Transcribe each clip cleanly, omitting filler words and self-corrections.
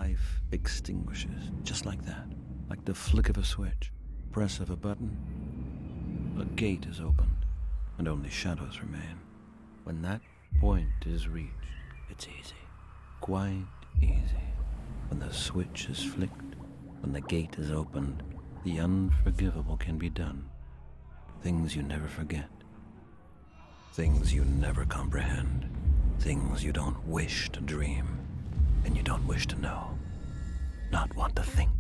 life extinguishes, just like that, like the flick of a switch, press of a button. A gate is opened, and only shadows remain. When that point is reached, it's easy, quite easy. When the switch is flicked, when the gate is opened, the unforgivable can be done. Things you never forget. Things you never comprehend. Things you don't wish to dream. And you don't wish to know. Not want to think.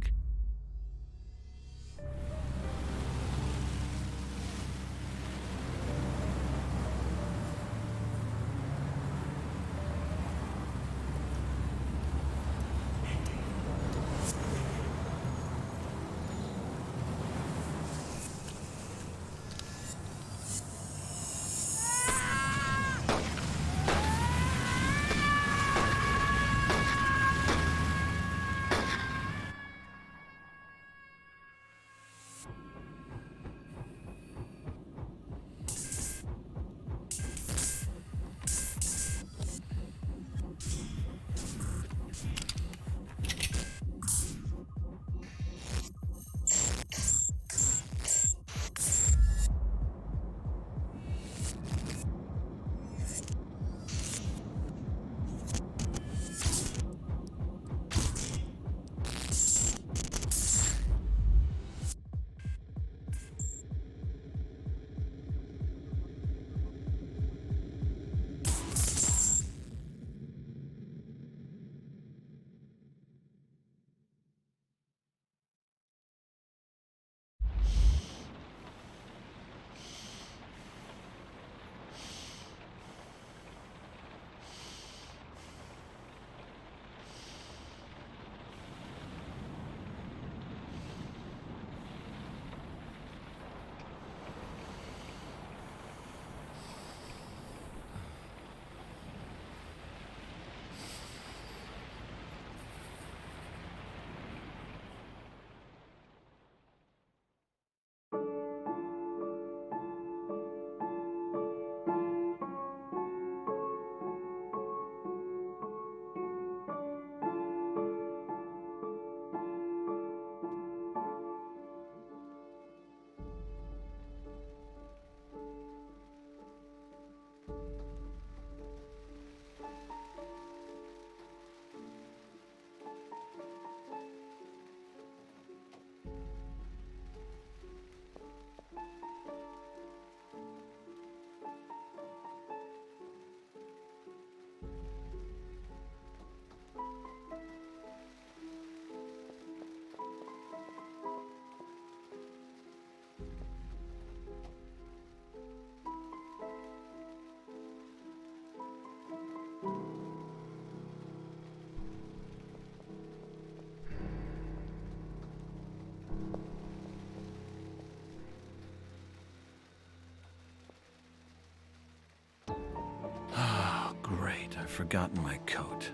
I've forgotten my coat.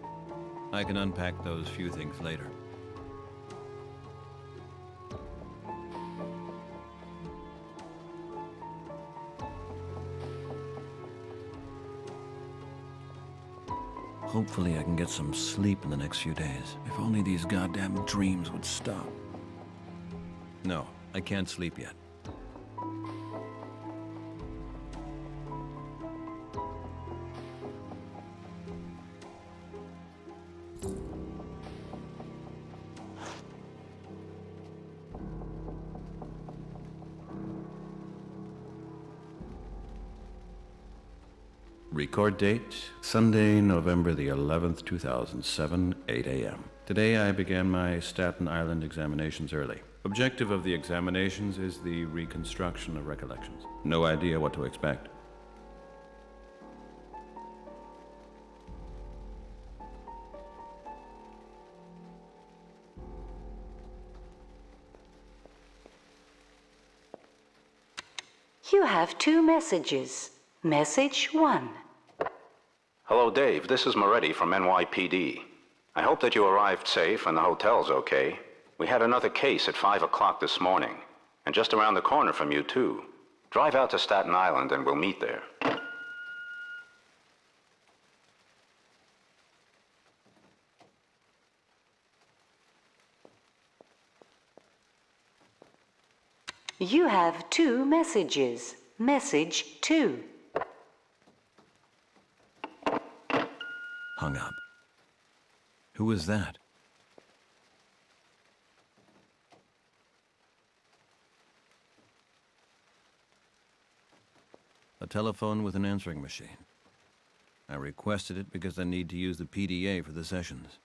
I can unpack those few things later. Hopefully I can get some sleep in the next few days. If only these goddamn dreams would stop. No, I can't sleep yet. Record date, Sunday, November the 11th, 2007, 8 a.m. Today I began my Staten Island examinations early. Objective of the examinations is the reconstruction of recollections. No idea what to expect. You have 2 messages. Message 1. Hello, Dave. This is Moretti from NYPD. I hope that you arrived safe and the hotel's okay. We had another case at 5 o'clock this morning, and just around the corner from you, too. Drive out to Staten Island and we'll meet there. You have 2 messages. Message 2. Hung up. Who was that? A telephone with an answering machine. I requested it because I need to use the PDA for the sessions.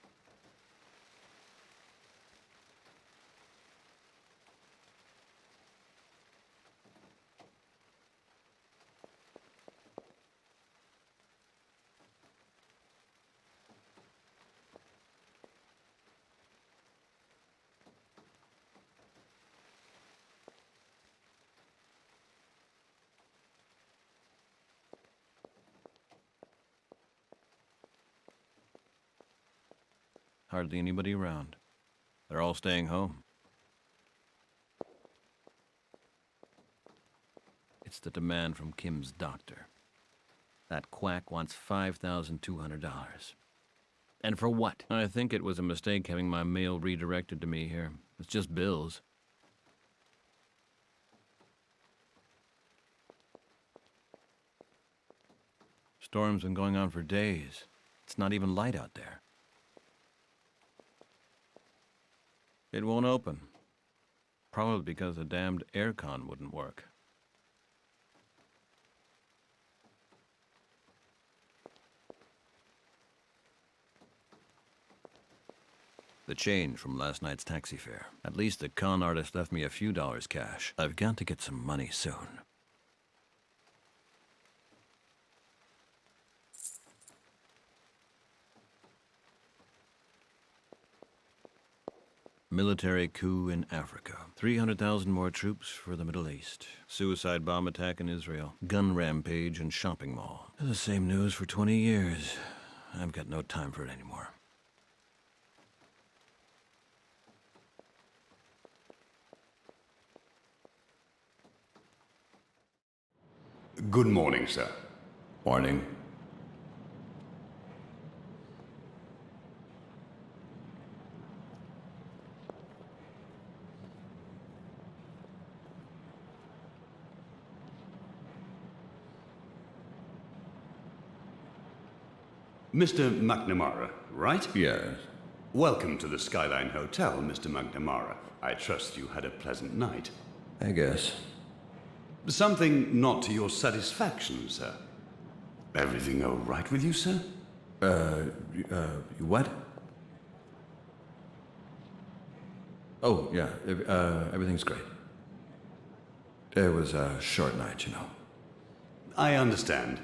Hardly anybody around. They're all staying home. It's the demand from Kim's doctor. That quack wants $5,200. And for what? I think it was a mistake having my mail redirected to me here. It's just bills. Storm's been going on for days. It's not even light out there. It won't open. Probably because the damned aircon wouldn't work. The change from last night's taxi fare. At least the con artist left me a few dollars cash. I've got to get some money soon. Military coup in Africa. 300,000 more troops for the Middle East. Suicide bomb attack in Israel. Gun rampage in shopping mall. The same news for 20 years. I've got no time for it anymore. Good morning, sir. Morning. Mr. McNamara, right? Yes. Welcome to the Skyline Hotel, Mr. McNamara. I trust you had a pleasant night. I guess. Something not to your satisfaction, sir. Everything all right with you, sir? What? Oh, yeah, everything's great. It was a short night, you know. I understand.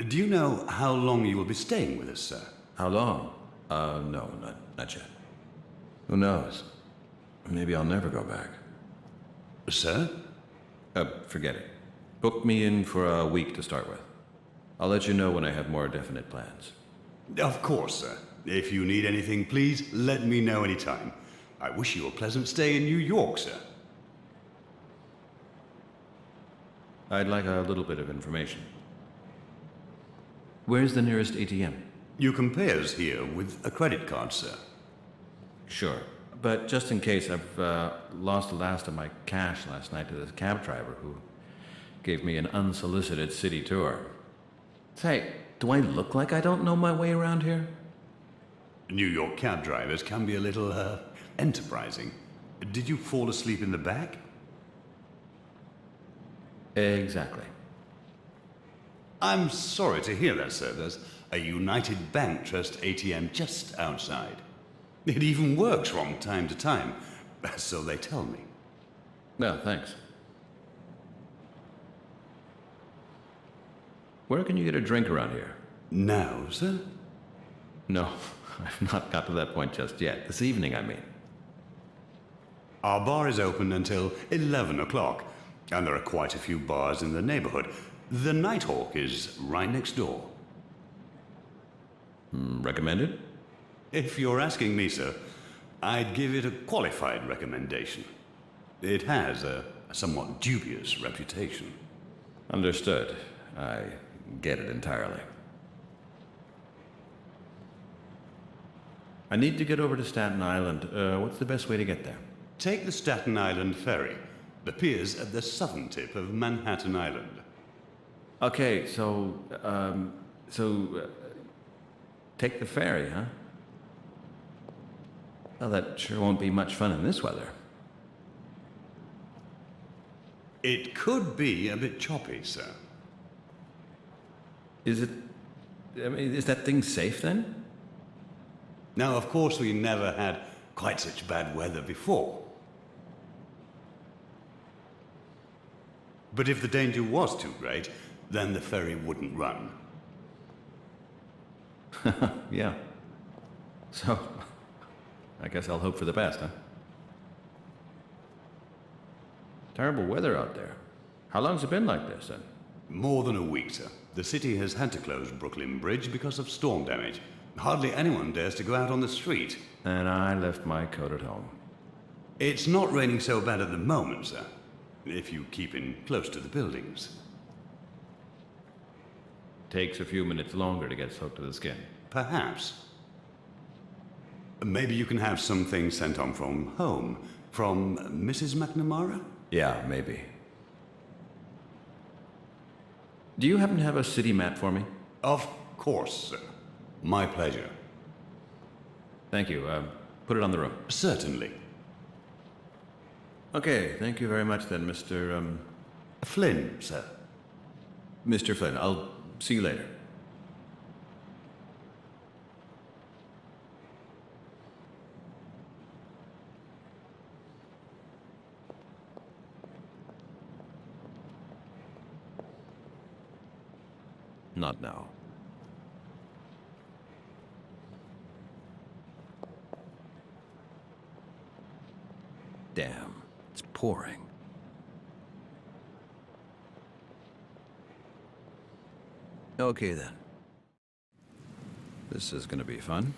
Do you know how long you will be staying with us, sir? How long? No, not yet. Who knows? Maybe I'll never go back. Sir? Forget it. Book me in for a week to start with. I'll let you know when I have more definite plans. Of course, sir. If you need anything, please let me know anytime. I wish you a pleasant stay in New York, sir. I'd like a little bit of information. Where's the nearest ATM? You can pay us here with a credit card, sir. Sure. But just in case, I've lost the last of my cash last night to this cab driver who gave me an unsolicited city tour. Say, do I look like I don't know my way around here? New York cab drivers can be a little, enterprising. Did you fall asleep in the back? Exactly. I'm sorry to hear that, sir. There's a United Bank Trust ATM just outside. It even works from time to time, so they tell me. No, thanks. Where can you get a drink around here? Now, sir? No, I've not got to that point just yet. This evening, I mean. Our bar is open until 11 o'clock, and there are quite a few bars in the neighborhood. The Nighthawk is right next door. Recommended? If you're asking me, sir, I'd give it a qualified recommendation. It has a somewhat dubious reputation. Understood. I get it entirely. I need to get over to Staten Island. What's the best way to get there? Take the Staten Island ferry. The pier's at the southern tip of Manhattan Island. Okay, take the ferry, huh? Well, that sure won't be much fun in this weather. It could be a bit choppy, sir. Is it... I mean, is that thing safe, then? Now, of course, we never had quite such bad weather before. But if the danger was too great, then the ferry wouldn't run. Yeah. So, I guess I'll hope for the best, huh? Terrible weather out there. How long's it been like this, then? More than a week, sir. The city has had to close Brooklyn Bridge because of storm damage. Hardly anyone dares to go out on the street. And I left my coat at home. It's not raining so bad at the moment, sir, if you keep in close to the buildings. Takes a few minutes longer to get soaked to the skin. Perhaps. Maybe you can have some things sent on from home. From Mrs. McNamara? Yeah, maybe. Do you happen to have a city map for me? Of course, sir. My pleasure. Thank you. Put it on the room. Certainly. Okay, thank you very much then, Mr. Flynn, sir. Mr. Flynn. I'll see you later. Not now. Damn, it's pouring. Okay then. This is gonna be fun.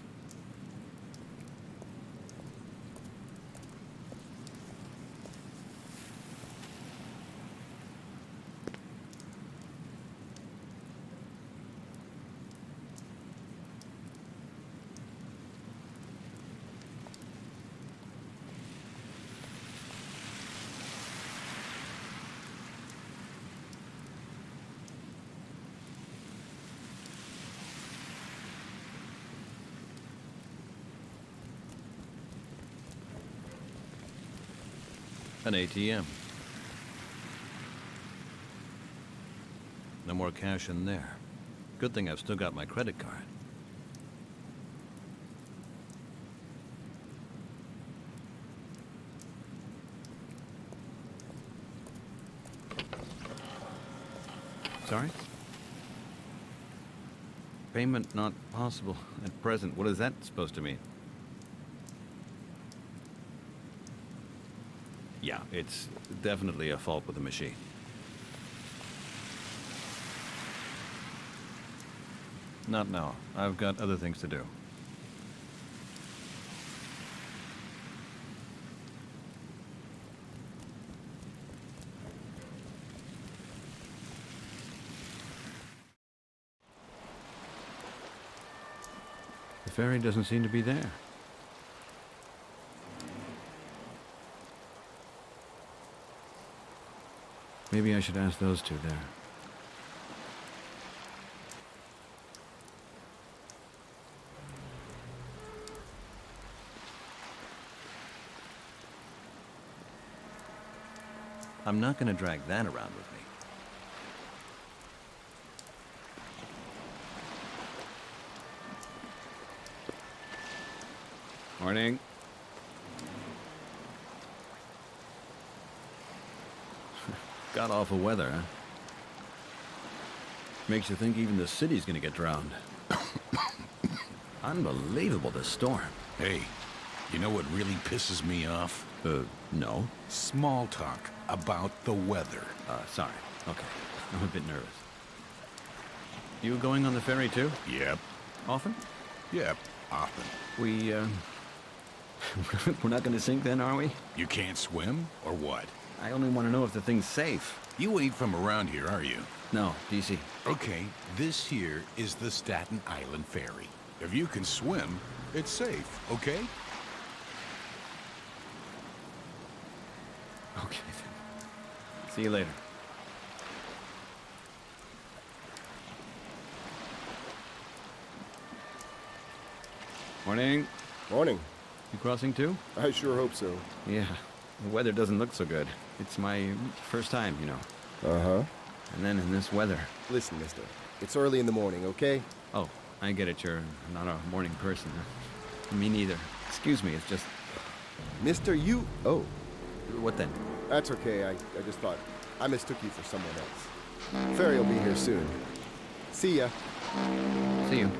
An ATM. No more cash in there. Good thing I've still got my credit card. Sorry? Payment not possible at present. What is that supposed to mean? Yeah, it's definitely a fault with the machine. Not now. I've got other things to do. The ferry doesn't seem to be there. Maybe I should ask those two there. I'm not going to drag that around with me. Morning. God awful weather, huh? Makes you think even the city's gonna get drowned. Unbelievable, this storm. Hey, you know what really pisses me off? No. Small talk about the weather. Sorry. Okay. I'm a bit nervous. You going on the ferry too? Yep. Often? Yep, often. We, we're not gonna sink then, are we? You can't swim, or what? I only want to know if the thing's safe. You ain't from around here, are you? No, DC. Okay, this here is the Staten Island Ferry. If you can swim, it's safe, okay? Okay, then. See you later. Morning. Morning. You crossing too? I sure hope so. Yeah. The weather doesn't look so good. It's my first time, you know. Uh-huh. And then in this weather. Listen, mister. It's early in the morning, okay? Oh, I get it. You're not a morning person. Me neither. Excuse me, it's just... Mister, you... Oh, What then? that's okay. I just thought I mistook you for someone else. Ferry will be here soon. See ya. See you.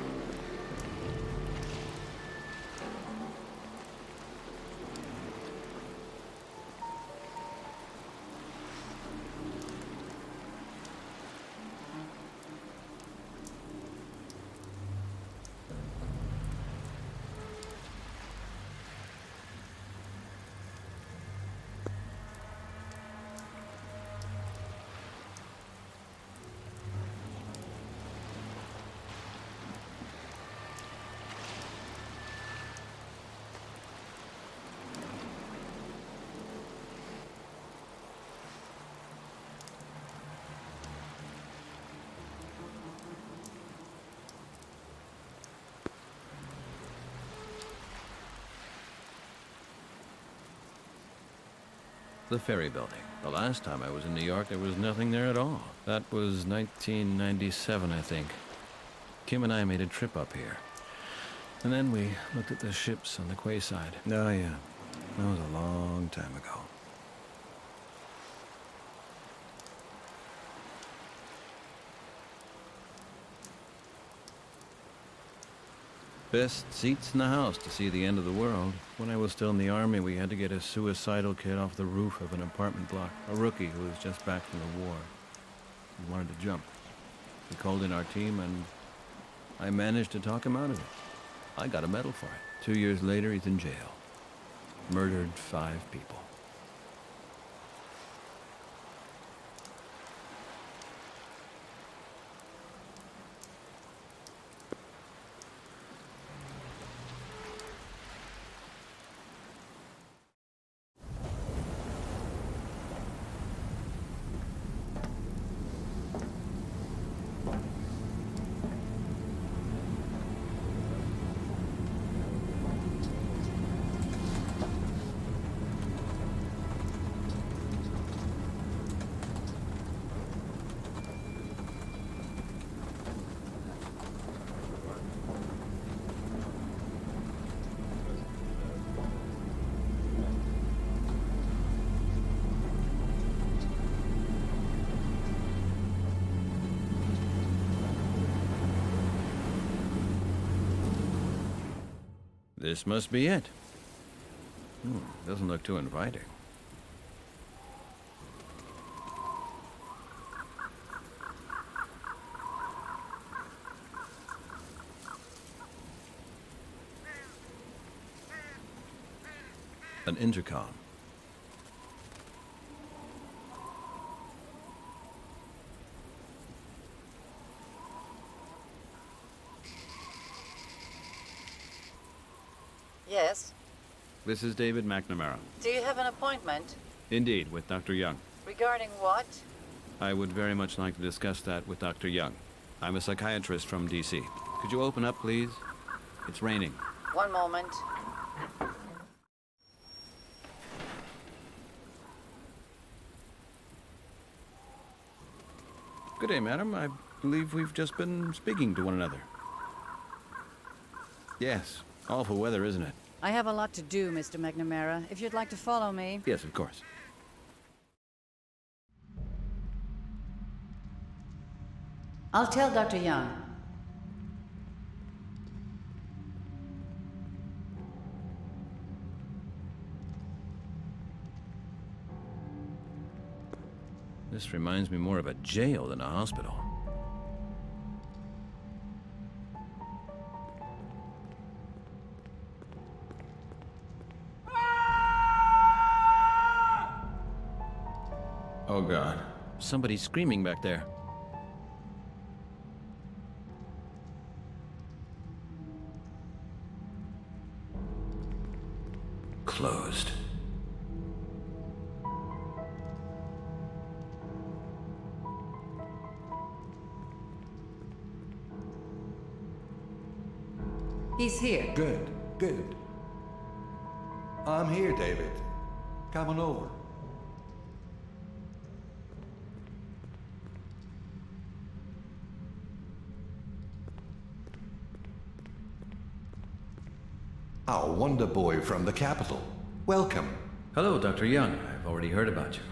The ferry building. The last time I was in New York, there was nothing there at all. That was 1997, I think. Kim and I made a trip up here. And then we looked at the ships on the quayside. Oh, yeah. That was a long time ago. Best seats in the house to see the end of the world. When I was still in the army, we had to get a suicidal kid off the roof of an apartment block. A rookie who was just back from the war. He wanted to jump. We called in our team and I managed to talk him out of it. I got a medal for it. 2 years later, he's in jail. Murdered 5 people. This must be it. Doesn't look too inviting. An intercom. Yes. This is David McNamara. Do you have an appointment? Indeed, with Dr. Young. Regarding what? I would very much like to discuss that with Dr. Young. I'm a psychiatrist from D.C. Could you open up, please? It's raining. One moment. Good day, madam. I believe we've just been speaking to one another. Yes. Awful weather, isn't it? I have a lot to do, Mr. McNamara. If you'd like to follow me. Yes, of course. I'll tell Dr. Young. This reminds me more of a jail than a hospital. Oh, God. Somebody's screaming back there. Closed. He's here. Good, good. I'm here, David. Come on over. Our wonder boy from the capital. Welcome. Hello, Dr. Young. I've already heard about you.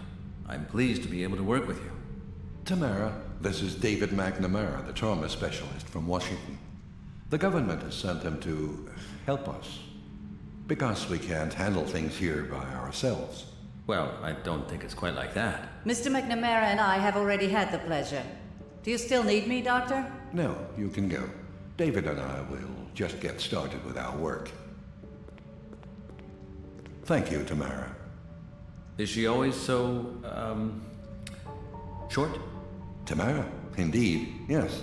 I'm pleased to be able to work with you. Tamara, this is David McNamara, the trauma specialist from Washington. The government has sent him to help us. Because we can't handle things here by ourselves. Well, I don't think it's quite like that. Mr. McNamara and I have already had the pleasure. Do you still need me, Doctor? No, you can go. David and I will just get started with our work. Thank you, Tamara. Is she always so, short? Tamara? Indeed, yes.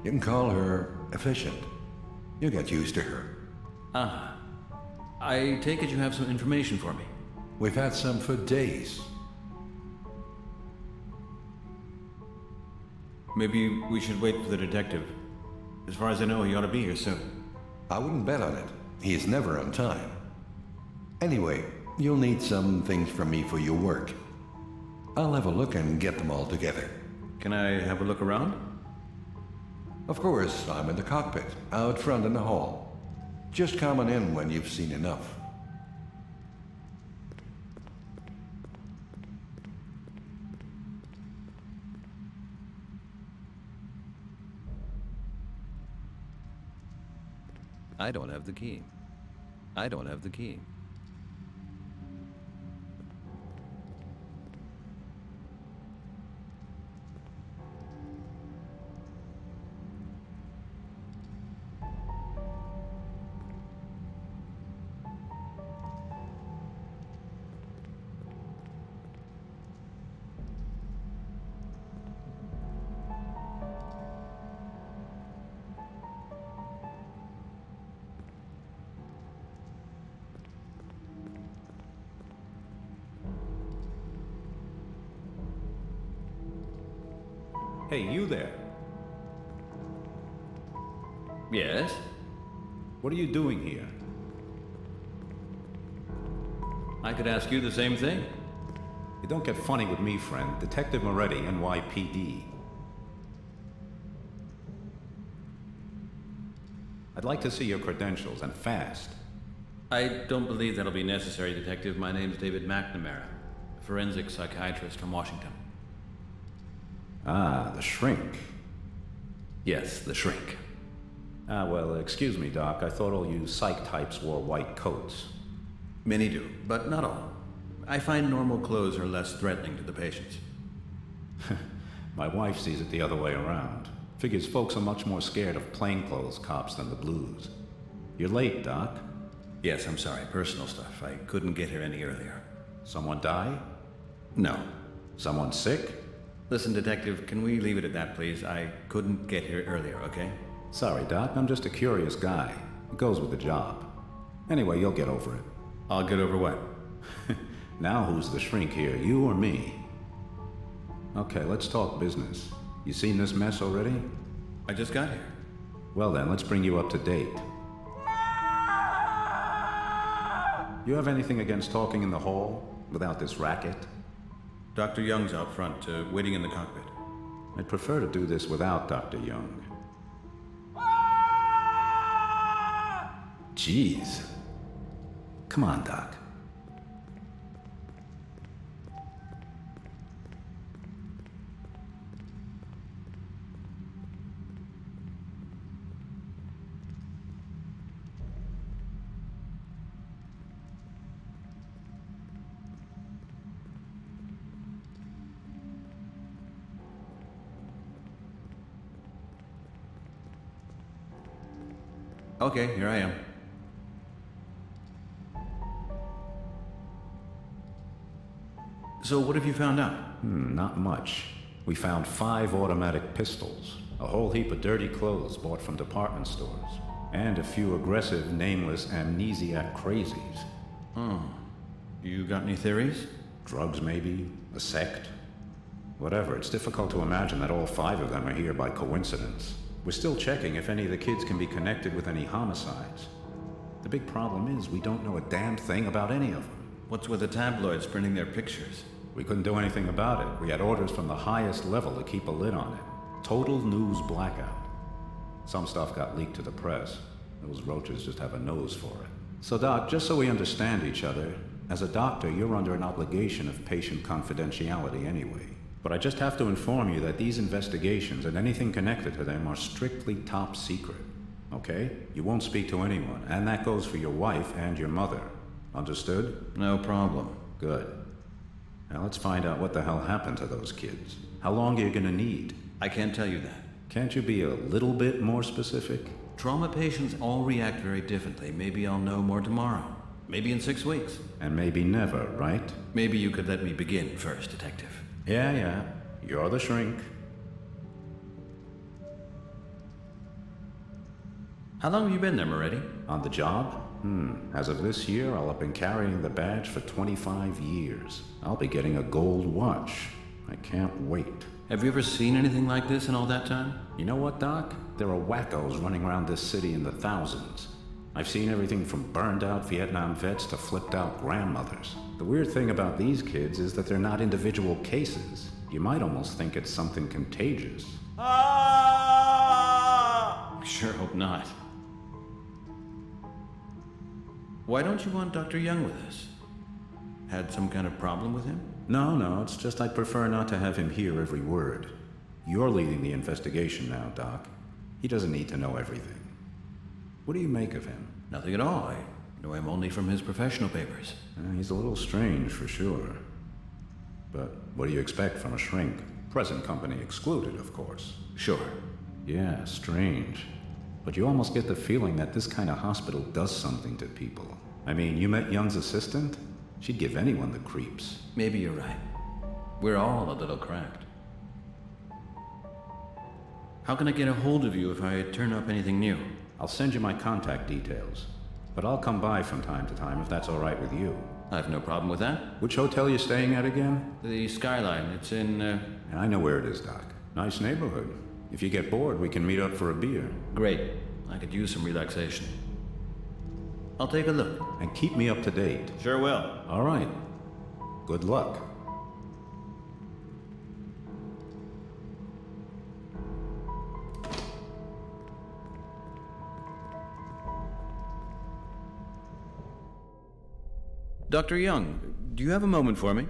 You can call her efficient. You'll get used to her. Ah. I take it you have some information for me. We've had some for days. Maybe we should wait for the detective. As far as I know, he ought to be here soon. I wouldn't bet on it. He is never on time. Anyway, you'll need some things from me for your work. I'll have a look and get them all together. Can I have a look around? Of course, I'm in the cockpit, out front in the hall. Just come on in when you've seen enough. I don't have the key. I don't have the key. Hey, you there. Yes? What are you doing here? I could ask you the same thing. You don't get funny with me, friend. Detective Moretti, NYPD. I'd like to see your credentials, and fast. I don't believe that'll be necessary, Detective. My name's David McNamara, a forensic psychiatrist from Washington. Ah, the shrink. Yes, the shrink. Ah, well, excuse me, Doc. I thought all you psych types wore white coats. Many do, but not all. I find normal clothes are less threatening to the patients. My wife sees it the other way around. Figures folks are much more scared of plainclothes cops than the blues. You're late, Doc. Yes, I'm sorry. Personal stuff. I couldn't get here any earlier. Someone die? No. Someone sick? Listen, Detective, can we leave it at that, please? I couldn't get here earlier, okay? Sorry, Doc. I'm just a curious guy. It goes with the job. Anyway, you'll get over it. I'll get over what? Now who's the shrink here, you or me? Okay, let's talk business. You seen this mess already? I just got here. Well then, let's bring you up to date. You have anything against talking in the hall without this racket? Dr. Young's out front, waiting in the cockpit. I'd prefer to do this without Dr. Young. Jeez. Come on, Doc. Okay, here I am. So what have you found out? Not much. We found 5 automatic pistols, a whole heap of dirty clothes bought from department stores, and a few aggressive, nameless amnesiac crazies. You got any theories? Drugs, maybe? A sect? Whatever. It's difficult to imagine that all 5 of them are here by coincidence. We're still checking if any of the kids can be connected with any homicides. The big problem is we don't know a damn thing about any of them. What's with the tabloids printing their pictures? We couldn't do anything about it. We had orders from the highest level to keep a lid on it. Total news blackout. Some stuff got leaked to the press. Those roaches just have a nose for it. So Doc, just so we understand each other, as a doctor, you're under an obligation of patient confidentiality anyway. But I just have to inform you that these investigations and anything connected to them are strictly top secret. Okay? You won't speak to anyone, and that goes for your wife and your mother. Understood? No problem. Good. Now let's find out what the hell happened to those kids. How long are you gonna need? I can't tell you that. Can't you be a little bit more specific? Trauma patients all react very differently. Maybe I'll know more tomorrow. Maybe in 6 weeks. And maybe never, right? Maybe you could let me begin first, Detective. Yeah. You're the shrink. How long have you been there, Moretti? On the job? As of this year, I'll have been carrying the badge for 25 years. I'll be getting a gold watch. I can't wait. Have you ever seen anything like this in all that time? You know what, Doc? There are wackos running around this city in the thousands. I've seen everything from burned out Vietnam vets to flipped out grandmothers. The weird thing about these kids is that they're not individual cases. You might almost think it's something contagious. I sure hope not. Why don't you want Dr. Young with us? Had some kind of problem with him? No, it's just I'd prefer not to have him hear every word. You're leading the investigation now, Doc. He doesn't need to know everything. What do you make of him? Nothing at all. I know him only from his professional papers. He's a little strange, for sure. But what do you expect from a shrink? Present company excluded, of course. Sure. Yeah, strange. But you almost get the feeling that this kind of hospital does something to people. I mean, you met Young's assistant? She'd give anyone the creeps. Maybe you're right. We're all a little cracked. How can I get a hold of you if I turn up anything new? I'll send you my contact details. But I'll come by from time to time if that's all right with you. I have no problem with that. Which hotel you staying at again? The Skyline. It's in, I know where it is, Doc. Nice neighborhood. If you get bored, we can meet up for a beer. Great. I could use some relaxation. I'll take a look. And keep me up to date. Sure will. All right. Good luck. Dr. Young, do you have a moment for me?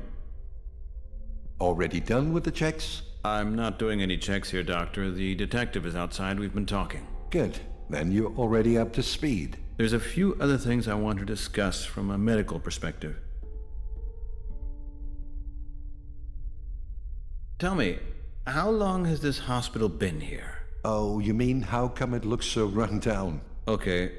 Already done with the checks? I'm not doing any checks here, Doctor. The detective is outside. We've been talking. Good. Then you're already up to speed. There's a few other things I want to discuss from a medical perspective. Tell me, how long has this hospital been here? Oh, you mean how come it looks so run down? Okay,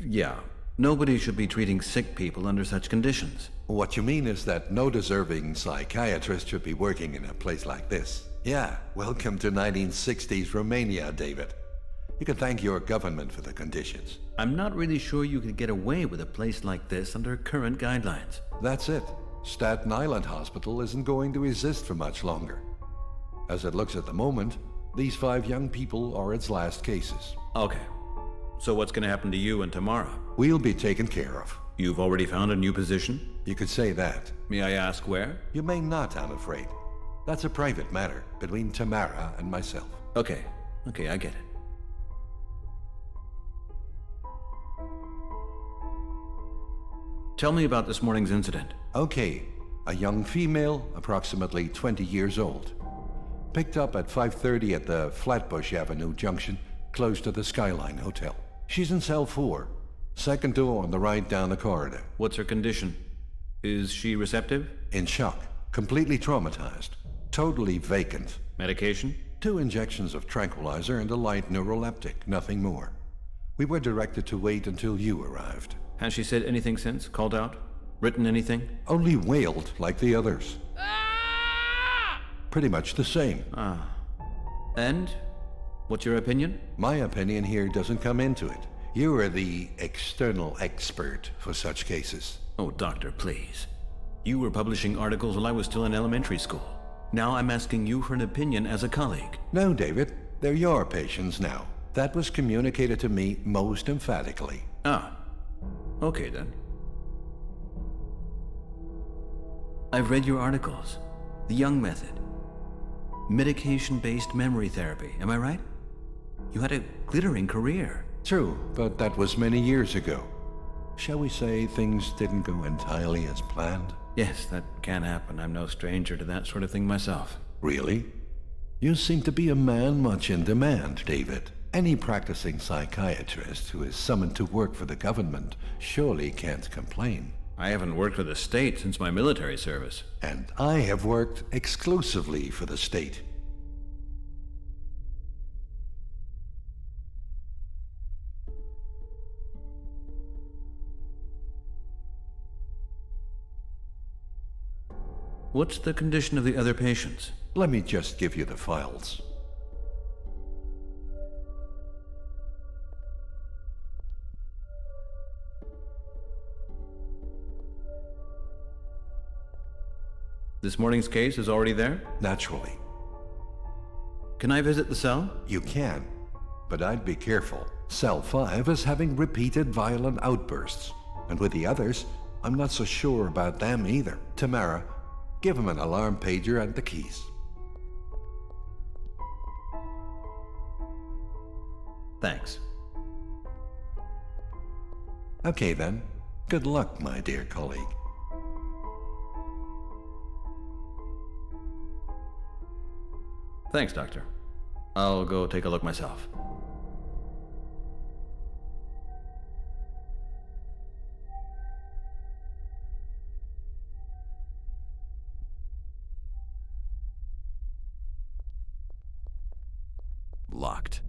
yeah. Nobody should be treating sick people under such conditions. What you mean is that no deserving psychiatrist should be working in a place like this. Yeah, welcome to 1960s Romania, David. You can thank your government for the conditions. I'm not really sure you could get away with a place like this under current guidelines. That's it. Staten Island Hospital isn't going to exist for much longer. As it looks at the moment, these 5 young people are its last cases. Okay. So what's going to happen to you and Tamara? We'll be taken care of. You've already found a new position? You could say that. May I ask where? You may not, I'm afraid. That's a private matter between Tamara and myself. Okay, I get it. Tell me about this morning's incident. Okay, a young female, approximately 20 years old. Picked up at 5:30 at the Flatbush Avenue junction, close to the Skyline Hotel. She's in cell 4, second door on the right down the corridor. What's her condition? Is she receptive? In shock, completely traumatized, totally vacant. Medication? 2 injections of tranquilizer and a light neuroleptic, nothing more. We were directed to wait until you arrived. Has she said anything since? Called out? Written anything? Only wailed like the others. Pretty much the same. And? What's your opinion? My opinion here doesn't come into it. You are the external expert for such cases. Oh, doctor, please. You were publishing articles while I was still in elementary school. Now I'm asking you for an opinion as a colleague. No, David. They're your patients now. That was communicated to me most emphatically. Ah, okay then. I've read your articles. The Young Method. Medication-based memory therapy, am I right? You had a glittering career. True, but that was many years ago. Shall we say things didn't go entirely as planned? Yes, that can happen. I'm no stranger to that sort of thing myself. Really? You seem to be a man much in demand, David. Any practicing psychiatrist who is summoned to work for the government surely can't complain. I haven't worked for the state since my military service. And I have worked exclusively for the state. What's the condition of the other patients? Let me just give you the files. This morning's case is already there? Naturally. Can I visit the cell? You can, but I'd be careful. Cell 5 is having repeated violent outbursts, and with the others, I'm not so sure about them either. Tamara, give him an alarm pager and the keys. Thanks. Okay then. Good luck, my dear colleague. Thanks, Doctor. I'll go take a look myself. Locked.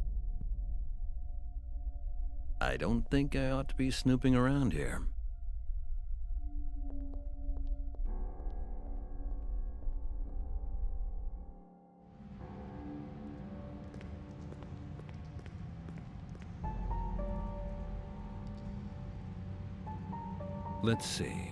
I don't think I ought to be snooping around here. Let's see.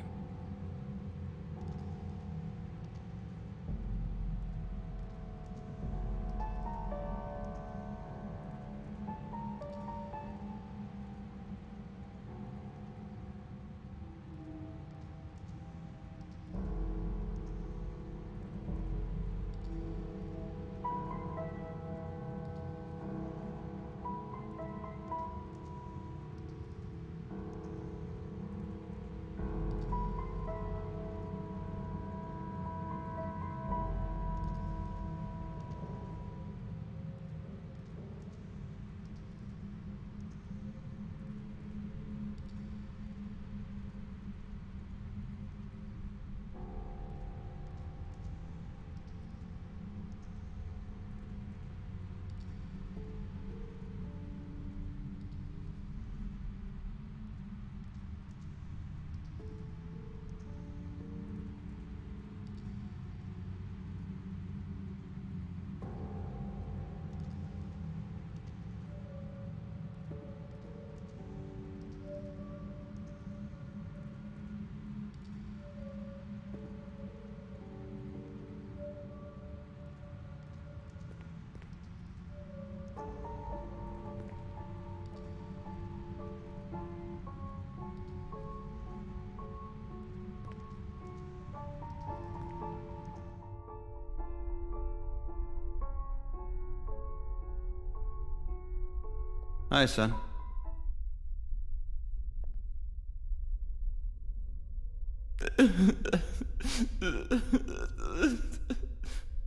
Hi, son.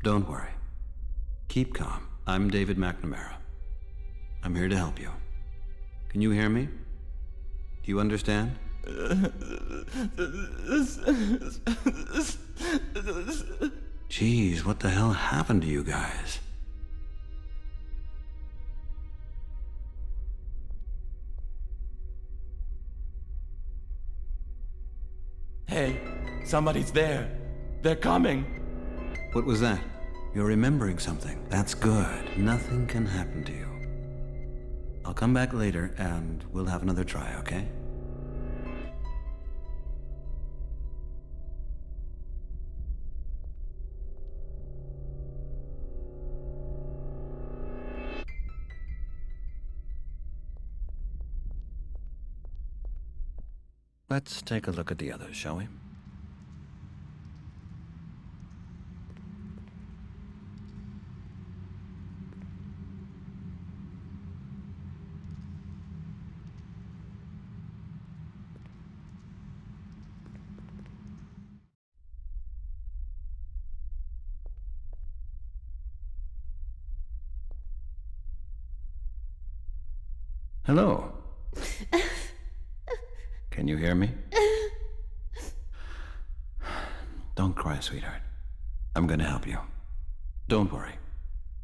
Don't worry. Keep calm. I'm David McNamara. I'm here to help you. Can you hear me? Do you understand? Jeez, what the hell happened to you guys? Hey, somebody's there. They're coming. What was that? You're remembering something. That's good. Nothing can happen to you. I'll come back later and we'll have another try, okay? Let's take a look at the others, shall we? Hello. Can you hear me? Don't cry, sweetheart. I'm gonna help you. Don't worry.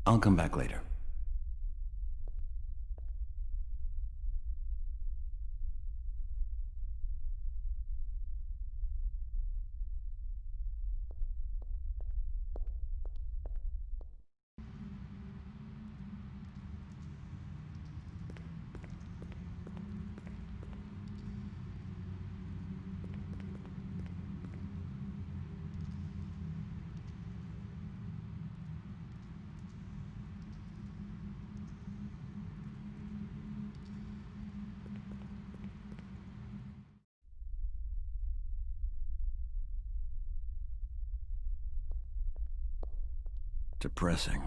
I'll come back later. Depressing.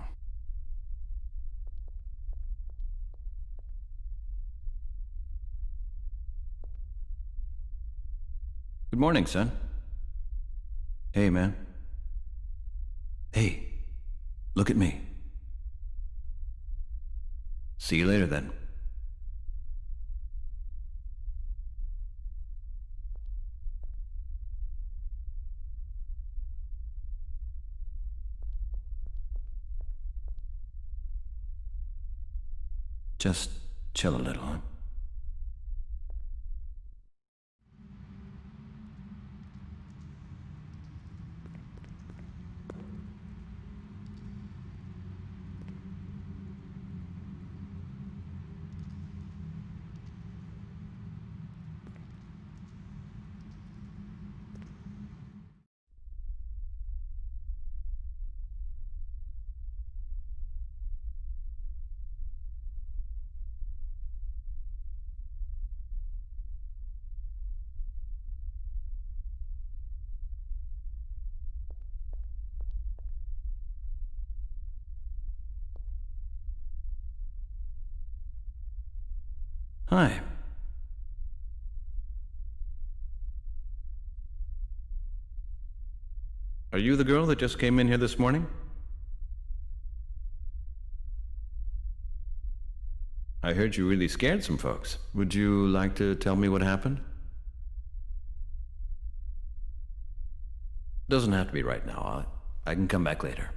Good morning, son. Hey, man. Hey, look at me. See you later, then. Just chill a little, huh? Hi. Are you the girl that just came in here this morning? I heard you really scared some folks. Would you like to tell me what happened? Doesn't have to be right now. I can come back later.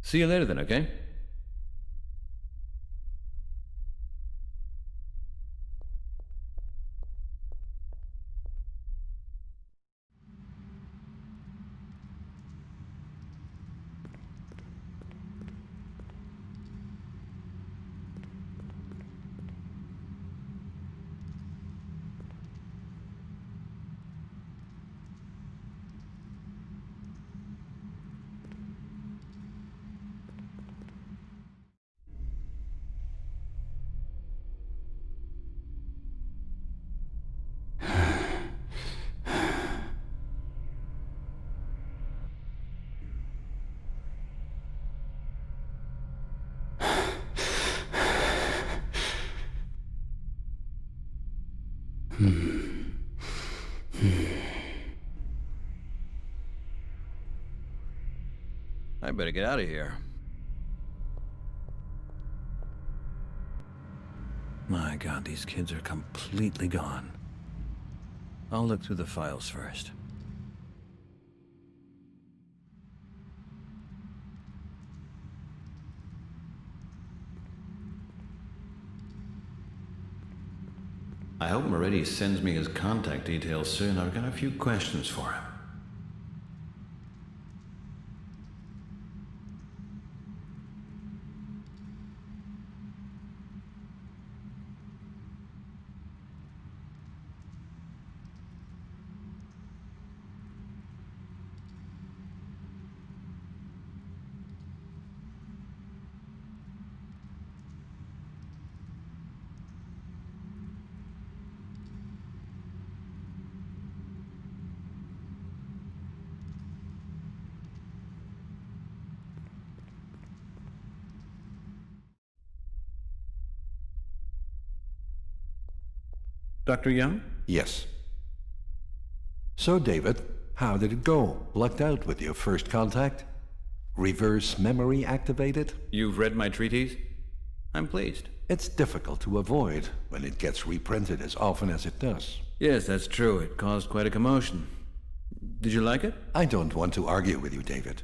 See you later then, okay? I better get out of here. My God, these kids are completely gone. I'll look through the files first. I hope Moretti sends me his contact details soon. I've got a few questions for him. Dr. Young? Yes. So, David, how did it go? Lucked out with your first contact? Reverse memory activated? You've read my treatise? I'm pleased. It's difficult to avoid when it gets reprinted as often as it does. Yes, that's true. It caused quite a commotion. Did you like it? I don't want to argue with you, David.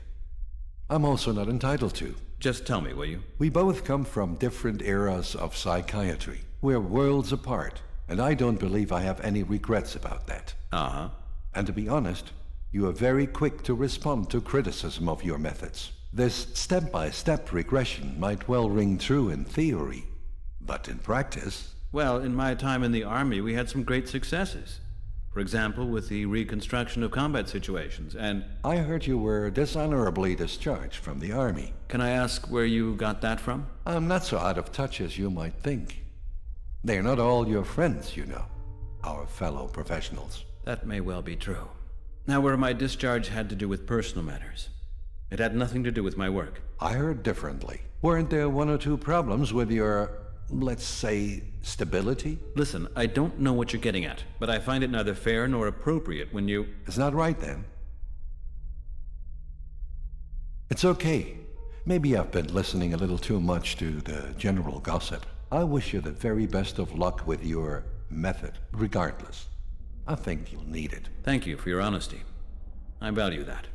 I'm also not entitled to. Just tell me, will you? We both come from different eras of psychiatry. We're worlds apart, and I don't believe I have any regrets about that. Uh-huh. And to be honest, you are very quick to respond to criticism of your methods. This step-by-step regression might well ring true in theory, but in practice... Well, in my time in the Army, we had some great successes. For example, with the reconstruction of combat situations, and... I heard you were dishonorably discharged from the Army. Can I ask where you got that from? I'm not so out of touch as you might think. They're not all your friends, you know, our fellow professionals. That may well be true. However, my discharge had to do with personal matters. It had nothing to do with my work. I heard differently. Weren't there one or two problems with your, let's say, stability? Listen, I don't know what you're getting at, but I find it neither fair nor appropriate when you... It's not right, then. It's okay. Maybe I've been listening a little too much to the general gossip. I wish you the very best of luck with your method, regardless. I think you'll need it. Thank you for your honesty. I value that.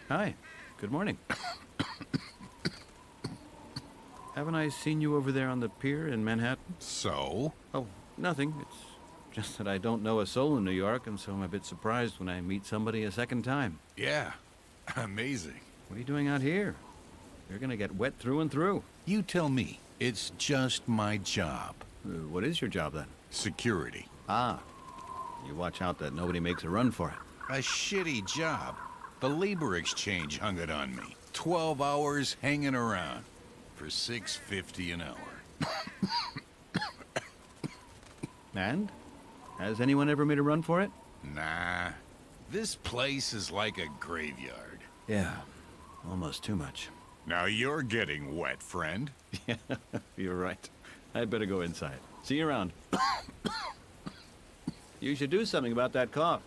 Hi. Good morning. Haven't I seen you over there on the pier in Manhattan? So? Oh, nothing. It's just that I don't know a soul in New York, and so I'm a bit surprised when I meet somebody a second time. Yeah. Amazing. What are you doing out here? You're gonna get wet through and through. You tell me. It's just my job. What is your job, then? Security. Ah. You watch out that nobody makes a run for it. A shitty job. The labor exchange hung it on me. 12 hours hanging around for $6.50 an hour. And? Has anyone ever made a run for it? Nah. This place is like a graveyard. Yeah. Almost too much. Now you're getting wet, friend. Yeah, you're right. I'd better go inside. See you around. You should do something about that cough.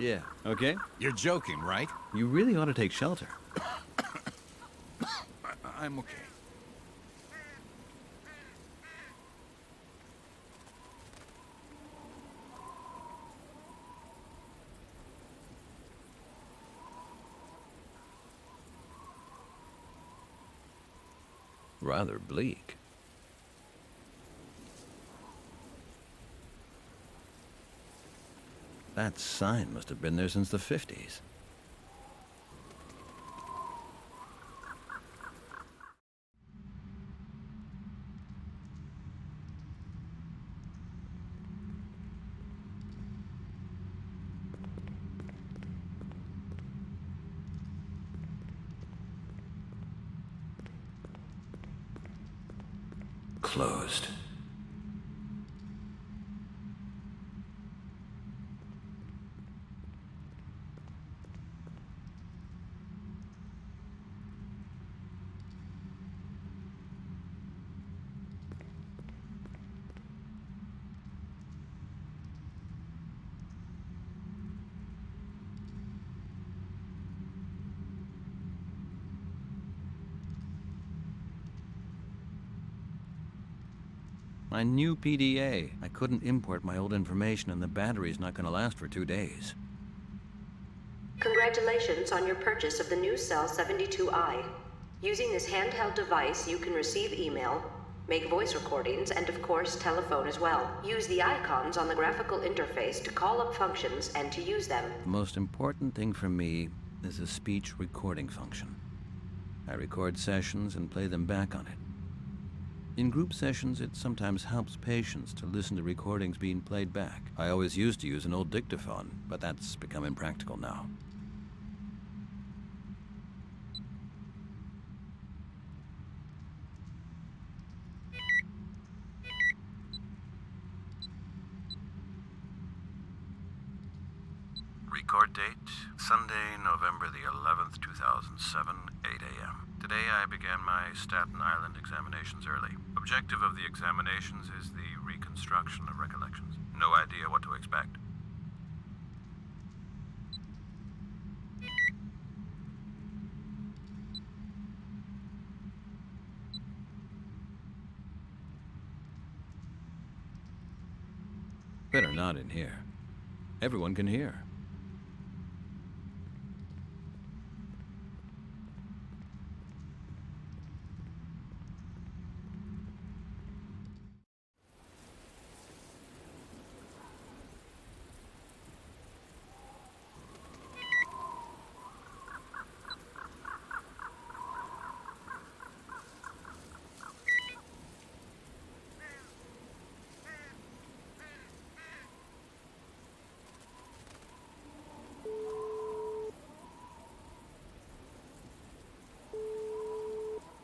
Yeah, okay? You're joking, right? You really ought to take shelter. I'm okay. Rather bleak. That sign must have been there since the 50s. Closed. My new PDA. I couldn't import my old information and the battery's not going to last for 2 days. Congratulations on your purchase of the new Cell 72i. Using this handheld device, you can receive email, make voice recordings, and of course, telephone as well. Use the icons on the graphical interface to call up functions and to use them. The most important thing for me is a speech recording function. I record sessions and play them back on it. In group sessions, it sometimes helps patients to listen to recordings being played back. I always used to use an old dictaphone, but that's become impractical now. Record date, Sunday, November the 11th, 2007, 8 a.m. Today I began my Staten Island examinations early. Objective of the examinations is the reconstruction of recollections. No idea what to expect. Better not in here. Everyone can hear.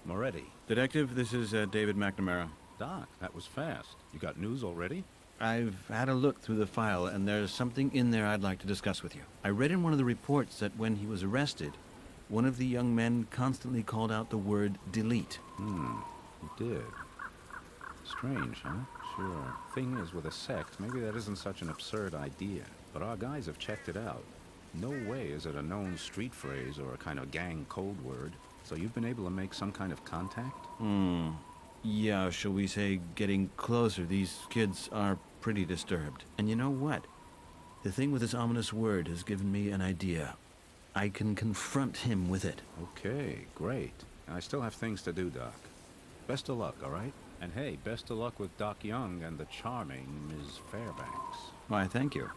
Moretti. Detective, this is David McNamara. Doc, that was fast. You got news already? I've had a look through the file, and there's something in there I'd like to discuss with you. I read in one of the reports that when he was arrested, one of the young men constantly called out the word delete. He did. Strange, huh? Sure. Thing is, with a sect, maybe that isn't such an absurd idea. But our guys have checked it out. No way is it a known street phrase or a kind of gang code word. So you've been able to make some kind of contact? Yeah, shall we say getting closer. These kids are pretty disturbed. And you know what? The thing with this ominous word has given me an idea. I can confront him with it. Okay, great. I still have things to do, Doc. Best of luck, all right? And hey, best of luck with Doc Young and the charming Ms. Fairbanks. Why, thank you.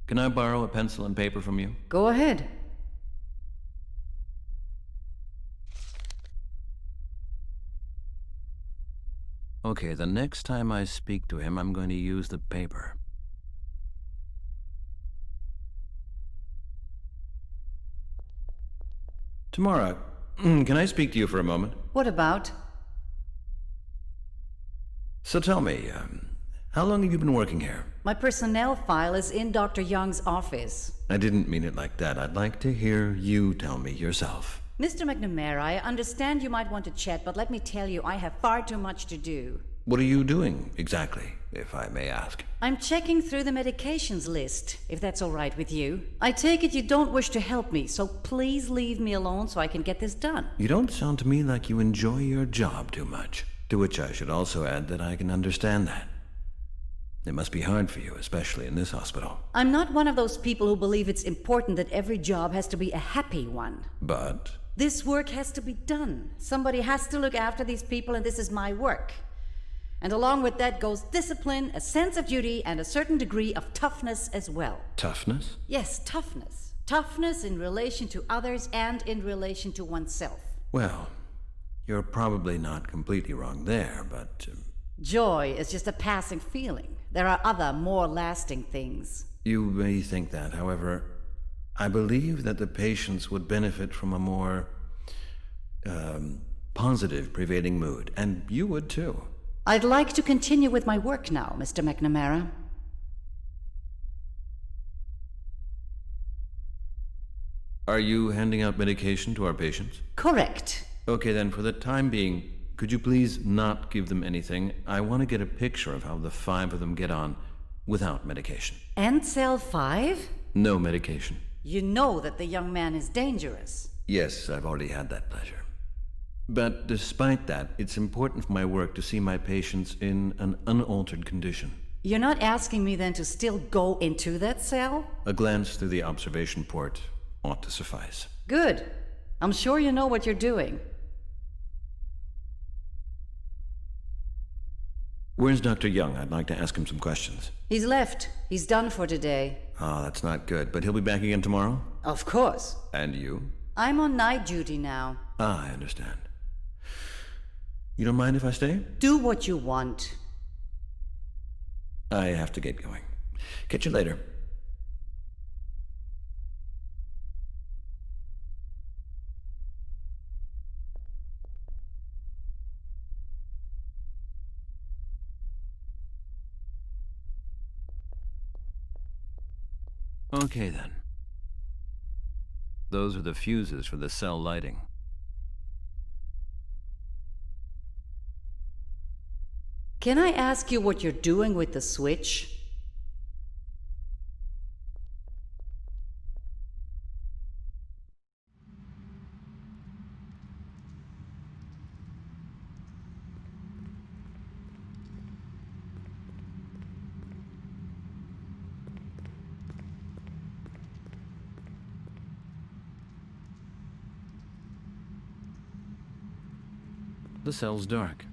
Can I borrow a pencil and paper from you? Go ahead. Okay, the next time I speak to him, I'm going to use the paper. Tamara, can I speak to you for a moment? What about? So tell me, how long have you been working here? My personnel file is in Dr. Young's office. I didn't mean it like that. I'd like to hear you tell me yourself. Mr. McNamara, I understand you might want to chat, but let me tell you, I have far too much to do. What are you doing, exactly, if I may ask? I'm checking through the medications list, if that's all right with you. I take it you don't wish to help me, so please leave me alone so I can get this done. You don't sound to me like you enjoy your job too much. To which I should also add that I can understand that. It must be hard for you, especially in this hospital. I'm not one of those people who believe it's important that every job has to be a happy one. But? This work has to be done. Somebody has to look after these people, and this is my work. And along with that goes discipline, a sense of duty, and a certain degree of toughness as well. Toughness? Yes, toughness. Toughness in relation to others and in relation to oneself. Well, you're probably not completely wrong there, but... Joy is just a passing feeling. There are other, more lasting things. You may think that. However, I believe that the patients would benefit from a more, positive prevailing mood. And you would too. I'd like to continue with my work now, Mr. McNamara. Are you handing out medication to our patients? Correct. Okay, then, for the time being, could you please not give them anything? I want to get a picture of how the 5 of them get on without medication. And cell 5? No medication. You know that the young man is dangerous. Yes, I've already had that pleasure. But despite that, it's important for my work to see my patients in an unaltered condition. You're not asking me then to still go into that cell? A glance through the observation port ought to suffice. Good. I'm sure you know what you're doing. Where's Dr. Young? I'd like to ask him some questions. He's left. He's done for today. Ah, that's not good. But he'll be back again tomorrow? Of course. And you? I'm on night duty now. Ah, I understand. You don't mind if I stay? Do what you want. I have to get going. Catch you later. Okay, then. Those are the fuses for the cell lighting. Can I ask you what you're doing with the switch? The cell's dark.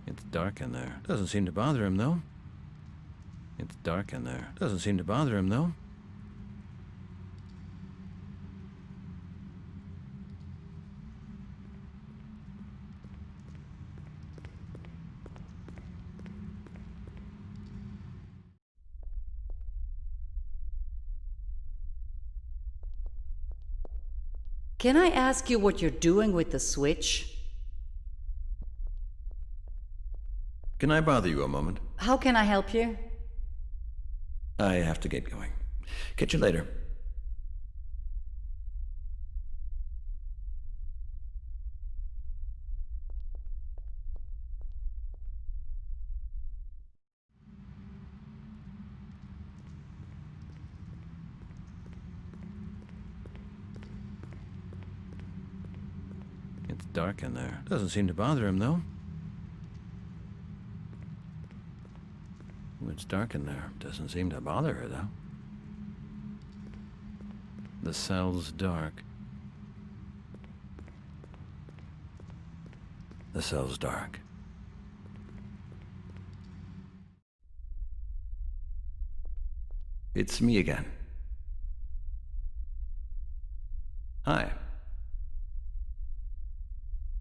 It's dark in there. Doesn't seem to bother him, though. It's dark in there. Doesn't seem to bother him, though. Can I ask you what you're doing with the switch? Can I bother you a moment? How can I help you? I have to get going. Catch you later. It's dark in there. Doesn't seem to bother him, though. It's dark in there. Doesn't seem to bother her, though. The cell's dark. The cell's dark. It's me again. Hi.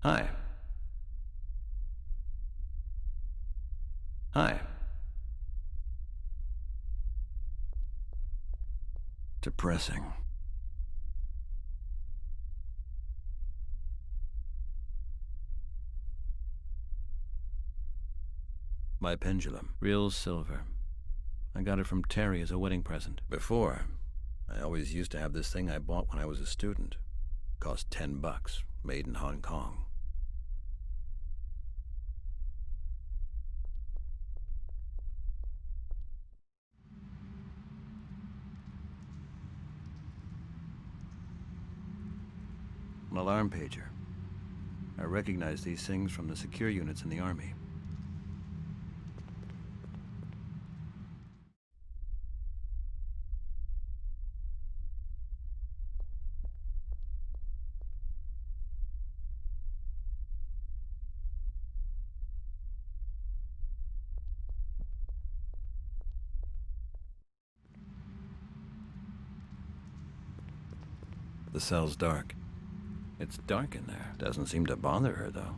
Hi. Hi. Depressing. My pendulum. Real silver. I got it from Terry as a wedding present. Before, I always used to have this thing I bought when I was a student. Cost $10, made in Hong Kong. An alarm pager. I recognize these things from the secure units in the Army. The cell's dark. It's dark in there. Doesn't seem to bother her, though.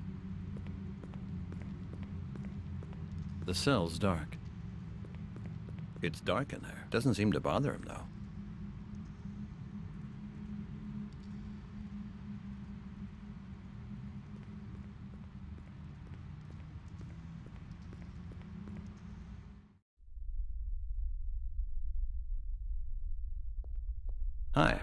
The cell's dark. It's dark in there. Doesn't seem to bother him, though. Hi.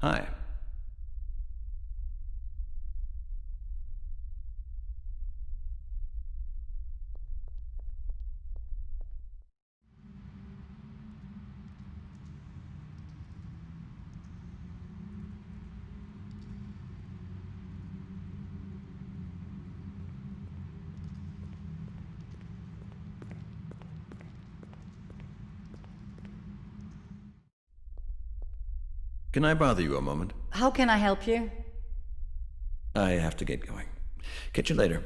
Hi. Can I bother you a moment? How can I help you? I have to get going. Catch you later.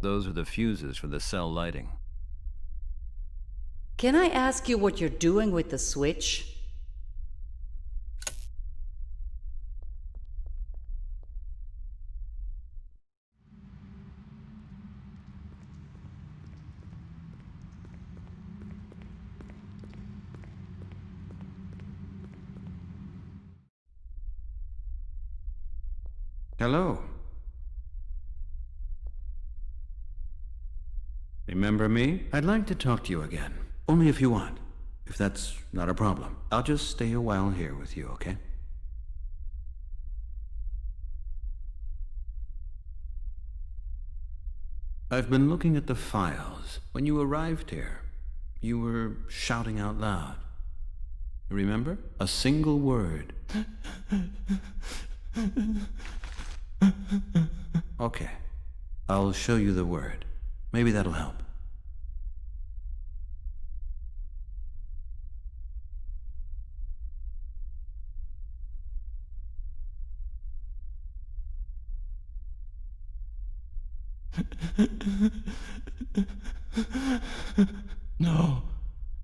Those are the fuses for the cell lighting. Can I ask you what you're doing with the switch? Hello. Remember me? I'd like to talk to you again. Only if you want. If that's not a problem. I'll just stay a while here with you, okay? I've been looking at the files. When you arrived here, you were shouting out loud. You remember? A single word. Okay. I'll show you the word. Maybe that'll help. No.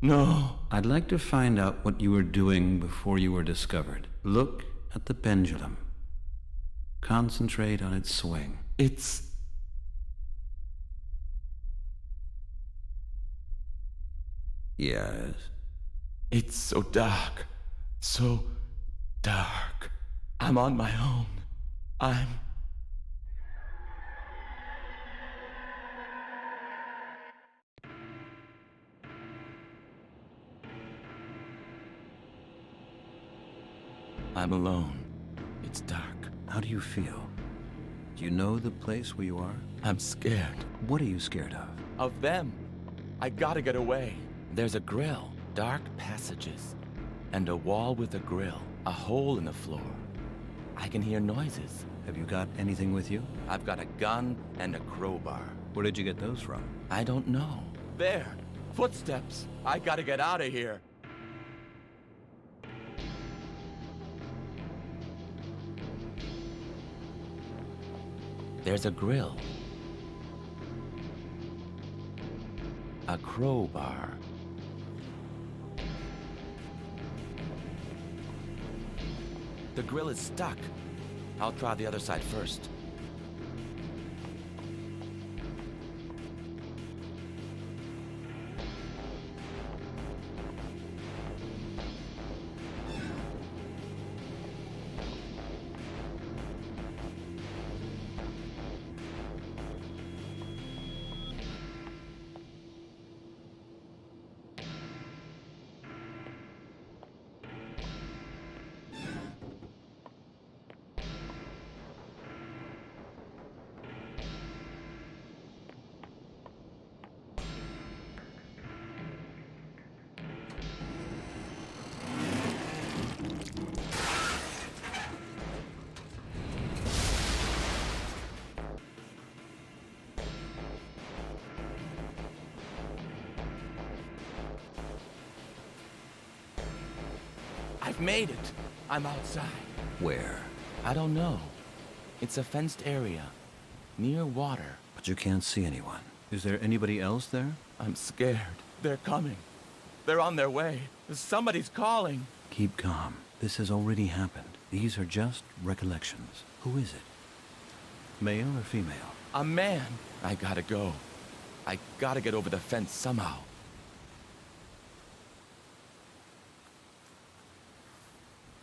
No. I'd like to find out what you were doing before you were discovered. Look at the pendulum. Concentrate on its swing. It's... Yes. It's so dark. So dark. I'm on my own. I'm alone. It's dark. How do you feel? Do you know the place where you are? I'm scared. What are you scared of? Of them. I gotta get away. There's a grill, dark passages, and a wall with a grill, a hole in the floor. I can hear noises. Have you got anything with you? I've got a gun and a crowbar. Where did you get those from? I don't know. There! Footsteps! I gotta get out of here! There's a grill. A crowbar. The grill is stuck. I'll try the other side first. I've made it. I'm outside. Where? I don't know. It's a fenced area, near water. But you can't see anyone. Is there anybody else there? I'm scared. They're coming. They're on their way. Somebody's calling. Keep calm. This has already happened. These are just recollections. Who is it? Male or female? A man. I gotta go. I gotta get over the fence somehow.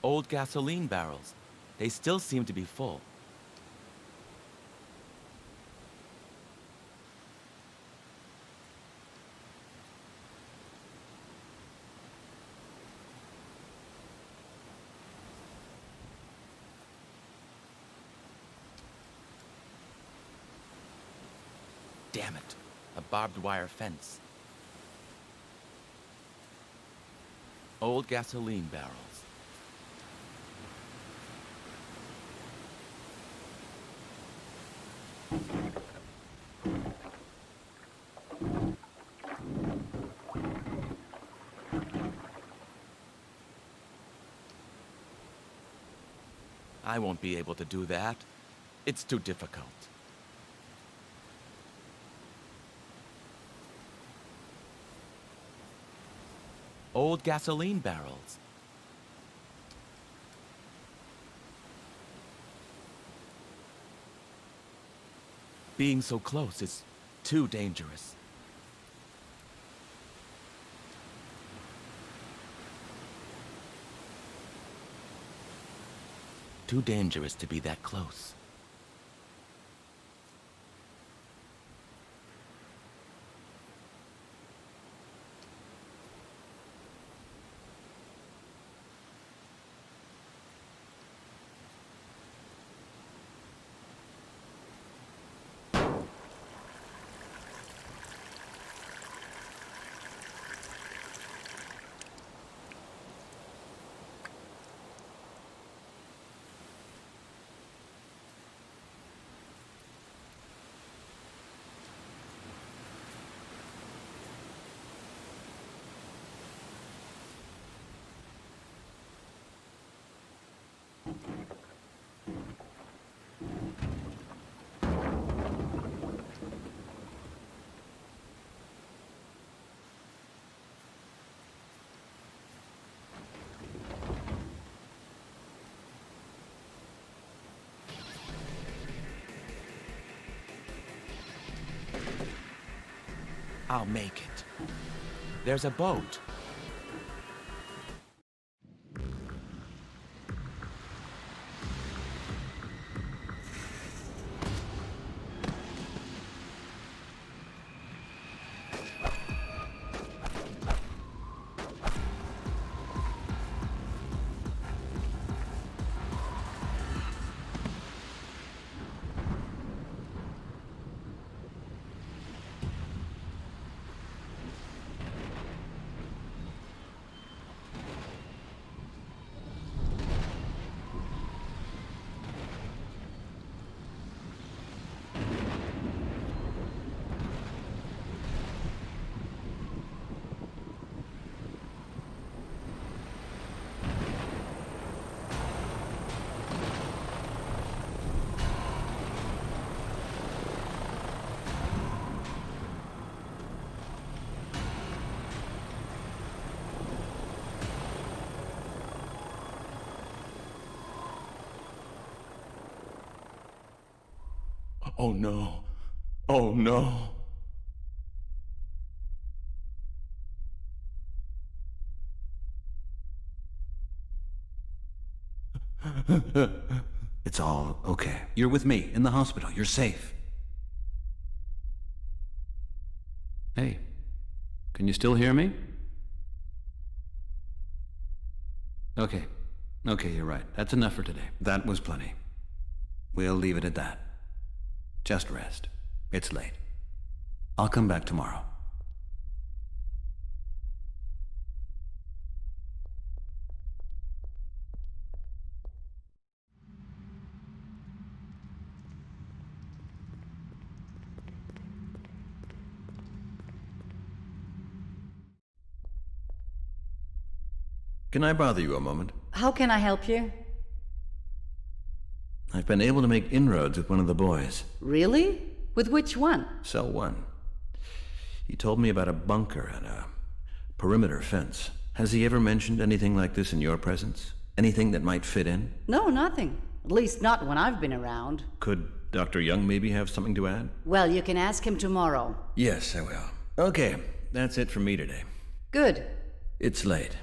Old gasoline barrels. They still seem to be full. Damn it. A barbed wire fence. Old gasoline barrels. I won't be able to do that. It's too difficult. Old gasoline barrels. Being so close is too dangerous. Too dangerous to be that close. I'll make it. There's a boat. Oh no. Oh no. It's all okay. You're with me in the hospital. You're safe. Hey, can you still hear me? Okay. Okay, you're right. That's enough for today. That was plenty. We'll leave it at that. Just rest. It's late. I'll come back tomorrow. Can I bother you a moment? How can I help you? I've been able to make inroads with one of the boys. Really? With which one? Cell 1. He told me about a bunker and a perimeter fence. Has he ever mentioned anything like this in your presence? Anything that might fit in? No, nothing. At least not when I've been around. Could Dr. Young maybe have something to add? Well, you can ask him tomorrow. Yes, I will. Okay, that's it from me today. Good. It's late.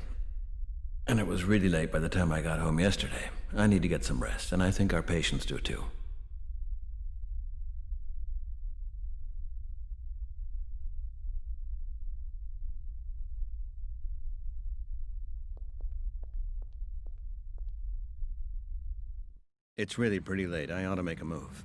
And it was really late by the time I got home yesterday. I need to get some rest, and I think our patients do too. It's really pretty late. I ought to make a move.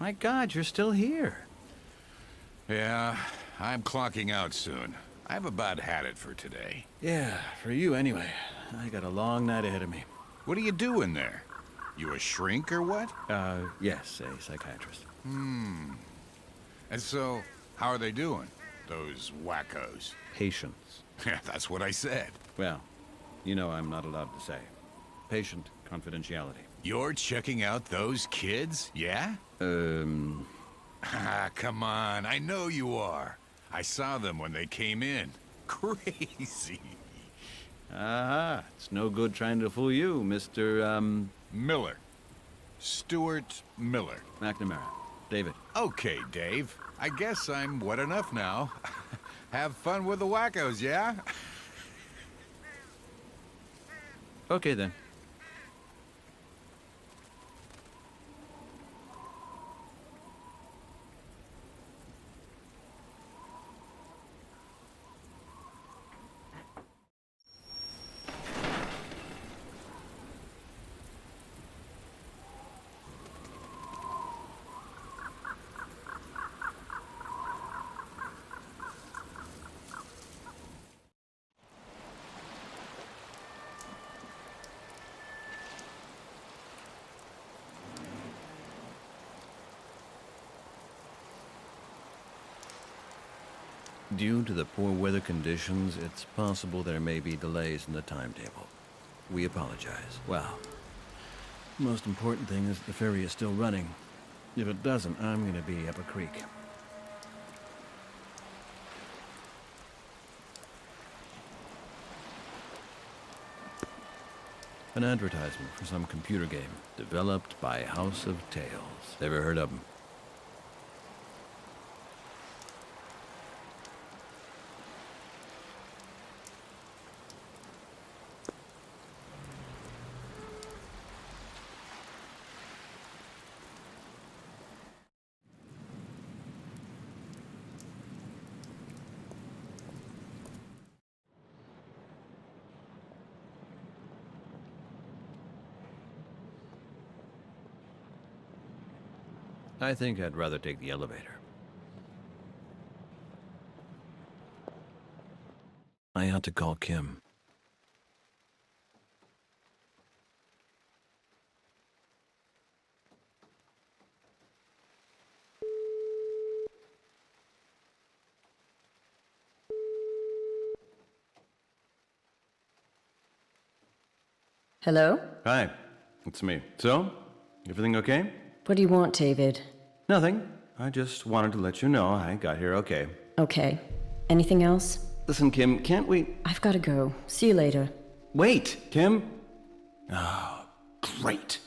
My God, you're still here. Yeah, I'm clocking out soon. I've about had it for today. Yeah, for you anyway. I got a long night ahead of me. What are you doing there? You a shrink or what? Yes, a psychiatrist. And so, how are they doing? Those wackos. Patients. Yeah, that's what I said. Well, you know I'm not allowed to say. Patient confidentiality. You're checking out those kids, yeah? Ah, come on, I know you are. I saw them when they came in. Crazy. Aha, it's no good trying to fool you, Mr. Miller. Stuart Miller. McNamara. David. Okay, Dave. I guess I'm wet enough now. Have fun with the wackos, yeah? Okay, then. Due to the poor weather conditions, it's possible there may be delays in the timetable. We apologize. Well, the most important thing is the ferry is still running. If it doesn't, I'm going to be up a creek. An advertisement for some computer game developed by House of Tales. Ever heard of them? I think I'd rather take the elevator. I ought to call Kim. Hello? Hi, it's me. So, everything okay? What do you want, David? Nothing. I just wanted to let you know I got here okay. Okay. Anything else? Listen, Kim, can't we... I've got to go. See you later. Wait, Kim? Oh, great.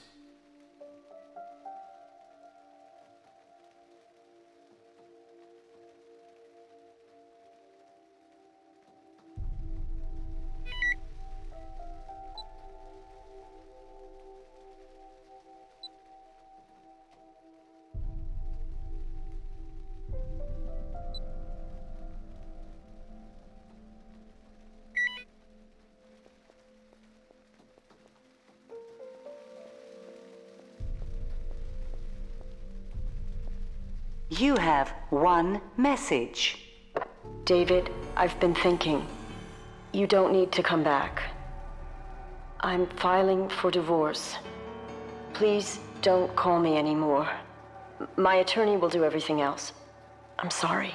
You have one message. David, I've been thinking. You don't need to come back. I'm filing for divorce. Please don't call me anymore. My attorney will do everything else. I'm sorry.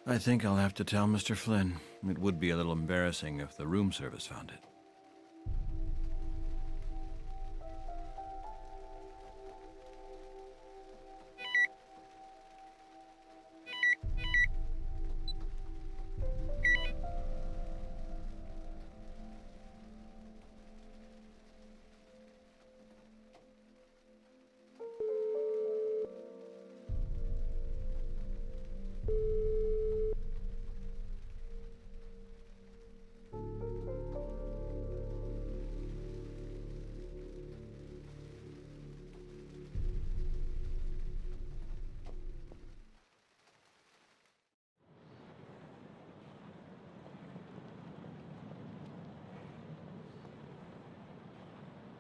I think I'll have to tell Mr. Flynn. It would be a little embarrassing if the room service found it.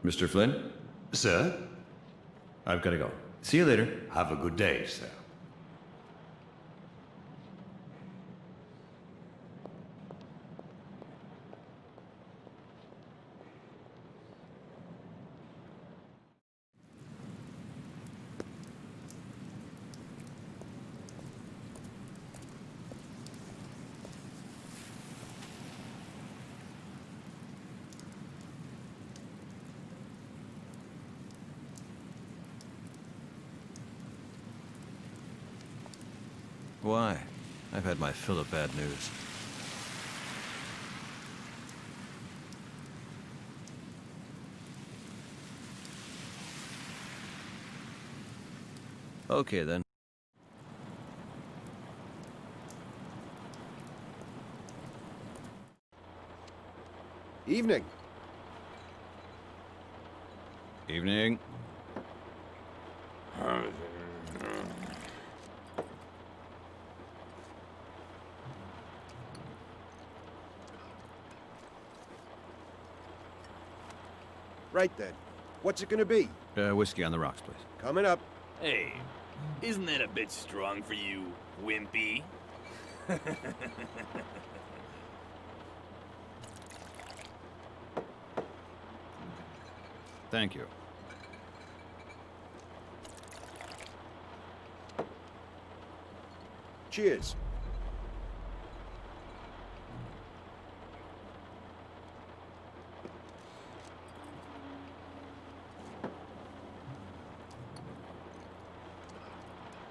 Mr. Flynn? Sir? I've got to go. See you later. Have a good day, sir. Why? I've had my fill of bad news. Okay, then. Evening. Evening. Right then. What's it gonna be? Whiskey on the rocks, please. Coming up. Hey, isn't that a bit strong for you, wimpy? Thank you. Cheers.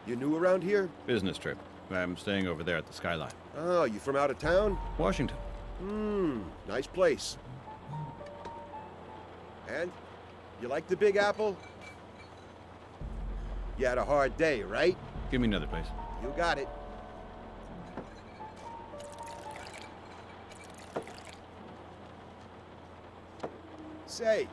You new around here? Business trip. I'm staying over there at the Skyline. Oh, you from out of town? Washington. Nice place. And? You like the Big Apple? You had a hard day, right? Give me another, please. You got it. Say,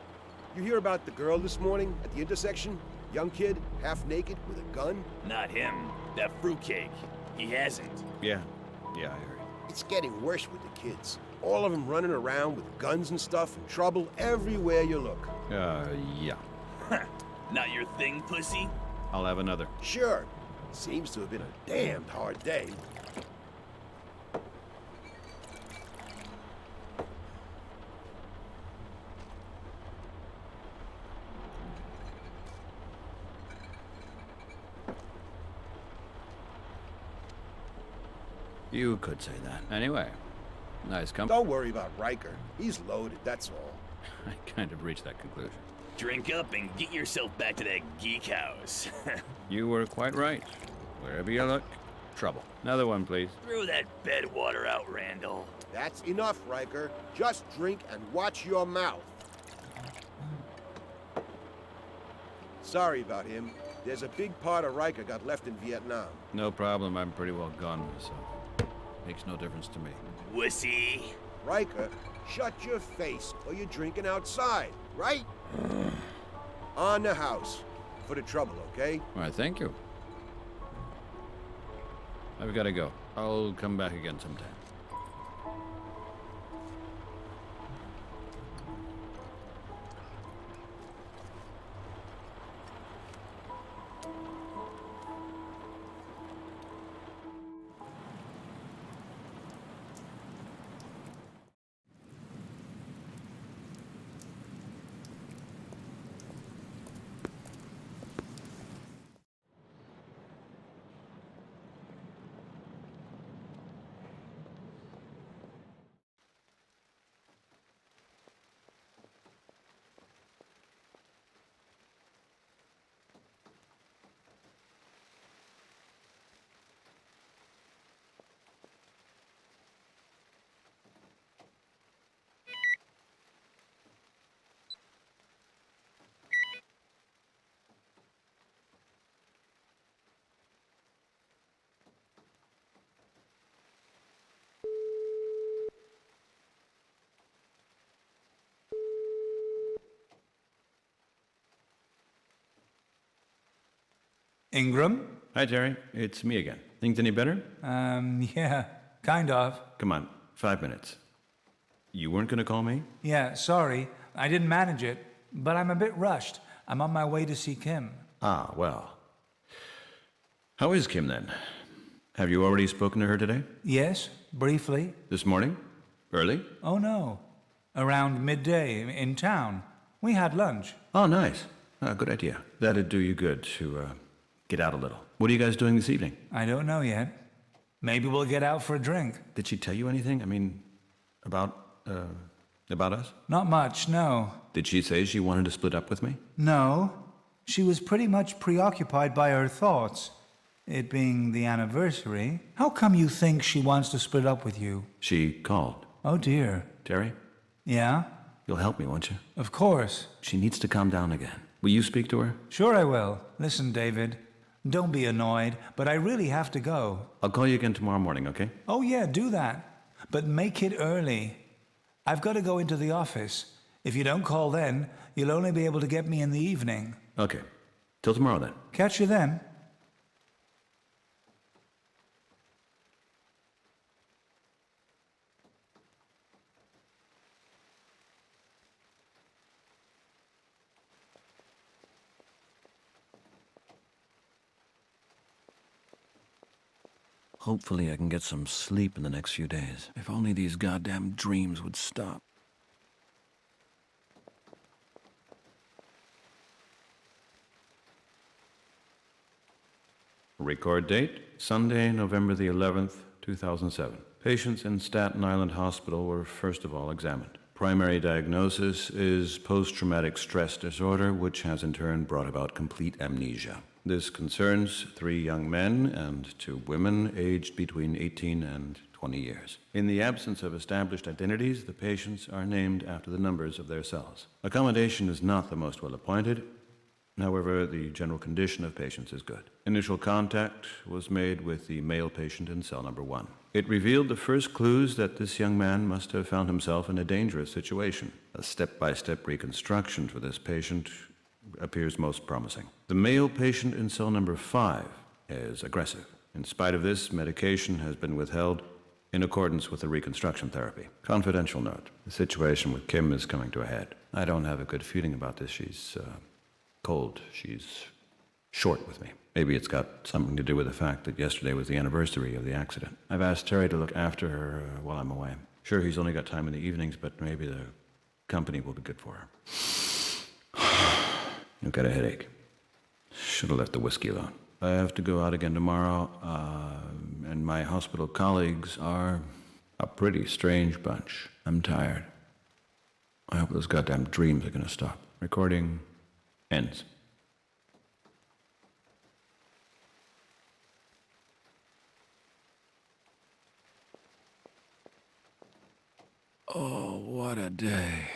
you hear about the girl this morning at the intersection? Young kid, half naked, with a gun? Not him. That fruitcake. He hasn't. Yeah, I heard. It's getting worse with the kids. All of them running around with guns and stuff and trouble everywhere you look. Yeah. Not your thing, pussy? I'll have another. Sure. Seems to have been a damned hard day. You could say that. Anyway, nice company. Don't worry about Riker. He's loaded, that's all. I kind of reached that conclusion. Drink up and get yourself back to that geek house. You were quite right. Wherever you look, trouble. Another one, please. Throw that bed water out, Randall. That's enough, Riker. Just drink and watch your mouth. sorry about him. There's a big part of Riker got left in Vietnam. No problem, I'm pretty well gone myself. Makes no difference to me. Wussy. Riker, shut your face, or you're drinking outside, right? On the house. For the trouble, okay? All right, thank you. I've got to go. I'll come back again sometime. Ingram? Hi, Terry. It's me again. Things any better? Yeah, kind of. Come on, 5 minutes. You weren't gonna call me? Yeah, sorry. I didn't manage it, but I'm a bit rushed. I'm on my way to see Kim. Ah, well. How is Kim then? Have you already spoken to her today? Yes, briefly. This morning? Early? Oh, no. Around midday in town. We had lunch. Oh, nice. Good idea. That'd do you good to get out a little. What are you guys doing this evening? I don't know yet. Maybe we'll get out for a drink. Did she tell you anything? I mean, about us? Not much, no. Did she say she wanted to split up with me? No. She was pretty much preoccupied by her thoughts. It being the anniversary. How come you think she wants to split up with you? She called. Oh, dear. Terry? Yeah? You'll help me, won't you? Of course. She needs to calm down again. Will you speak to her? Sure I will. Listen, David. Don't be annoyed, but I really have to go. I'll call you again tomorrow morning, okay? Oh, yeah, do that. But make it early. I've got to go into the office. If you don't call then, you'll only be able to get me in the evening. Okay. Till tomorrow then. Catch you then. Hopefully I can get some sleep in the next few days. If only these goddamn dreams would stop. Record date, Sunday, November the 11th, 2007. Patients in Staten Island Hospital were first of all examined. Primary diagnosis is post-traumatic stress disorder, which has in turn brought about complete amnesia. This concerns 3 young men and 2 women aged between 18 and 20 years. In the absence of established identities, the patients are named after the numbers of their cells. Accommodation is not the most well appointed. However, the general condition of patients is good. Initial contact was made with the male patient in cell number 1. It revealed the first clues that this young man must have found himself in a dangerous situation. A step-by-step reconstruction for this patient appears most promising. The male patient in cell number 5 is aggressive. In spite of this, medication has been withheld in accordance with the reconstruction therapy. Confidential note, the situation with Kim is coming to a head. I don't have a good feeling about this. She's cold. She's short with me. Maybe it's got something to do with the fact that yesterday was the anniversary of the accident. I've asked Terry to look after her while I'm away. Sure, he's only got time in the evenings, but maybe the company will be good for her. I've got a headache. Should have left the whiskey alone. I have to go out again tomorrow, and my hospital colleagues are a pretty strange bunch. I'm tired. I hope those goddamn dreams are gonna stop. Recording ends. Oh, what a day.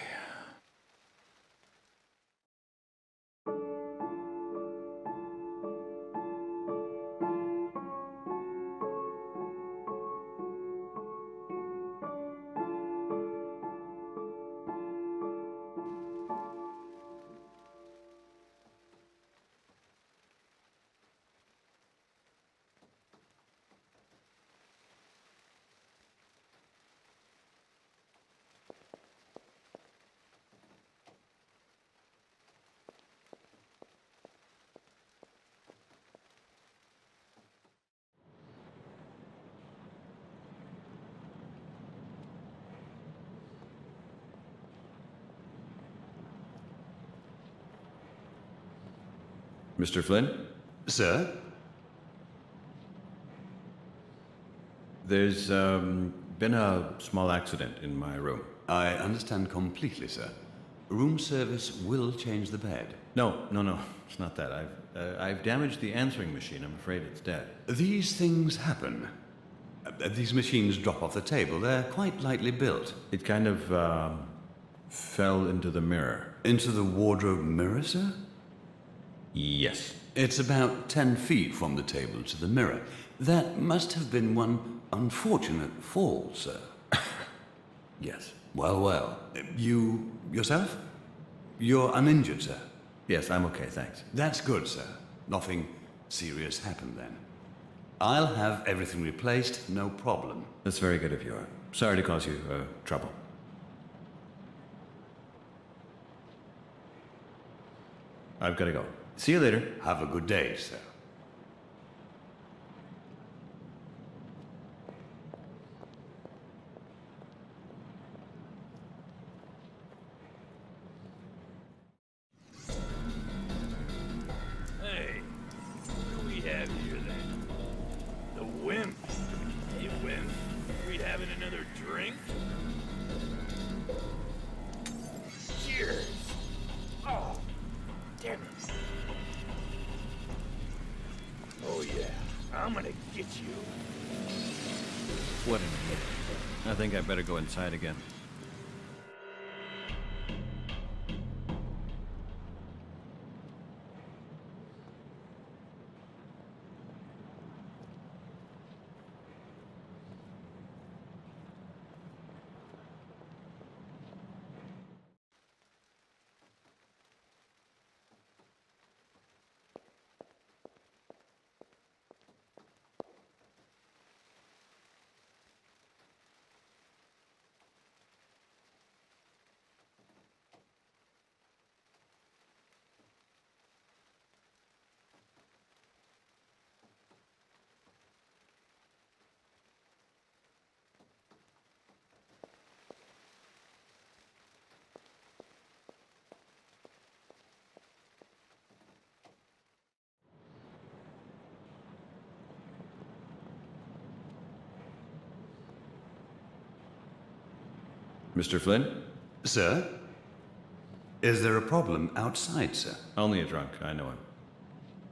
Mr. Flynn? Sir? There's been a small accident in my room. I understand completely, sir. Room service will change the bed. No, it's not that. I've damaged the answering machine. I'm afraid it's dead. These things happen. These machines drop off the table. They're quite lightly built. It kind of fell into the mirror. Into the wardrobe mirror, sir? Yes. It's about 10 feet from the table to the mirror. That must have been one unfortunate fall, sir. Yes. Well. You yourself? You're uninjured, sir? Yes, I'm okay, thanks. That's good, sir. Nothing serious happened then. I'll have everything replaced, no problem. That's very good of you. Sorry to cause you trouble. I've got to go. See you later. Have a good day, sir. Hey, what do we have here then? The wimp. Hey, wimp. We having another drink? Cheers. Oh, damn it. Oh yeah, I'm gonna get you. What an idiot. I think I better go inside again. Mr. Flynn? Sir? Is there a problem outside, sir? Only a drunk. I know him.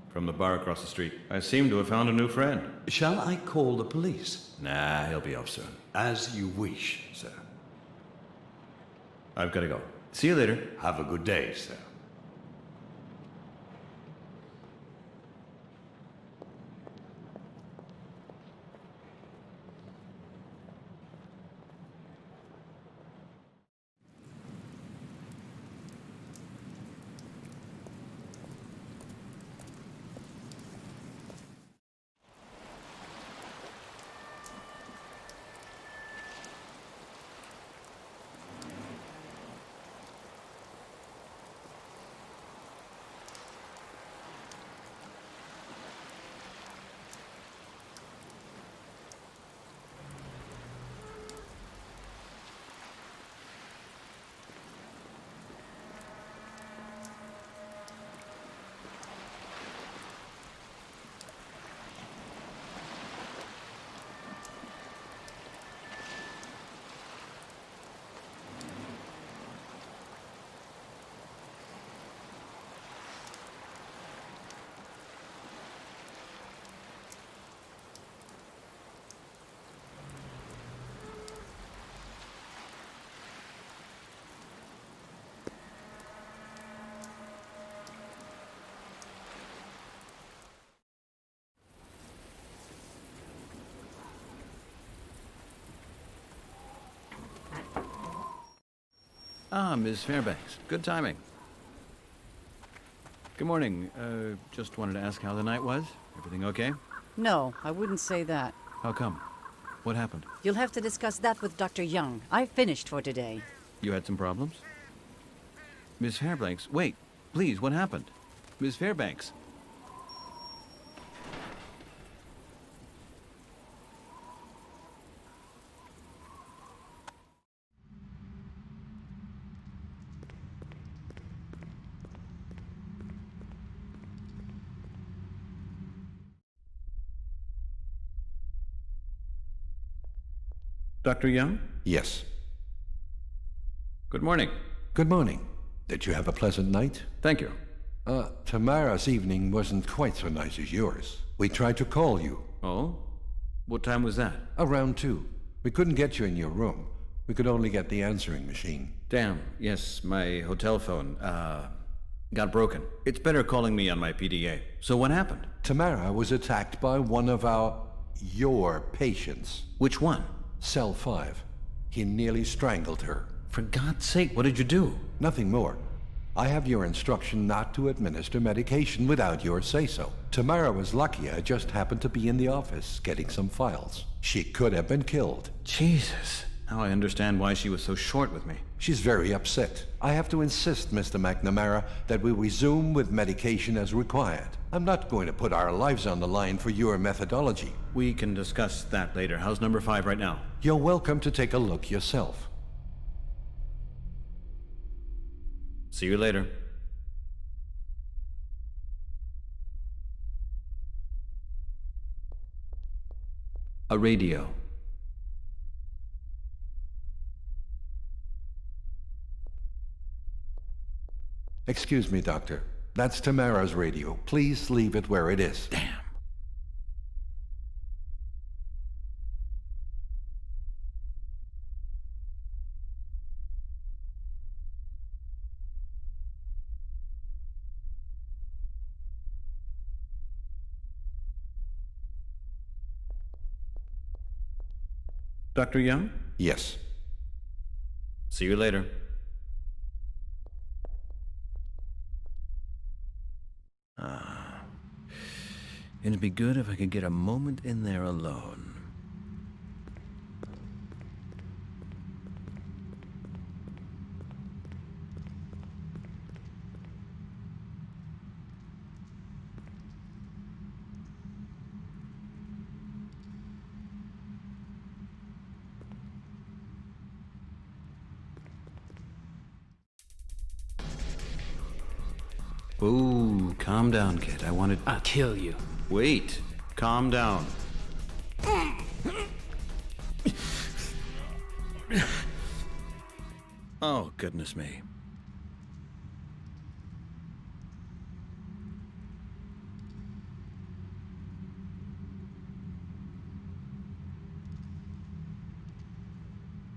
From the bar across the street. I seem to have found a new friend. Shall I call the police? Nah, he'll be off soon. As you wish, sir. I've got to go. See you later. Have a good day, sir. Ah, Ms. Fairbanks. Good timing. Good morning. Just wanted to ask how the night was. Everything okay? No, I wouldn't say that. How come? What happened? You'll have to discuss that with Dr. Young. I finished for today. You had some problems? Ms. Fairbanks, wait. Please, what happened? Ms. Fairbanks. Dr. Young? Yes. Good morning. Good morning. Did you have a pleasant night? Thank you. Tamara's evening wasn't quite so nice as yours. We tried to call you. Oh? What time was that? Around 2. We couldn't get you in your room. We could only get the answering machine. Damn, yes, my hotel phone, got broken. It's better calling me on my PDA. So what happened? Tamara was attacked by one of your patients. Which one? Cell 5. He nearly strangled her. For God's sake, what did you do? Nothing more. I have your instruction not to administer medication without your say-so. Tamara was lucky I just happened to be in the office getting some files. She could have been killed. Jesus. Now I understand why she was so short with me. She's very upset. I have to insist, Mr. McNamara, that we resume with medication as required. I'm not going to put our lives on the line for your methodology. We can discuss that later. How's number 5 right now? You're welcome to take a look yourself. See you later. A radio. Excuse me, Doctor. That's Tamara's radio. Please leave it where it is. Damn. Dr. Young? Yes. See you later. It'd be good if I could get a moment in there alone. Ooh, calm down, kid. I'll kill you. Wait. Calm down. Oh, goodness me.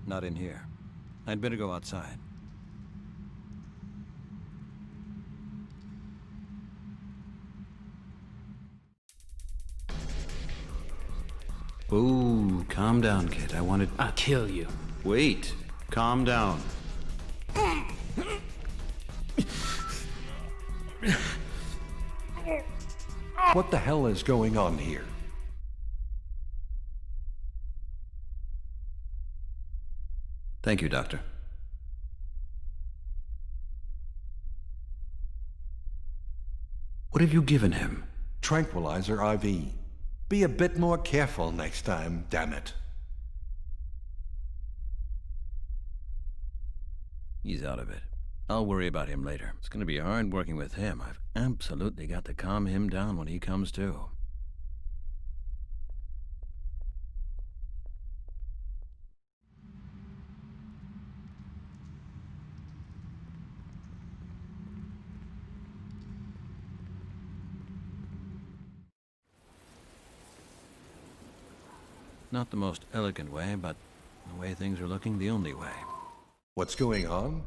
Not in here. I'd better go outside. Ooh, calm down, kid. I'll kill you. Wait. Calm down. What the hell is going on here? Thank you, Doctor. What have you given him? Tranquilizer IV. Be a bit more careful next time, damn it. He's out of it. I'll worry about him later. It's going to be hard working with him. I've absolutely got to calm him down when he comes to. Not the most elegant way, but the way things are looking, the only way. What's going on?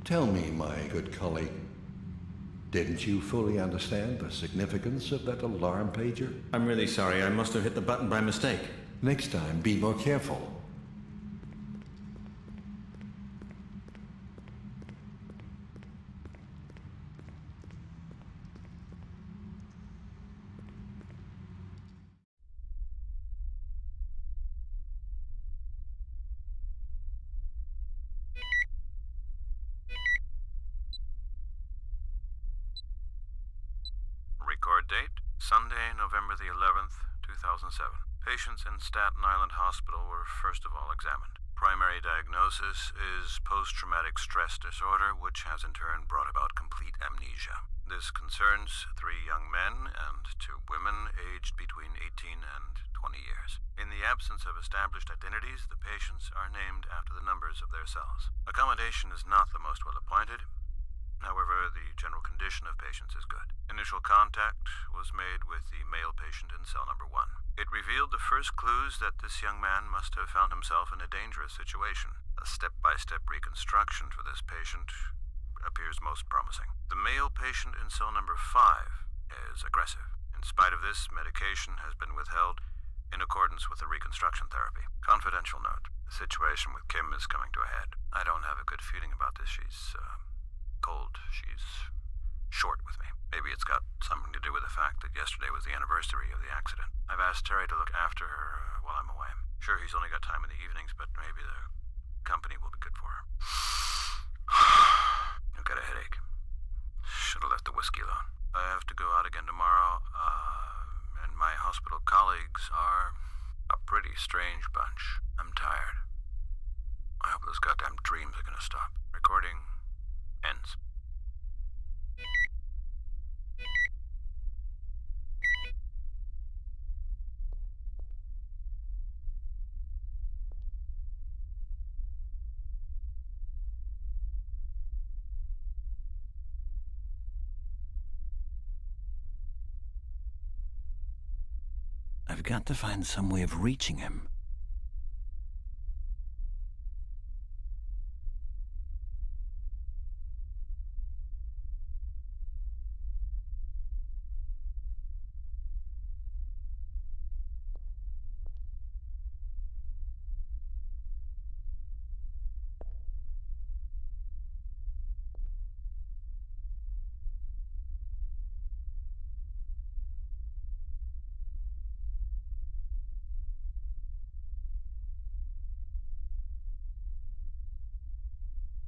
Tell me, my good colleague, didn't you fully understand the significance of that alarm pager? I'm really sorry. I must have hit the button by mistake. Next time, be more careful. Report date, Sunday, November the 11th, 2007. Patients in Staten Island Hospital were first of all examined. Primary diagnosis is post-traumatic stress disorder, which has in turn brought about complete amnesia. This concerns 3 young men and 2 women aged between 18 and 20 years. In the absence of established identities, the patients are named after the numbers of their cells. Accommodation is not the most well appointed. However, the general condition of patients is good. Initial contact was made with the male patient in cell number 1. It revealed the first clues that this young man must have found himself in a dangerous situation. A step-by-step reconstruction for this patient appears most promising. The male patient in cell number 5 is aggressive. In spite of this, medication has been withheld in accordance with the reconstruction therapy. Confidential note. The situation with Kim is coming to a head. I don't have a good feeling about this. She's cold. She's short with me. Maybe it's got something to do with the fact that yesterday was the anniversary of the accident. I've asked Terry to look after her while I'm away. Sure, he's only got time in the evenings, but maybe the company will be good for her. I've got a headache. Should have left the whiskey alone. I have to go out again tomorrow, and my hospital colleagues are a pretty strange bunch. I'm tired. I hope those goddamn dreams are gonna stop. Recording ends. I've got to find some way of reaching him.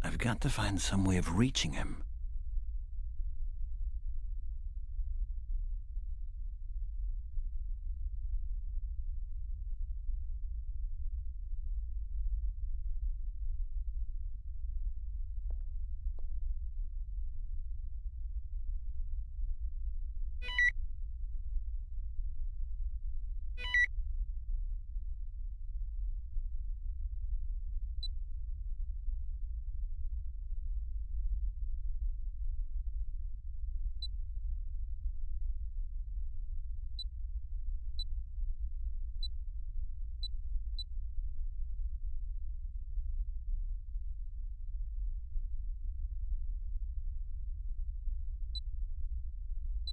I've got to find some way of reaching him.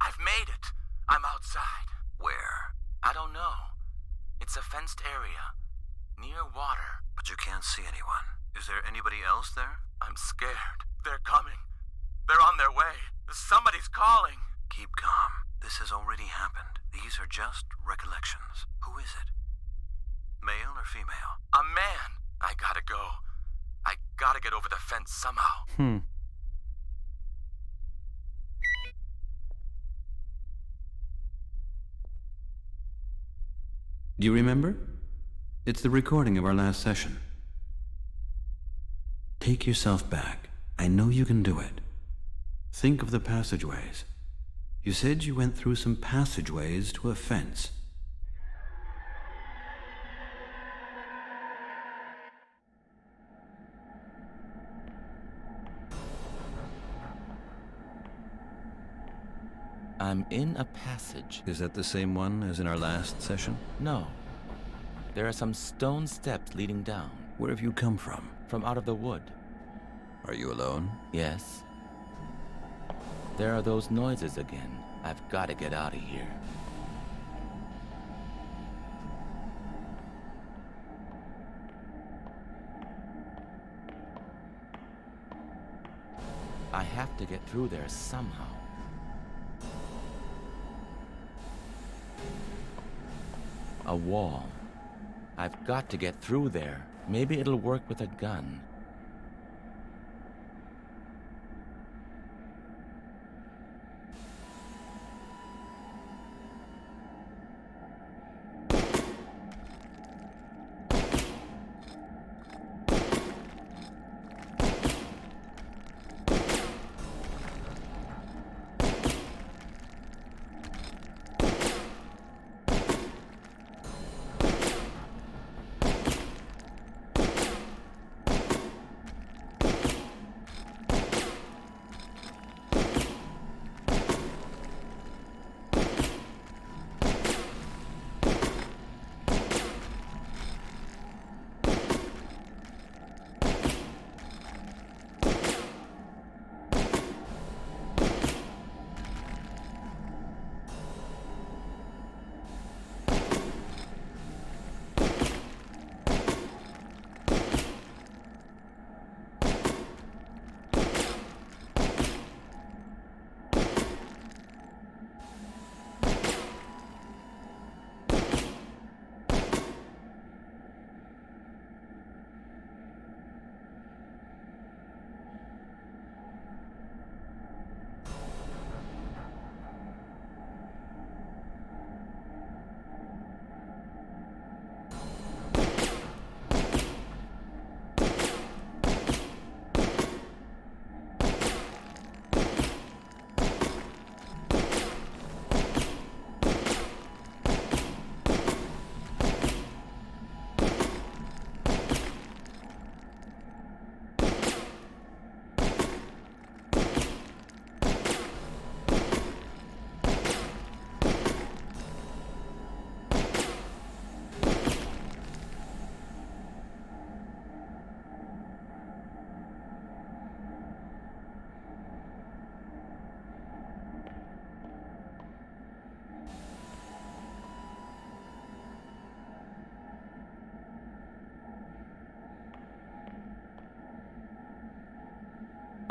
I've made it. I'm outside. Where? I don't know. It's a fenced area, near water. But you can't see anyone. Is there anybody else there? I'm scared. They're coming. They're on their way. Somebody's calling. Keep calm. This has already happened. These are just recollections. Who is it? Male or female? A man. I gotta go. I gotta get over the fence somehow. Do you remember? It's the recording of our last session. Take yourself back. I know you can do it. Think of the passageways. You said you went through some passageways to a fence. I'm in a passage. Is that the same one as in our last session? No. There are some stone steps leading down. Where have you come from? From out of the wood. Are you alone? Yes. There are those noises again. I've got to get out of here. I have to get through there somehow. A wall. I've got to get through there. Maybe it'll work with a gun.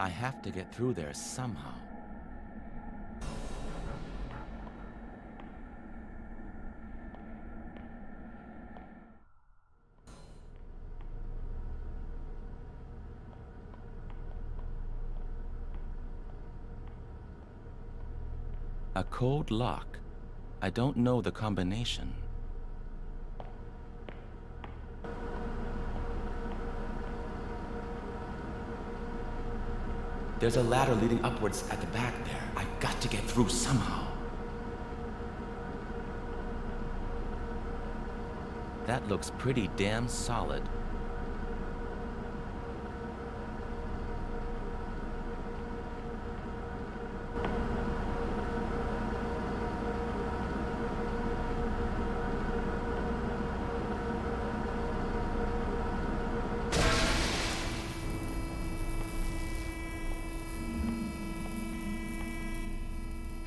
I have to get through there somehow. A code lock. I don't know the combination. There's a ladder leading upwards at the back there. I've got to get through somehow. That looks pretty damn solid.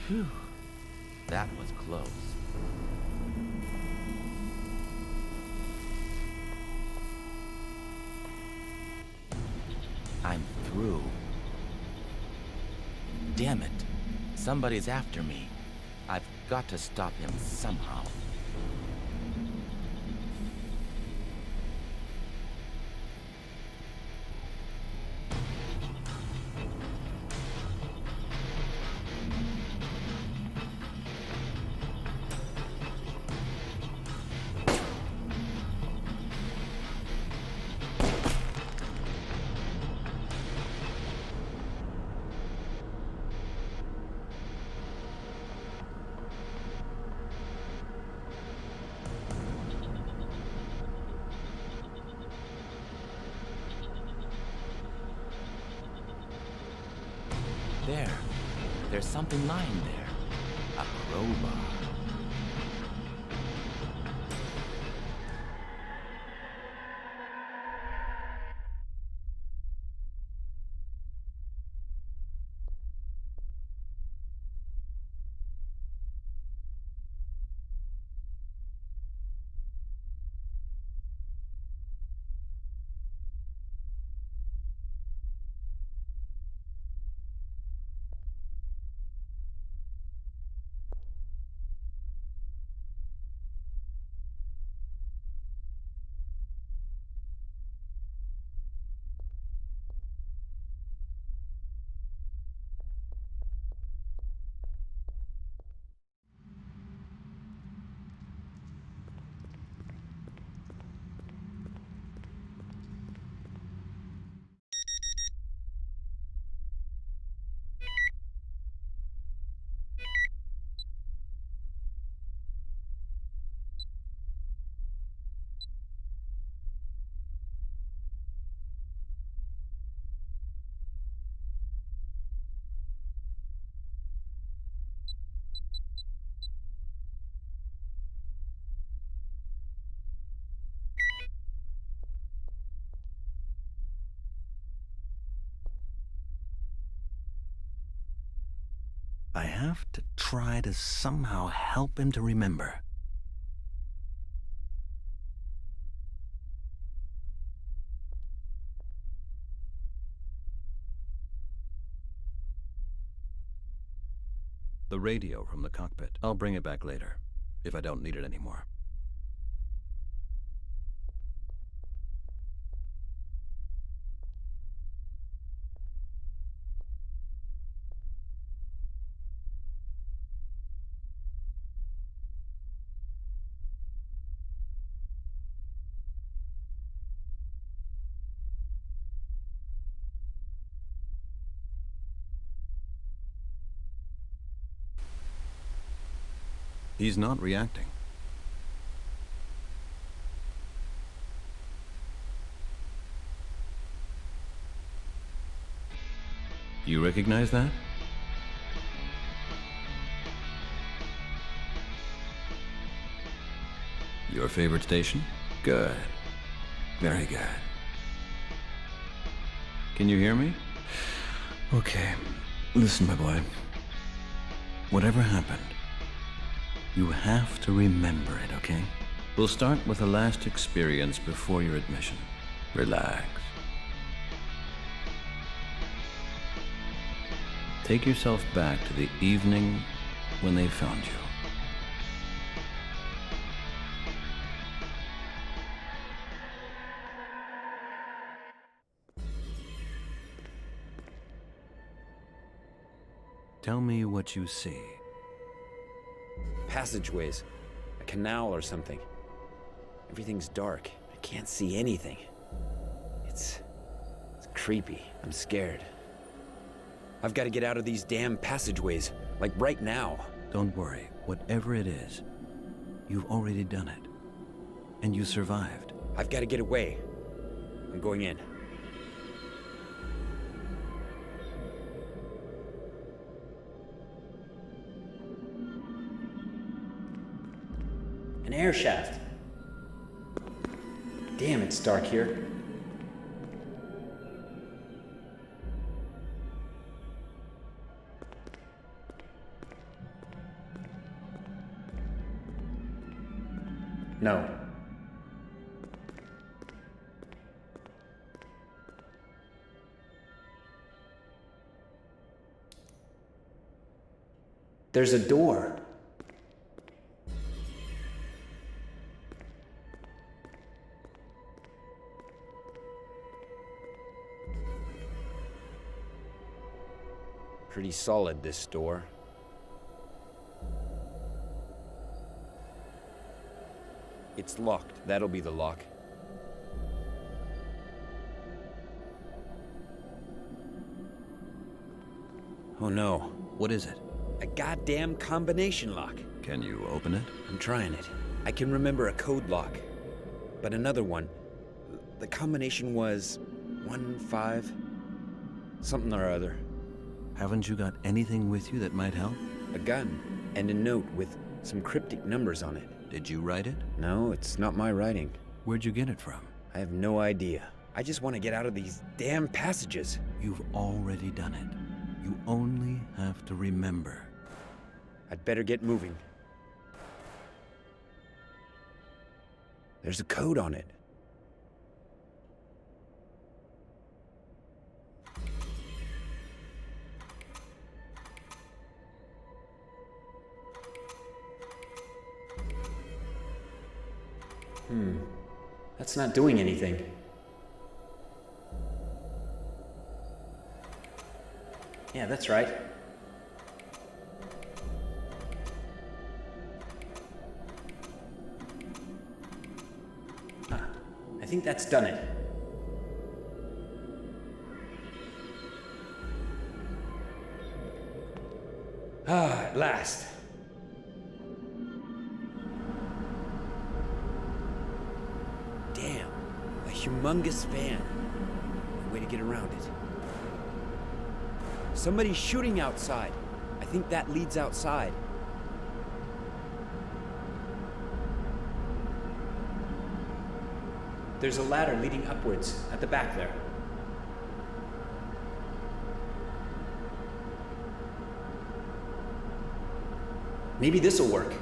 Phew, that was close. I'm through. Damn it. Somebody's after me. I've got to stop him somehow. There. There's something lying there. A crowbar. I have to try to somehow help him to remember. The radio from the cockpit. I'll bring it back later, if I don't need it anymore. He's not reacting. You recognize that? Your favorite station? Good. Very good. Can you hear me? Okay. Listen, my boy. Whatever happened, you have to remember it, okay? We'll start with the last experience before your admission. Relax. Take yourself back to the evening when they found you. Tell me what you see. Passageways. A canal or something. Everything's dark. I can't see anything. It's creepy. I'm scared. I've got to get out of these damn passageways, like right now. Don't worry. Whatever it is, you've already done it. And you survived. I've got to get away. I'm going in. An air shaft. Damn, it's dark here. No. There's a door. Pretty solid, this door. It's locked. That'll be the lock. Oh no. What is it? A goddamn combination lock. Can you open it? I'm trying it. I can remember a code lock. But another one. The combination was 1-5... something or other. Haven't you got anything with you that might help? A gun. And a note with some cryptic numbers on it. Did you write it? No, it's not my writing. Where'd you get it from? I have no idea. I just want to get out of these damn passages. You've already done it. You only have to remember. I'd better get moving. There's a code on it. That's not doing anything. Yeah, that's right. I think that's done it. At last. Damn, a humongous van. Way to get around it. Somebody's shooting outside. I think that leads outside. There's a ladder leading upwards at the back there. Maybe this'll work.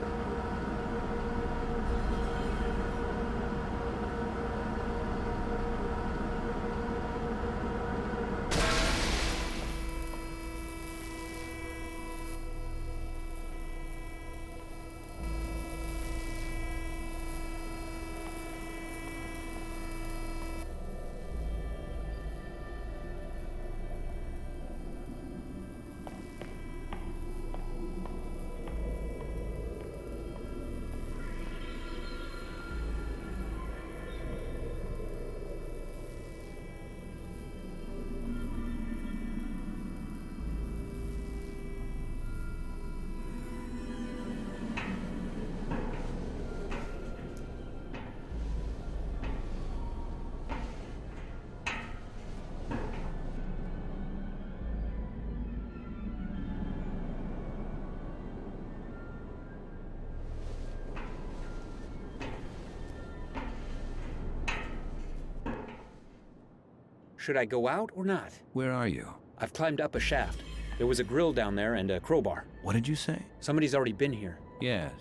Should I go out or not? Where are you? I've climbed up a shaft. There was a grill down there and a crowbar. What did you say? Somebody's already been here. Yes,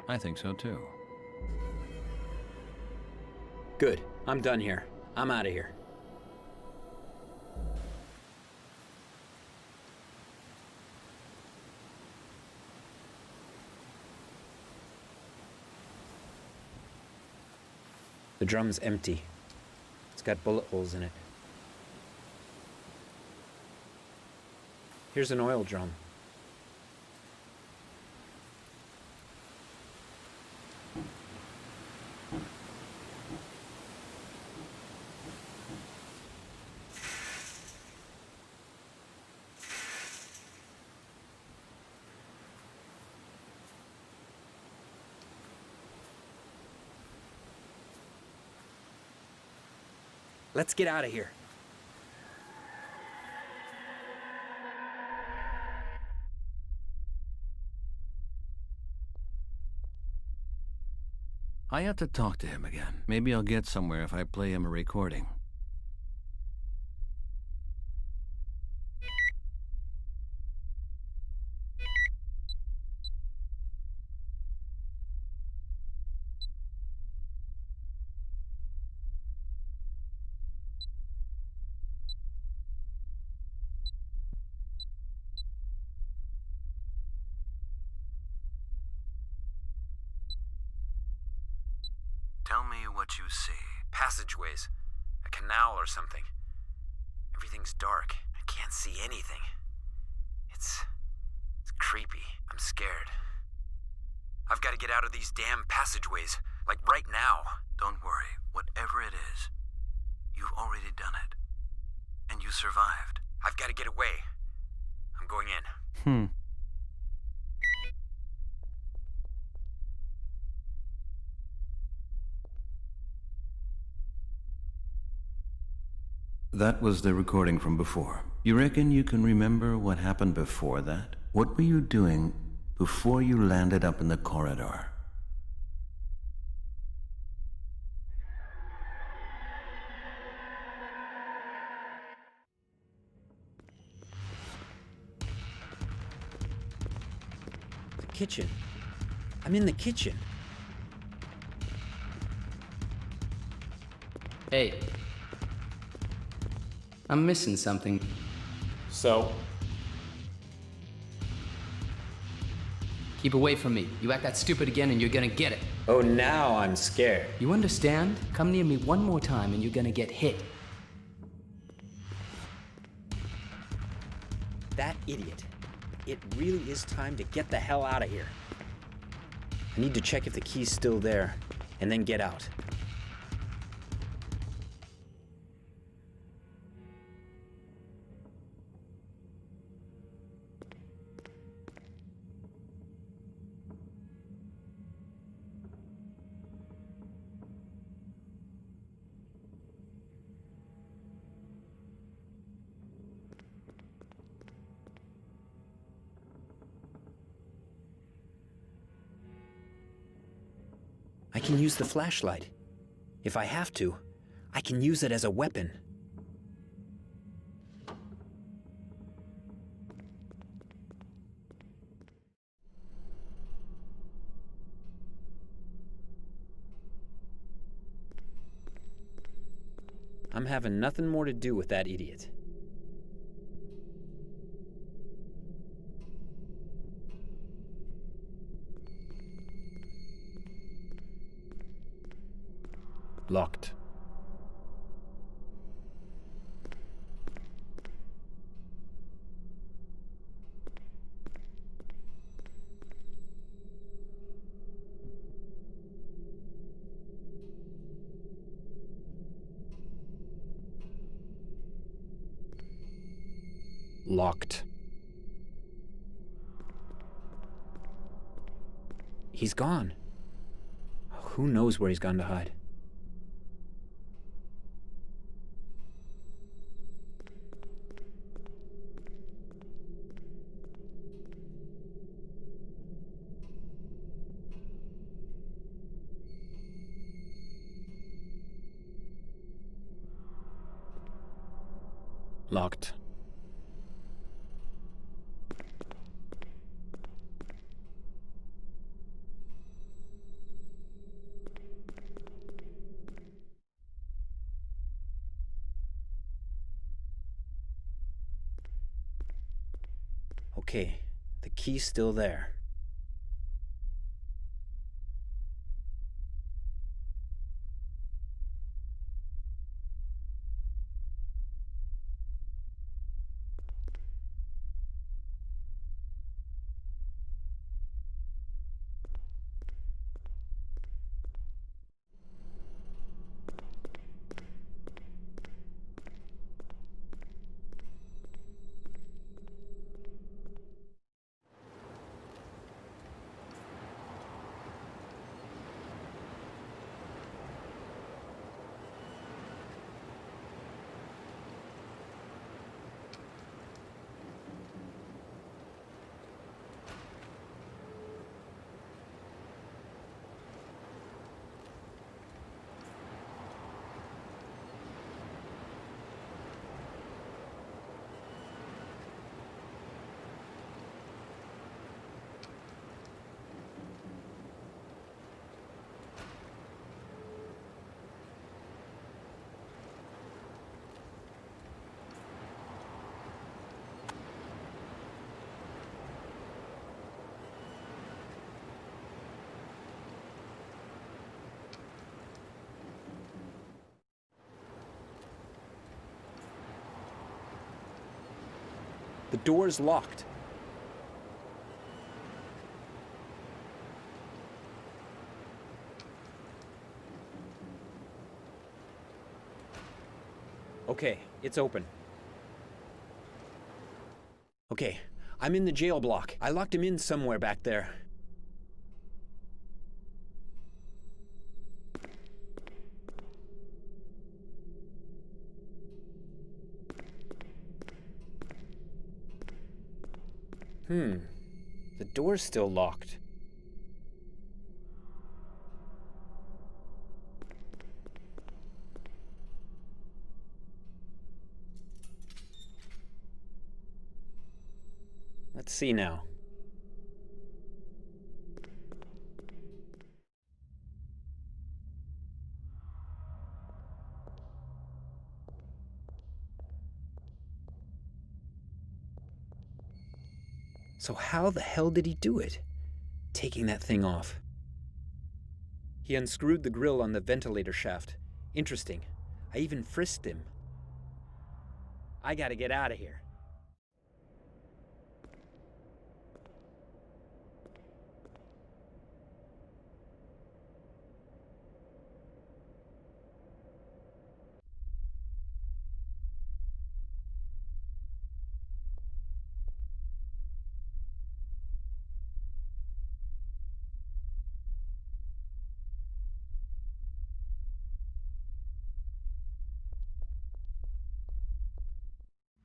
I think so too. Good. I'm done here. I'm out of here. The drum's empty. It's got bullet holes in it. Here's an oil drum. Let's get out of here. I have to talk to him again. Maybe I'll get somewhere if I play him a recording. Tell me what you see. Passageways. A canal or something. Everything's dark. I can't see anything. It's creepy. I'm scared. I've got to get out of these damn passageways. Like right now. Don't worry. Whatever it is, you've already done it. And you survived. I've got to get away. I'm going in. That was the recording from before. You reckon you can remember what happened before that? What were you doing before you landed up in the corridor? The kitchen. I'm in the kitchen. Hey. I'm missing something. So? Keep away from me. You act that stupid again and you're gonna get it. Oh, now I'm scared. You understand? Come near me one more time and you're gonna get hit. That idiot. It really is time to get the hell out of here. I need to check if the key's still there, and then get out. I can use the flashlight. If I have to, I can use it as a weapon. I'm having nothing more to do with that idiot. Locked. Locked. He's gone. Who knows where he's gone to hide? Locked. Okay, the key's still there. The door's locked. Okay, it's open. Okay, I'm in the jail block. I locked him in somewhere back there. The door's still locked. Let's see now. So how the hell did he do it? Taking that thing off. He unscrewed the grill on the ventilator shaft. Interesting. I even frisked him. I gotta get out of here.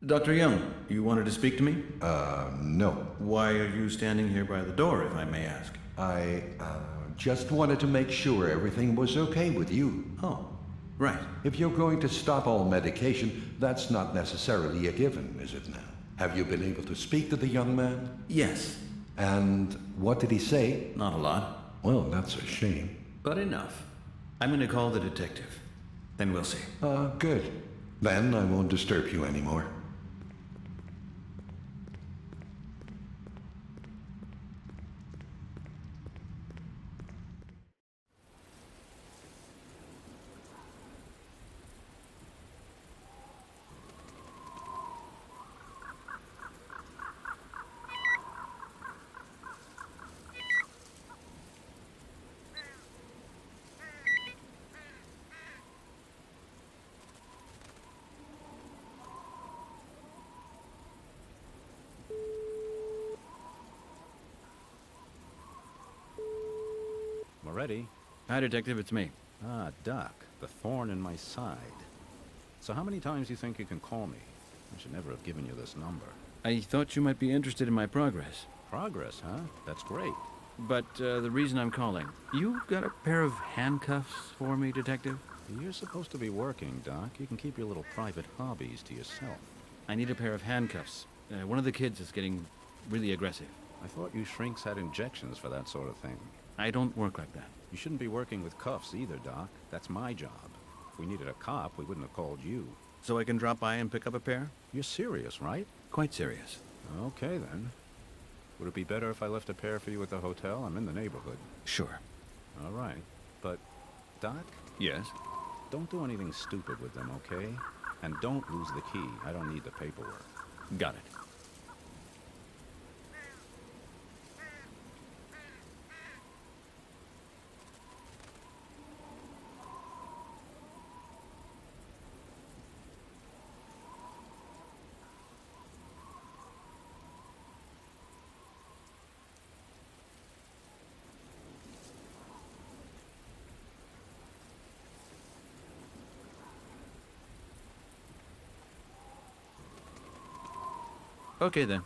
Dr. Young, you wanted to speak to me? No. Why are you standing here by the door, if I may ask? I, just wanted to make sure everything was okay with you. Oh, right. If you're going to stop all medication, that's not necessarily a given, is it now? Have you been able to speak to the young man? Yes. And what did he say? Not a lot. Well, that's a shame. But enough. I'm going to call the detective. Then we'll see. Good. Then I won't disturb you anymore. Moretti? Hi, Detective, it's me. Ah, Doc, the thorn in my side. So how many times do you think you can call me? I should never have given you this number. I thought you might be interested in my progress. Progress, huh? That's great. But the reason I'm calling, you got a pair of handcuffs for me, Detective? You're supposed to be working, Doc. You can keep your little private hobbies to yourself. I need a pair of handcuffs. One of the kids is getting really aggressive. I thought you shrinks had injections for that sort of thing. I don't work like that. You shouldn't be working with cuffs either, Doc. That's my job. If we needed a cop, we wouldn't have called you. So I can drop by and pick up a pair? You're serious, right? Quite serious. Okay, then. Would it be better if I left a pair for you at the hotel? I'm in the neighborhood. Sure. All right. But, Doc? Yes? Don't do anything stupid with them, okay? And don't lose the key. I don't need the paperwork. Got it. Okay, then.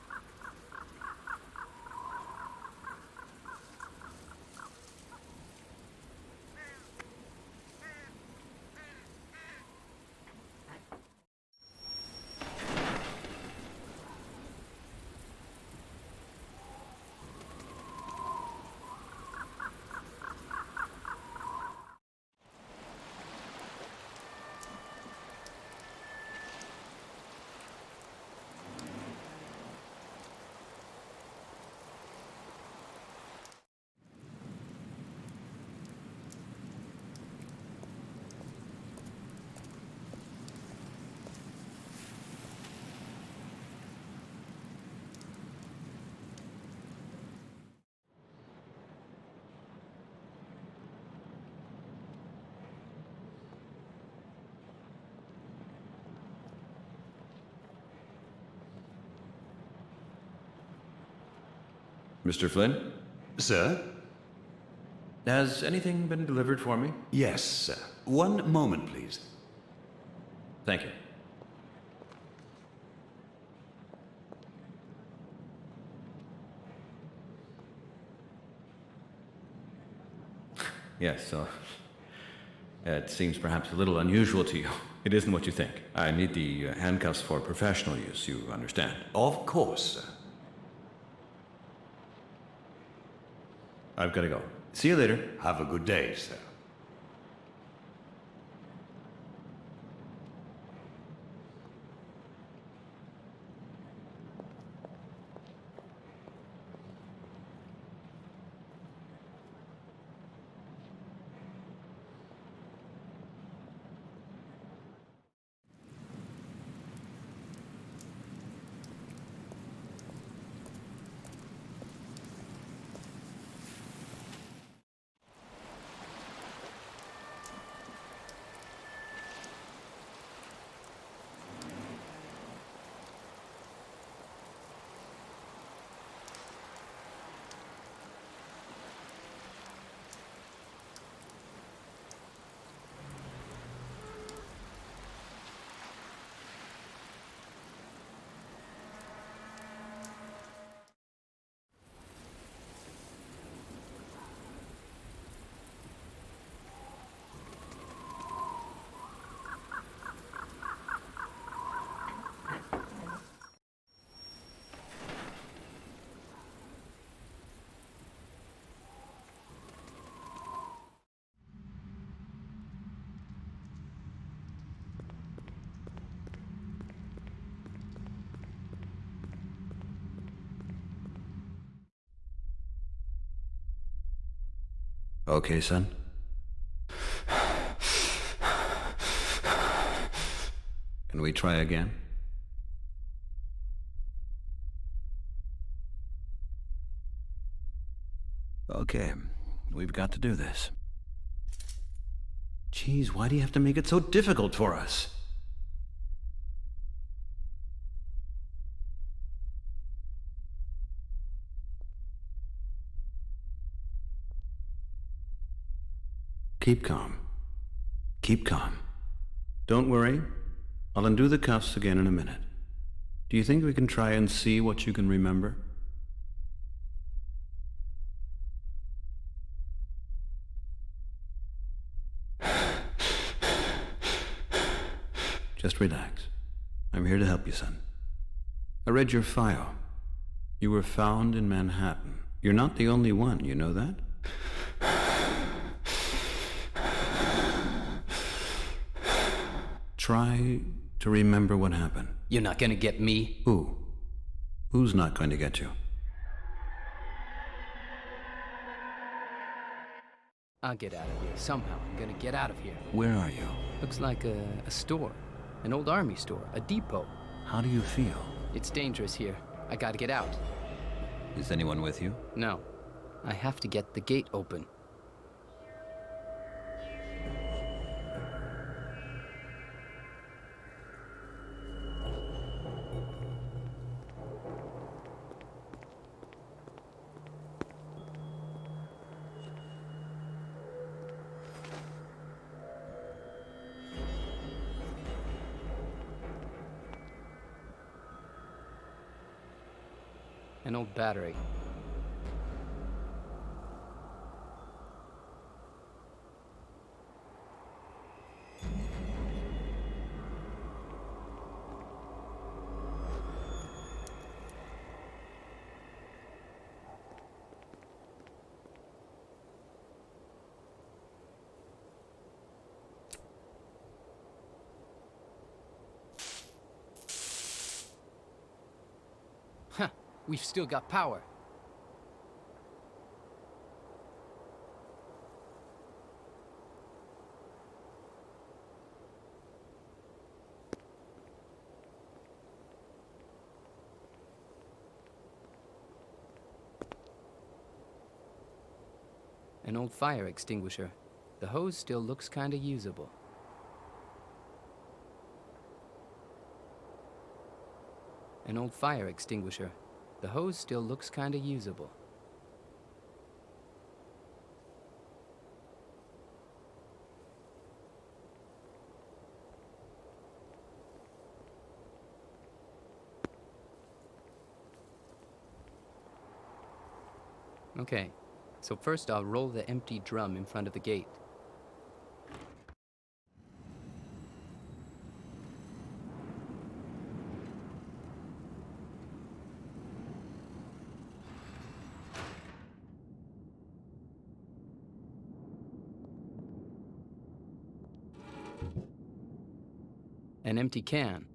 Mr. Flynn? Sir? Has anything been delivered for me? Yes, sir. One moment, please. Thank you. Yes, so it seems perhaps a little unusual to you. It isn't what you think. I need the handcuffs for professional use, you understand? Of course, sir. I've got to go. See you later. Have a good day, sir. Okay, son? Can we try again? Okay, we've got to do this. Geez, why do you have to make it so difficult for us? Keep calm. Keep calm. Don't worry. I'll undo the cuffs again in a minute. Do you think we can try and see what you can remember? Just relax. I'm here to help you, son. I read your file. You were found in Manhattan. You're not the only one, you know that? Try to remember what happened. You're not gonna get me. Who? Who's not going to get you? I'll get out of here. Somehow I'm gonna get out of here. Where are you? Looks like a store. An old army store. A depot. How do you feel? It's dangerous here. I gotta get out. Is anyone with you? No. I have to get the gate open. An old battery. Huh, we've still got power. An old fire extinguisher. The hose still looks kinda usable. An old fire extinguisher. The hose still looks kinda usable. Okay, so first I'll roll the empty drum in front of the gate. An empty can.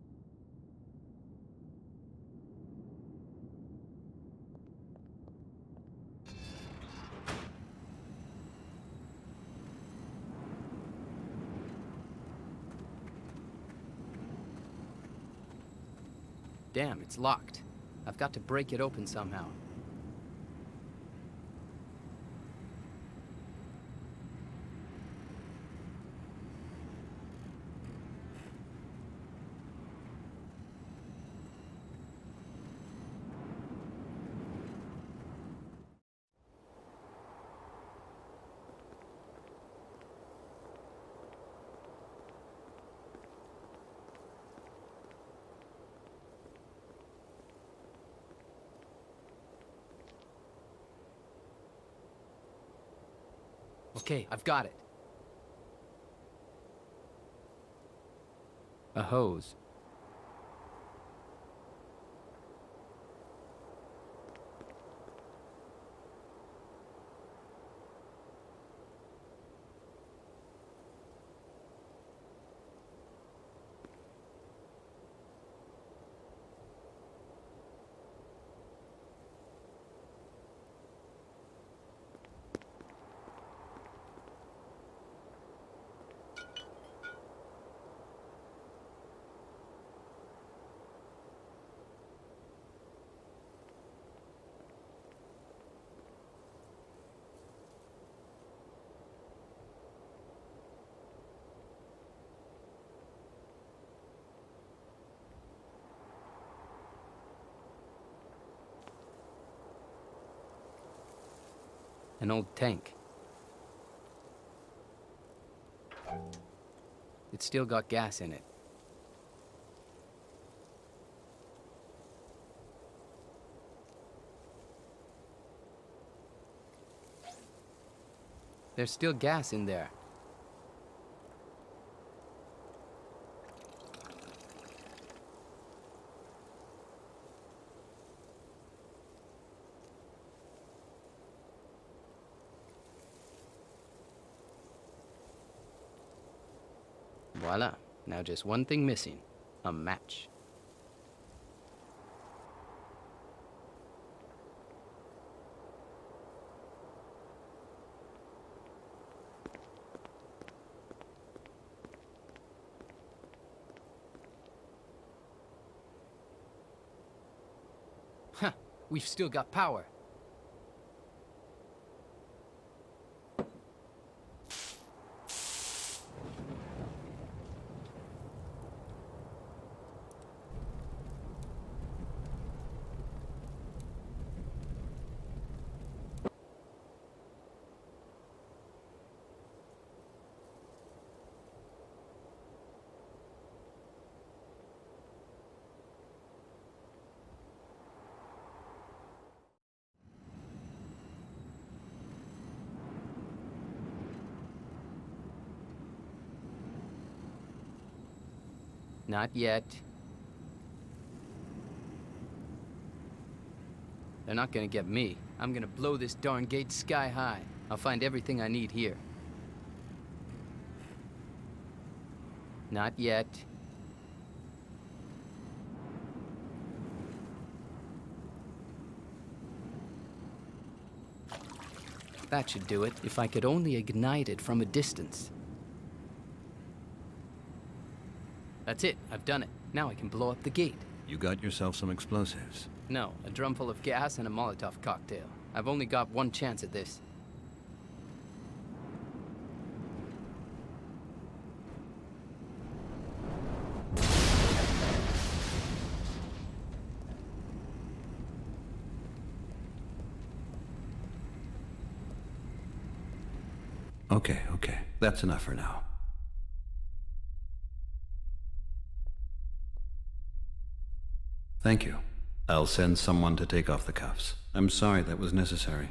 Damn, it's locked. I've got to break it open somehow. Okay, I've got it. A hose. An old tank. It's still got gas in it. There's still gas in there. Voila. Now just one thing missing. A match. Huh. We've still got power. Not yet. They're not gonna get me. I'm gonna blow this darn gate sky high. I'll find everything I need here. Not yet. That should do it, if I could only ignite it from a distance. That's it, I've done it. Now I can blow up the gate. You got yourself some explosives. No, a drum full of gas and a Molotov cocktail. I've only got one chance at this. Okay. That's enough for now. Thank you. I'll send someone to take off the cuffs. I'm sorry that was necessary.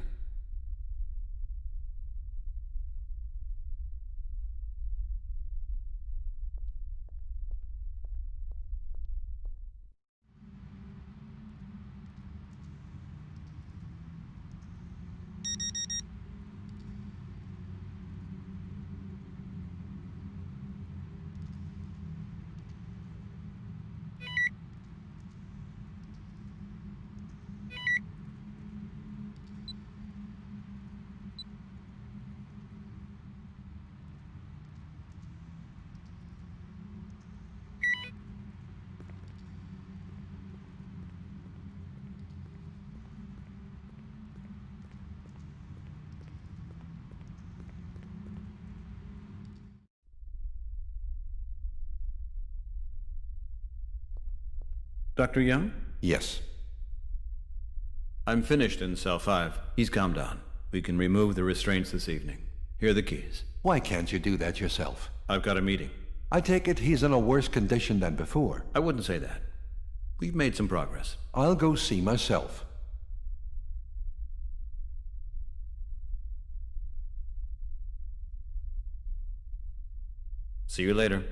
Dr. Young? Yes. I'm finished in cell 5. He's calmed down. We can remove the restraints this evening. Here are the keys. Why can't you do that yourself? I've got a meeting. I take it he's in a worse condition than before. I wouldn't say that. We've made some progress. I'll go see myself. See you later.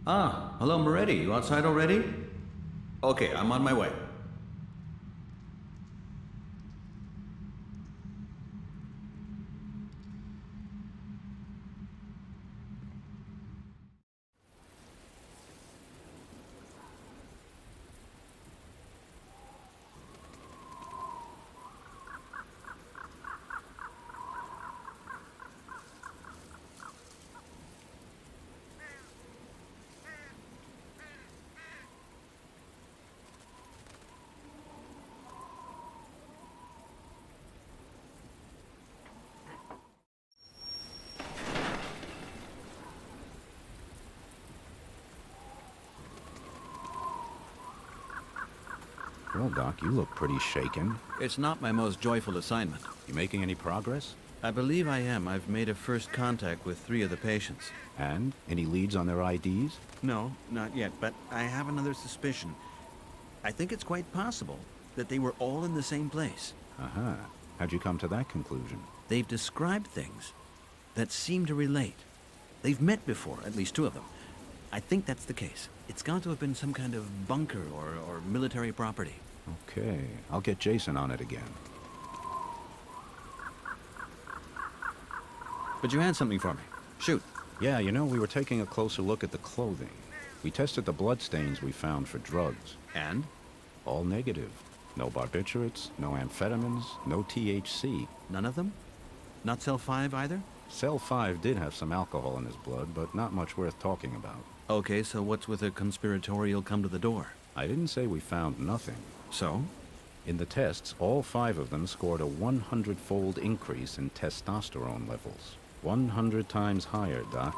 Ah, hello, Moretti. You outside already? Okay, I'm on my way. Well, Doc, you look pretty shaken. It's not my most joyful assignment. You making any progress? I believe I am. I've made a first contact with 3 of the patients. And? Any leads on their IDs? No, not yet, but I have another suspicion. I think it's quite possible that they were all in the same place. Uh-huh. How'd you come to that conclusion? They've described things that seem to relate. They've met before, at least 2 of them. I think that's the case. It's got to have been some kind of bunker or military property. Okay, I'll get Jason on it again. But you had something for me. Shoot. Yeah, you know, we were taking a closer look at the clothing. We tested the bloodstains we found for drugs. And? All negative. No barbiturates, no amphetamines, no THC. None of them? Not cell 5 either? Cell 5 did have some alcohol in his blood, but not much worth talking about. Okay, so what's with a conspiratorial come to the door? I didn't say we found nothing. So? In the tests, all 5 of them scored a 100-fold increase in testosterone levels. 100 times higher, Doc.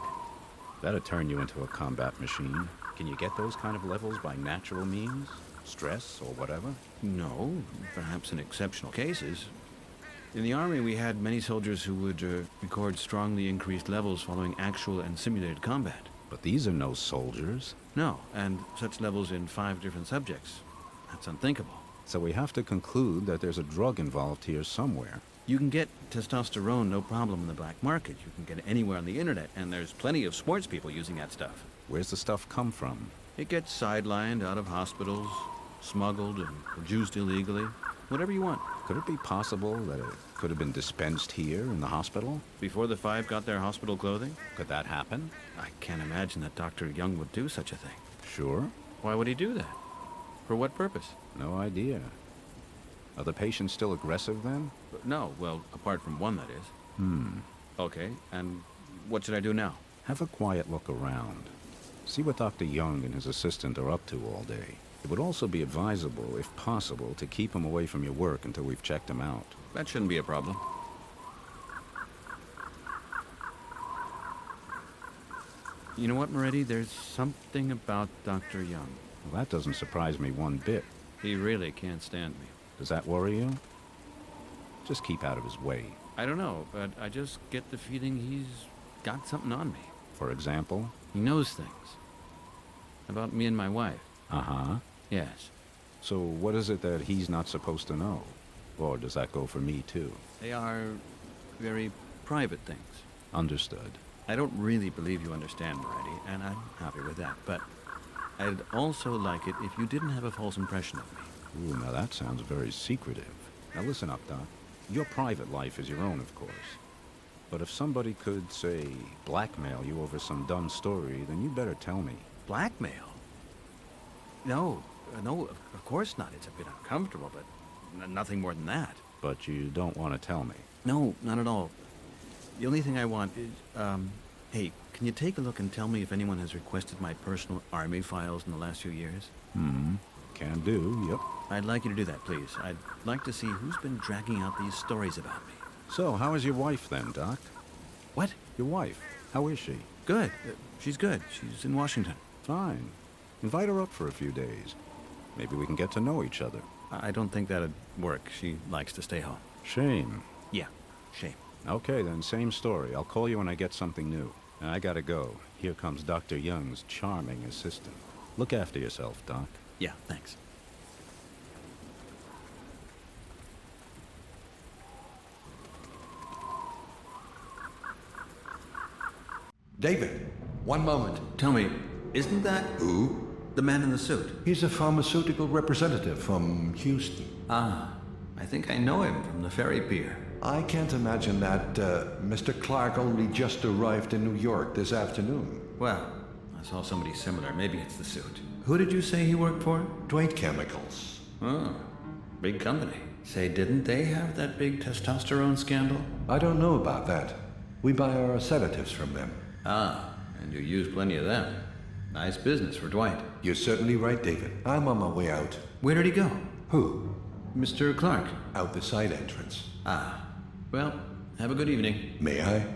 That'd turn you into a combat machine. Can you get those kind of levels by natural means? Stress or whatever? No, perhaps in exceptional cases. In the Army, we had many soldiers who would record strongly increased levels following actual and simulated combat. But these are no soldiers. No, and such levels in 5 different subjects. That's unthinkable. So we have to conclude that there's a drug involved here somewhere. You can get testosterone no problem in the black market. You can get it anywhere on the internet, and there's plenty of sports people using that stuff. Where's the stuff come from? It gets sidelined out of hospitals, smuggled and produced illegally. Whatever you want. Could it be possible that it could have been dispensed here in the hospital? Before the 5 got their hospital clothing? Could that happen? I can't imagine that Dr. Young would do such a thing. Sure. Why would he do that? For what purpose? No idea. Are the patients still aggressive then? No, well, apart from one, that is. Okay, and what should I do now? Have a quiet look around. See what Dr. Young and his assistant are up to all day. It would also be advisable, if possible, to keep him away from your work until we've checked him out. That shouldn't be a problem. You know what, Moretti? There's something about Dr. Young. Well, that doesn't surprise me one bit. He really can't stand me. Does that worry you? Just keep out of his way. I don't know, but I just get the feeling he's got something on me. For example? He knows things. About me and my wife. Uh-huh. Yes. So what is it that he's not supposed to know? Or does that go for me, too? They are very private things. Understood. I don't really believe you understand, Moretti, and I'm happy with that, but I'd also like it if you didn't have a false impression of me. Ooh, now that sounds very secretive. Now listen up, Doc. Your private life is your own, of course. But if somebody could, say, blackmail you over some dumb story, then you better tell me. Blackmail? No, of course not. It's a bit uncomfortable, but nothing more than that. But you don't want to tell me? No, not at all. The only thing I want is, hey, can you take a look and tell me if anyone has requested my personal Army files in the last few years? Can do, yep. I'd like you to do that, please. I'd like to see who's been dragging out these stories about me. So, how is your wife then, Doc? What? Your wife. How is she? Good. She's good. She's in Washington. Fine. Invite her up for a few days. Maybe we can get to know each other. I don't think that'd work. She likes to stay home. Shame. Yeah, shame. Okay, then, same story. I'll call you when I get something new. I gotta go. Here comes Dr. Young's charming assistant. Look after yourself, Doc. Yeah, thanks. David, one moment. Tell me, isn't that... Who? The man in the suit. He's a pharmaceutical representative from Houston. Ah, I think I know him from the ferry pier. I can't imagine that Mr. Clark only just arrived in New York this afternoon. Well, I saw somebody similar. Maybe it's the suit. Who did you say he worked for? Dwight Chemicals. Oh, big company. Say, didn't they have that big testosterone scandal? I don't know about that. We buy our sedatives from them. Ah, and you use plenty of them. Nice business for Dwight. You're certainly right, David. I'm on my way out. Where did he go? Who? Mr. Clark. Out the side entrance. Ah, well, have a good evening. May I?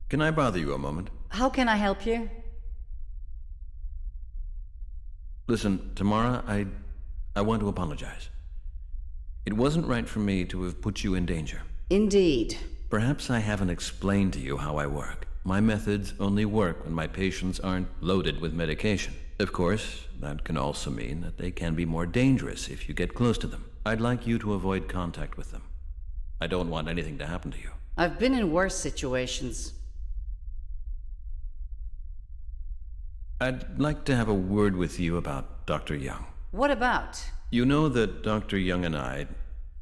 Can I bother you a moment? How can I help you? Listen, Tamara, I want to apologize. It wasn't right for me to have put you in danger. Indeed. Perhaps I haven't explained to you how I work. My methods only work when my patients aren't loaded with medication. Of course, that can also mean that they can be more dangerous if you get close to them. I'd like you to avoid contact with them. I don't want anything to happen to you. I've been in worse situations. I'd like to have a word with you about Dr. Young. What about? You know that Dr. Young and I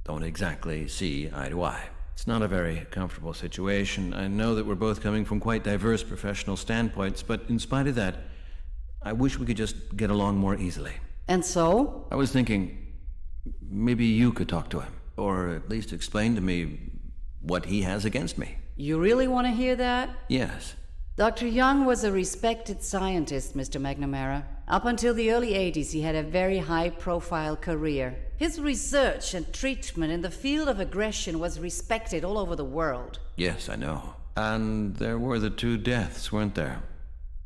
don't exactly see eye to eye. It's not a very comfortable situation. I know that we're both coming from quite diverse professional standpoints, but in spite of that, I wish we could just get along more easily. And so? I was thinking, maybe you could talk to him, or at least explain to me what he has against me. You really want to hear that? Yes. Dr. Young was a respected scientist, Mr. McNamara. Up until the early 80s, he had a very high-profile career. His research and treatment in the field of aggression was respected all over the world. Yes, I know. And there were the 2 deaths, weren't there?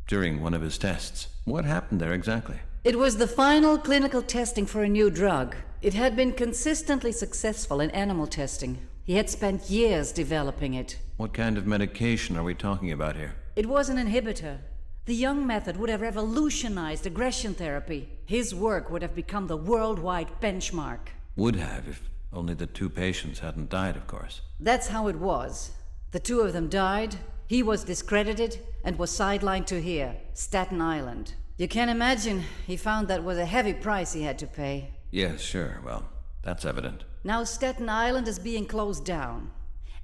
During one of his tests. What happened there exactly? It was the final clinical testing for a new drug. It had been consistently successful in animal testing. He had spent years developing it. What kind of medication are we talking about here? It was an inhibitor. The Young method would have revolutionized aggression therapy. His work would have become the worldwide benchmark. Would have, if only the 2 patients hadn't died, of course. That's how it was. The 2 of them died, he was discredited, and was sidelined to here, Staten Island. You can imagine, he found that was a heavy price he had to pay. Yes, sure. Well, that's evident. Now Staten Island is being closed down.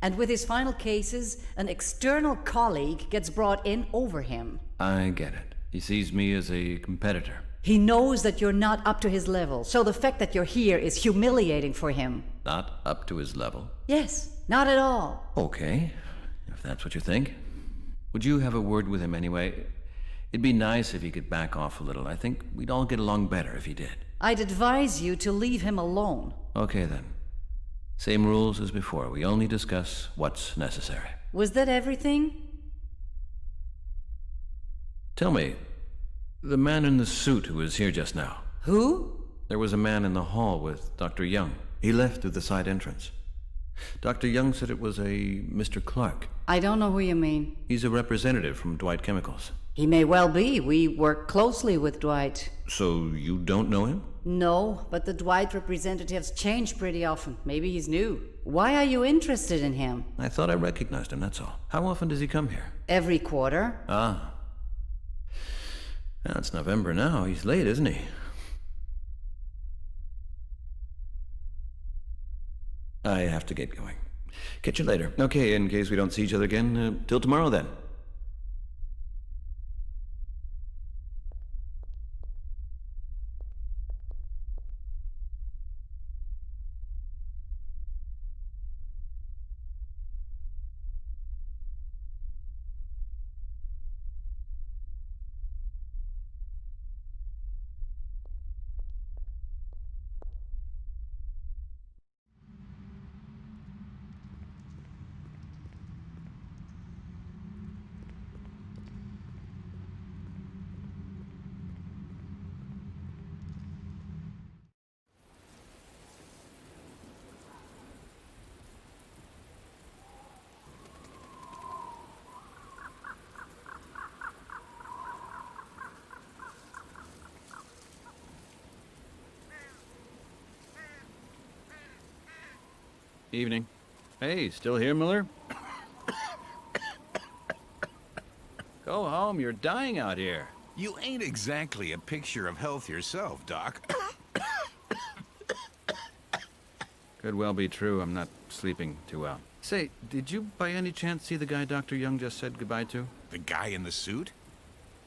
And with his final cases, an external colleague gets brought in over him. I get it. He sees me as a competitor. He knows that you're not up to his level, so the fact that you're here is humiliating for him. Not up to his level? Yes, not at all. Okay, if that's what you think. Would you have a word with him anyway? It'd be nice if he could back off a little. I think we'd all get along better if he did. I'd advise you to leave him alone. Okay then. Same rules as before. We only discuss what's necessary. Was that everything? Tell me, the man in the suit who was here just now. Who? There was a man in the hall with Dr. Young. He left through the side entrance. Dr. Young said it was a Mr. Clark. I don't know who you mean. He's a representative from Dwight Chemicals. He may well be. We work closely with Dwight. So you don't know him? No, but the Dwight representatives change pretty often. Maybe he's new. Why are you interested in him? I thought I recognized him, that's all. How often does he come here? Every quarter. Ah. Well, it's November now. He's late, isn't he? I have to get going. Catch you later. Okay, in case we don't see each other again, till tomorrow then. Evening. Hey, still here, Miller? Go home, you're dying out here. You ain't exactly a picture of health yourself, Doc. Could well be true. I'm not sleeping too well. Say, did you by any chance see the guy Dr. Young just said goodbye to? The guy in the suit?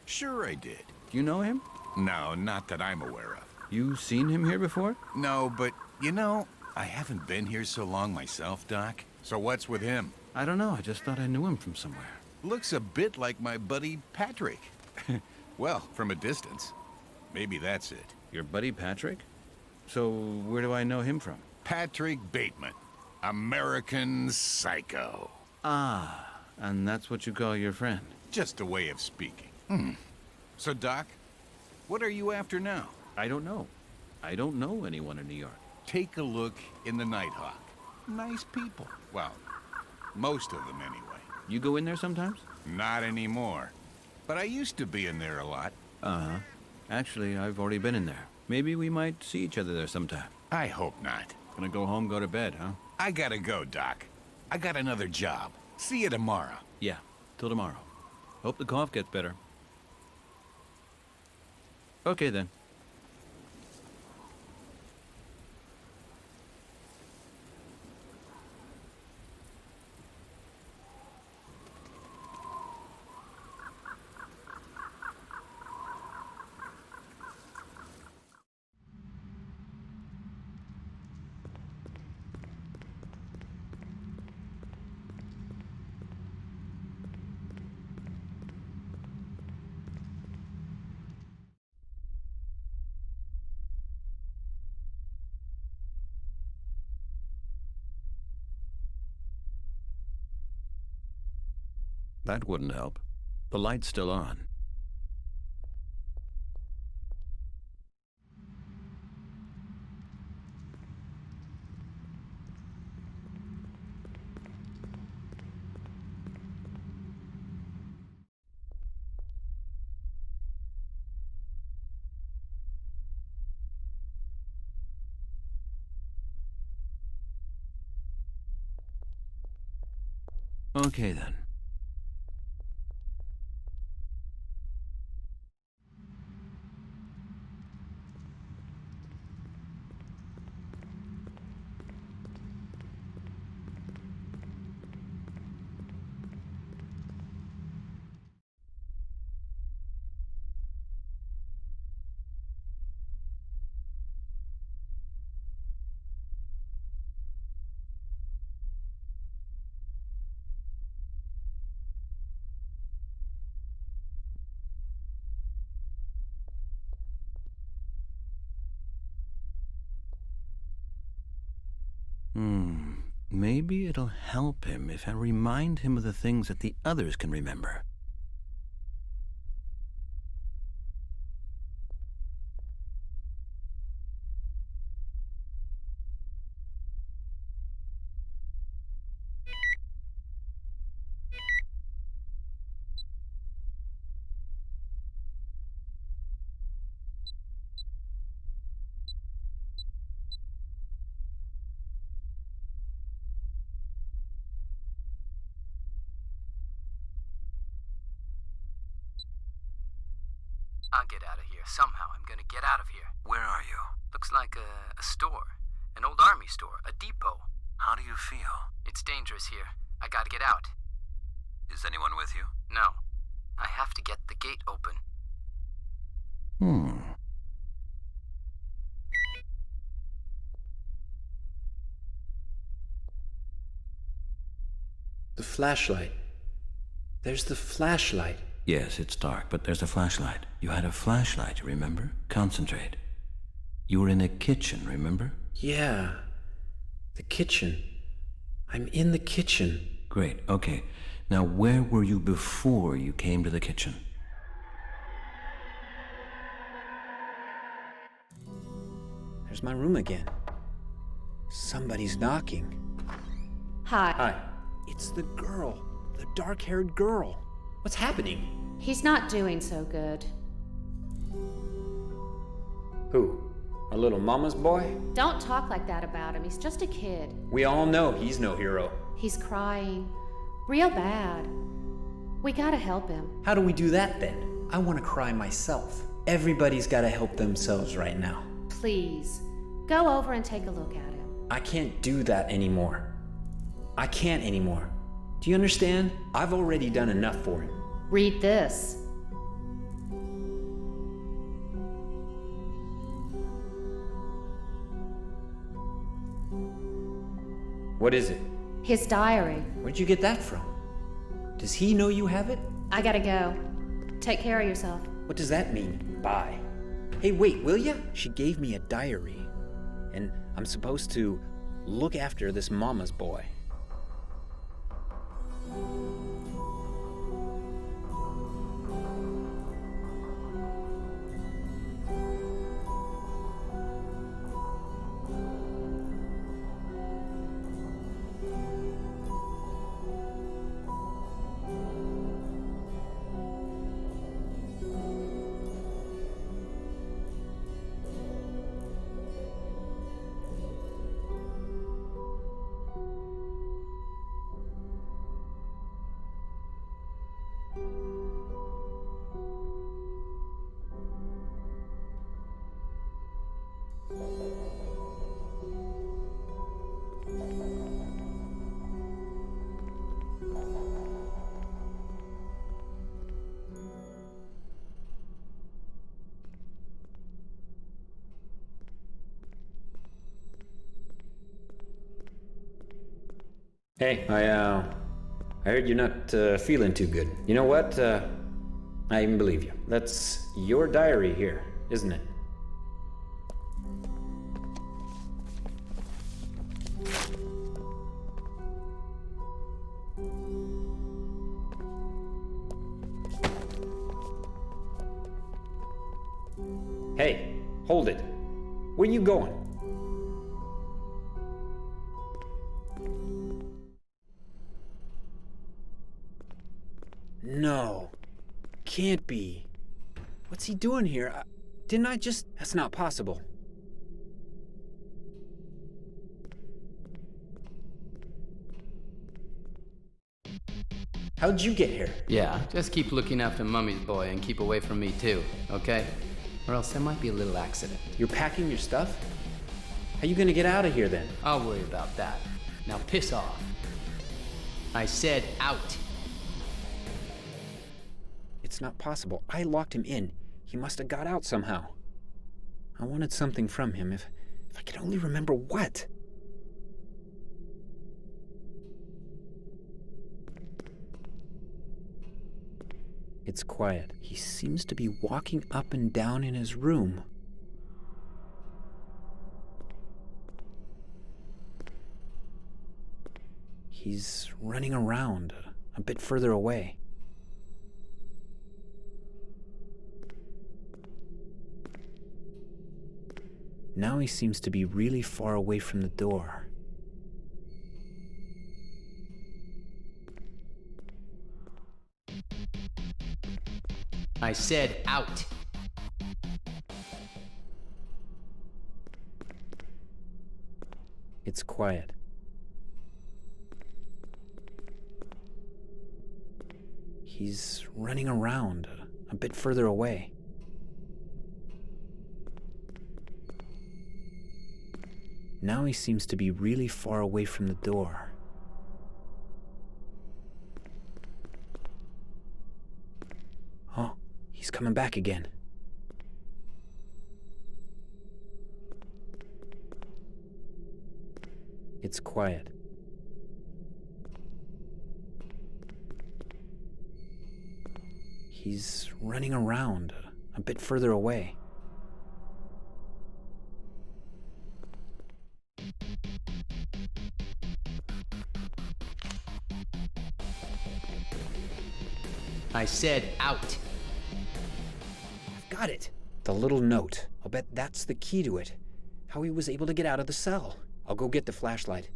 Sure I did. Do you know him? No, not that I'm aware of. You seen him here before? No, but, you know, I haven't been here so long myself, Doc. So what's with him? I don't know. I just thought I knew him from somewhere. Looks a bit like my buddy Patrick. Well, from a distance. Maybe that's it. Your buddy Patrick? So where do I know him from? Patrick Bateman. American Psycho. Ah, and that's what you call your friend? Just a way of speaking. So, Doc, what are you after now? I don't know. I don't know anyone in New York. Take a look in the Nighthawk. Nice people. Well, most of them anyway. You go in there sometimes? Not anymore. But I used to be in there a lot. Uh-huh. Actually, I've already been in there. Maybe we might see each other there sometime. I hope not. Gonna go home, go to bed, huh? I gotta go, Doc. I got another job. See you tomorrow. Yeah, till tomorrow. Hope the cough gets better. Okay, then. That wouldn't help. The light's still on. Okay, then. Maybe it'll help him if I remind him of the things that the others can remember. I'll get out of here. Somehow I'm gonna get out of here. Where are you? Looks like a store. An old army store. A depot. How do you feel? It's dangerous here. I gotta get out. Is anyone with you? No. I have to get the gate open. The flashlight. There's the flashlight. Yes, it's dark, but there's a flashlight. You had a flashlight, remember? Concentrate. You were in a kitchen, remember? Yeah. The kitchen. I'm in the kitchen. Great, okay. Now, where were you before you came to the kitchen? There's my room again. Somebody's knocking. Hi. Hi. It's the girl. The dark-haired girl. What's happening? He's not doing so good. Who? A little mama's boy? Don't talk like that about him. He's just a kid. We all know he's no hero. He's crying. Real bad. We gotta help him. How do we do that then? I want to cry myself. Everybody's got to help themselves right now. Please, go over and take a look at him. I can't do that anymore. I can't anymore. Do you understand? I've already done enough for him. Read this. What is it? His diary. Where'd you get that from? Does he know you have it? I gotta go. Take care of yourself. What does that mean? Bye. Hey, wait, will ya? She gave me a diary. And I'm supposed to look after this mama's boy. Hey, I heard you're not feeling too good. You know what? I even believe you. That's your diary here, isn't it? Hey, hold it. Where you going? No. Can't be. What's he doing here? Didn't I just... That's not possible. How'd you get here? Yeah, just keep looking after Mummy's boy and keep away from me too, okay? Or else there might be a little accident. You're packing your stuff? How you gonna get out of here then? I'll worry about that. Now piss off. I said out. It's not possible. I locked him in. He must have got out somehow. I wanted something from him, if I could only remember what. It's quiet. He seems to be walking up and down in his room. He's running around, a bit further away. Now he seems to be really far away from the door. I said out. It's quiet. He's running around, a bit further away. Now he seems to be really far away from the door. Oh, he's coming back again. It's quiet. He's running around, a bit further away. I said out. I've got it. The little note. I'll bet that's the key to it. How he was able to get out of the cell. I'll go get the flashlight,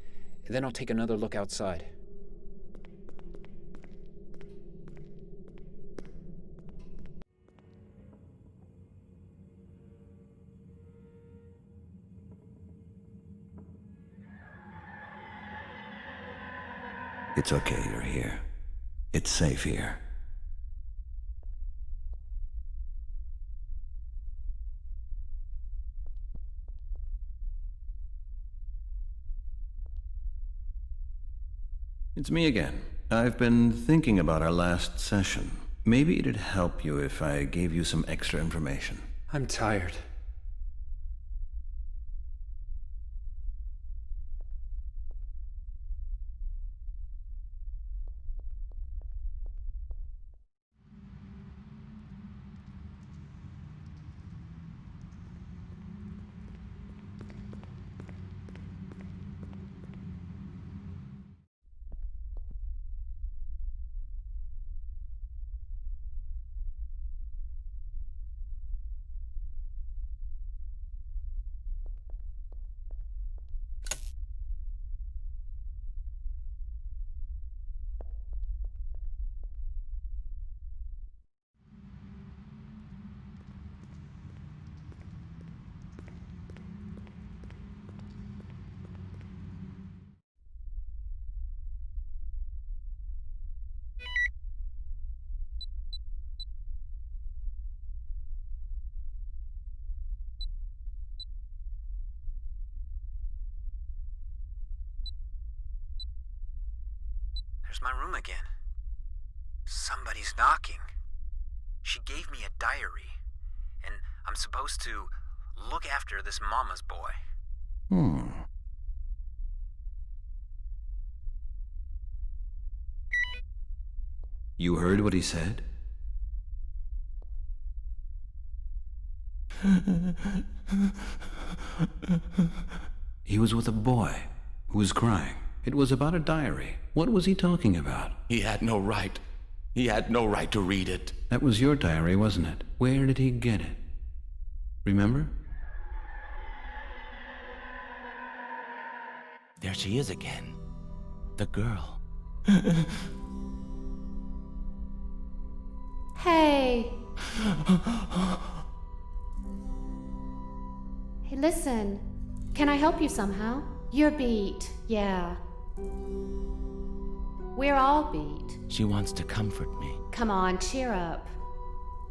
and then I'll take another look outside. It's okay you're here. It's safe here. It's me again. I've been thinking about our last session. Maybe it'd help you if I gave you some extra information. I'm tired. There's my room again. Somebody's knocking. She gave me a diary, and I'm supposed to look after this mama's boy. You heard what he said? He was with a boy who was crying. It was about a diary. What was he talking about? He had no right. He had no right to read it. That was your diary, wasn't it? Where did he get it? Remember? There she is again. The girl. Hey! Hey, listen. Can I help you somehow? You're beat, yeah. We're all beat. She wants to comfort me. Come on, cheer up.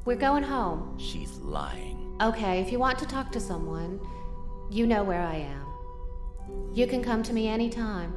We're going home. She's lying. Okay, if you want to talk to someone, you know where I am. You can come to me anytime.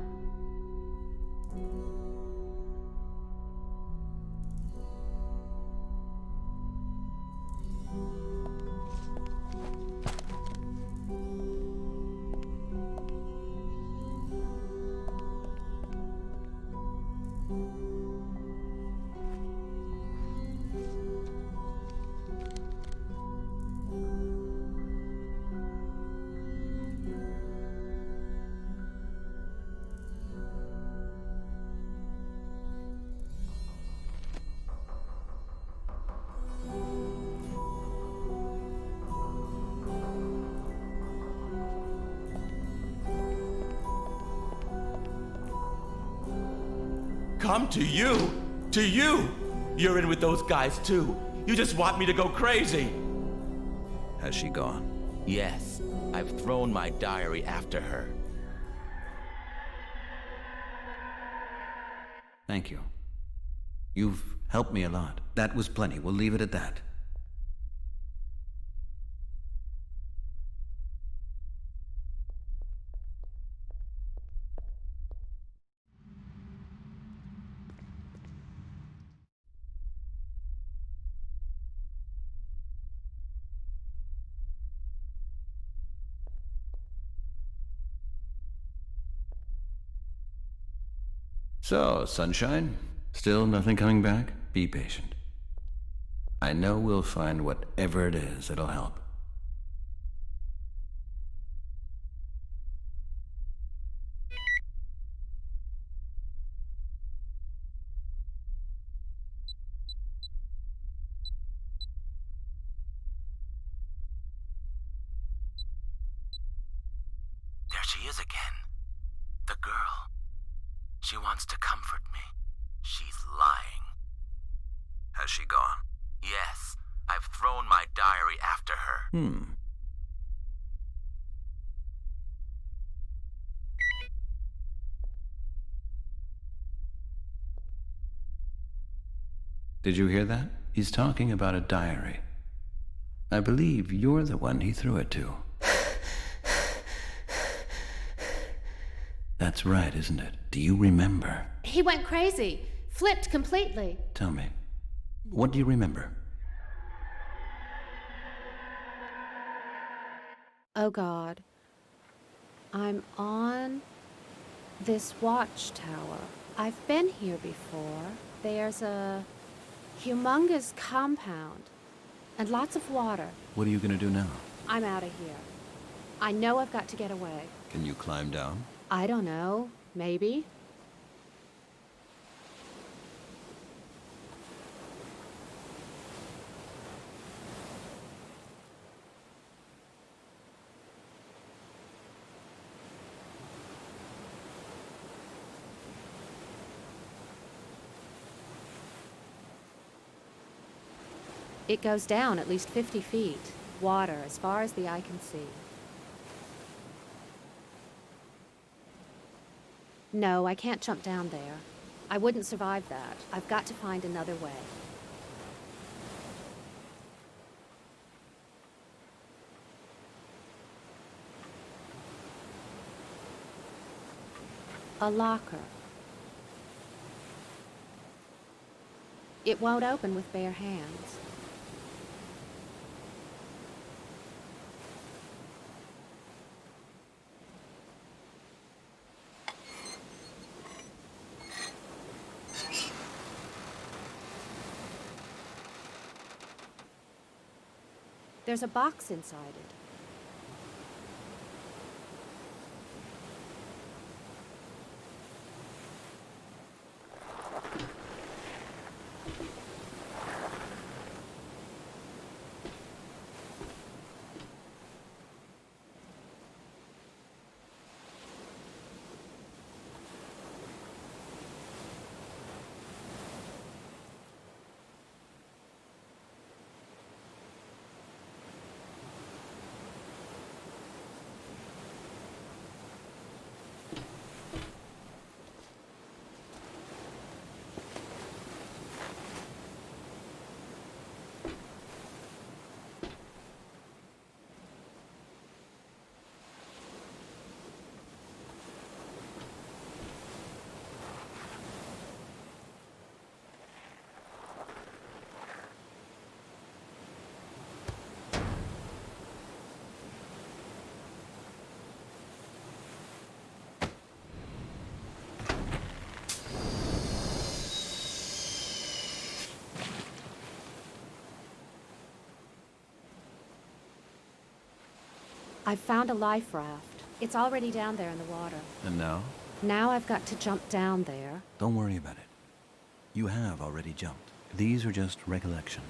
Come to you? To you? You're in with those guys too. You just want me to go crazy. Has she gone? Yes, I've thrown my diary after her. Thank you. You've helped me a lot. That was plenty. We'll leave it at that. So, sunshine? Still nothing coming back? Be patient. I know we'll find whatever it is that'll help. There she is again. The girl. She wants to comfort me. She's lying. Has she gone? Yes, I've thrown my diary after her. Did you hear that? He's talking about a diary. I believe you're the one he threw it to. That's right, isn't it? Do you remember? He went crazy. Flipped completely. Tell me, what do you remember? Oh God. I'm on this watchtower. I've been here before. There's a humongous compound and lots of water. What are you gonna do now? I'm out of here. I know I've got to get away. Can you climb down? I don't know. Maybe. It goes down at least 50 feet. Water as far as the eye can see. No, I can't jump down there. I wouldn't survive that. I've got to find another way. A locker. It won't open with bare hands. There's a box inside it. I've found a life raft. It's already down there in the water. And now? Now I've got to jump down there. Don't worry about it. You have already jumped. These are just recollections.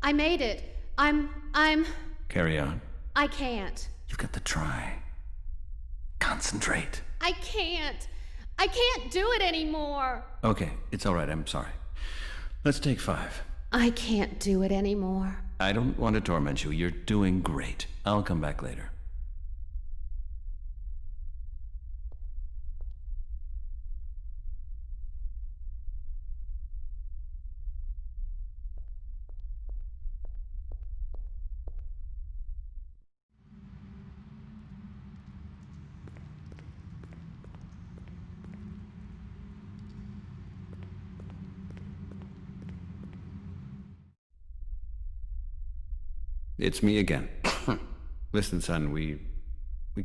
I made it. I'm... Carry on. I can't. You've got to try. Concentrate. I can't do it anymore. Okay, it's all right. I'm sorry. Let's take 5. I can't do it anymore. I don't want to torment you. You're doing great. I'll come back later. It's me again. Listen, son, we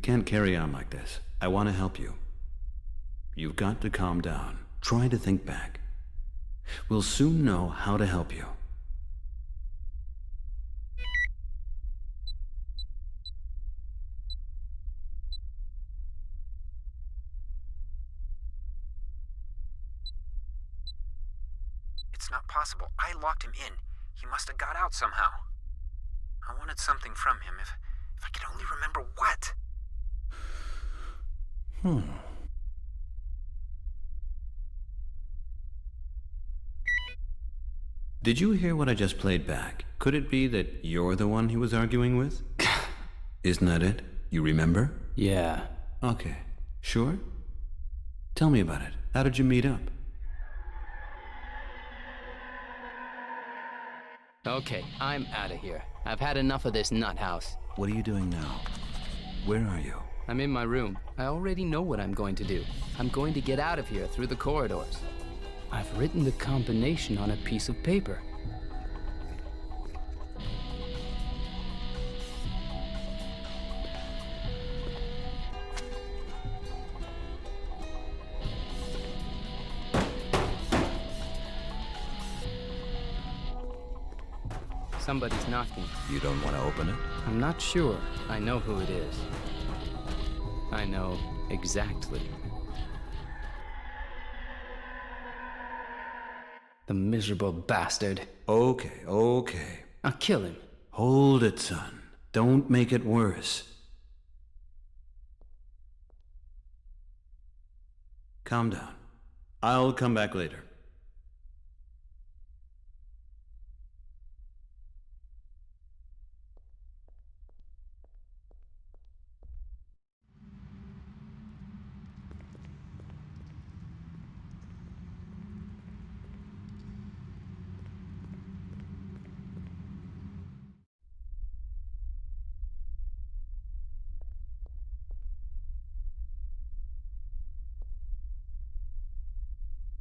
can't carry on like this. I want to help you. You've got to calm down. Try to think back. We'll soon know how to help you. It's not possible. I locked him in. He must have got out somehow. I wanted something from him, if I could only remember what. Did you hear what I just played back? Could it be that you're the one he was arguing with? Isn't that it? You remember? Yeah. Okay. Sure? Tell me about it. How did you meet up? Okay, I'm out of here. I've had enough of this nut house. What are you doing now? Where are you? I'm in my room. I already know what I'm going to do. I'm going to get out of here through the corridors. I've written the combination on a piece of paper. Somebody's knocking. You don't want to open it? I'm not sure. I know who it is. I know exactly. The miserable bastard. Okay. I'll kill him. Hold it, son. Don't make it worse. Calm down. I'll come back later.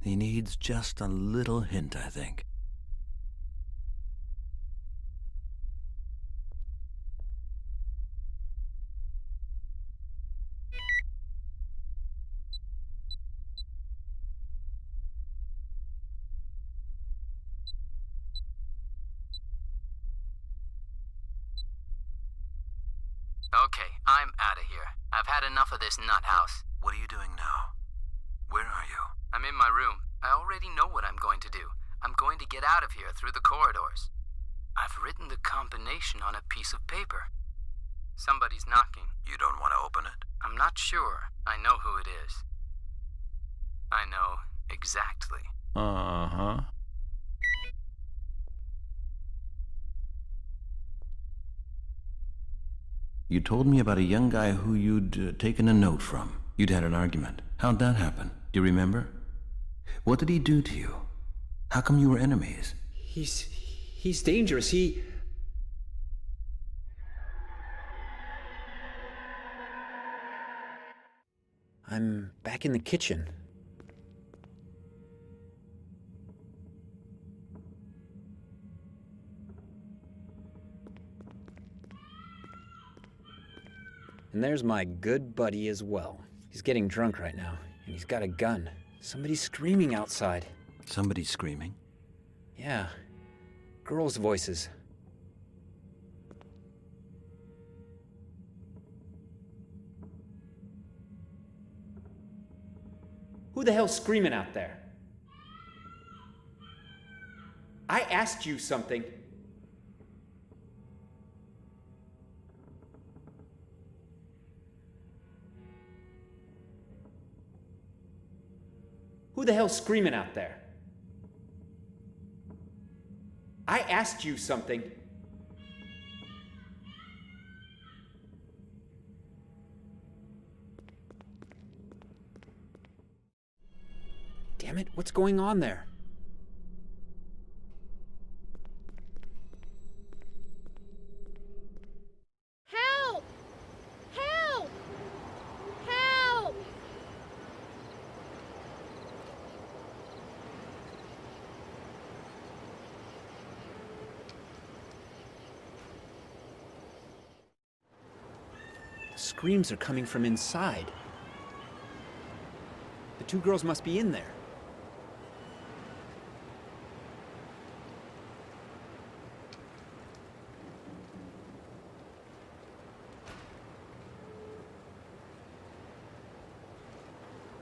He needs just a little hint, I think. Okay, I'm out of here. I've had enough of this nut house. What are you doing now? Where are you? I'm in my room. I already know what I'm going to do. I'm going to get out of here through the corridors. I've written the combination on a piece of paper. Somebody's knocking. You don't want to open it? I'm not sure. I know who it is. I know exactly. Uh-huh. You told me about a young guy who you'd taken a note from. You'd had an argument. How'd that happen? Do you remember? What did he do to you? How come you were enemies? He's dangerous. I'm back in the kitchen. And there's my good buddy as well. He's getting drunk right now, and he's got a gun. Somebody's screaming outside. Somebody's screaming? Yeah. Girls' voices. Who the hell's screaming out there? I asked you something. Who the hell's screaming out there? I asked you something. Damn it, what's going on there? Help! Help! Help! Screams are coming from inside. The two girls must be in there.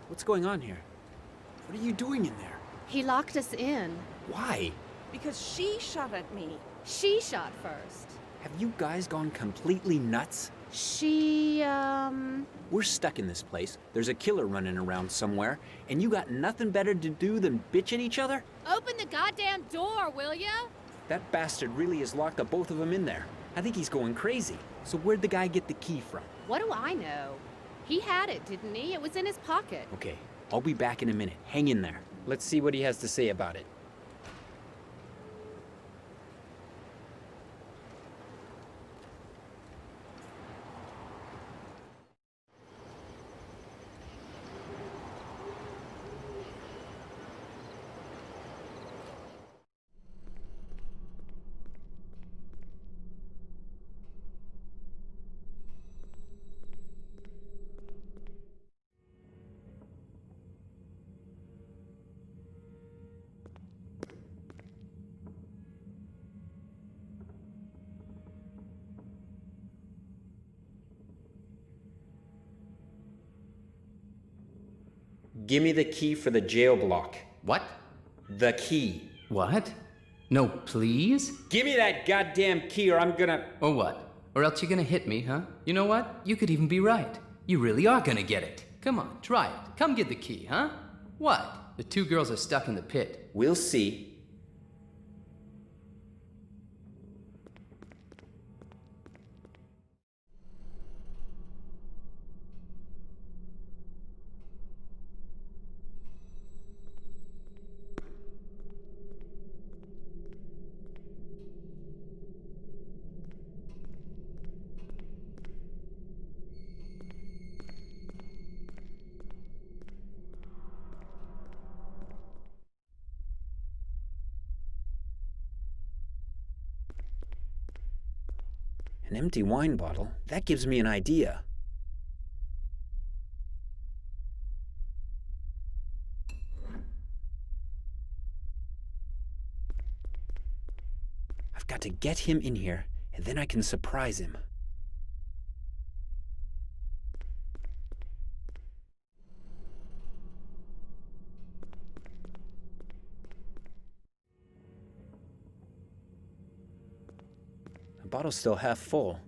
What's going on here? What are you doing in there? He locked us in. Why? Because she shot at me. She shot first. Have you guys gone completely nuts? We're stuck in this place. There's a killer running around somewhere, and you got nothing better to do than bitch at each other? Open the goddamn door, will ya? That bastard really has locked the both of them in there. I think he's going crazy. So where'd the guy get the key from? What do I know? He had it, didn't he? It was in his pocket. Okay, I'll be back in a minute. Hang in there. Let's see what he has to say about it. Give me the key for the jail block. What? The key. What? No, please? Give me that goddamn key or I'm gonna... Or what? Or else you're gonna hit me, huh? You know what? You could even be right. You really are gonna get it. Come on, try it. Come get the key, huh? What? The two girls are stuck in the pit. We'll see. An empty wine bottle? That gives me an idea. I've got to get him in here, and then I can surprise him. The bottle's still half full.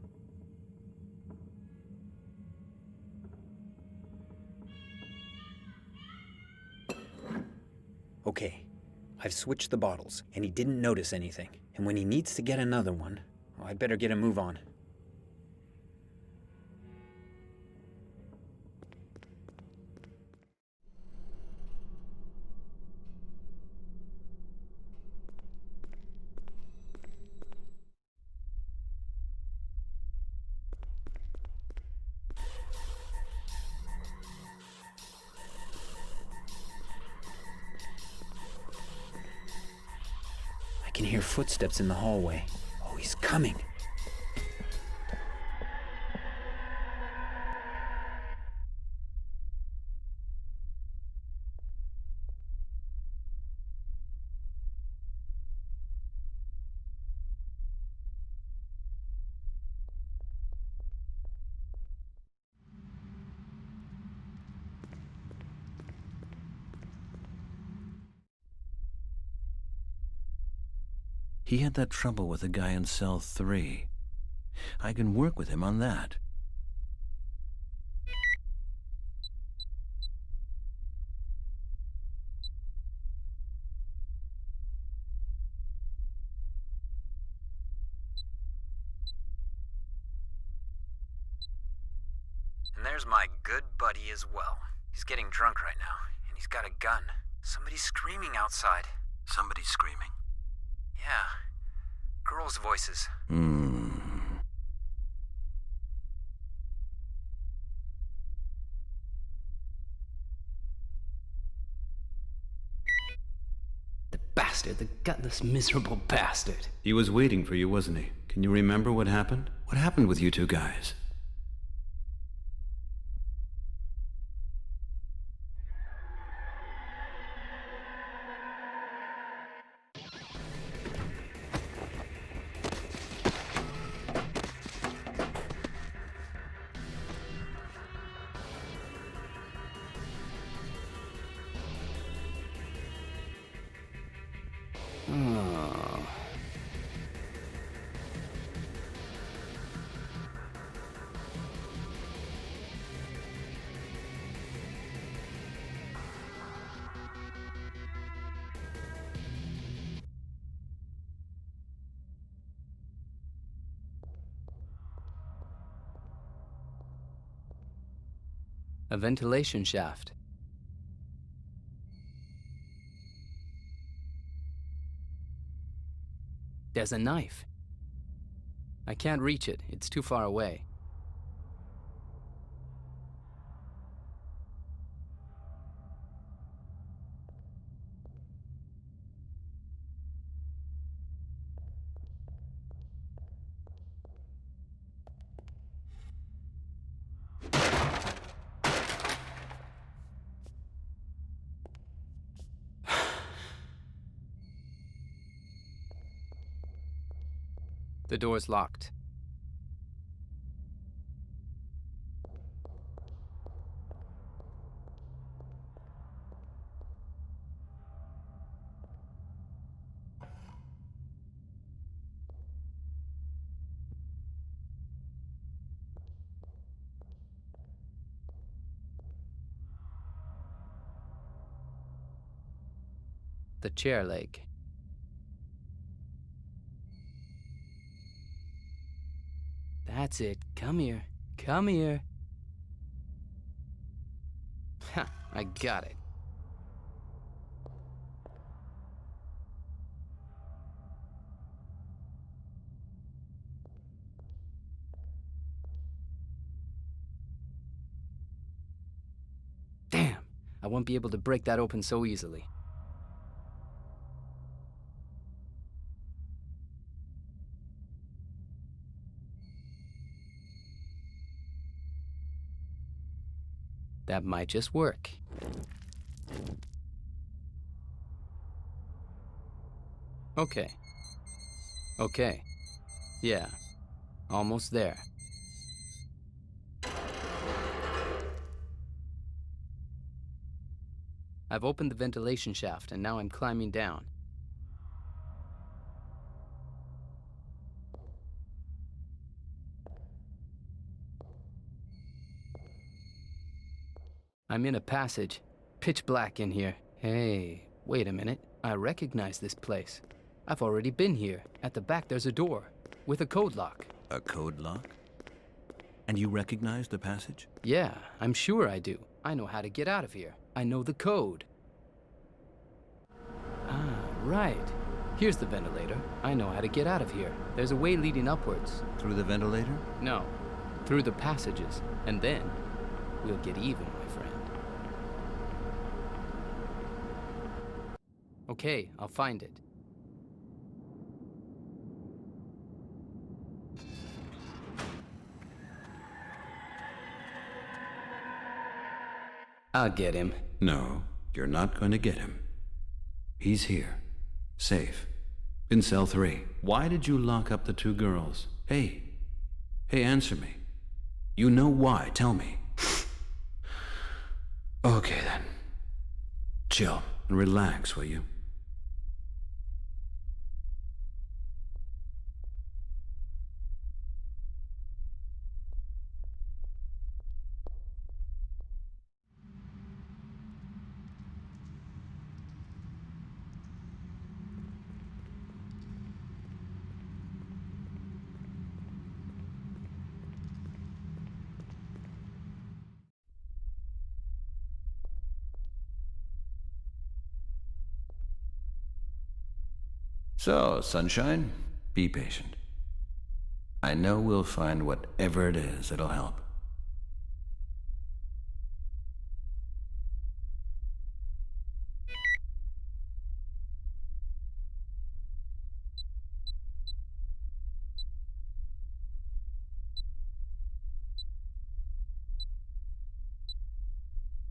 Okay, I've switched the bottles, and he didn't notice anything. And when he needs to get another one, well, I'd better get a move on. I can hear footsteps in the hallway. Oh, he's coming. He had that trouble with the guy in cell 3. I can work with him on that. And there's my good buddy as well. He's getting drunk right now, and he's got a gun. Somebody's screaming outside. Somebody's screaming? Yeah. Girls' voices. The bastard, the gutless, miserable bastard. He was waiting for you, wasn't he? Can you remember what happened? What happened with you two guys? A ventilation shaft. There's a knife. I can't reach it. It's too far away. The door's locked. The chair leg. That's it. Come here. Come here. Ha! I got it. Damn! I won't be able to break that open so easily. That might just work. Okay. Okay. Yeah. Almost there. I've opened the ventilation shaft, and now I'm climbing down. I'm in a passage. Pitch black in here. Hey, wait a minute. I recognize this place. I've already been here. At the back there's a door with a code lock. A code lock? And you recognize the passage? Yeah, I'm sure I do. I know how to get out of here. I know the code. Ah, right. Here's the ventilator. I know how to get out of here. There's a way leading upwards. Through the ventilator? No, through the passages. And then we'll get even, my friend. Okay, I'll find it. I'll get him. No, you're not going to get him. He's here. Safe. In cell 3. Why did you lock up the 2 girls? Hey, answer me. You know why, tell me. Okay then. Chill and relax, will you? So, sunshine, be patient. I know we'll find whatever it is that'll help.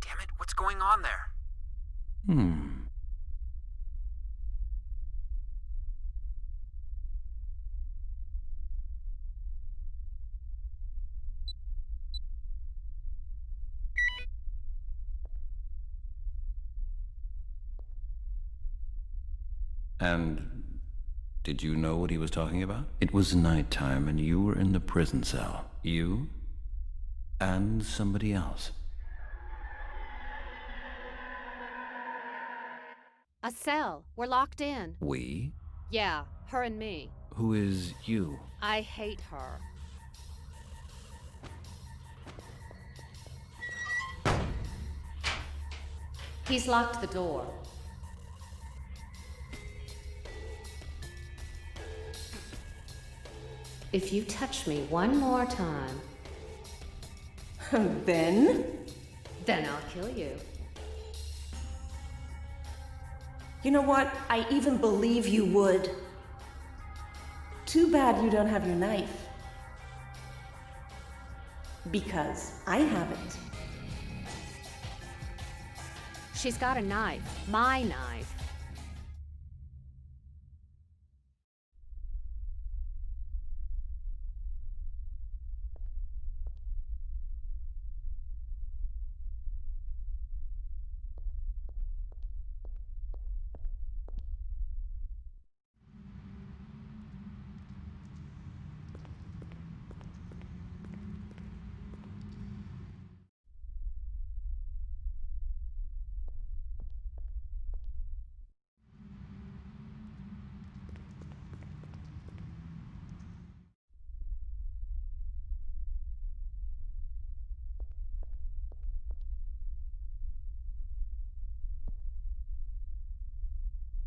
Damn it, what's going on there? And did you know what he was talking about? It was nighttime and you were in the prison cell. You and somebody else. A cell. We're locked in. We? Yeah, her and me. Who is you? I hate her. He's locked the door. If you touch me one more time... Then? Then I'll kill you. You know what? I even believe you would. Too bad you don't have your knife. Because I have it. She's got a knife. My knife.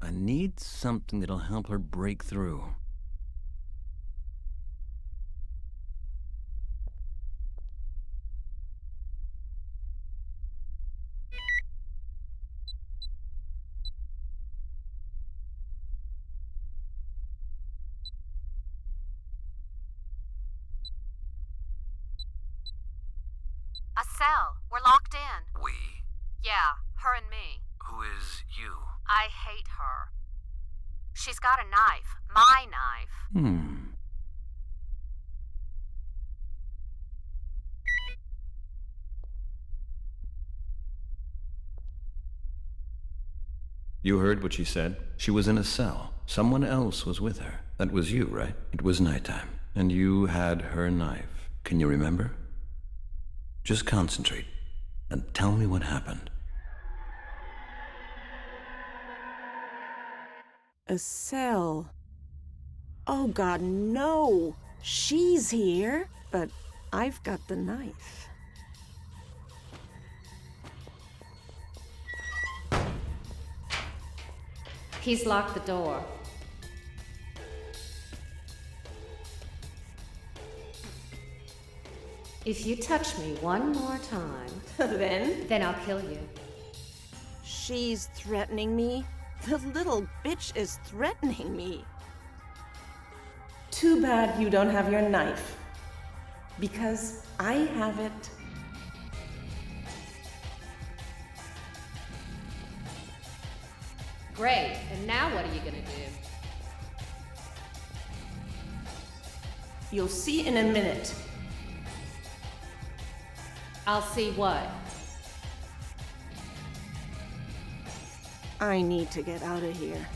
I need something that'll help her break through. A cell. We're locked in. We? Yeah, her and me. Who is you? I hate her. She's got a knife. My knife. You heard what she said? She was in a cell. Someone else was with her. That was you, right? It was nighttime. And you had her knife. Can you remember? Just concentrate and tell me what happened. A cell. Oh God, no! She's here, but I've got the knife. He's locked the door. If you touch me one more time... Then I'll kill you. She's threatening me. The little bitch is threatening me. Too bad you don't have your knife. Because I have it. Great. And now what are you gonna do? You'll see in a minute. I'll see what? I need to get out of here.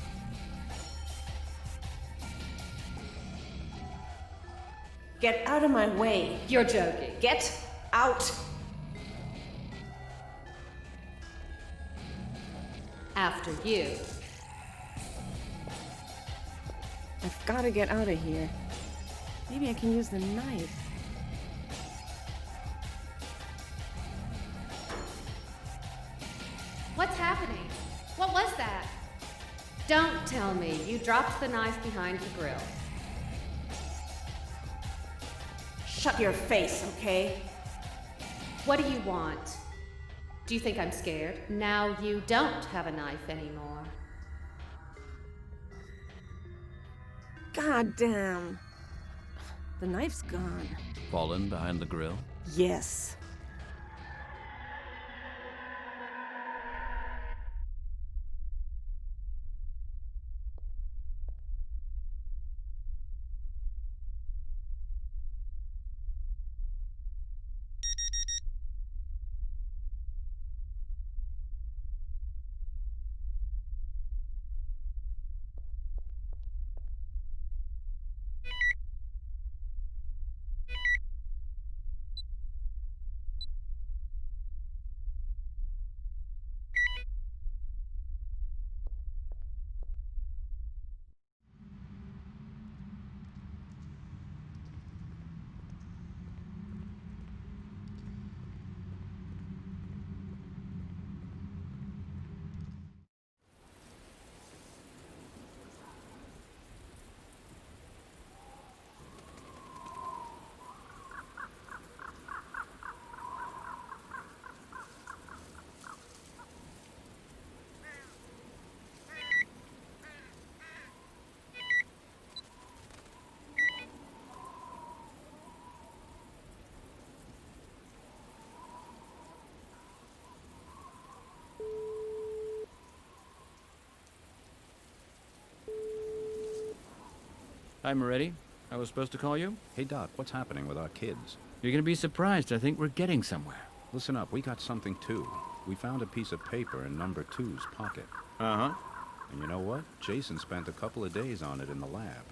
Get out of my way. You're joking. Get out. After you. I've got to get out of here. Maybe I can use the knife. What's happening? What was that? Don't tell me you dropped the knife behind the grill. Shut your face, okay? What do you want? Do you think I'm scared? Now you don't have a knife anymore. God damn. The knife's gone. Fallen behind the grill? Yes. I'm ready. I was supposed to call you? Hey, Doc, what's happening with our kids? You're gonna be surprised. I think we're getting somewhere. Listen up, we got something too. We found a piece of paper in number 2's pocket. Uh-huh. And you know what? Jason spent a couple of days on it in the lab.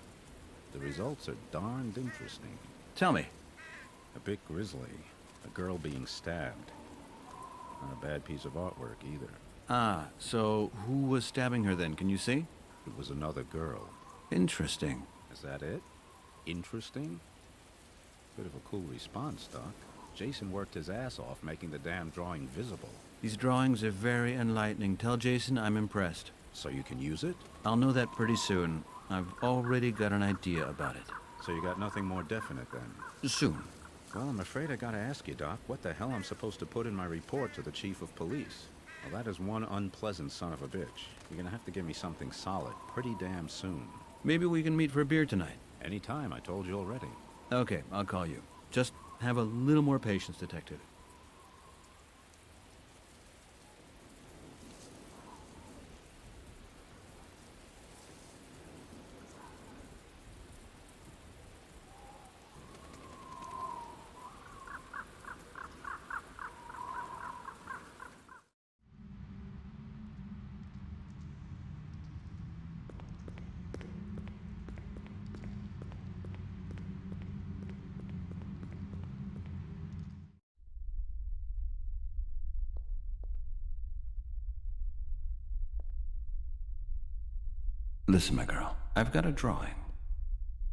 The results are darned interesting. Tell me. A bit grisly. A girl being stabbed. Not a bad piece of artwork either. Ah, so who was stabbing her then? Can you see? It was another girl. Interesting. Is that it? Interesting? Bit of a cool response, Doc. Jason worked his ass off making the damn drawing visible. These drawings are very enlightening. Tell Jason I'm impressed. So you can use it? I'll know that pretty soon. I've already got an idea about it. So you got nothing more definite then? Soon. Well, I'm afraid I gotta ask you, Doc, what the hell I'm supposed to put in my report to the chief of police? Well, that is one unpleasant son of a bitch. You're gonna have to give me something solid pretty damn soon. Maybe we can meet for a beer tonight. Anytime, I told you already. Okay, I'll call you. Just have a little more patience, Detective. Listen, my girl, I've got a drawing.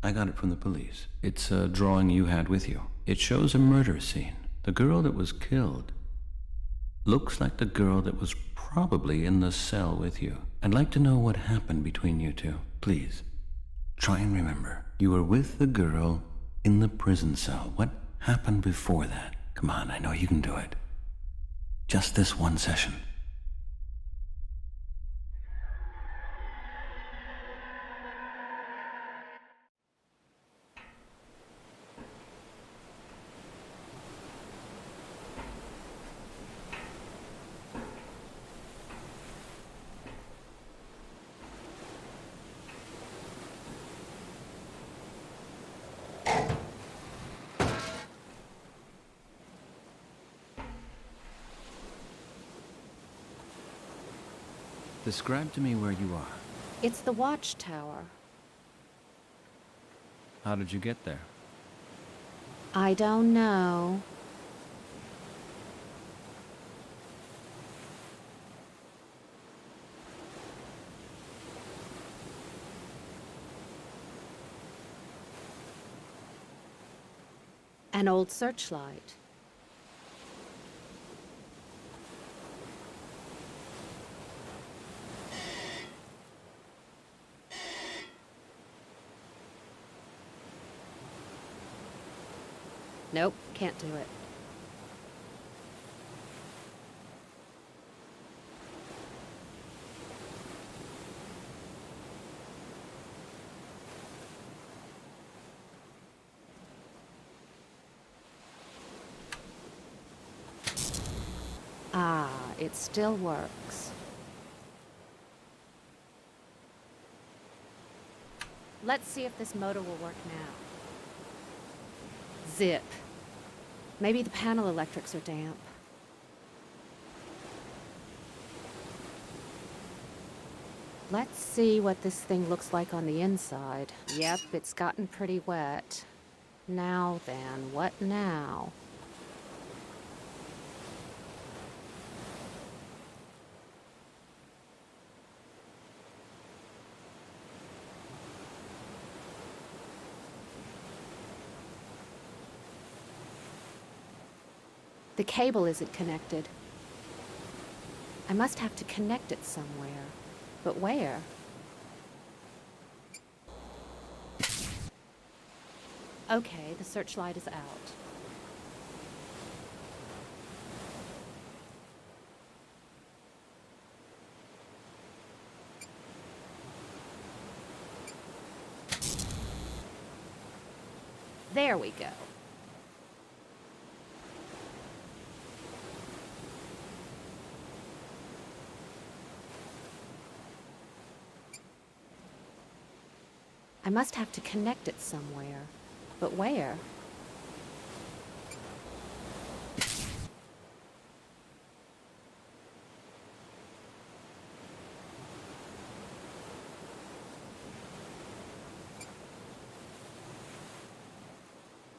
I got it from the police. It's a drawing you had with you. It shows a murder scene. The girl that was killed looks like the girl that was probably in the cell with you. I'd like to know what happened between you two. Please, try and remember. You were with the girl in the prison cell. What happened before that? Come on, I know you can do it. Just this one session. Describe to me where you are. It's the watchtower. How did you get there? I don't know. An old searchlight. Nope, can't do it. Ah, it still works. Let's see if this motor will work now. Zip. Maybe the panel electrics are damp. Let's see what this thing looks like on the inside. Yep, it's gotten pretty wet. Now then, what now? The cable isn't connected. I must have to connect it somewhere. But where? Okay, the searchlight is out. There we go. I must have to connect it somewhere. But where?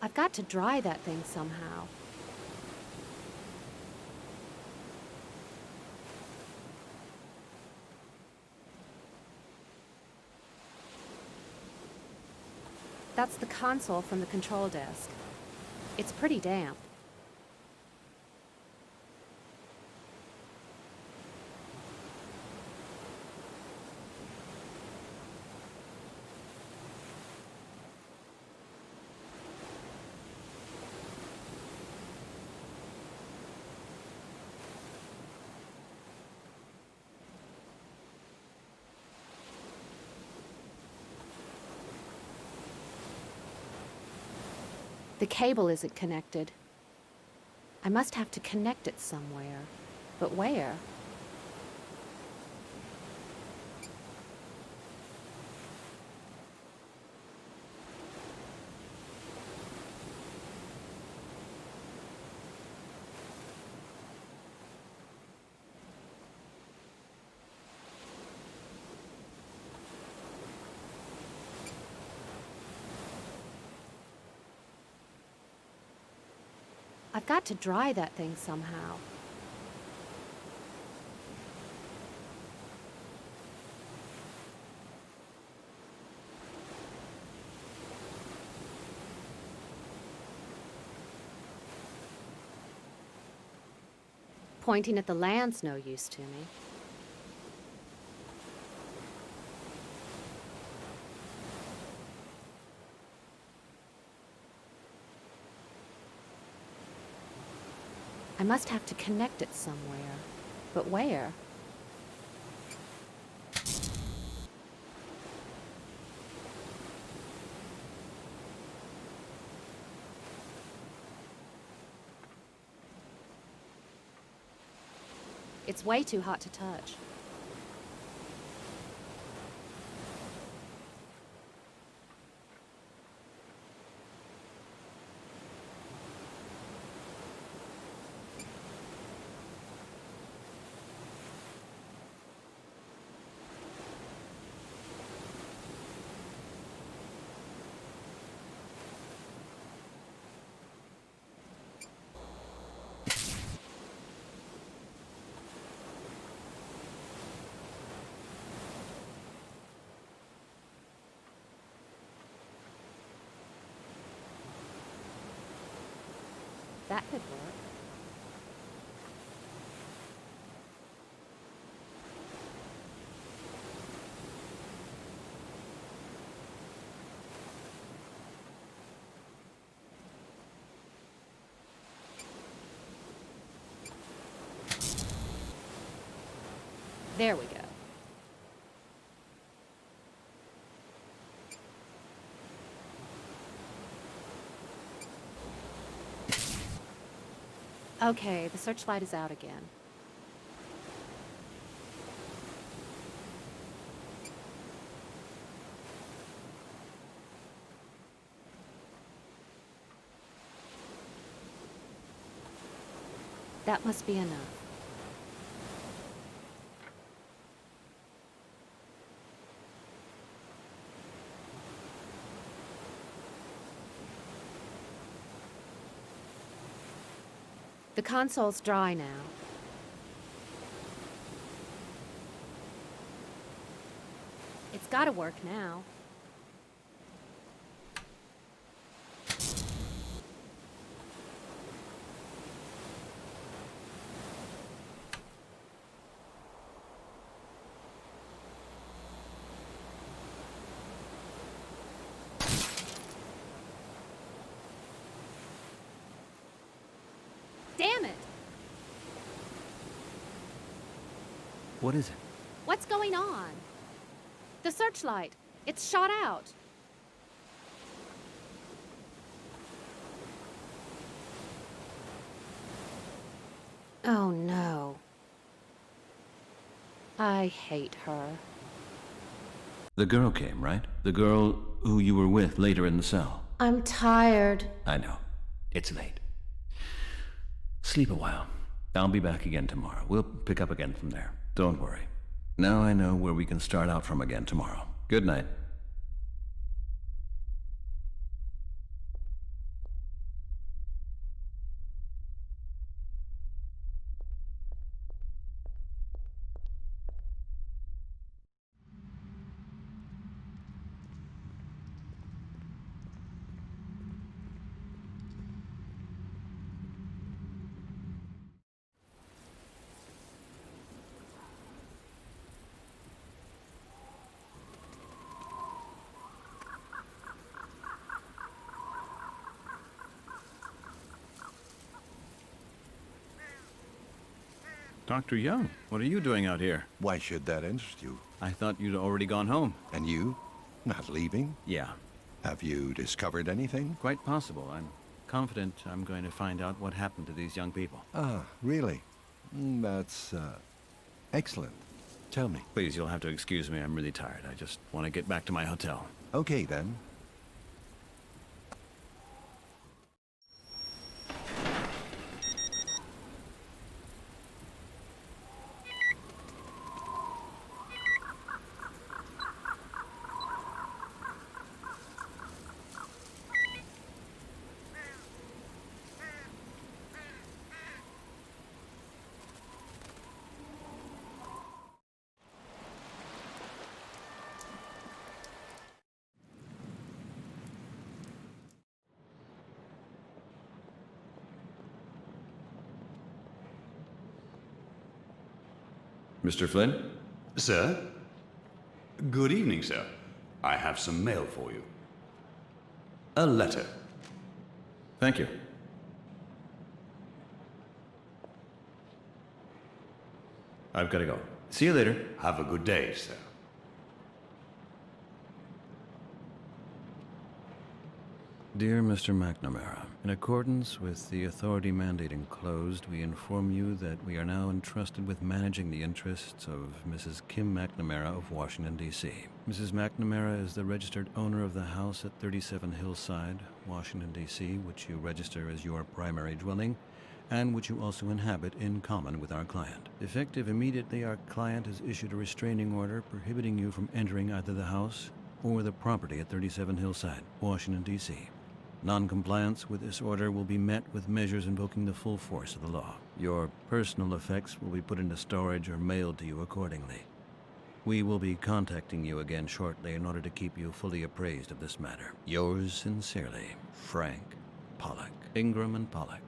I've got to dry that thing somehow. That's the console from the control desk. It's pretty damp. The cable isn't connected. I must have to connect it somewhere. But where? I've got to dry that thing somehow. Pointing at the land's no use to me. I must have to connect it somewhere. But where? It's way too hot to touch. That could work. There we go. Okay, the searchlight is out again. That must be enough. The console's dry now. It's gotta work now. Damn it! What is it? What's going on? The searchlight. It's shot out. Oh no. I hate her. The girl came, right? The girl who you were with later in the cell. I'm tired. I know. It's late. Sleep a while. I'll be back again tomorrow. We'll pick up again from there. Don't worry. Now I know where we can start out from again tomorrow. Good night. Dr. Young, what are you doing out here? Why should that interest you? I thought you'd already gone home. And you? Not leaving? Yeah. Have you discovered anything? Quite possible. I'm confident I'm going to find out what happened to these young people. Ah, really? That's, excellent. Tell me. Please, you'll have to excuse me. I'm really tired. I just want to get back to my hotel. Okay, then. Mr. Flynn? Sir? Good evening, sir. I have some mail for you. A letter. Thank you. I've got to go. See you later. Have a good day, sir. Dear Mr. McNamara, in accordance with the authority mandating closed, we inform you that we are now entrusted with managing the interests of Mrs. Kim McNamara of Washington, D.C. Mrs. McNamara is the registered owner of the house at 37 Hillside, Washington, D.C., which you register as your primary dwelling, and which you also inhabit in common with our client. Effective immediately, our client has issued a restraining order prohibiting you from entering either the house or the property at 37 Hillside, Washington, D.C. Non-compliance with this order will be met with measures invoking the full force of the law. Your personal effects will be put into storage or mailed to you accordingly. We will be contacting you again shortly in order to keep you fully appraised of this matter. Yours sincerely, Frank Pollock. Ingram and Pollock.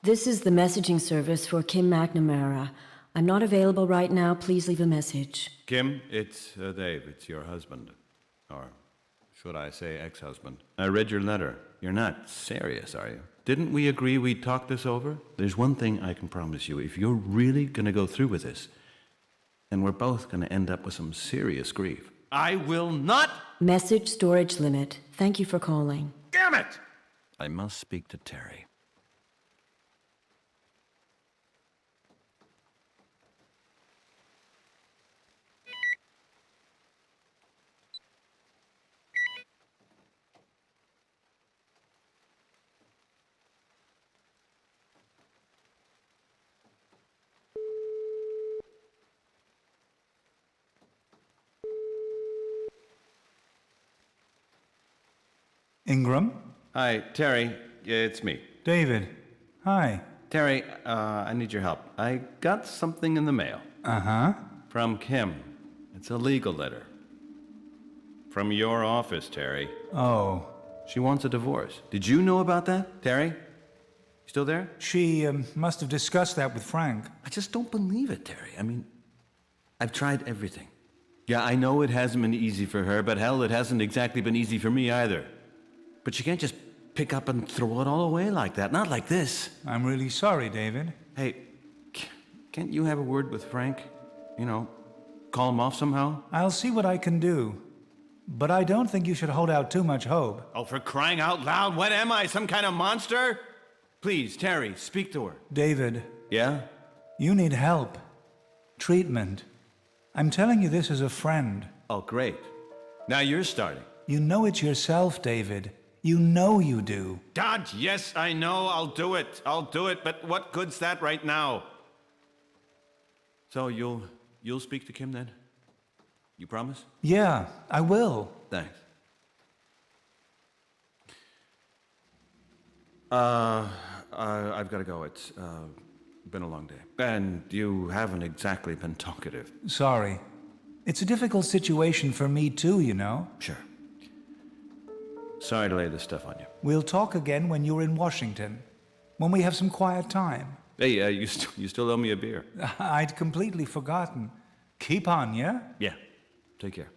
This is the messaging service for Kim McNamara. I'm not available right now. Please leave a message. Kim, it's Dave. It's your husband. Or should I say ex-husband. I read your letter. You're not serious, are you? Didn't we agree we'd talk this over? There's one thing I can promise you. If you're really going to go through with this, then we're both going to end up with some serious grief. I will not... Message storage limit. Thank you for calling. Damn it! I must speak to Terry. Ingram? Hi, Terry. Yeah, it's me. David. Hi. Terry, I need your help. I got something in the mail. Uh-huh. From Kim. It's a legal letter. From your office, Terry. Oh. She wants a divorce. Did you know about that, Terry? You still there? She must have discussed that with Frank. I just don't believe it, Terry. I mean, I've tried everything. Yeah, I know it hasn't been easy for her, but hell, it hasn't exactly been easy for me either. But she can't just pick up and throw it all away like that. Not like this. I'm really sorry, David. Hey, can't you have a word with Frank? You know, call him off somehow? I'll see what I can do. But I don't think you should hold out too much hope. Oh, for crying out loud, what am I, some kind of monster? Please, Terry, speak to her. David. Yeah? You need help. Treatment. I'm telling you this as a friend. Oh, great. Now you're starting. You know it yourself, David. You know you do. God, yes, I know, I'll do it. I'll do it, but what good's that right now? So you'll speak to Kim then? You promise? Yeah, I will. Thanks. I've got to go. It's been a long day. And you haven't exactly been talkative. Sorry. It's a difficult situation for me too, you know. Sure. Sorry to lay this stuff on you. We'll talk again when you're in Washington. When we have some quiet time. Hey, you still owe me a beer. I'd completely forgotten. Keep on, yeah? Yeah. Take care.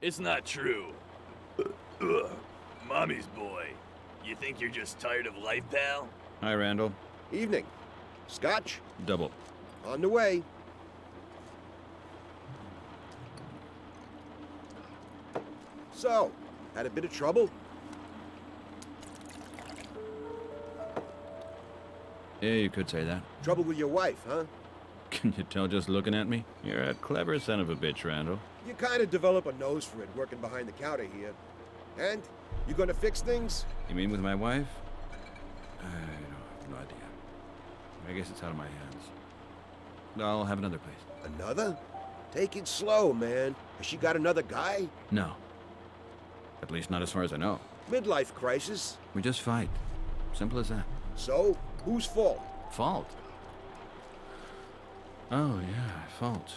It's not true. Mommy's boy. You think you're just tired of life, pal? Hi, Randall. Evening. Scotch? Double. On the way. So, had a bit of trouble? Yeah, you could say that. Trouble with your wife, huh? Can you tell just looking at me? You're a clever son of a bitch, Randall. You kind of develop a nose for it working behind the counter here. And? You gonna fix things? You mean with my wife? I have no idea. I guess it's out of my hands. I'll have another place. Another? Take it slow, man. Has she got another guy? No. At least not as far as I know. Midlife crisis. We just fight. Simple as that. So, whose fault? Fault? Oh, yeah, fault.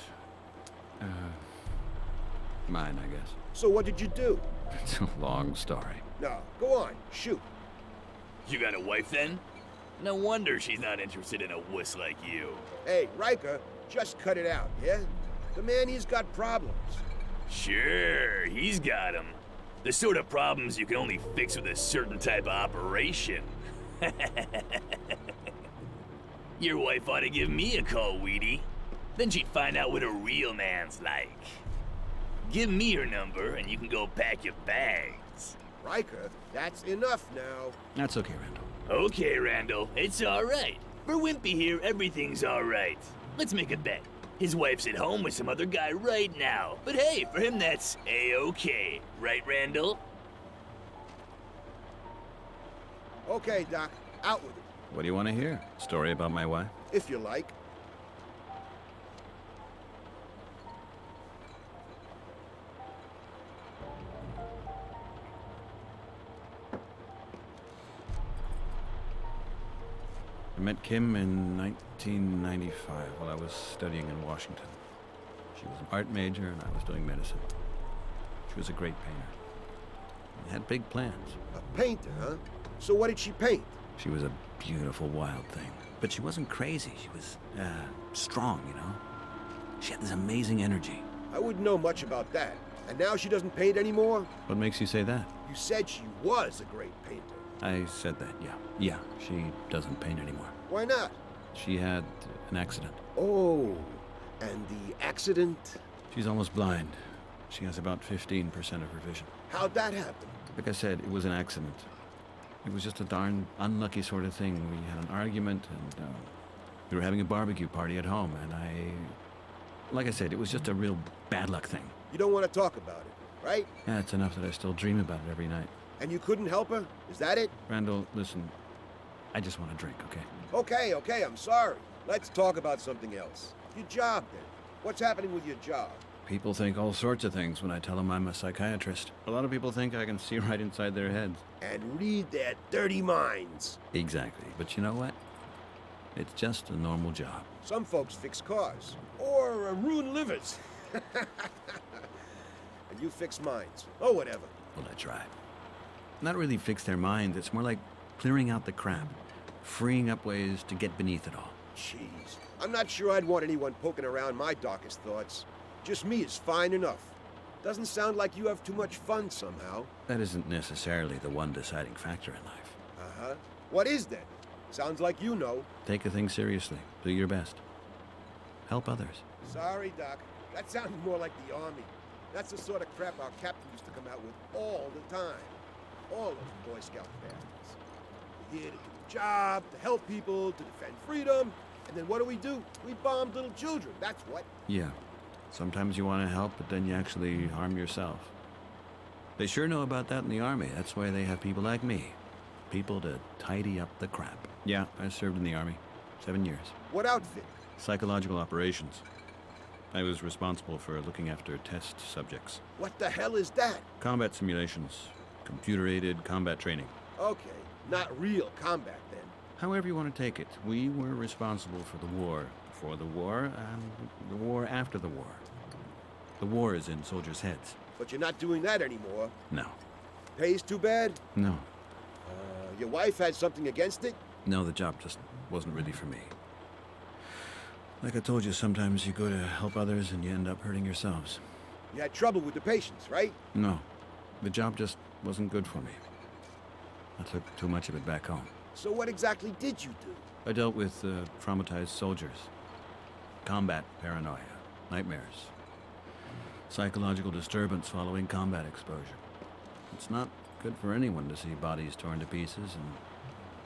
Mine, I guess. So what did you do? It's a long story. No, go on, shoot. You got a wife then? No wonder she's not interested in a wuss like you. Hey, Riker, just cut it out, yeah? The man, he's got problems. Sure, he's got them. The sort of problems you can only fix with a certain type of operation. Your wife ought to give me a call, Weedy. Then she'd find out what a real man's like. Give me your number and you can go pack your bags. Riker, that's enough now. That's okay, Randall. Okay, Randall, it's alright. For Wimpy here, everything's alright. Let's make a bet. His wife's at home with some other guy right now. But hey, for him that's A-okay. Right, Randall? Okay, Doc, out with it. What do you want to hear? Story about my wife? If you like. I met Kim in 1995 while I was studying in Washington. She was an art major and I was doing medicine. She was a great painter. We had big plans. A painter, huh? So what did she paint? She was a beautiful wild thing. But she wasn't crazy. She was, strong, you know? She had this amazing energy. I wouldn't know much about that. And now she doesn't paint anymore? What makes you say that? You said she was a great painter. I said that, yeah. Yeah, she doesn't paint anymore. Why not? She had an accident. Oh, and the accident? She's almost blind. She has about 15% of her vision. How'd that happen? Like I said, it was an accident. It was just a darn unlucky sort of thing. We had an argument, and we were having a barbecue party at home, and like I said, it was just a real bad luck thing. You don't want to talk about it, right? Yeah, it's enough that I still dream about it every night. And you couldn't help her? Is that it? Randall, listen, I just want to drink, okay? Okay, I'm sorry. Let's talk about something else. Your job, then. What's happening with your job? People think all sorts of things when I tell them I'm a psychiatrist. A lot of people think I can see right inside their heads. And read their dirty minds. Exactly, but you know what? It's just a normal job. Some folks fix cars. Or ruin livers. And you fix minds. Oh, whatever. Well, I try. Not really fix their minds, it's more like clearing out the crap. Freeing up ways to get beneath it all. Jeez. I'm not sure I'd want anyone poking around my darkest thoughts. Just me is fine enough. Doesn't sound like you have too much fun somehow. That isn't necessarily the one deciding factor in life. Uh-huh. What is then? Sounds like you know. Take a thing seriously. Do your best. Help others. Sorry, Doc. That sounded more like the Army. That's the sort of crap our captain used to come out with all the time. All those Boy Scout bastards. We're here to do the job, to help people, to defend freedom. And then what do? We bomb little children, that's what. Yeah. Sometimes you want to help, but then you actually harm yourself. They sure know about that in the Army. That's why they have people like me. People to tidy up the crap. Yeah, I served in the Army. 7 years. What outfit? Psychological operations. I was responsible for looking after test subjects. What the hell is that? Combat simulations. Computer-aided combat training. Okay, not real combat then. However you want to take it, we were responsible for the war before the war and the war after the war. The war is in soldiers' heads. But you're not doing that anymore. No. Pays too bad? No. Your wife had something against it? No, the job just wasn't really for me. Like I told you, sometimes you go to help others and you end up hurting yourselves. You had trouble with the patients, right? No. The job just wasn't good for me. I took too much of it back home. So what exactly did you do? I dealt with traumatized soldiers. Combat paranoia. Nightmares. Psychological disturbance following combat exposure. It's not good for anyone to see bodies torn to pieces, and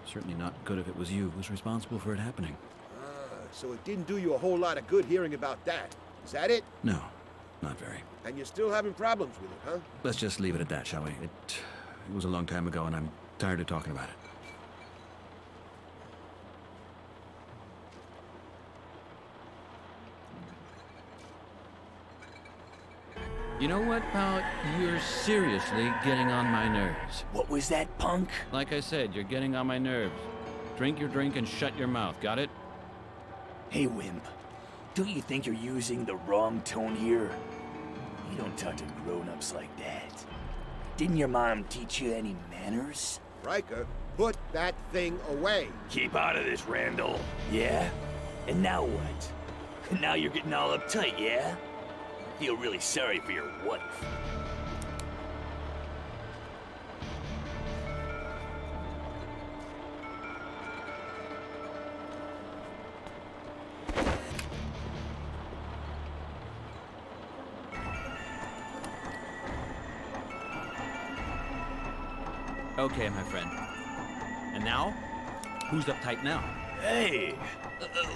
certainly not good if it was you who was responsible for it happening. So it didn't do you a whole lot of good hearing about that. Is that it? No, not very. And you're still having problems with it, huh? Let's just leave it at that, shall we? It was a long time ago, and I'm tired of talking about it. You know what, pal? You're seriously getting on my nerves. What was that, punk? Like I said, you're getting on my nerves. Drink your drink and shut your mouth, got it? Hey, wimp. Don't you think you're using the wrong tone here? You don't talk to grown-ups like that. Didn't your mom teach you any manners? Riker, put that thing away. Keep out of this, Randall. Yeah? And now what? Now you're getting all uptight, yeah? I feel really sorry for your wife. Okay, my friend. And now? Who's uptight now? Hey!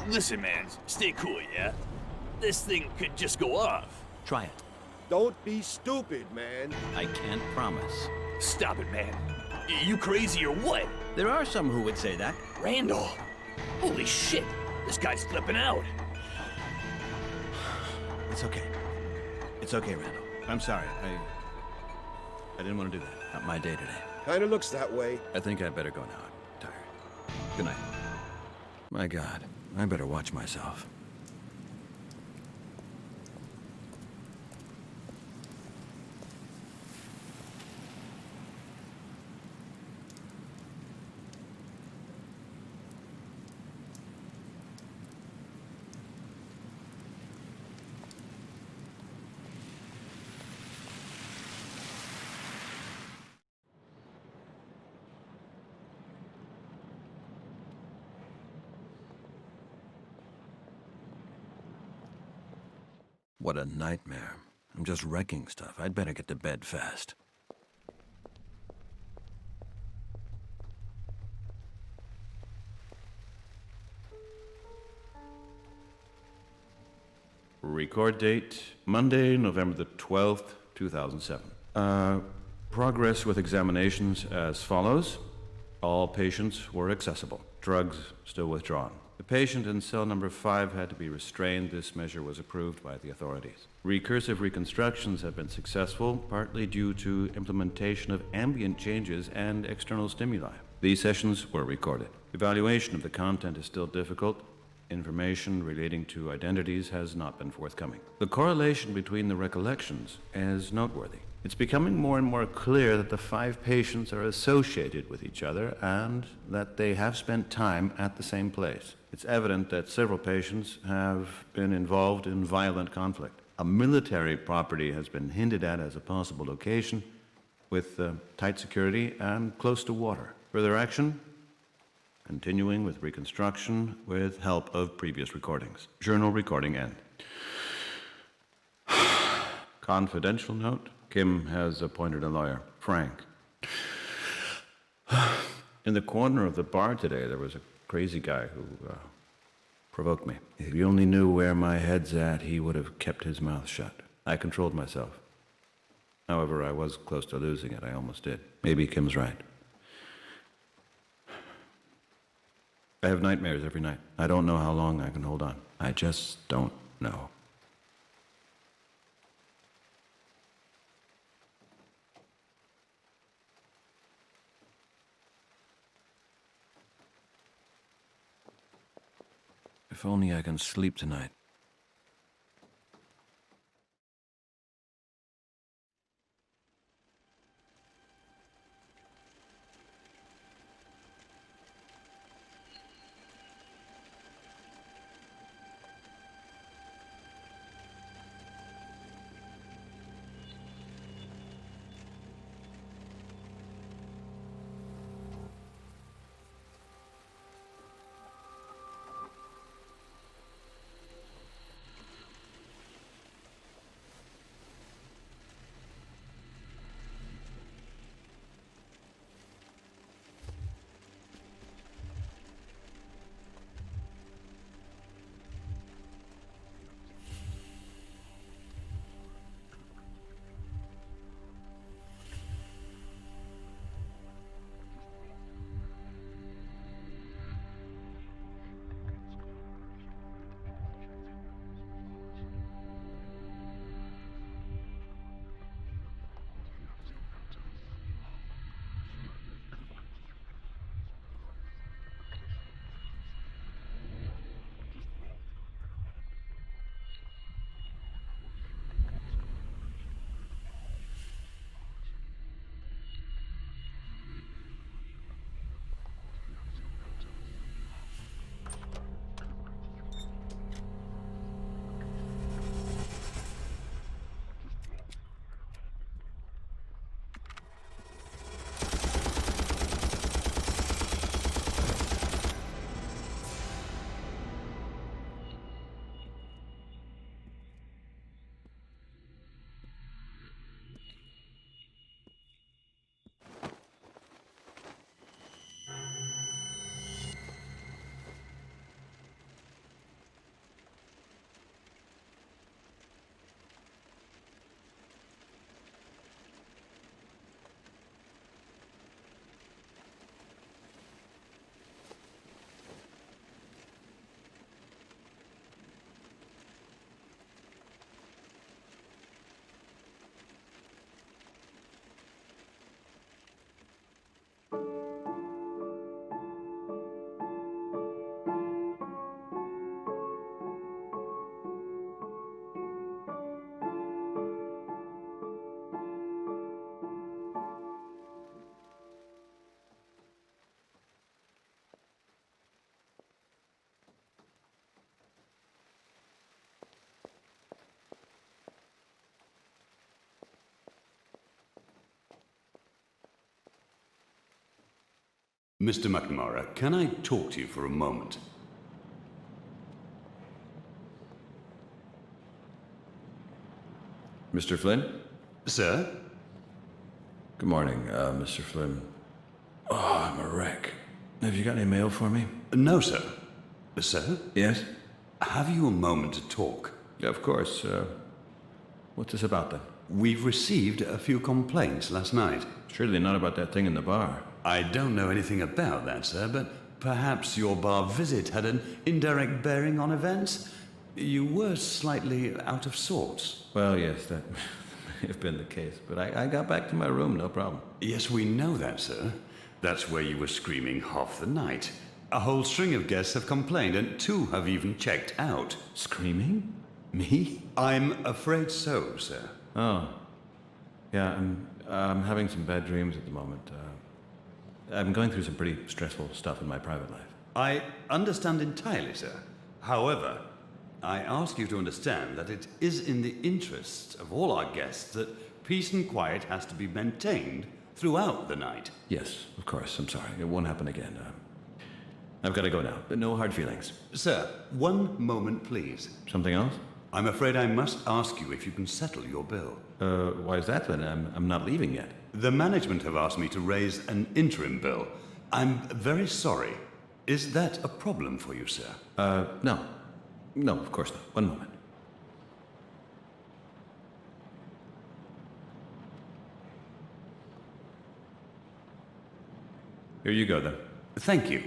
Listen, man. Stay cool, yeah? This thing could just go off. Try it. Don't be stupid, man. I can't promise. Stop it, man. You crazy or what? There are some who would say that. Randall! Holy shit! This guy's flipping out. It's okay. It's okay, Randall. I'm sorry. I didn't want to do that. Not my day today. Kinda looks that way. I think I better go now. I'm tired. Good night. My God, I better watch myself. What a nightmare. I'm just wrecking stuff. I'd better get to bed fast. Record date, Monday, November the 12th, 2007. Progress with examinations as follows. All patients were accessible. Drugs still withdrawn. The patient in cell number 5 had to be restrained. This measure was approved by the authorities. Recursive reconstructions have been successful, partly due to implementation of ambient changes and external stimuli. These sessions were recorded. Evaluation of the content is still difficult. Information relating to identities has not been forthcoming. The correlation between the recollections is noteworthy. It's becoming more and more clear that the 5 patients are associated with each other and that they have spent time at the same place. It's evident that several patients have been involved in violent conflict. A military property has been hinted at as a possible location with tight security and close to water. Further action? Continuing with reconstruction with help of previous recordings. Journal recording end. Confidential note. Kim has appointed a lawyer, Frank. In the corner of the bar today, there was a crazy guy who provoked me. If he only knew where my head's at, he would have kept his mouth shut. I controlled myself. However, I was close to losing it. I almost did. Maybe Kim's right. I have nightmares every night. I don't know how long I can hold on. I just don't know. If only I can sleep tonight. Mr. McNamara, can I talk to you for a moment? Mr. Flynn? Sir? Good morning, Mr. Flynn. Oh, I'm a wreck. Have you got any mail for me? No, sir. Sir? Yes? Have you a moment to talk? Of course. What's this about, then? We've received a few complaints last night. Surely not about that thing in the bar. I don't know anything about that, sir, but perhaps your bar visit had an indirect bearing on events? You were slightly out of sorts. Well, yes, that may have been the case, but I got back to my room, no problem. Yes, we know that, sir. That's where you were screaming half the night. A whole string of guests have complained, and 2 have even checked out. Screaming? Me? I'm afraid so, sir. Oh. Yeah, I'm having some bad dreams at the moment. I'm going through some pretty stressful stuff in my private life. I understand entirely, sir. However, I ask you to understand that it is in the interests of all our guests that peace and quiet has to be maintained throughout the night. Yes, of course. I'm sorry. It won't happen again. I've got to go now, but no hard feelings. Sir, one moment, please. Something else? I'm afraid I must ask you if you can settle your bill. Why is that then? I'm not leaving yet. The management have asked me to raise an interim bill. I'm very sorry. Is that a problem for you, sir? No. No, of course not. One moment. Here you go, then. Thank you.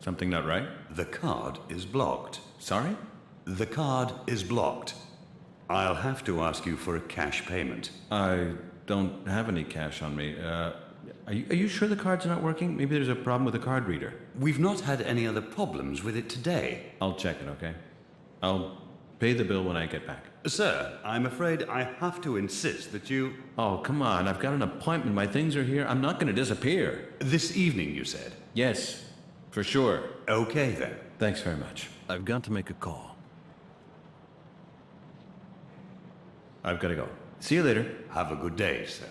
Something not right? The card is blocked. Sorry? The card is blocked. I'll have to ask you for a cash payment. I don't have any cash on me. Are you sure the card's not working? Maybe there's a problem with the card reader. We've not had any other problems with it today. I'll check it, okay? I'll pay the bill when I get back. Sir, I'm afraid I have to insist that you... Oh, come on. I've got an appointment. My things are here. I'm not going to disappear. This evening, you said? Yes. For sure. Okay, then. Thanks very much. I've got to make a call. I've got to go. See you later. Have a good day, sir.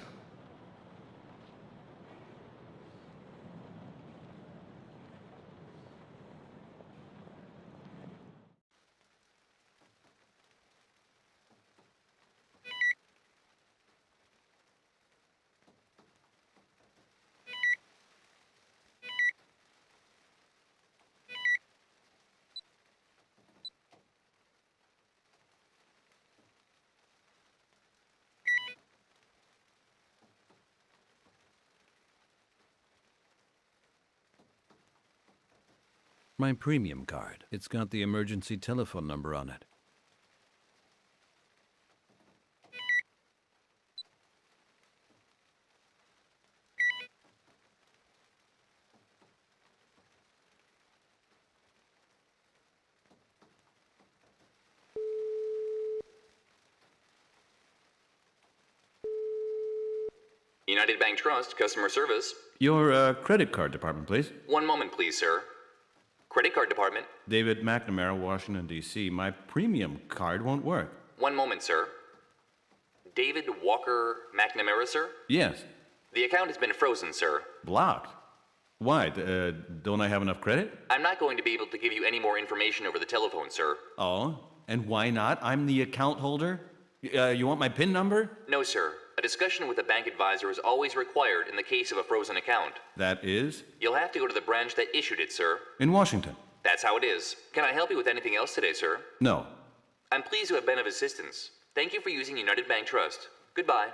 My premium card. It's got the emergency telephone number on it. United Bank Trust, customer service. Your credit card department, please. One moment, please, sir. Credit card department. David McNamara, Washington, D.C. My premium card won't work. One moment, sir. David Walker McNamara, sir? Yes. The account has been frozen, sir. Blocked? Why? Don't I have enough credit? I'm not going to be able to give you any more information over the telephone, sir. Oh? And why not? I'm the account holder? You want my PIN number? No, sir. A discussion with a bank advisor is always required in the case of a frozen account. That is? You'll have to go to the branch that issued it, sir. In Washington. That's how it is. Can I help you with anything else today, sir? No. I'm pleased to have been of assistance. Thank you for using United Bank Trust. Goodbye.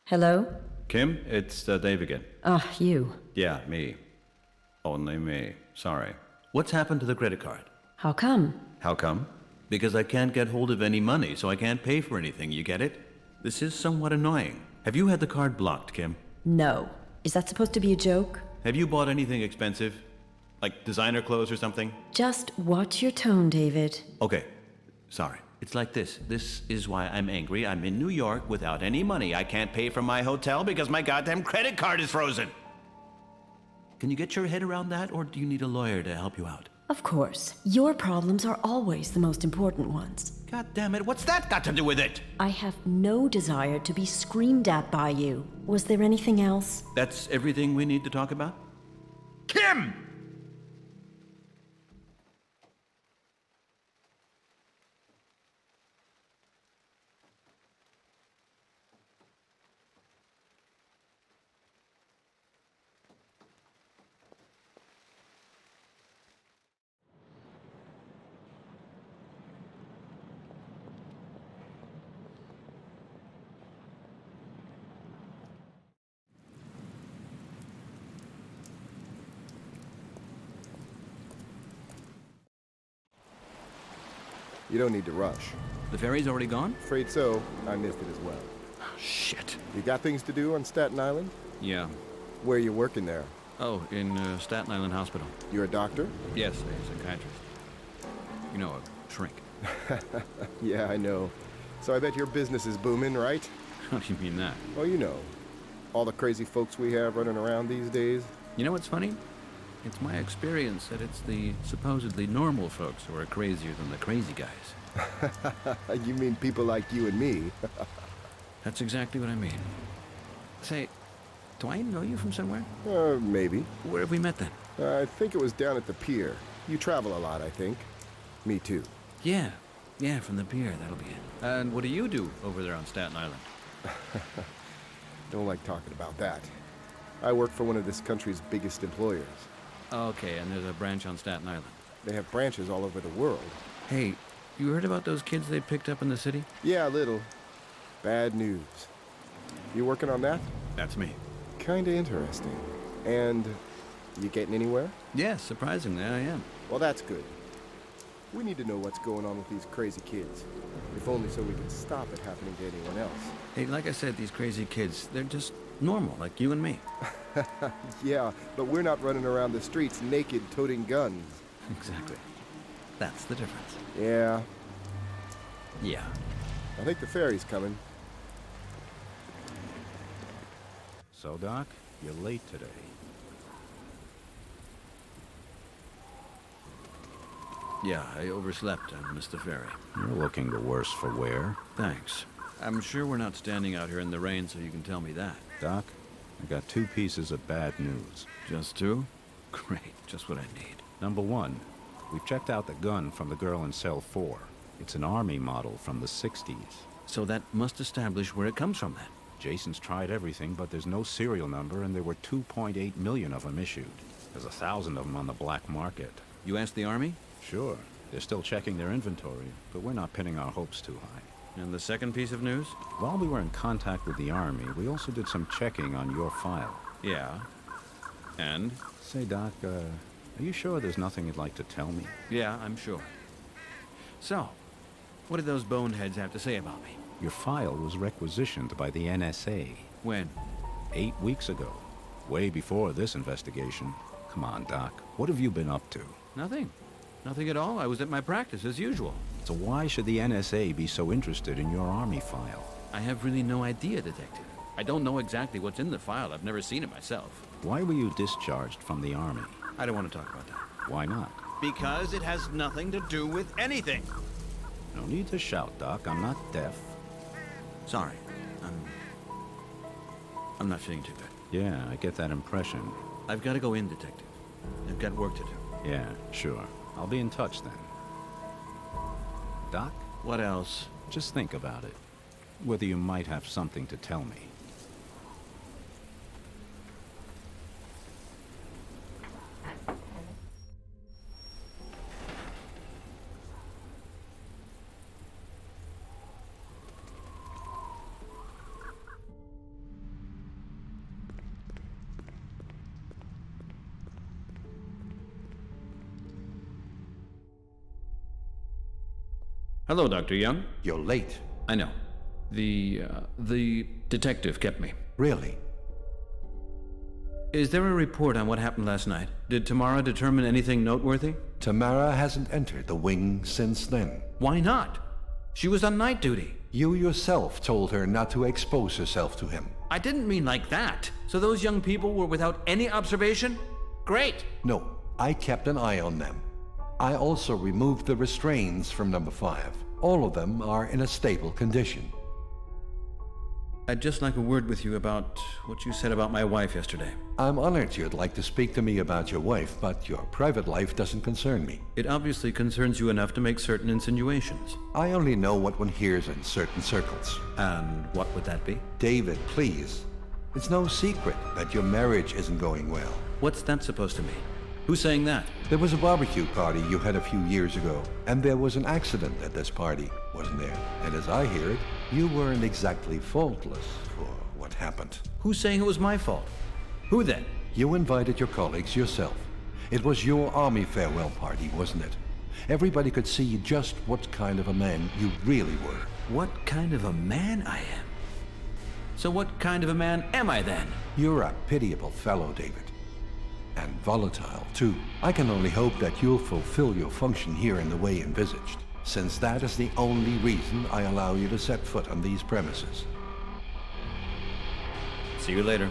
Hello? Kim, it's Dave again. Ah, you. Yeah, me. Only me. Sorry. What's happened to the credit card? How come? How come? Because I can't get hold of any money, so I can't pay for anything, you get it? This is somewhat annoying. Have you had the card blocked, Kim? No. Is that supposed to be a joke? Have you bought anything expensive? Like designer clothes or something? Just watch your tone, David. Okay, sorry. It's like this. This is why I'm angry. I'm in New York without any money. I can't pay for my hotel because my goddamn credit card is frozen. Can you get your head around that, or do you need a lawyer to help you out? Of course. Your problems are always the most important ones. God damn it, what's that got to do with it? I have no desire to be screamed at by you. Was there anything else? That's everything we need to talk about? Kim! You don't need to rush. The ferry's already gone? Afraid so. I missed it as well. Shit. You got things to do on Staten Island? Yeah. Where are you working there? Oh, in Staten Island Hospital. You're a doctor? Yes, a psychiatrist. You know, a shrink. Yeah, I know. So I bet your business is booming, right? How do you mean that? Well, you know, all the crazy folks we have running around these days. You know what's funny? It's my experience that it's the supposedly normal folks who are crazier than the crazy guys. You mean people like you and me? That's exactly what I mean. Say, do I know you from somewhere? Maybe. Where have we met then? I think it was down at the pier. You travel a lot, I think. Me too. Yeah, from the pier, that'll be it. And what do you do over there on Staten Island? Don't like talking about that. I work for one of this country's biggest employers. Okay, and there's a branch on Staten Island. They have branches all over the world. Hey, you heard about those kids they picked up in the city? Yeah, a little. Bad news. You working on that? That's me. Kinda interesting. And you getting anywhere? Yes, surprisingly, I am. Well, that's good. We need to know what's going on with these crazy kids. If only so we can stop it happening to anyone else. Hey, like I said, these crazy kids, they're just normal, like you and me. Yeah, but we're not running around the streets naked, toting guns. Exactly. That's the difference. Yeah. Yeah. I think the ferry's coming. So, Doc, you're late today. Yeah, I overslept and missed the ferry. You're looking the worse for wear. Thanks. I'm sure we're not standing out here in the rain so you can tell me that. Doc, I got 2 pieces of bad news. Just 2? Great, just what I need. Number 1, we've checked out the gun from the girl in cell 4. It's an army model from the 60s. So that must establish where it comes from then. Jason's tried everything, but there's no serial number, and there were 2.8 million of them issued. There's 1,000 of them on the black market. You asked the Army? Sure. They're still checking their inventory, but we're not pinning our hopes too high. And the second piece of news? While we were in contact with the Army, we also did some checking on your file. Yeah. And? Say, Doc, are you sure there's nothing you'd like to tell me? Yeah, I'm sure. So, what did those boneheads have to say about me? Your file was requisitioned by the NSA. When? 8 weeks ago. Way before this investigation. Come on, Doc. What have you been up to? Nothing. Nothing at all. I was at my practice as usual. So why should the NSA be so interested in your Army file? I have really no idea, Detective. I don't know exactly what's in the file. I've never seen it myself. Why were you discharged from the Army? I don't want to talk about that. Why not? Because it has nothing to do with anything. No need to shout, Doc. I'm not deaf. Sorry. I'm not feeling too good. Yeah, I get that impression. I've got to go in, Detective. I've got work to do. Yeah, sure. I'll be in touch then. Doc? What else? Just think about it. Whether you might have something to tell me. Hello, Dr. Young. You're late. I know. The detective kept me. Really? Is there a report on what happened last night? Did Tamara determine anything noteworthy? Tamara hasn't entered the wing since then. Why not? She was on night duty. You yourself told her not to expose herself to him. I didn't mean like that. So those young people were without any observation? Great. No, I kept an eye on them. I also removed the restraints from number 5. All of them are in a stable condition. I'd just like a word with you about what you said about my wife yesterday. I'm honored you'd like to speak to me about your wife, but your private life doesn't concern me. It obviously concerns you enough to make certain insinuations. I only know what one hears in certain circles. And what would that be? David, please. It's no secret that your marriage isn't going well. What's that supposed to mean? Who's saying that? There was a barbecue party you had a few years ago, and there was an accident at this party, wasn't there? And as I hear it, you weren't exactly faultless for what happened. Who's saying it was my fault? Who then? You invited your colleagues yourself. It was your army farewell party, wasn't it? Everybody could see just what kind of a man you really were. What kind of a man I am? So what kind of a man am I then? You're a pitiable fellow, David. And volatile, too. I can only hope that you'll fulfill your function here in the way envisaged, since that is the only reason I allow you to set foot on these premises. See you later.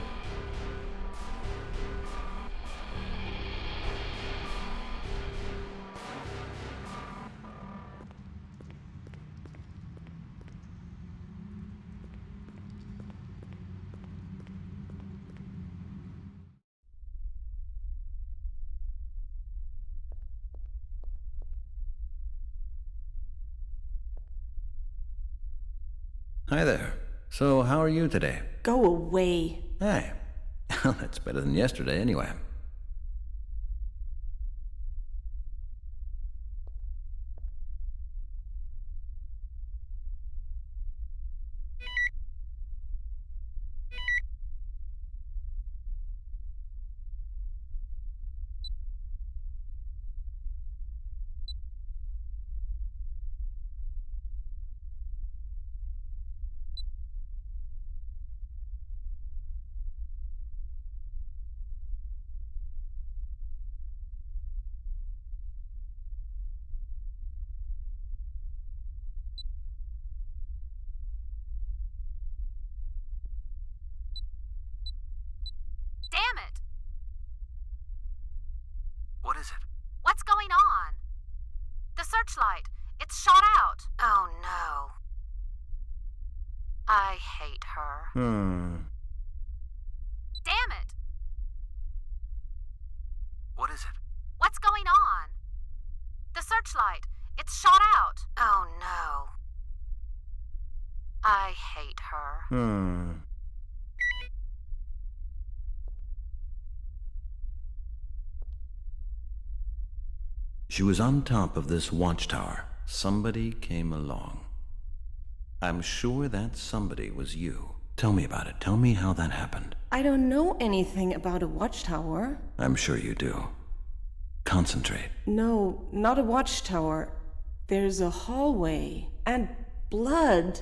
Hi there. So, how are you today? Go away. Hey. Well, that's better than yesterday, anyway. Damn it! What is it? What's going on? The searchlight. It's shot out. Oh no. I hate her. Damn it! What is it? What's going on? The searchlight. It's shot out. Oh no. I hate her. She was on top of this watchtower. Somebody came along. I'm sure that somebody was you. Tell me about it. Tell me how that happened. I don't know anything about a watchtower. I'm sure you do. Concentrate. No, not a watchtower. There's a hallway. And blood.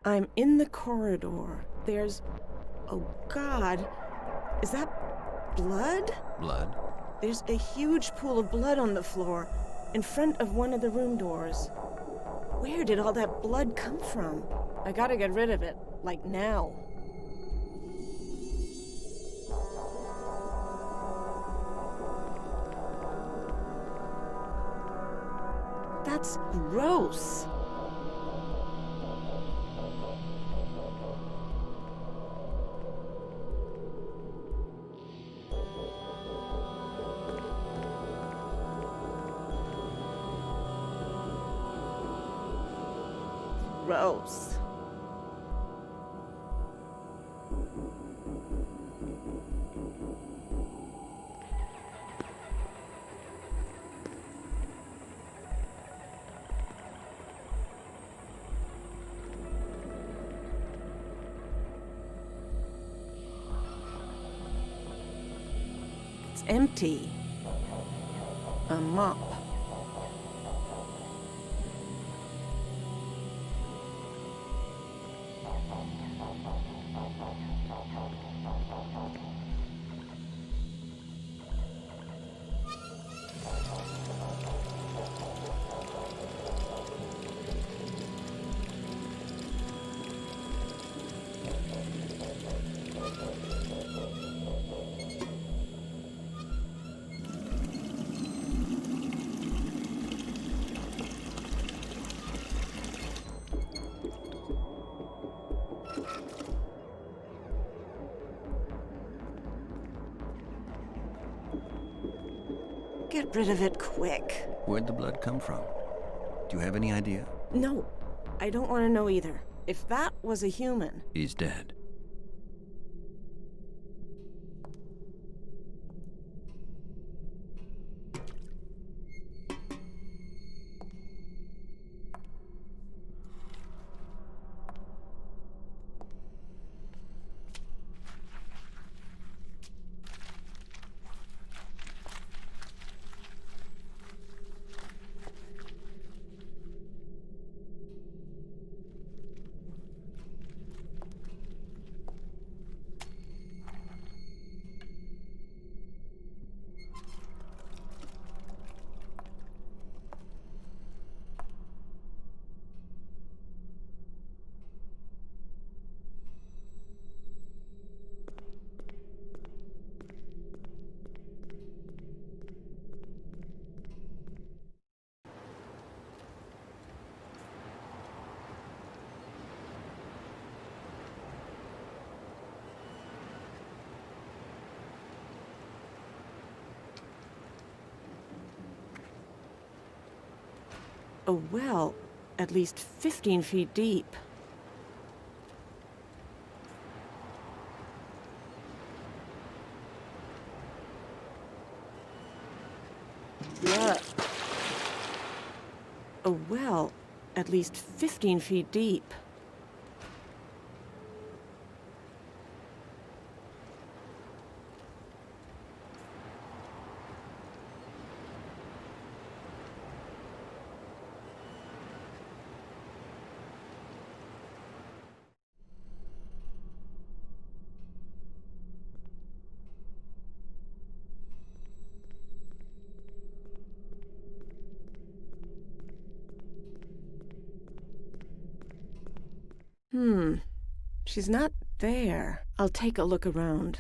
I'm in the corridor. There's... Oh, God. Is that blood? Blood? There's a huge pool of blood on the floor, in front of one of the room doors. Where did all that blood come from? I gotta get rid of it, like now. That's gross. Gross. It's empty. A mop. Get rid of it quick. Where'd the blood come from? Do you have any idea? No, I don't want to know either. If that was a human... He's dead. A well, at least 15 feet deep. Yeah. A well, at least 15 feet deep. She's not there. I'll take a look around.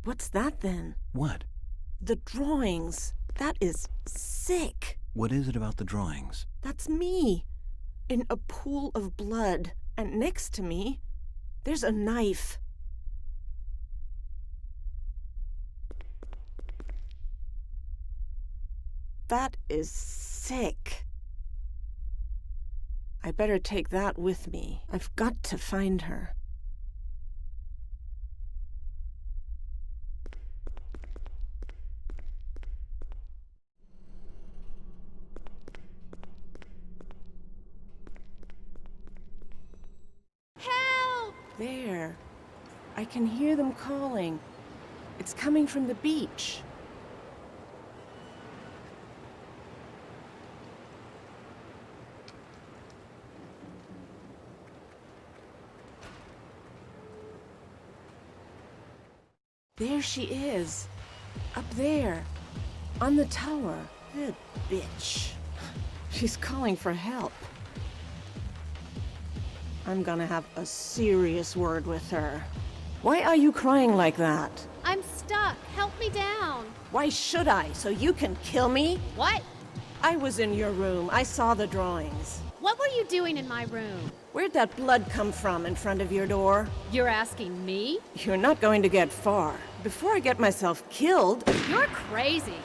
What's that then? What? The drawings. That is sick. What is it about the drawings? That's me. In a pool of blood. And next to me, there's a knife. That is sick. I better take that with me. I've got to find her. Help! There. I can hear them calling. It's coming from the beach. There she is. Up there. On the tower. Good bitch. She's calling for help. I'm gonna have a serious word with her. Why are you crying like that? I'm stuck. Help me down. Why should I? So you can kill me? What? I was in your room. I saw the drawings. What were you doing in my room? Where'd that blood come from in front of your door? You're asking me? You're not going to get far. Before I get myself killed... You're crazy.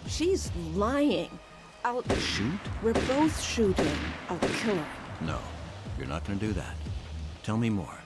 She's lying. I'll... Shoot? We're both shooting. I'll kill her. No, you're not gonna do that. Tell me more.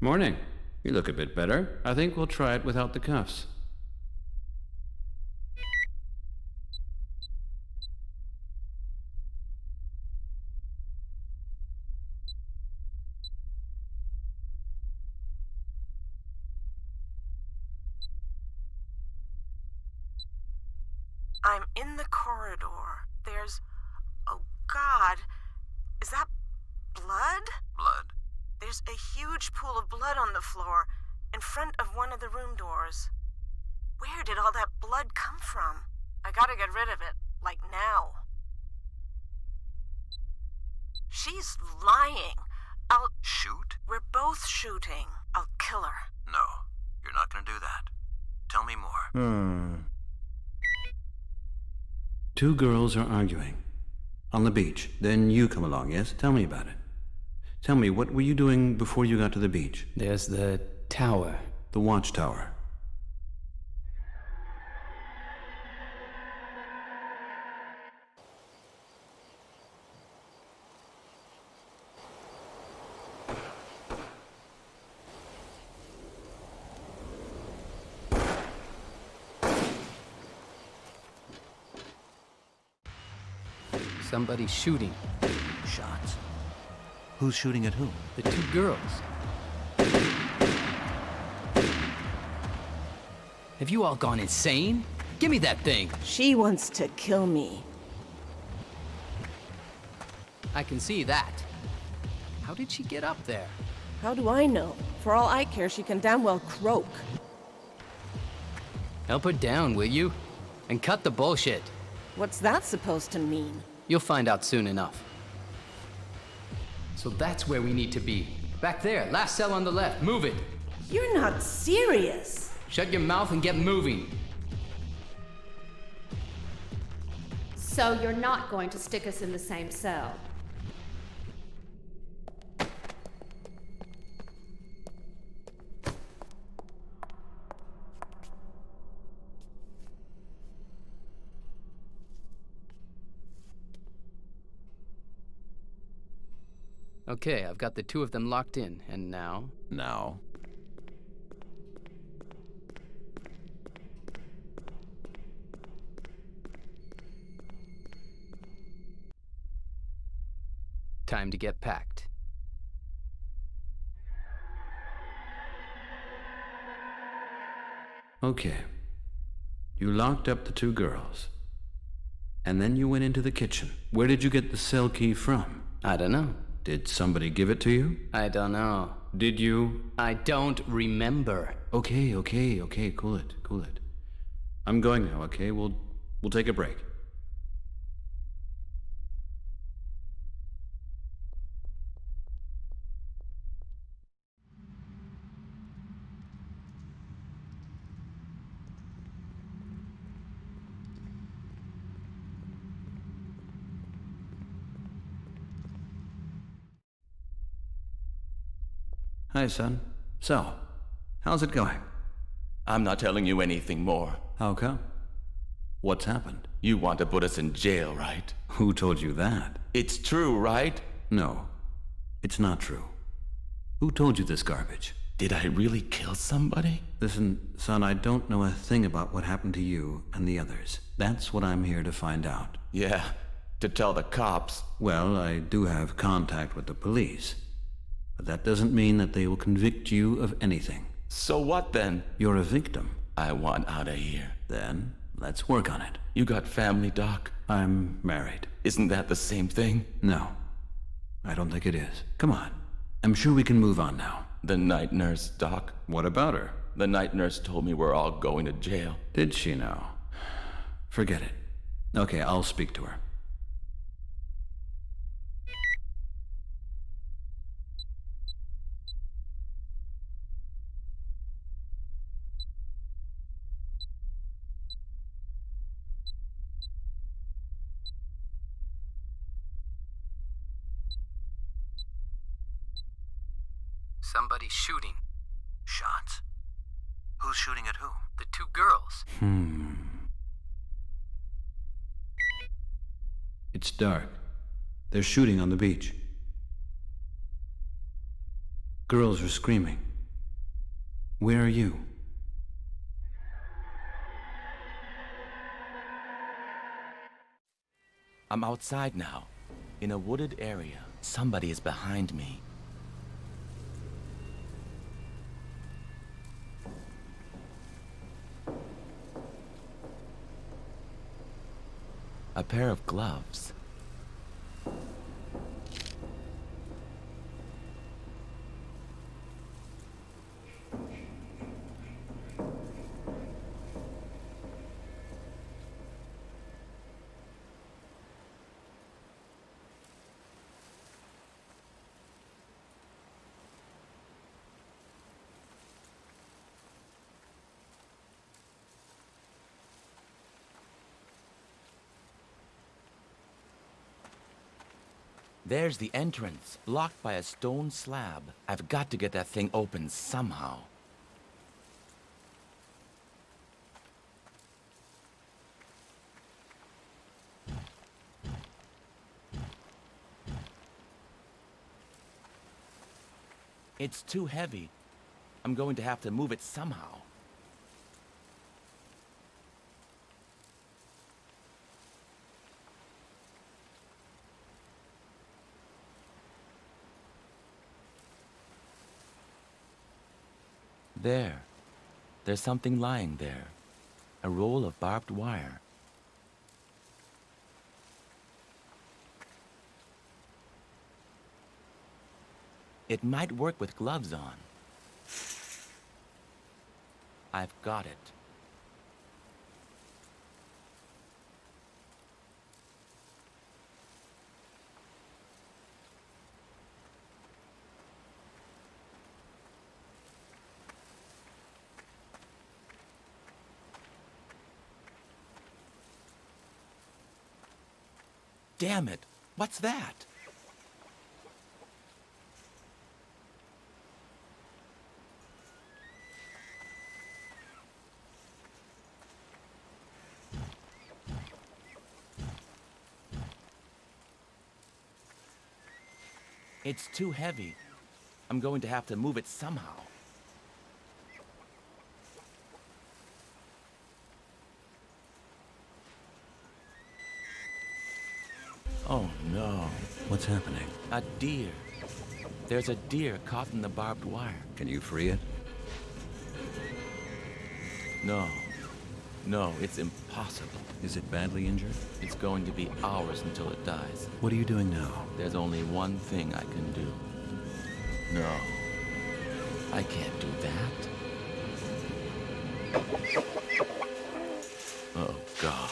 Morning. You look a bit better. I think we'll try it without the cuffs. I'm in the corridor. There's... Oh, God. Is that blood? Blood? There's a huge pool of blood on the floor, in front of one of the room doors. Where did all that blood come from? I gotta get rid of it, like now. She's lying. I'll... Shoot? We're both shooting. I'll kill her. No, you're not gonna do that. Tell me more. Two girls are arguing. On the beach. Then you come along, yes? Tell me about it. Tell me, what were you doing before you got to the beach? There's the tower. The watchtower. Somebody's shooting. Shots? Who's shooting at who? The two girls. Have you all gone insane? Give me that thing. She wants to kill me. I can see that. How did she get up there? How do I know? For all I care, she can damn well croak. Help her down, will you? And cut the bullshit. What's that supposed to mean? You'll find out soon enough. So that's where we need to be. Back there, last cell on the left. Move it. You're not serious. Shut your mouth and get moving. So you're not going to stick us in the same cell? Okay, I've got the two of them locked in, and now? Now? Time to get packed. Okay. You locked up the two girls. And then you went into the kitchen. Where did you get the cell key from? I don't know. Did somebody give it to you? I don't know. Did you? I don't remember. Okay, cool it. I'm going now, okay? We'll take a break. Hi, son. So, how's it going? I'm not telling you anything more. How come? What's happened? You want to put us in jail, right? Who told you that? It's true, right? No, it's not true. Who told you this garbage? Did I really kill somebody? Listen, son, I don't know a thing about what happened to you and the others. That's what I'm here to find out. Yeah, to tell the cops. Well, I do have contact with the police. But that doesn't mean that they will convict you of anything. So what then? You're a victim. I want out of here. Then, let's work on it. You got family, Doc? I'm married. Isn't that the same thing? No, I don't think it is. Come on. I'm sure we can move on now. The night nurse, Doc? What about her? The night nurse told me we're all going to jail. Did she know? Forget it. Okay, I'll speak to her. Somebody's shooting. Shots? Who's shooting at whom? The two girls. It's dark. They're shooting on the beach. Girls are screaming. Where are you? I'm outside now, in a wooded area. Somebody is behind me. A pair of gloves. There's the entrance, blocked by a stone slab. I've got to get that thing open somehow. It's too heavy. I'm going to have to move it somehow. There. There's something lying there. A roll of barbed wire. It might work with gloves on. I've got it. Damn it! What's that? It's too heavy. I'm going to have to move it somehow. Oh no. What's happening? A deer. There's a deer caught in the barbed wire. Can you free it? No. No, it's impossible. Is it badly injured? It's going to be hours until it dies. What are you doing now? There's only one thing I can do. No. I can't do that. Oh, God.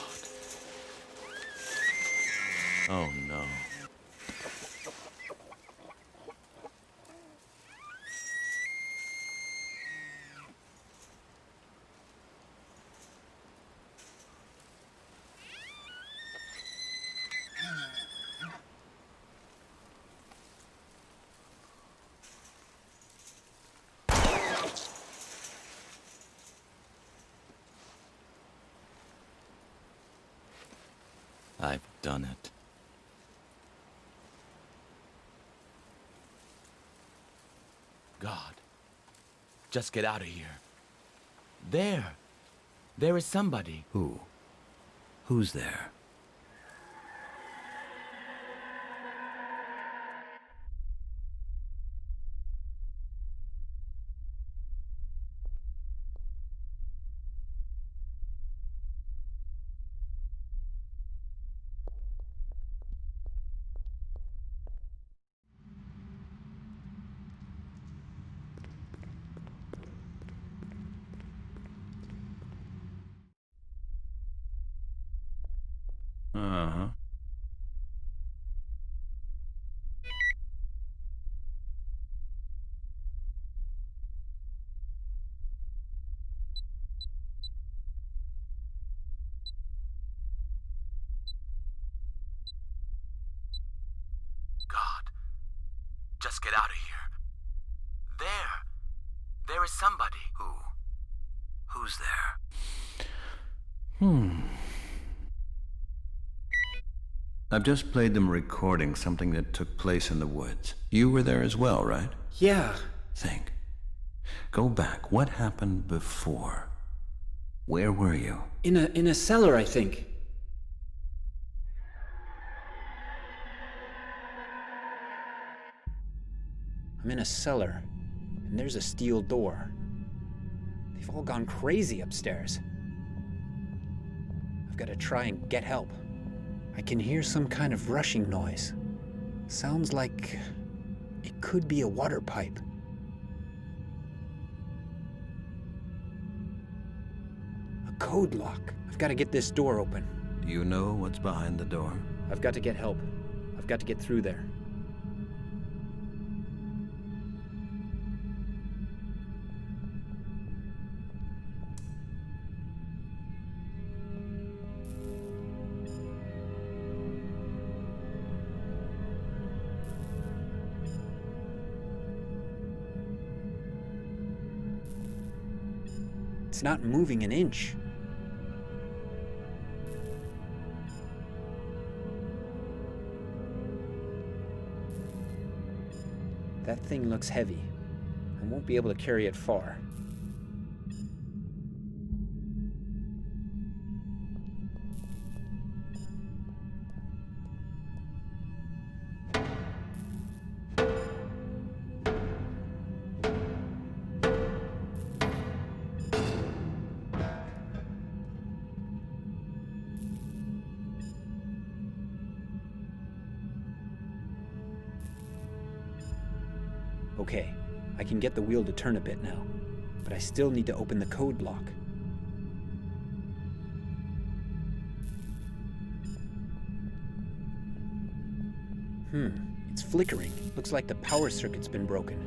Oh, no. I've done it. God, just get out of here. There. There is somebody. Who? Who's there? Uh-huh. God, just get out of here. There. There is somebody. Who? Who's there? I've just played them recording something that took place in the woods. You were there as well, right? Yeah. Think. Go back. What happened before? Where were you? In a cellar, I think. I'm in a cellar, and there's a steel door. They've all gone crazy upstairs. I've got to try and get help. I can hear some kind of rushing noise. Sounds like it could be a water pipe. A code lock. I've got to get this door open. Do you know what's behind the door? I've got to get help. I've got to get through there. It's not moving an inch. That thing looks heavy. I won't be able to carry it far. Okay, I can get the wheel to turn a bit now, but I still need to open the code block. It's flickering. Looks like the power circuit's been broken.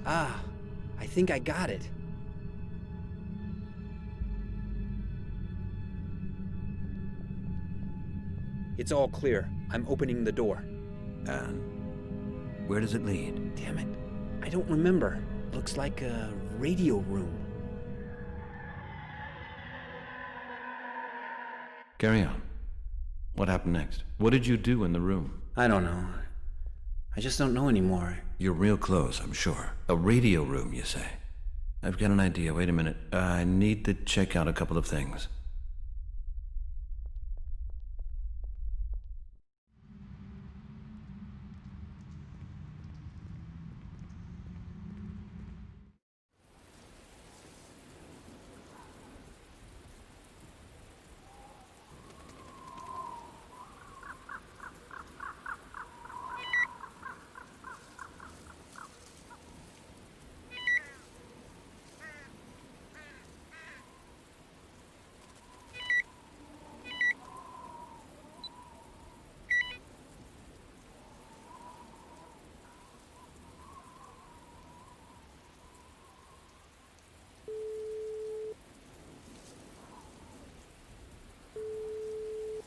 Ah, I think I got it. It's all clear. I'm opening the door. And where does it lead? Damn it. I don't remember. Looks like a radio room. Carry on. What happened next? What did you do in the room? I don't know. I just don't know anymore. You're real close, I'm sure. A radio room, you say? I've got an idea. Wait a minute. I need to check out a couple of things.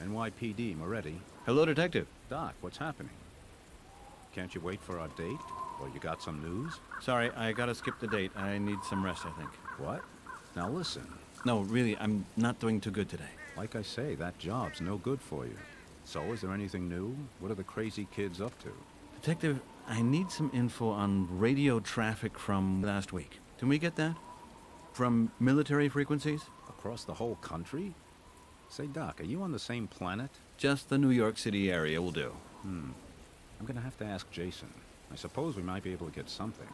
NYPD, Moretti. Hello, Detective. Doc, what's happening? Can't you wait for our date? Or you got some news? Sorry, I gotta skip the date. I need some rest, I think. What? Now listen. No, really, I'm not doing too good today. Like I say, that job's no good for you. So, is there anything new? What are the crazy kids up to? Detective, I need some info on radio traffic from last week. Can we get that? From military frequencies? Across the whole country? Say, Doc, are you on the same planet? Just the New York City area will do. I'm gonna have to ask Jason. I suppose we might be able to get something.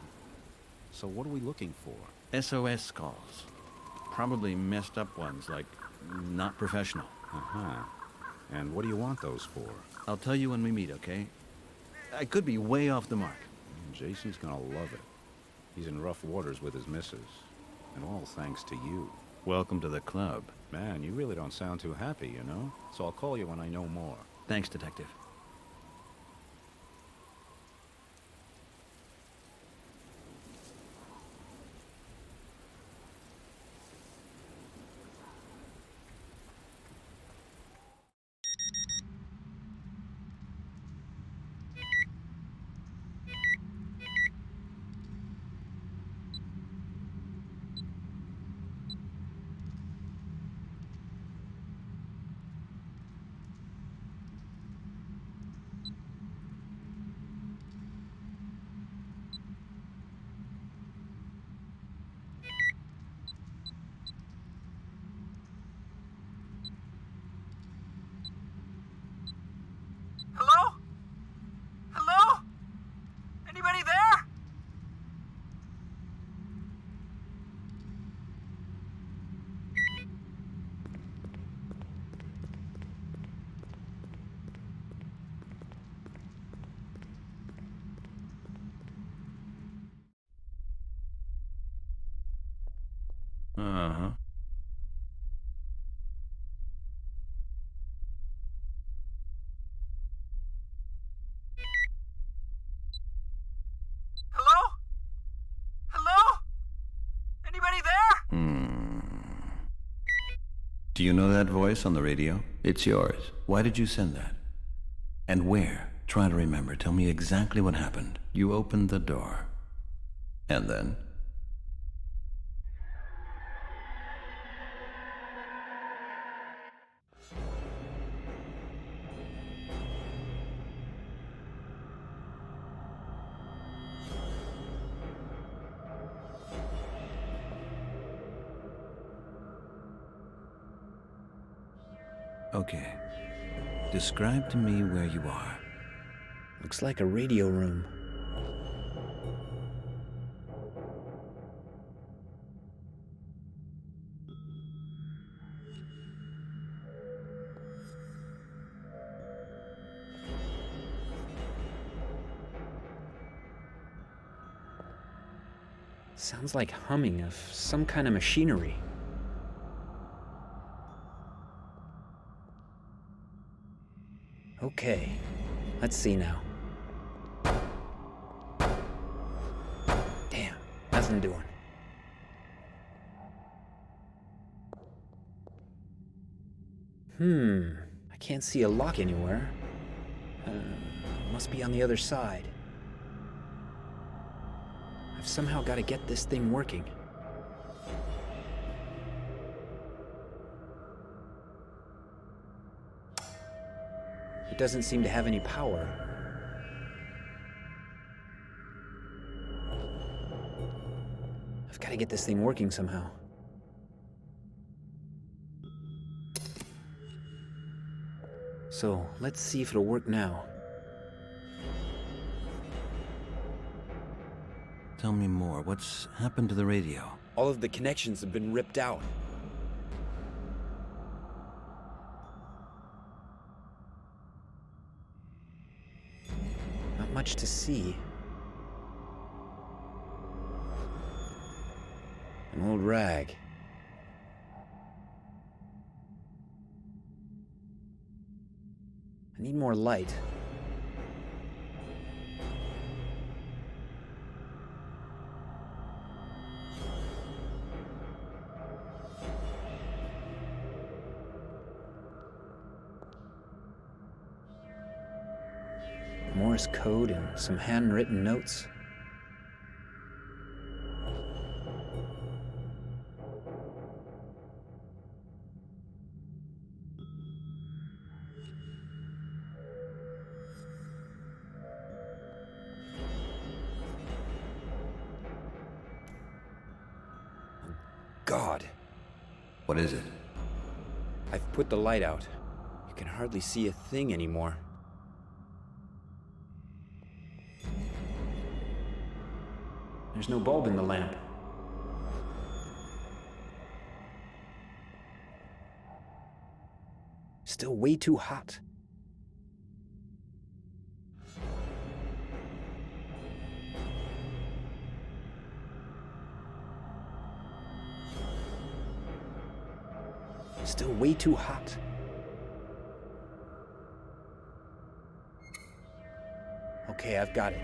So what are we looking for? SOS calls. Probably messed up ones, like not professional. Uh-huh. And what do you want those for? I'll tell you when we meet, okay? I could be way off the mark. Jason's gonna love it. He's in rough waters with his missus. And all thanks to you. Welcome to the club. Man, you really don't sound too happy, you know? So I'll call you when I know more. Thanks, Detective. Do you know that voice on the radio? It's yours. Why did you send that? And where? Try to remember. Tell me exactly what happened. You opened the door. And then? Okay. Describe to me where you are. Looks like a radio room. Sounds like humming of some kind of machinery. Okay, let's see now. Damn, nothing doing. I can't see a lock anywhere. Must be on the other side. I've somehow got to get this thing working. It doesn't seem to have any power. I've got to get this thing working somehow. So, let's see if it'll work now. Tell me more. What's happened to the radio? All of the connections have been ripped out. Not much to see. An old rag. I need more light. Morse code and some handwritten notes. God. What is it? I've put the light out. You can hardly see a thing anymore. There's no bulb in the lamp. Still way too hot. Still way too hot. Okay, I've got it.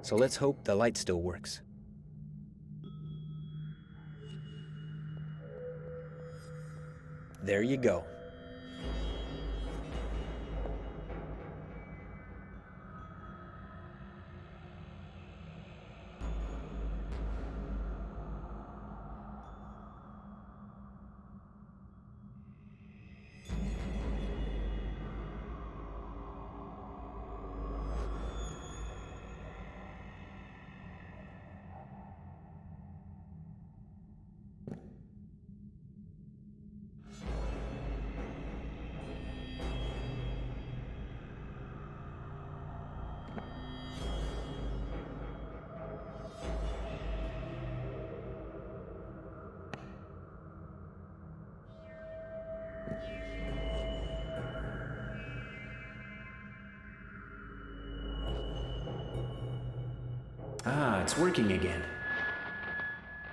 So let's hope the light still works. There you go. Ah, it's working again.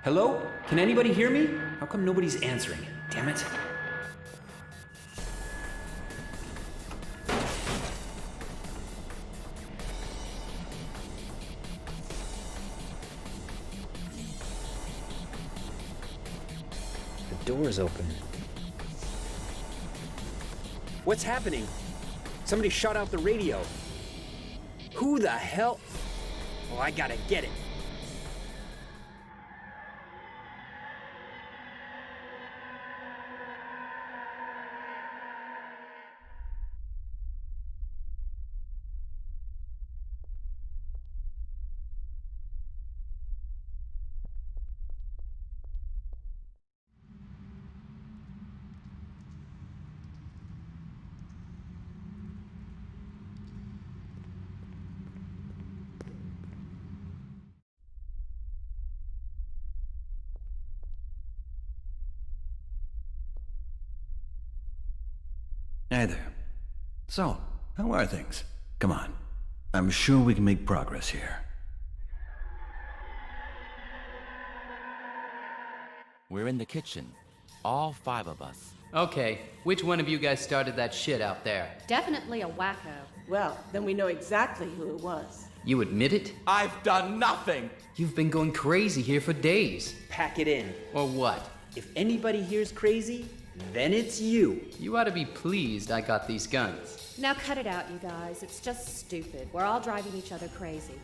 Hello? Can anybody hear me? How come nobody's answering? Damn it. door's open. What's happening? Somebody shut out the radio. Who the hell? Oh, I gotta get it. Hey there. So, how are things? Come on. I'm sure we can make progress here. We're in the kitchen. All 5 of us. Okay, which one of you guys started that shit out there? Definitely a wacko. Well, then we know exactly who it was. You admit it? I've done nothing! You've been going crazy here for days. Pack it in. Or what? If anybody here's crazy, then it's you. You ought to be pleased I got these guns. Now cut it out, you guys. It's just stupid. We're all driving each other crazy.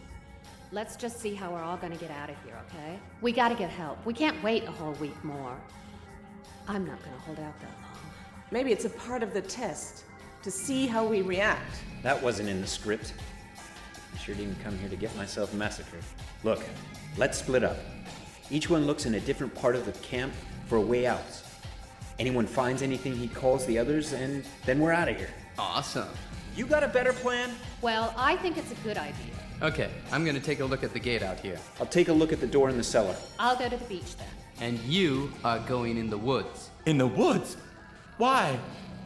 Let's just see how we're all gonna get out of here, okay? We gotta get help. We can't wait a whole week more. I'm not gonna hold out that long. Maybe it's a part of the test, to see how we react. That wasn't in the script. I sure didn't come here to get myself massacred. Look, let's split up. Each one looks in a different part of the camp for a way out. Anyone finds anything, he calls the others, and then we're out of here. Awesome. You got a better plan? Well, I think it's a good idea. Okay, I'm gonna take a look at the gate out here. I'll take a look at the door in the cellar. I'll go to the beach then. And you are going in the woods. In the woods? Why?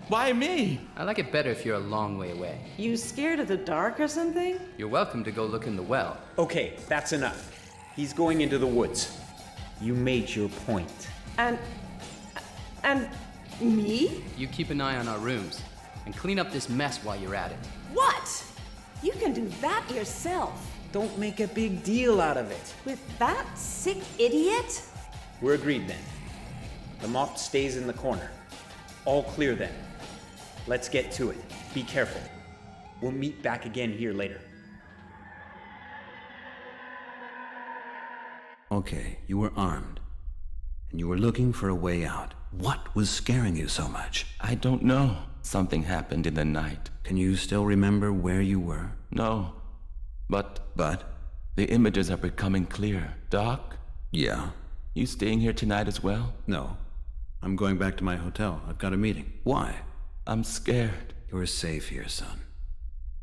Why me? I like it better if you're a long way away. You scared of the dark or something? You're welcome to go look in the well. Okay, that's enough. He's going into the woods. You made your point. And me? You keep an eye on our rooms and clean up this mess while you're at it. What? You can do that yourself. Don't make a big deal out of it. With that sick idiot? We're agreed then. The mop stays in the corner. All clear then. Let's get to it. Be careful. We'll meet back again here later. Okay, you were armed. And you were looking for a way out. What was scaring you so much? I don't know. Something happened in the night. Can you still remember where you were? No. But But? the images are becoming clear. Doc? Yeah? You staying here tonight as well? No. I'm going back to my hotel. I've got a meeting. Why? I'm scared. You're safe here, son.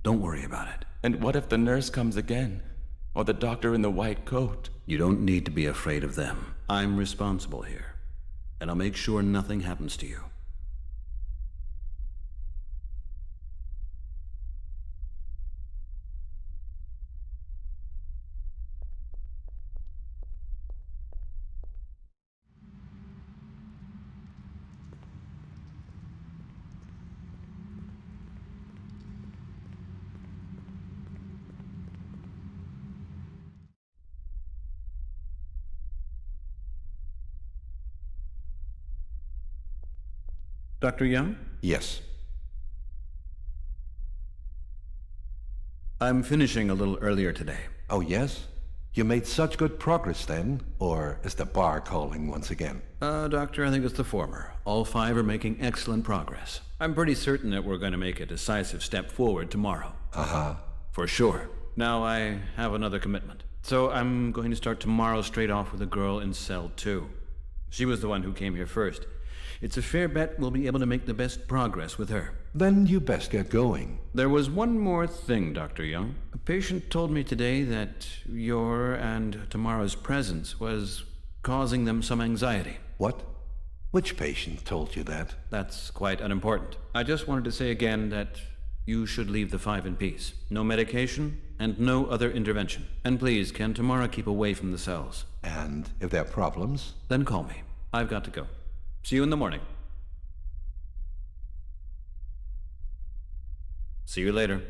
Don't worry about it. And what if the nurse comes again? Or the doctor in the white coat? You don't need to be afraid of them. I'm responsible here. And I'll make sure nothing happens to you. Dr. Young? Yes. I'm finishing a little earlier today. Oh, yes? You made such good progress then? Or is the bar calling once again? Doctor, I think it's the former. All 5 are making excellent progress. I'm pretty certain that we're going to make a decisive step forward tomorrow. Uh-huh. For sure. Now I have another commitment. So I'm going to start tomorrow straight off with a girl in cell 2. She was the one who came here first. It's a fair bet we'll be able to make the best progress with her. Then you best get going. There was one more thing, Dr. Young. A patient told me today that your and Tamara's presence was causing them some anxiety. What? Which patient told you that? That's quite unimportant. I just wanted to say again that you should leave the 5 in peace. No medication and no other intervention. And please, can Tamara keep away from the cells? And if there are problems? Then call me. I've got to go. See you in the morning. See you later.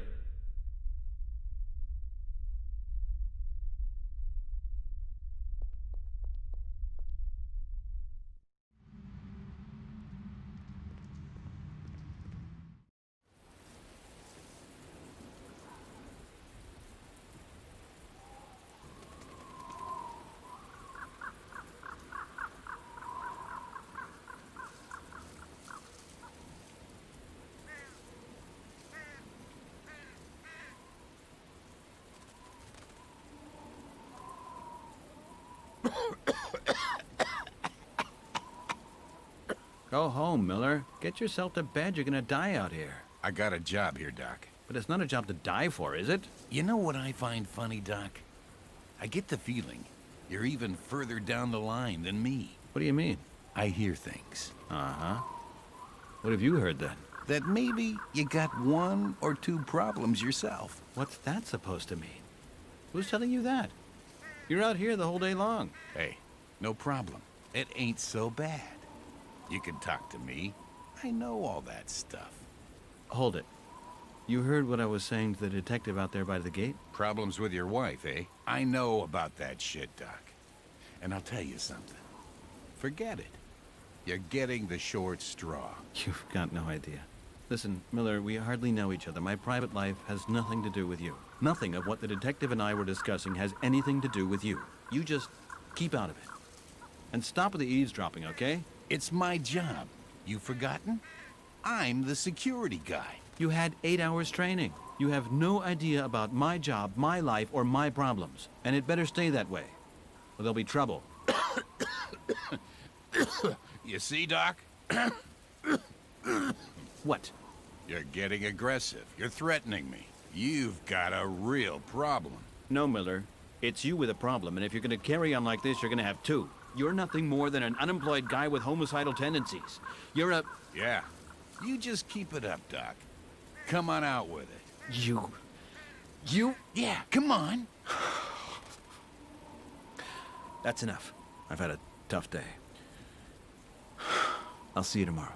Go home, Miller. Get yourself to bed. You're gonna die out here. I got a job here, Doc. But it's not a job to die for, is it? You know what I find funny, Doc? I get the feeling you're even further down the line than me. What do you mean? I hear things. Uh-huh. What have you heard then? That maybe you got 1 or 2 problems yourself. What's that supposed to mean? Who's telling you that? You're out here the whole day long. Hey, no problem. It ain't so bad. You can talk to me. I know all that stuff. Hold it. You heard what I was saying to the detective out there by the gate? Problems with your wife, eh? I know about that shit, Doc. And I'll tell you something. Forget it. You're getting the short straw. You've got no idea. Listen, Miller, we hardly know each other. My private life has nothing to do with you. Nothing of what the detective and I were discussing has anything to do with you. You just keep out of it. And stop with the eavesdropping, okay? It's my job. You forgotten? I'm the security guy. You had 8 hours training. You have no idea about my job, my life, or my problems. And it better stay that way, or there'll be trouble. You see, Doc? What? You're getting aggressive. You're threatening me. You've got a real problem. No, Miller. It's you with a problem, and if you're gonna carry on like this, you're gonna have 2. You're nothing more than an unemployed guy with homicidal tendencies. You're a... Yeah. You just keep it up, Doc. Come on out with it. You... Yeah, come on. That's enough. I've had a tough day. I'll see you tomorrow.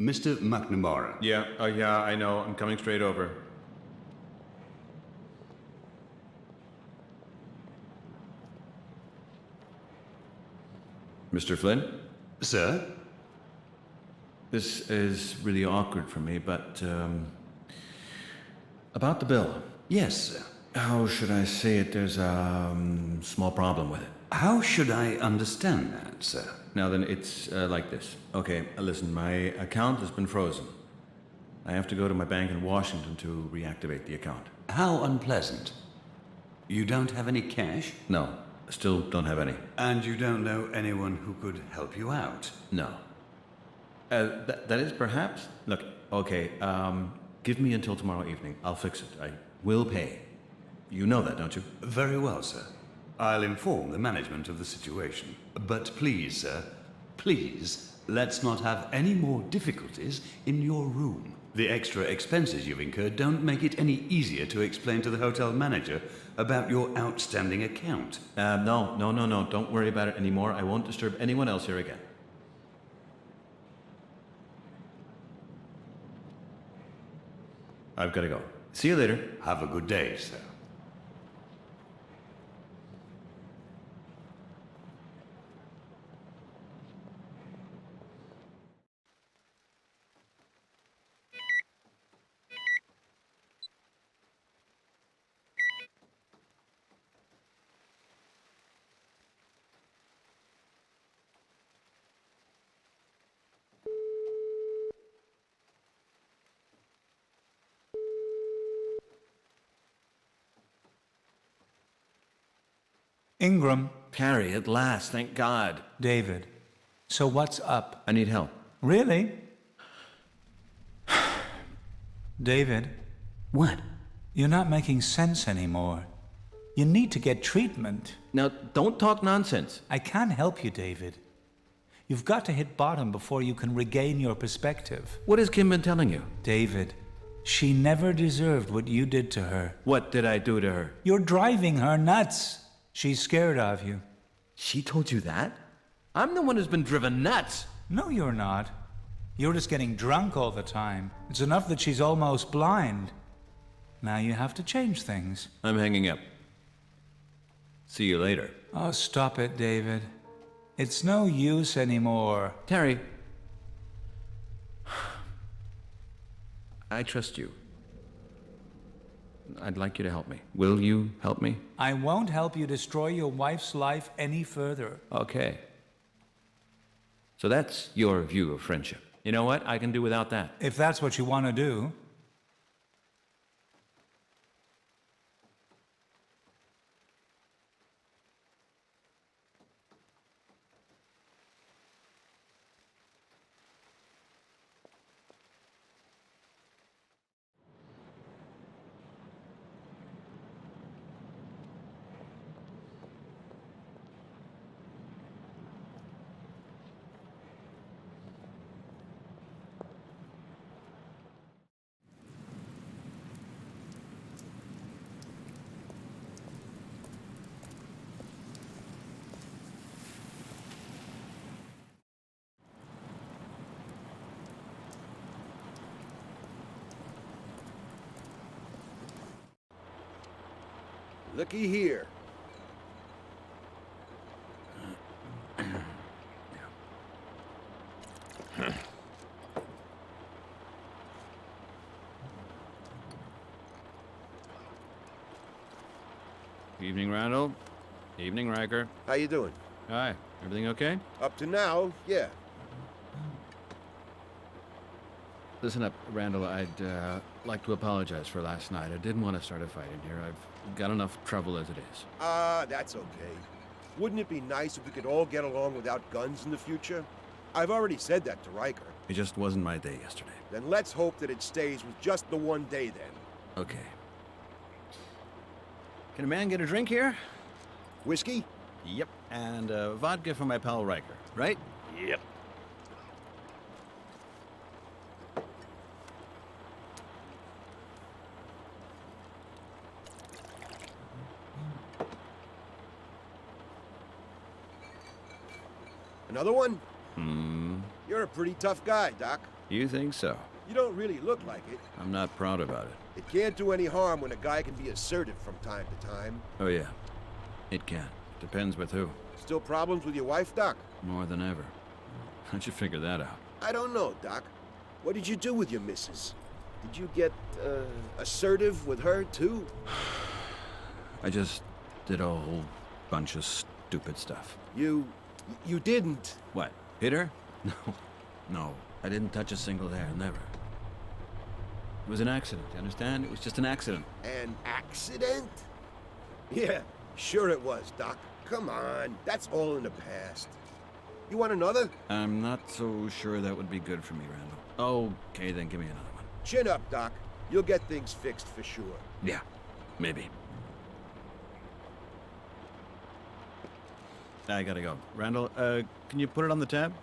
Mr. McNamara. Yeah, I know. I'm coming straight over. Mr. Flynn? Sir? This is really awkward for me, but, about the bill. Yes, sir. How should I say it? There's a small problem with it. How should I understand that, sir? Now then, it's like this. Okay, listen, my account has been frozen. I have to go to my bank in Washington to reactivate the account. How unpleasant. You don't have any cash? No, still don't have any. And you don't know anyone who could help you out? No. That is perhaps... Look, okay, give me until tomorrow evening. I'll fix it. I will pay. You know that, don't you? Very well, sir. I'll inform the management of the situation. But please, sir, please, let's not have any more difficulties in your room. The extra expenses you've incurred don't make it any easier to explain to the hotel manager about your outstanding account. No. Don't worry about it anymore. I won't disturb anyone else here again. I've got to go. See you later. Have a good day, sir. Ingram. Carrie, at last, thank God. David. So what's up? I need help. Really? David. What? You're not making sense anymore. You need to get treatment. Now, don't talk nonsense. I can't help you, David. You've got to hit bottom before you can regain your perspective. What has Kim been telling you? David, she never deserved what you did to her. What did I do to her? You're driving her nuts. She's scared of you. She told you that? I'm the one who's been driven nuts. No, you're not. You're just getting drunk all the time. It's enough that she's almost blind. Now you have to change things. I'm hanging up. See you later. Oh, stop it, David. It's no use anymore. Terry. I trust you. I'd like you to help me. Will you help me? I won't help you destroy your wife's life any further. Okay. So that's your view of friendship. You know what? I can do without that. If that's what you want to do. Looky here. Evening, Randall. Evening, Riker. How you doing? Hi. Everything okay? Up to now, yeah. Listen up, Randall. I'd like to apologize for last night. I didn't want to start a fight in here. I've got enough trouble as it is. That's okay. Wouldn't it be nice if we could all get along without guns in the future? I've already said that to Riker. It just wasn't my day yesterday. Then let's hope that it stays with just the one day then. Okay. Can a man get a drink here? Whiskey? Yep. And vodka for my pal Riker, right? Yep. Another one? Hmm. You're a pretty tough guy, Doc. You think so? You don't really look like it. I'm not proud about it. It can't do any harm when a guy can be assertive from time to time. Oh, yeah. It can. Depends with who. Still problems with your wife, Doc? More than ever. How'd you figure that out? I don't know, Doc. What did you do with your missus? Did you get, assertive with her, too? I just did a whole bunch of stupid stuff. You didn't? What? Hit her? No. No. I didn't touch a single hair. Never. It was an accident, you understand? It was just an accident. An accident? Yeah, sure it was, Doc. Come on, that's all in the past. You want another? I'm not so sure that would be good for me, Randall. Okay, then give me another one. Chin up, Doc. You'll get things fixed for sure. Yeah, maybe. I gotta go. Randall, can you put it on the tab?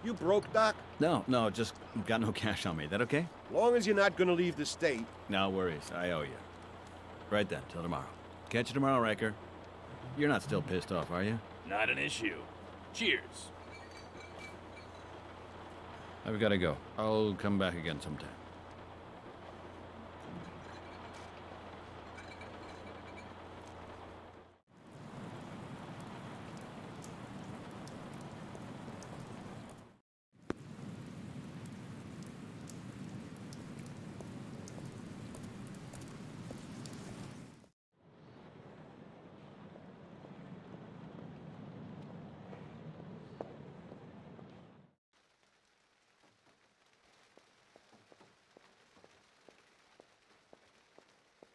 You broke, Doc? No, just got no cash on me. That okay? Long as you're not gonna leave the state. No worries. I owe you. Right then, till tomorrow. Catch you tomorrow, Riker. You're not still pissed off, are you? Not an issue. Cheers. I've gotta go. I'll come back again sometime.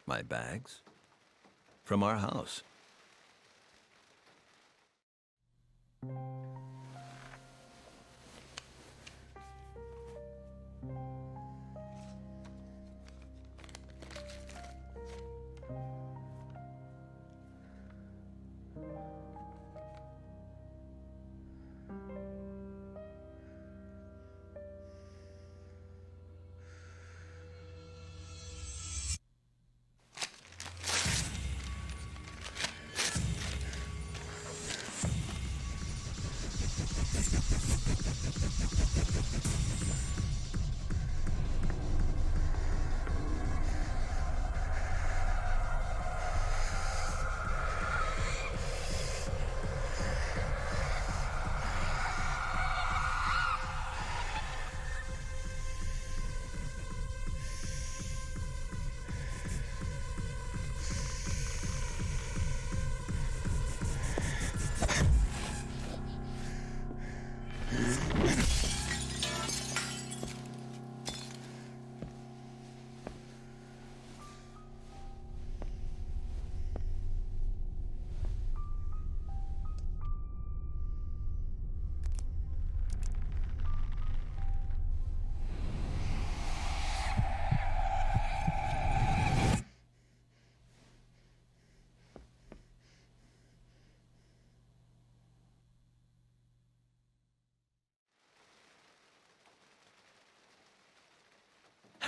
My bags? From our house.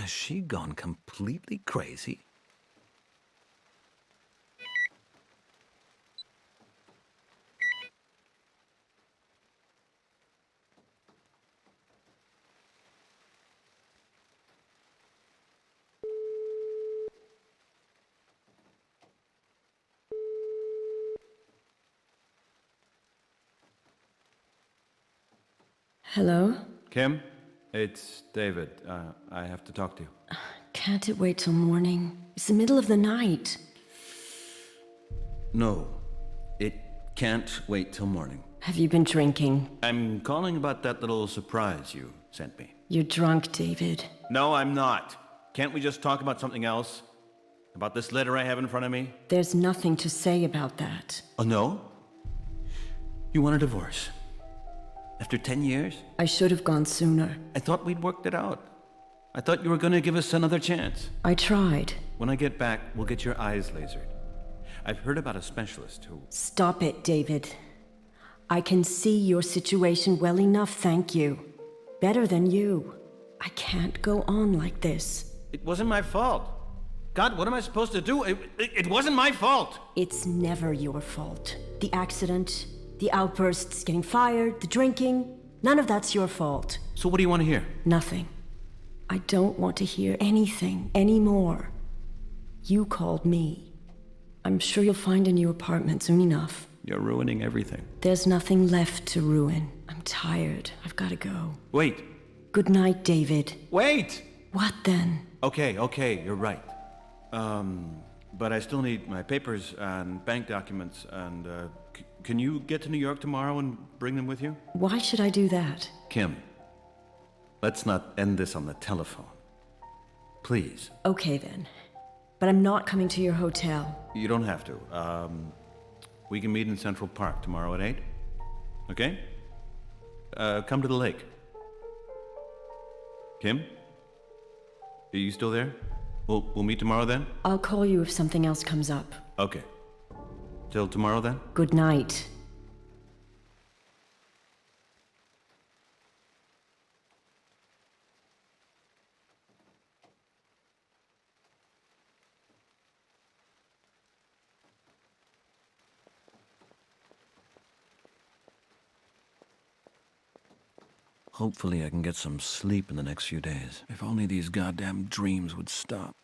Has she gone completely crazy? Hello? Kim, it's David. I have to talk to you. Can't it wait till morning? It's the middle of the night. No, it can't wait till morning. Have you been drinking? I'm calling about that little surprise you sent me. You're drunk, David. No, I'm not. Can't we just talk about something else? About this letter I have in front of me? There's nothing to say about that. Oh, no? You want a divorce? After 10 years? I should have gone sooner. I thought we'd worked it out. I thought you were going to give us another chance. I tried. When I get back, we'll get your eyes lasered. I've heard about a specialist who... Stop it, David. I can see your situation well enough, thank you. Better than you. I can't go on like this. It wasn't my fault. God, what am I supposed to do? It wasn't my fault. It's never your fault. The accident, the outbursts, getting fired, the drinking, none of that's your fault. So what do you want to hear? Nothing. I don't want to hear anything anymore. You called me. I'm sure you'll find a new apartment soon enough. You're ruining everything. There's nothing left to ruin. I'm tired. I've got to go. Wait. Good night, David. Wait! What then? Okay, you're right. But I still need my papers and bank documents and, can you get to New York tomorrow and bring them with you? Why should I do that? Kim, let's not end this on the telephone. Please. Okay then. But I'm not coming to your hotel. You don't have to. We can meet in Central Park tomorrow at 8. Okay? Come to the lake. Kim? Are you still there? We'll meet tomorrow then? I'll call you if something else comes up. Okay. Till tomorrow then? Good night. Hopefully I can get some sleep in the next few days. If only these goddamn dreams would stop.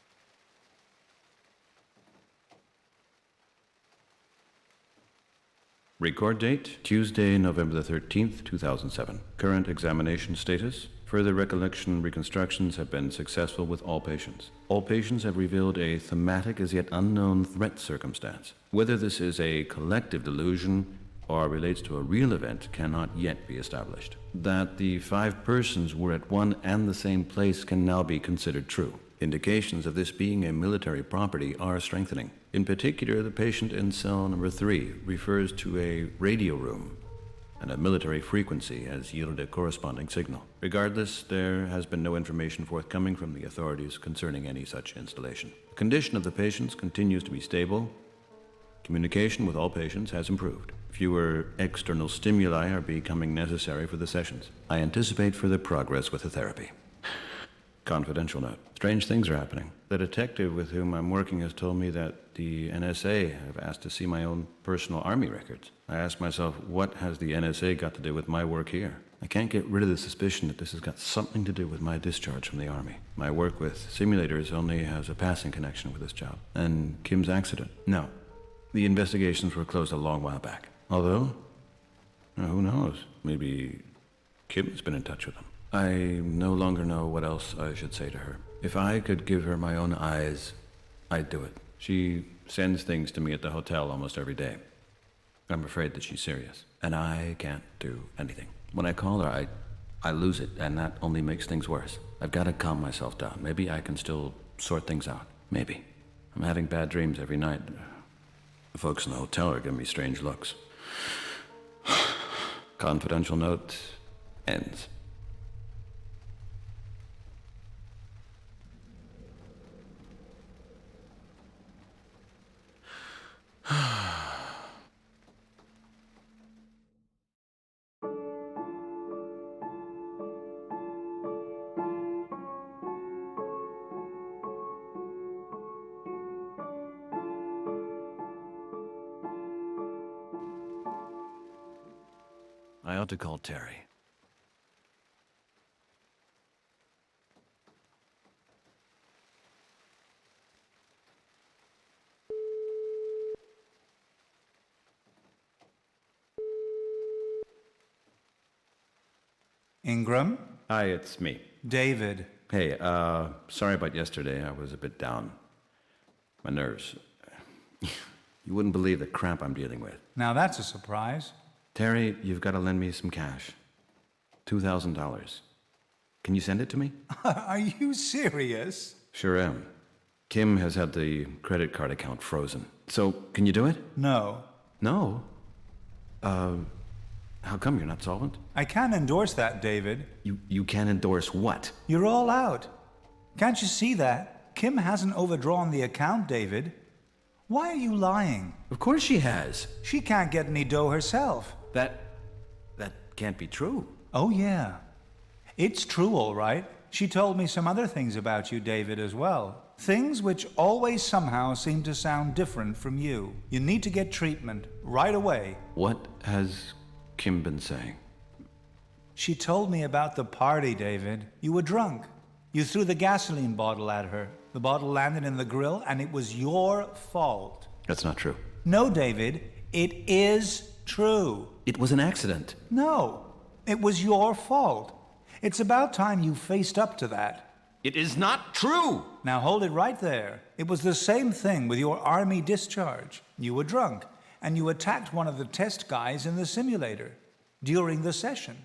Record date, Tuesday, November the 13th, 2007. Current examination status. Further recollection reconstructions have been successful with all patients. All patients have revealed a thematic as yet unknown threat circumstance. Whether this is a collective delusion or relates to a real event cannot yet be established. That the 5 persons were at one and the same place can now be considered true. Indications of this being a military property are strengthening. In particular, the patient in cell number 3 refers to a radio room, and a military frequency has yielded a corresponding signal. Regardless, there has been no information forthcoming from the authorities concerning any such installation. The condition of the patients continues to be stable. Communication with all patients has improved. Fewer external stimuli are becoming necessary for the sessions. I anticipate further progress with the therapy. Confidential note. Strange things are happening. The detective with whom I'm working has told me that the NSA have asked to see my own personal army records. I ask myself, what has the NSA got to do with my work here? I can't get rid of the suspicion that this has got something to do with my discharge from the army. My work with simulators only has a passing connection with this job. And Kim's accident. No. The investigations were closed a long while back. Although, who knows? Maybe Kim's been in touch with them. I no longer know what else I should say to her. If I could give her my own eyes, I'd do it. She sends things to me at the hotel almost every day. I'm afraid that she's serious, and I can't do anything. When I call her, I lose it, and that only makes things worse. I've got to calm myself down. Maybe I can still sort things out. Maybe. I'm having bad dreams every night. The folks in the hotel are giving me strange looks. Confidential note ends. I ought to call Terry. Ingram? Hi, it's me. David. Hey, sorry about yesterday. I was a bit down. My nerves. You wouldn't believe the crap I'm dealing with. Now that's a surprise. Terry, you've got to lend me some cash. $2,000. Can you send it to me? Are you serious? Sure am. Kim has had the credit card account frozen. So, can you do it? No. No? How come you're not solvent? I can't endorse that, David. You can't endorse what? You're all out. Can't you see that? Kim hasn't overdrawn the account, David. Why are you lying? Of course she has. She can't get any dough herself. That can't be true. Oh, yeah. It's true, all right. She told me some other things about you, David, as well. Things which always somehow seem to sound different from you. You need to get treatment right away. What has Kim been saying? She told me about the party, David. You were drunk. You threw the gasoline bottle at her. The bottle landed in the grill, and it was your fault. That's not true. No, David, it is true. It was an accident. No, it was your fault. It's about time you faced up to that. It is not true! Now hold it right there. It was the same thing with your army discharge. You were drunk, and you attacked one of the test guys in the simulator during the session.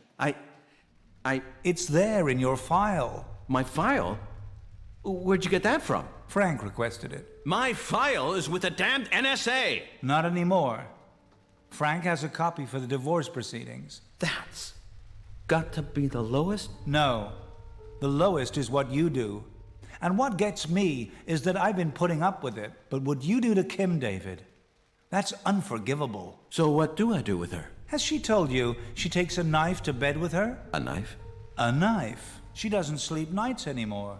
It's there in your file. My file? Where'd you get that from? Frank requested it. My file is with the damned NSA! Not anymore. Frank has a copy for the divorce proceedings. That's got to be the lowest? No. The lowest is what you do. And what gets me is that I've been putting up with it. But what you do to Kim, David, that's unforgivable. So what do I do with her? Has she told you she takes a knife to bed with her? A knife? A knife. She doesn't sleep nights anymore.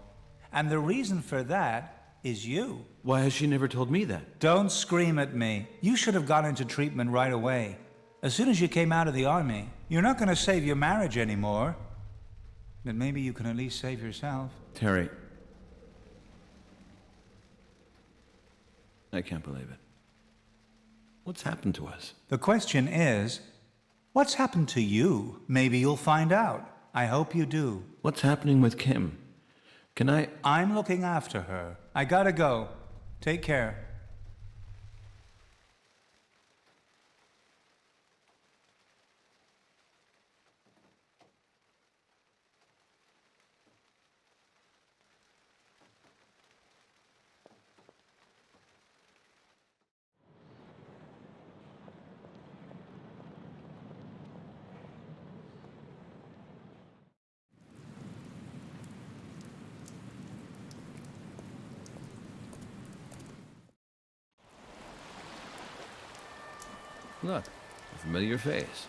And the reason for that is you. Why has she never told me that? Don't scream at me. You should have gone into treatment right away. As soon as you came out of the army. You're not going to save your marriage anymore. But maybe you can at least save yourself. Terry. I can't believe it. What's happened to us? The question is, what's happened to you? Maybe you'll find out. I hope you do. What's happening with Kim? Can I... I'm looking after her. I gotta go. Take care. Look, a familiar face.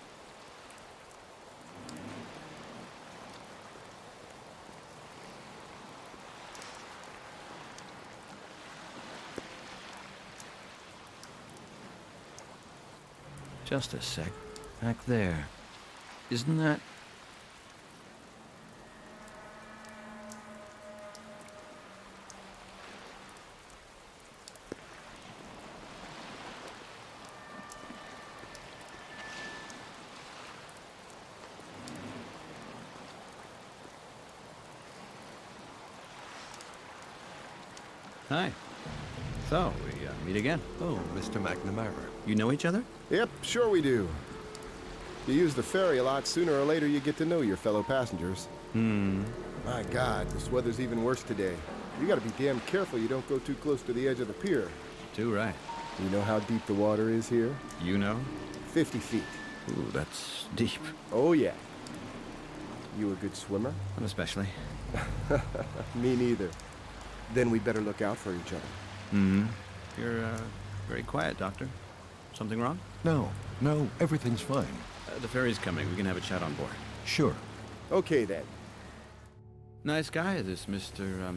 Just a sec. Back there. Isn't that... Hi. So, we meet again. Oh, Mr. McNamara. You know each other? Yep, sure we do. You use the ferry a lot, sooner or later you get to know your fellow passengers. My God, this weather's even worse today. You gotta be damn careful you don't go too close to the edge of the pier. Too right. You know how deep the water is here? You know? 50 feet. Ooh, that's deep. Oh, yeah. You a good swimmer? Not especially. Me neither. Then we better look out for each other. You're, very quiet, Doctor. Something wrong? No, everything's fine. The ferry's coming. We can have a chat on board. Sure. Okay, then. Nice guy, this Mr.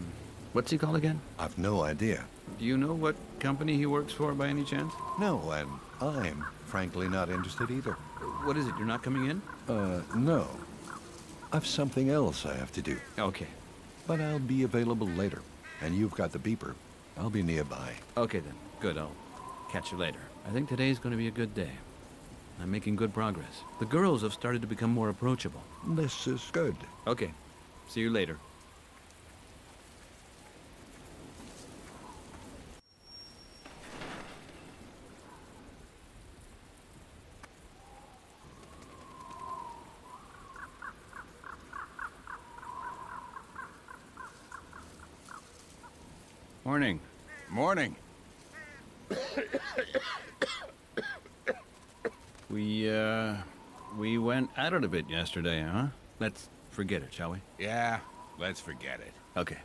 What's he called again? I've no idea. Do you know what company he works for by any chance? No, and I'm frankly not interested either. What is it? You're not coming in? No. I've something else I have to do. Okay. But I'll be available later. And you've got the beeper. I'll be nearby. Okay then. Good. I'll catch you later. I think today's going to be a good day. I'm making good progress. The girls have started to become more approachable. This is good. Okay. See you later. Morning. Morning. We went at it a bit yesterday, huh? Let's forget it, shall we? Yeah, let's forget it. Okay.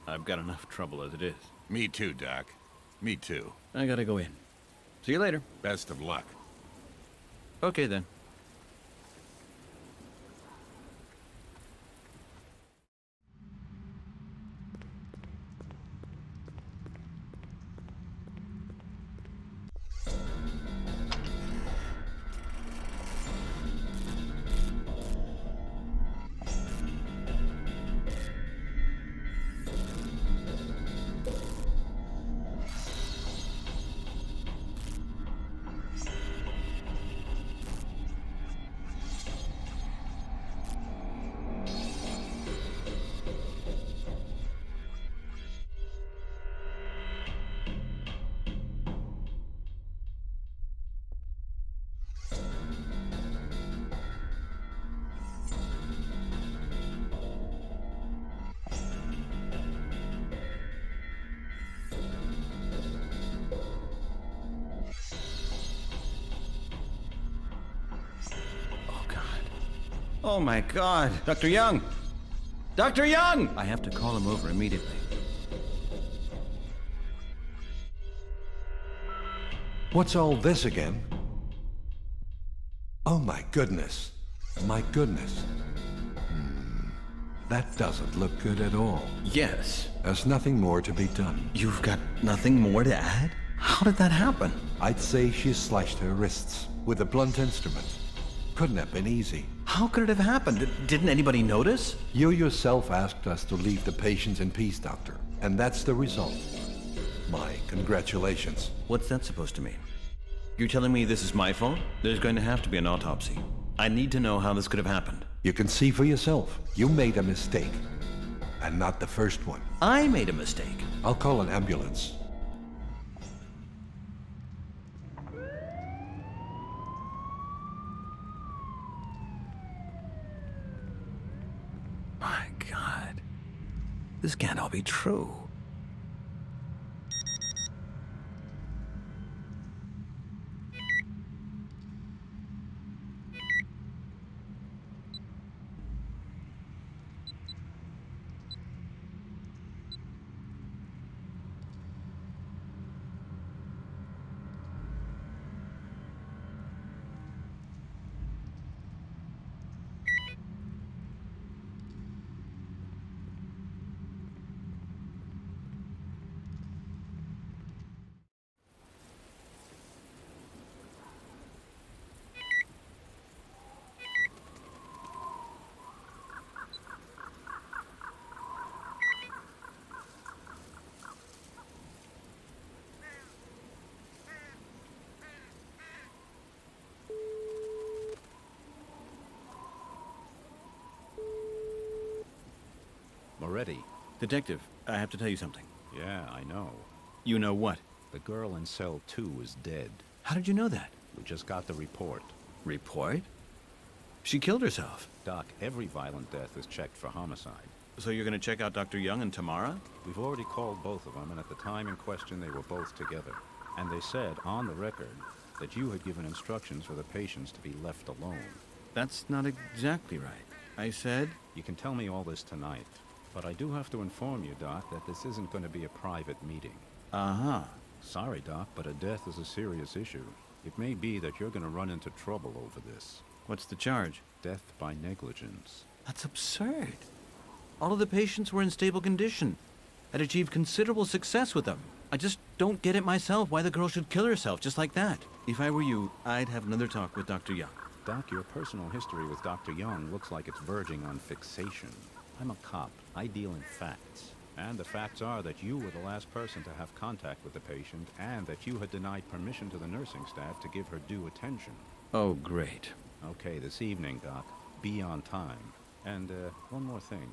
I've got enough trouble as it is. Me too, Doc. Me too. I gotta go in. See you later. Best of luck. Okay, then. Oh my God! Dr. Young! Dr. Young! I have to call him over immediately. What's all this again? Oh my goodness. My goodness. That doesn't look good at all. Yes. There's nothing more to be done. You've got nothing more to add? How did that happen? I'd say she slashed her wrists with a blunt instrument. Couldn't have been easy. How could it have happened? Didn't anybody notice? You yourself asked us to leave the patients in peace, Doctor. And that's the result. My congratulations. What's that supposed to mean? You're telling me this is my fault? There's going to have to be an autopsy. I need to know how this could have happened. You can see for yourself. You made a mistake. And not the first one. I made a mistake. I'll call an ambulance. My God. This can't all be true. Moretti. Detective, I have to tell you something. Yeah, I know. You know what? The girl in cell 2 is dead. How did you know that? We just got the report. Report? She killed herself. Doc, every violent death is checked for homicide. So you're going to check out Dr. Young and Tamara? We've already called both of them, and at the time in question, they were both together. And they said, on the record, that you had given instructions for the patients to be left alone. That's not exactly right. I said... You can tell me all this tonight, but I do have to inform you, Doc, that this isn't going to be a private meeting. Uh-huh. Sorry, Doc, but a death is a serious issue. It may be that you're going to run into trouble over this. What's the charge? Death by negligence. That's absurd. All of the patients were in stable condition. I'd achieved considerable success with them. I just don't get it myself why the girl should kill herself just like that. If I were you, I'd have another talk with Dr. Young. Doc, your personal history with Dr. Young looks like it's verging on fixation. I'm a cop. I deal in facts. And the facts are that you were the last person to have contact with the patient, and that you had denied permission to the nursing staff to give her due attention. Oh, great. Okay, this evening, Doc. Be on time. And, one more thing.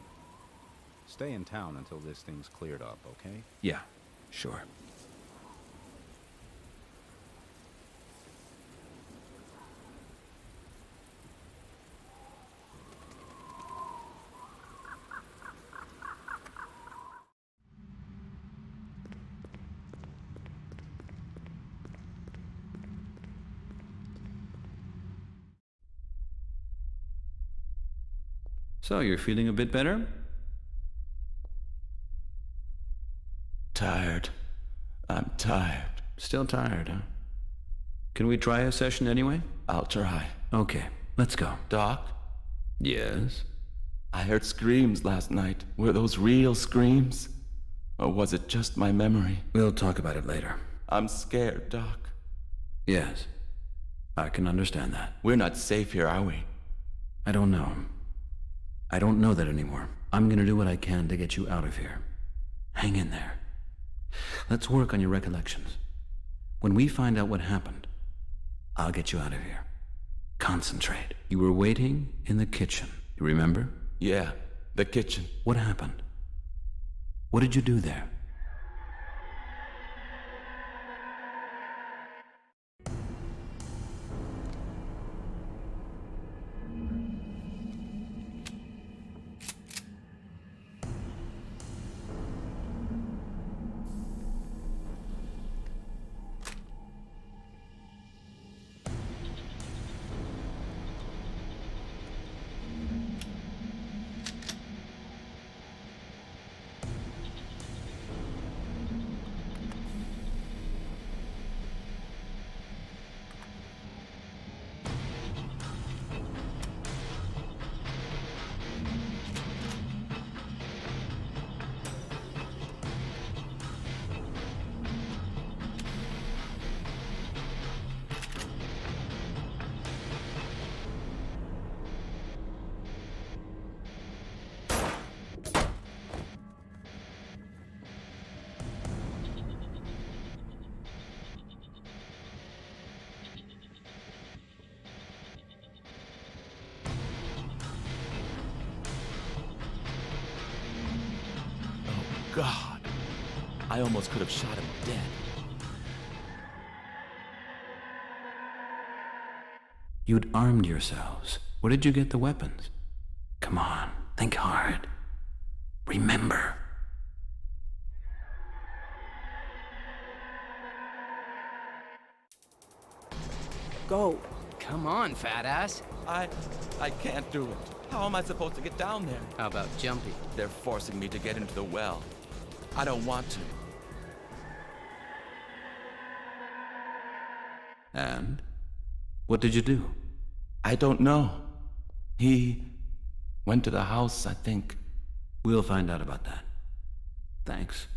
Stay in town until this thing's cleared up, okay? Yeah, sure. So, you're feeling a bit better? Tired. I'm tired. Still tired, huh? Can we try a session anyway? I'll try. Okay, let's go. Doc? Yes? I heard screams last night. Were those real screams? Or was it just my memory? We'll talk about it later. I'm scared, Doc. Yes. I can understand that. We're not safe here, are we? I don't know. I don't know that anymore. I'm gonna do what I can to get you out of here. Hang in there. Let's work on your recollections. When we find out what happened, I'll get you out of here. Concentrate. You were waiting in the kitchen. You remember? Yeah, the kitchen. What happened? What did you do there? God, I almost could have shot him dead. You'd armed yourselves. Where did you get the weapons? Come on, think hard. Remember. Go. Come on, fat ass. I can't do it. How am I supposed to get down there? How about jumpy? They're forcing me to get into the well. I don't want to. And? What did you do? I don't know. He went to the house, I think. We'll find out about that. Thanks.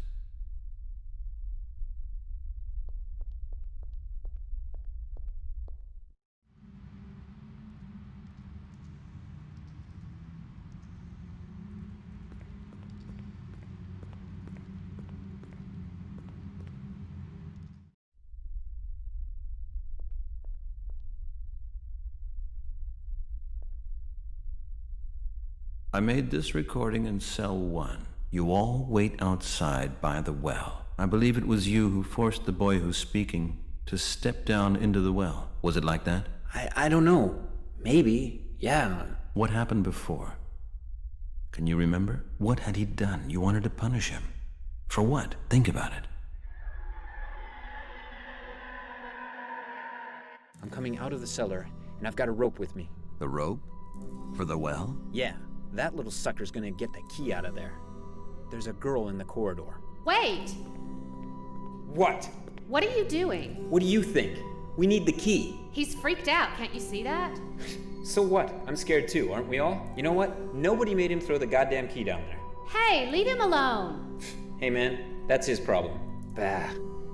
I made this recording in cell 1. You all wait outside by the well. I believe it was you who forced the boy who's speaking to step down into the well. Was it like that? I don't know. Maybe. Yeah. What happened before? Can you remember? What had he done? You wanted to punish him. For what? Think about it. I'm coming out of the cellar, and I've got a rope with me. The rope? For the well? Yeah. That little sucker's gonna get the key out of there. There's a girl in the corridor. Wait! What? What are you doing? What do you think? We need the key. He's freaked out, can't you see that? So what? I'm scared too, aren't we all? You know what? Nobody made him throw the goddamn key down there. Hey, leave him alone! Hey man, that's his problem. Bah.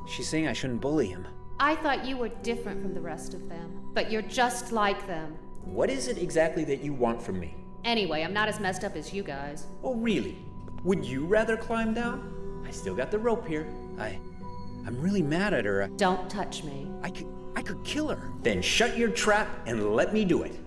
She's saying I shouldn't bully him. I thought you were different from the rest of them, but you're just like them. What is it exactly that you want from me? Anyway, I'm not as messed up as you guys. Oh, really? Would you rather climb down? I still got the rope here. I'm really mad at her. Don't touch me. I could kill her. Then shut your trap and let me do it.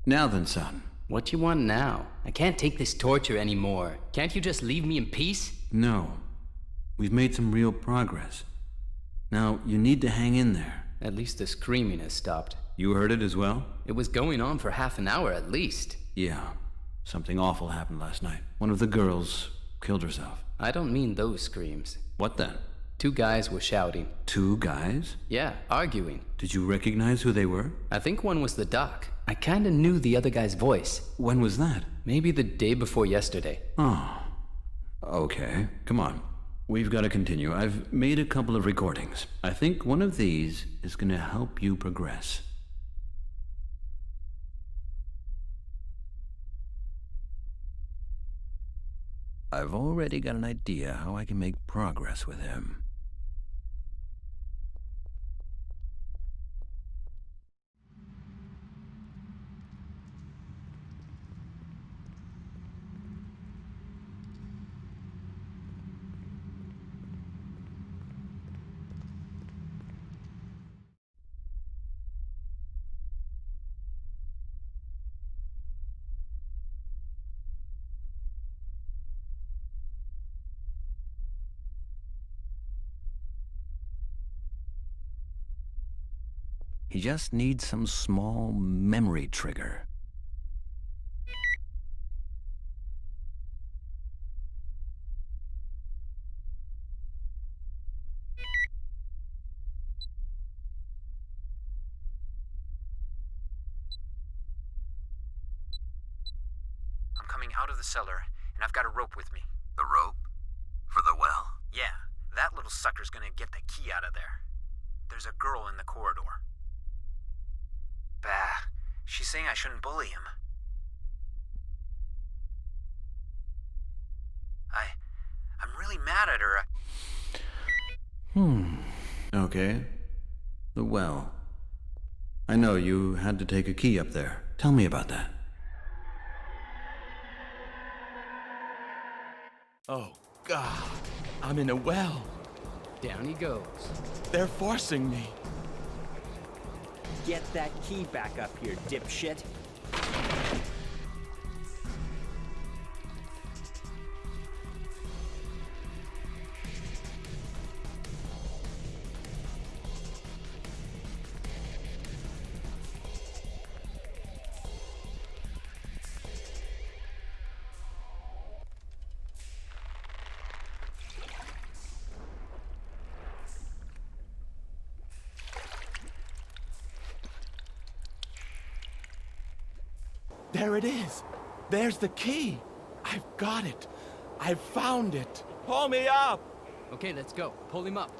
Now then, son. What you want now? I can't take this torture anymore. Can't you just leave me in peace? No. We've made some real progress. Now, you need to hang in there. At least the screaming has stopped. You heard it as well? It was going on for half an hour at least. Yeah. Something awful happened last night. One of the girls killed herself. I don't mean those screams. What then? 2 guys were shouting. 2 guys? Yeah, arguing. Did you recognize who they were? I think one was the doc. I kinda knew the other guy's voice. When was that? Maybe the day before yesterday. Oh. Okay. Come on. We've got to continue. I've made a couple of recordings. I think one of these is going to help you progress. I've already got an idea how I can make progress with him. He just needs some small memory trigger. I'm coming out of the cellar, and I've got a rope with me. The rope? For the well? Yeah, that little sucker's gonna get the key out of there. There's a girl in the corridor. Bah, she's saying I shouldn't bully him. I'm really mad at her. Okay. The well. I know you had to take a key up there. Tell me about that. Oh, God. I'm in a well. Down he goes. They're forcing me. Get that key back up here, dipshit. There it is. There's the key. I've got it. I've found it. Pull me up. Okay, let's go. Pull him up.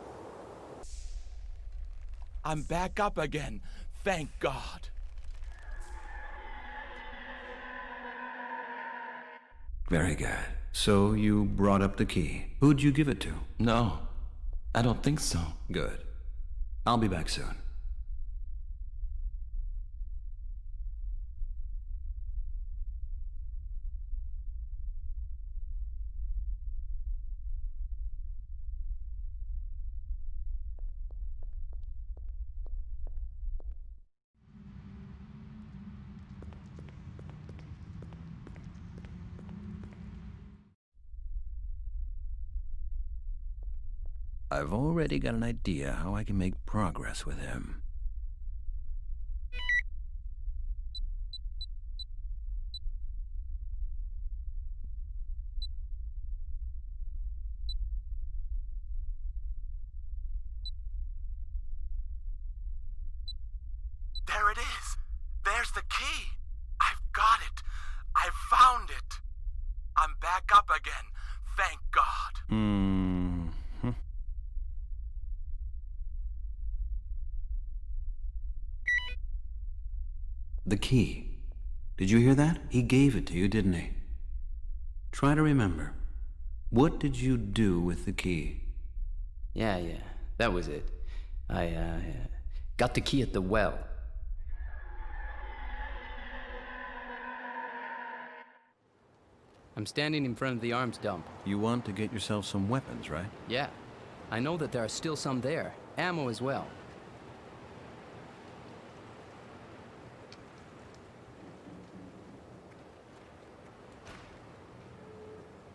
I'm back up again. Thank God. Very good. So you brought up the key. Who'd you give it to? No, I don't think so. Good. I'll be back soon. I've already got an idea how I can make progress with him. There it is. There's the key. I've got it. I've found it. I'm back. back up again. Thank God. Mm-hmm. The key. Did you hear that? He gave it to you, didn't he? Try to remember. What did you do with the key? Yeah, that was it. I got the key at the well. I'm standing in front of the arms dump. You want to get yourself some weapons, right? Yeah. I know that there are still some there. Ammo as well.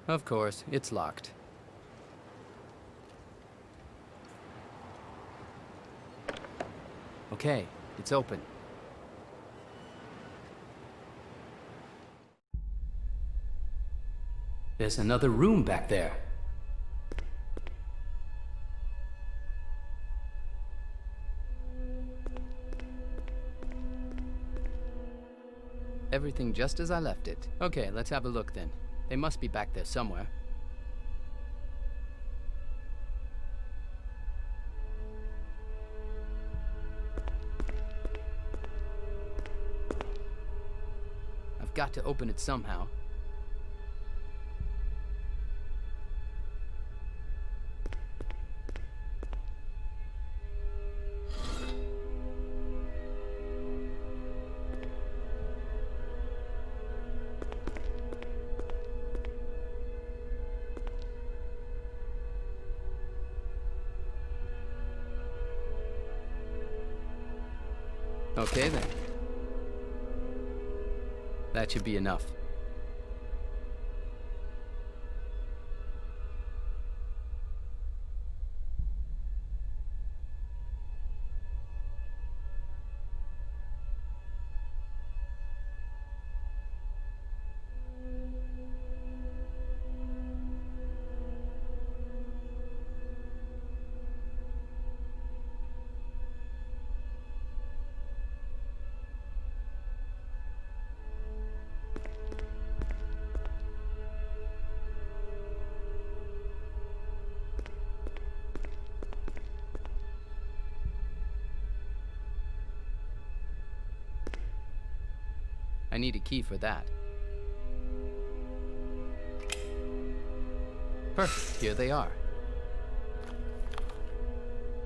Of course, it's locked. Okay, it's open. There's another room back there. Everything just as I left it. Okay, let's have a look then. They must be back there somewhere. I've got to open it somehow. Okay then. That should be enough. I need a key for that. Perfect, here they are.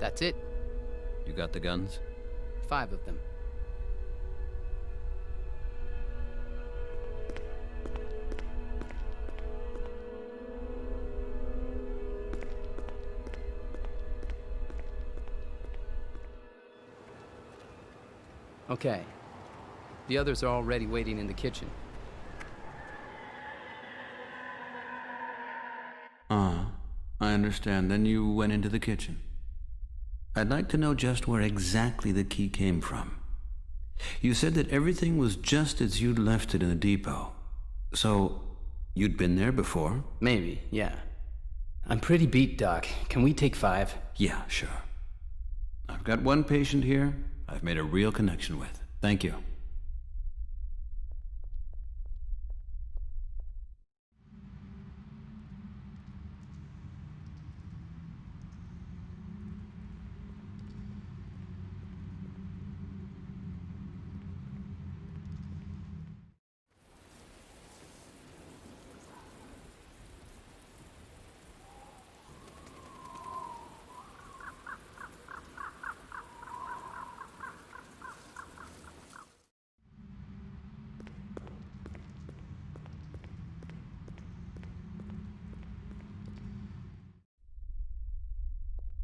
That's it. You got the guns? 5 of them. Okay. The others are already waiting in the kitchen. I understand. Then you went into the kitchen. I'd like to know just where exactly the key came from. You said that everything was just as you'd left it in the depot. So, you'd been there before? Maybe, yeah. I'm pretty beat, Doc. Can we take 5? Yeah, sure. I've got one patient here I've made a real connection with. Thank you.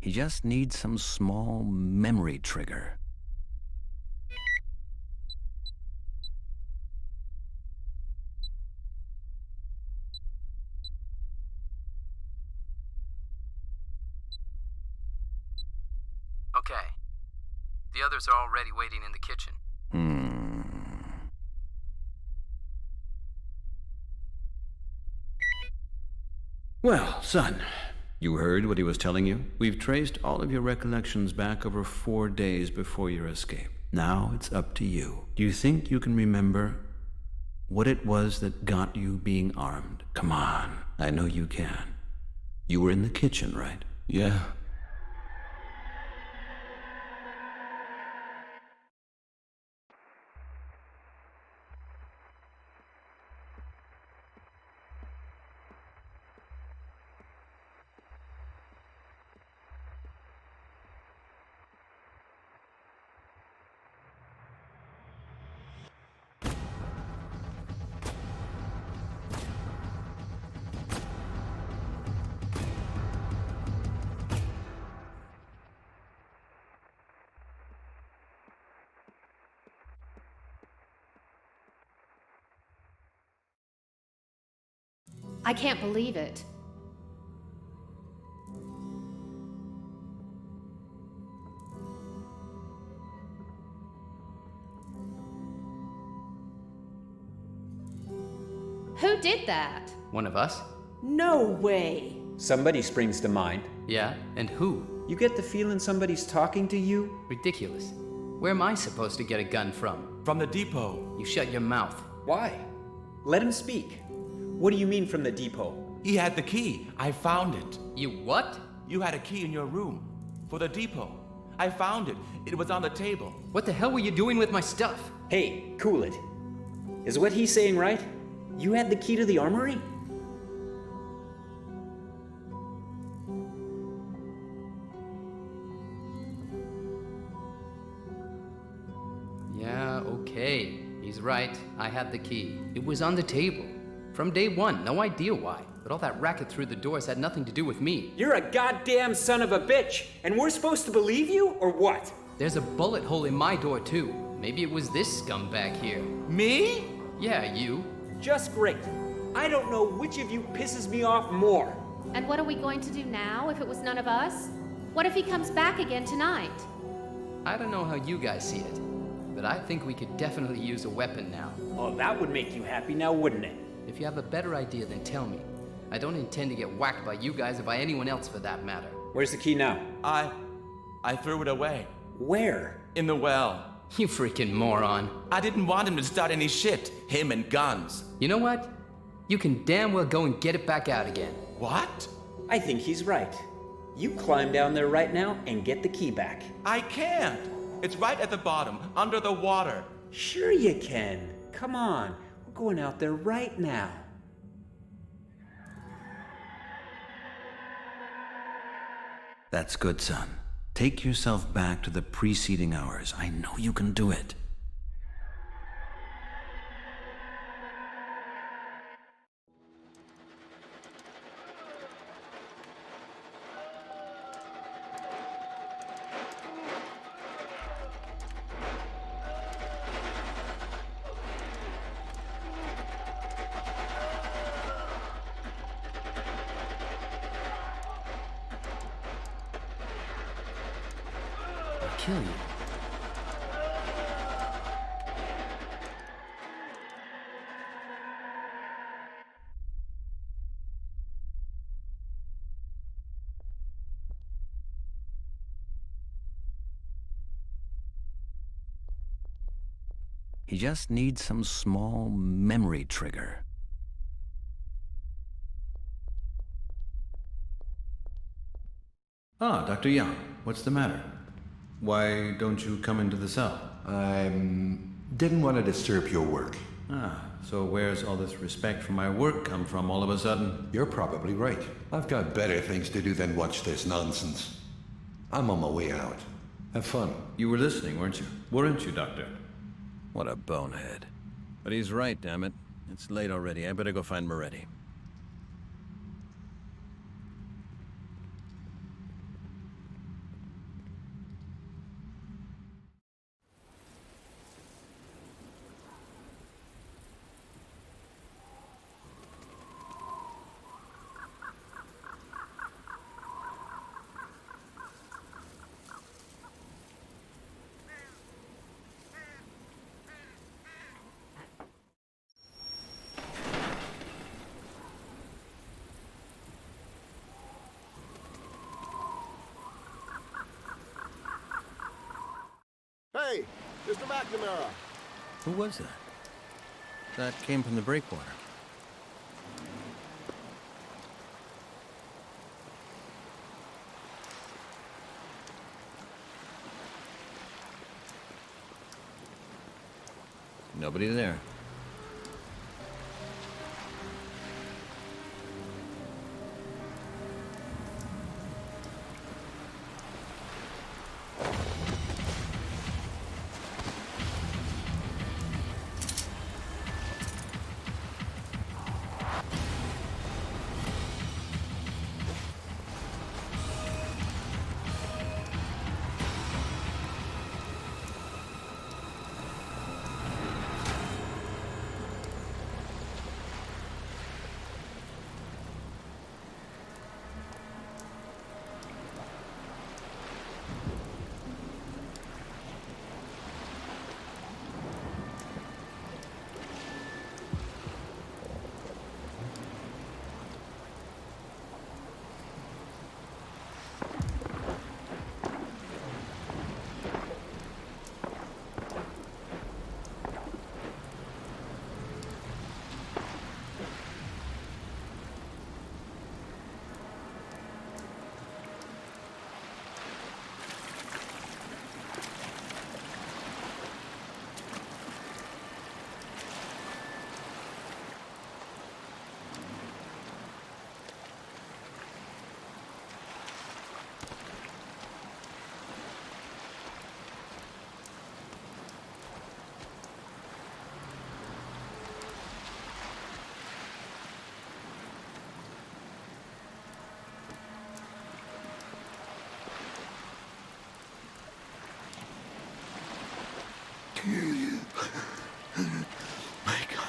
He just needs some small memory trigger. Okay. The others are already waiting in the kitchen. Well, son, you heard what he was telling you? We've traced all of your recollections back over 4 days before your escape. Now it's up to you. Do you think you can remember what it was that got you being armed. Come on, I know you can. You were in the kitchen, right? Yeah. I can't believe it. Who did that? One of us? No way. Somebody springs to mind. Yeah, and who? You get the feeling somebody's talking to you? Ridiculous. Where am I supposed to get a gun from? From the depot. You shut your mouth. Why? Let him speak. What do you mean from the depot? He had the key. I found it. You what? You had a key in your room. For the depot. I found it. It was on the table. What the hell were you doing with my stuff? Hey, cool it. Is what he's saying right? You had the key to the armory? Yeah, okay. He's right. I had the key. It was on the table. From day one, no idea why. But all that racket through the doors had nothing to do with me. You're a goddamn son of a bitch, and we're supposed to believe you, or what? There's a bullet hole in my door, too. Maybe it was this scumbag here. Me? Yeah, you. Just great. I don't know which of you pisses me off more. And what are we going to do now if it was none of us? What if he comes back again tonight? I don't know how you guys see it, but I think we could definitely use a weapon now. Oh, that would make you happy now, wouldn't it? If you have a better idea, then tell me. I don't intend to get whacked by you guys or by anyone else for that matter. Where's the key now? I threw it away. Where? In the well. You freaking moron. I didn't want him to start any shit. Him and guns. You know what? You can damn well go and get it back out again. What? I think he's right. You climb down there right now and get the key back. I can't. It's right at the bottom, under the water. Sure you can. Come on. We're going out there right now. That's good, son. Take yourself back to the preceding hours. I know you can do it. Kill you. He just needs some small memory trigger. Ah, Dr. Young, what's the matter? Why don't you come into the cell? I didn't want to disturb your work. Ah, so where's all this respect for my work come from all of a sudden? You're probably right. I've got better things to do than watch this nonsense. I'm on my way out. Have fun. You were listening, weren't you? Weren't you, Doctor? What a bonehead. But he's right, damn it. It's late already. I better go find Moretti. Hey, Mr. McNamara. Who was that? That came from the breakwater. Nobody there. My God.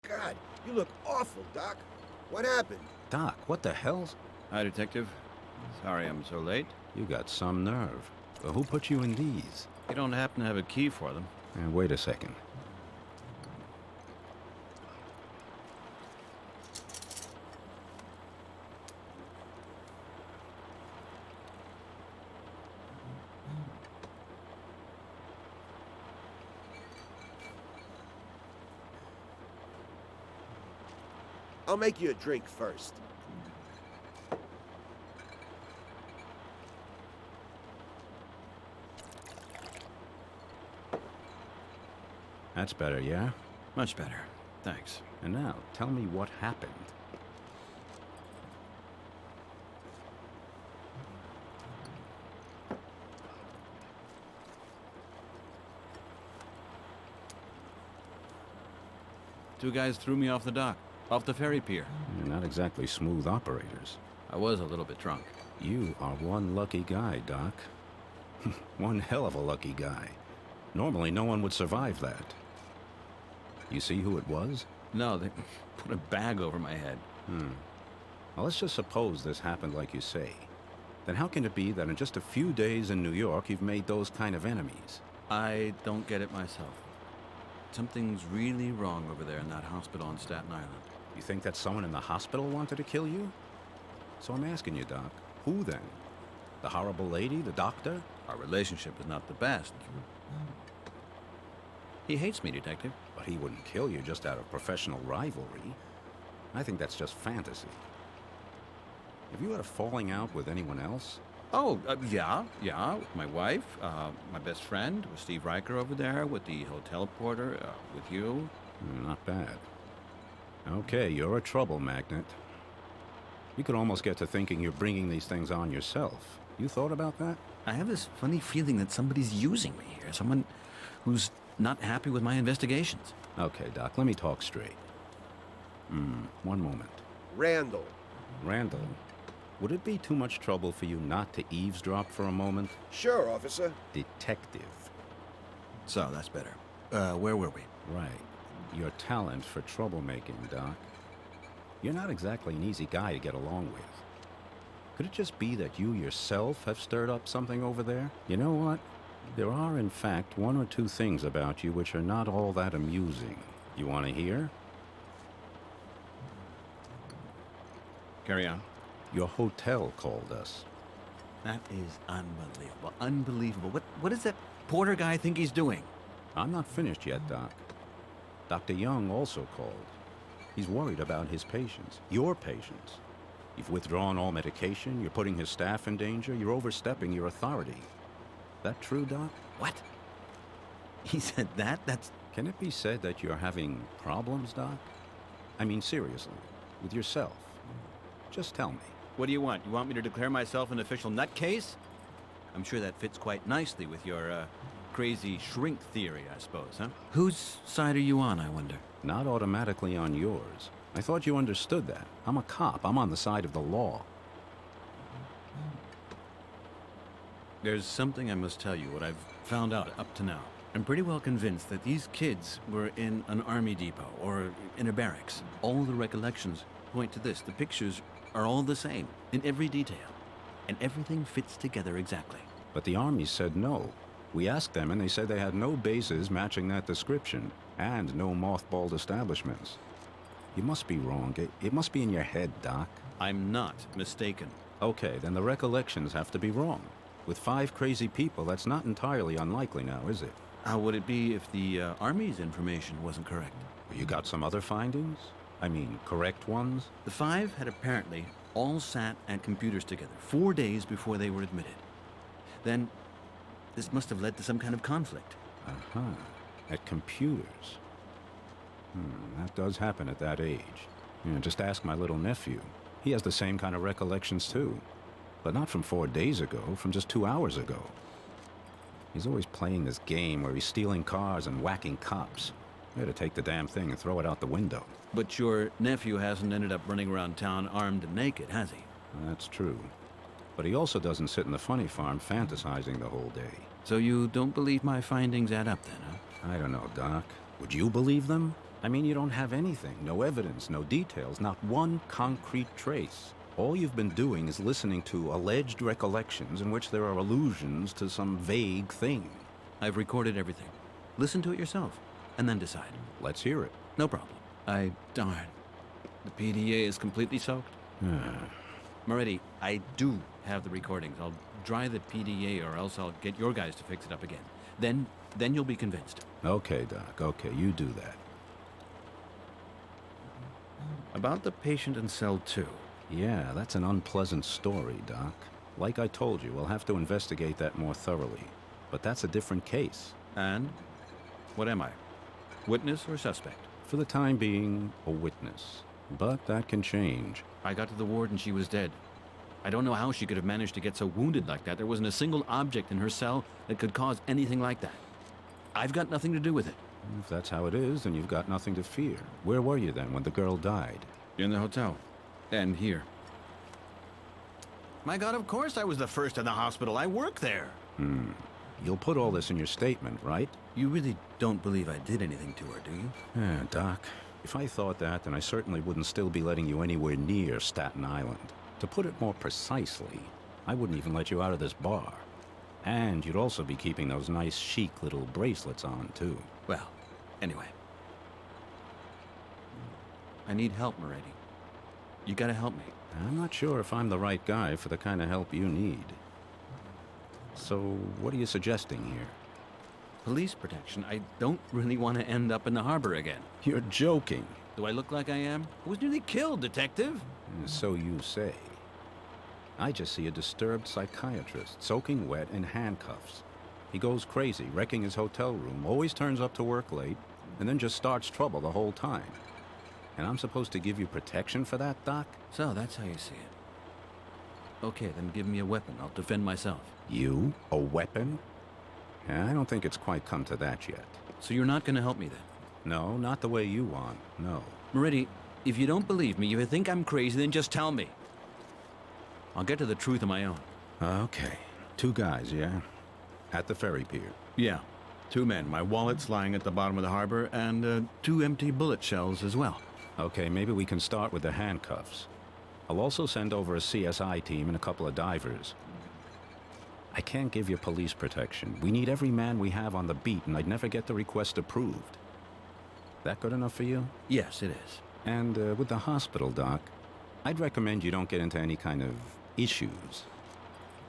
God, you look awful, Doc. What happened? Doc, what the hell's... Hi, Detective. Sorry I'm so late. You got some nerve. But who put you in these? You don't happen to have a key for them? Wait a second. I'll make you a drink first. That's better, yeah? Much better. Thanks. And now, tell me what happened. Two guys threw me off the dock, off the ferry pier. You're not exactly smooth operators. I was a little bit drunk. You are one lucky guy, Doc. One hell of a lucky guy. Normally, no one would survive that. You see who it was? No, they put a bag over my head. Well, let's just suppose this happened like you say. Then how can it be that in just a few days in New York, you've made those kind of enemies? I don't get it myself. Something's really wrong over there in that hospital on Staten Island. You think that someone in the hospital wanted to kill you? So I'm asking you, Doc, who then? The horrible lady, the doctor? Our relationship is not the best. He hates me, Detective. But he wouldn't kill you just out of professional rivalry. I think that's just fantasy. Have you had a falling out with anyone else? Oh, yeah, with my wife, my best friend, with Steve Riker over there, with the hotel porter, with you. Not bad. Okay, you're a trouble magnet. You could almost get to thinking you're bringing these things on yourself. You thought about that? I have this funny feeling that somebody's using me here. Someone who's not happy with my investigations. Okay, Doc, let me talk straight. One moment. Randall. Randall? Would it be too much trouble for you not to eavesdrop for a moment? Sure, officer. Detective. So, that's better. Where were we? Right. Your talent for troublemaking, Doc. You're not exactly an easy guy to get along with. Could it just be that you yourself have stirred up something over there? You know what? There are, in fact, one or two things about you which are not all that amusing. You want to hear? Carry on. Your hotel called us. That is unbelievable. Unbelievable. What does that Porter guy think he's doing? I'm not finished yet, Doc. Dr. Young also called. He's worried about his patients. Your patients. You've withdrawn all medication, you're putting his staff in danger, you're overstepping your authority. That true, Doc? What? He said that? That's... Can it be said that you're having problems, Doc? I mean, seriously, with yourself. Just tell me. What do you want? You want me to declare myself an official nutcase? I'm sure that fits quite nicely with your, crazy shrink theory, I suppose, huh? Whose side are you on, I wonder? Not automatically on yours. I thought you understood that. I'm a cop. I'm on the side of the law. There's something I must tell you, what I've found out up to now. I'm pretty well convinced that these kids were in an army depot or in a barracks. All the recollections point to this. The pictures are all the same in every detail, and everything fits together exactly. But the Army said no. We asked them, and they said they had no bases matching that description, and no mothballed establishments. You must be wrong. It must be in your head, Doc. I'm not mistaken. Okay, then the recollections have to be wrong. With 5 crazy people, that's not entirely unlikely now, is it? How would it be if the Army's information wasn't correct? You got some other findings? I mean, correct ones? The 5 had apparently all sat at computers together 4 days before they were admitted. Then, this must have led to some kind of conflict. Uh-huh. At computers. That does happen at that age. Just ask my little nephew. He has the same kind of recollections, too. But not from 4 days ago, from just 2 hours ago. He's always playing this game where he's stealing cars and whacking cops. You ought to take the damn thing and throw it out the window. But your nephew hasn't ended up running around town armed and naked, has he? That's true. But he also doesn't sit in the funny farm fantasizing the whole day. So you don't believe my findings add up then, huh? I don't know, Doc. Would you believe them? I mean, you don't have anything. No evidence, no details, not one concrete trace. All you've been doing is listening to alleged recollections in which there are allusions to some vague thing. I've recorded everything. Listen to it yourself, and then decide. Let's hear it. No problem. Darn. The PDA is completely soaked? Moretti, I do have the recordings. I'll dry the PDA or else I'll get your guys to fix it up again. Then you'll be convinced. Okay, Doc. Okay, you do that. About the patient in cell 2. Yeah, that's an unpleasant story, Doc. Like I told you, we'll have to investigate that more thoroughly. But that's a different case. And? What am I? Witness or suspect? For the time being, a witness. But that can change. I got to the ward and she was dead. I don't know how she could have managed to get so wounded like that. There wasn't a single object in her cell that could cause anything like that. I've got nothing to do with it. If that's how it is, then you've got nothing to fear. Where were you then when the girl died? In the hotel. And here. My God, of course I was the first in the hospital. I work there. You'll put all this in your statement, right? You really don't believe I did anything to her, do you? Yeah, Doc. If I thought that, then I certainly wouldn't still be letting you anywhere near Staten Island. To put it more precisely, I wouldn't even let you out of this bar. And you'd also be keeping those nice, chic little bracelets on, too. Well, anyway. I need help, Moretti. You gotta help me. I'm not sure if I'm the right guy for the kind of help you need. So, what are you suggesting here? Police protection. I don't really want to end up in the harbor again. You're joking. Do I look like I am? I was nearly killed, Detective. So you say. I just see a disturbed psychiatrist, soaking wet in handcuffs. He goes crazy, wrecking his hotel room, always turns up to work late, and then just starts trouble the whole time. And I'm supposed to give you protection for that, Doc? So that's how you see it. Okay, then give me a weapon. I'll defend myself. You? A weapon? I don't think it's quite come to that yet. So you're not going to help me then? No, not the way you want. No. Moretti, if you don't believe me, if you think I'm crazy, then just tell me. I'll get to the truth on my own. Okay. 2 guys, yeah? At the ferry pier. Yeah. 2 men. My wallet's lying at the bottom of the harbor, and 2 empty bullet shells as well. Okay, maybe we can start with the handcuffs. I'll also send over a CSI team and a couple of divers. I can't give you police protection. We need every man we have on the beat, and I'd never get the request approved. That good enough for you? Yes, it is. And with the hospital, Doc, I'd recommend you don't get into any kind of issues.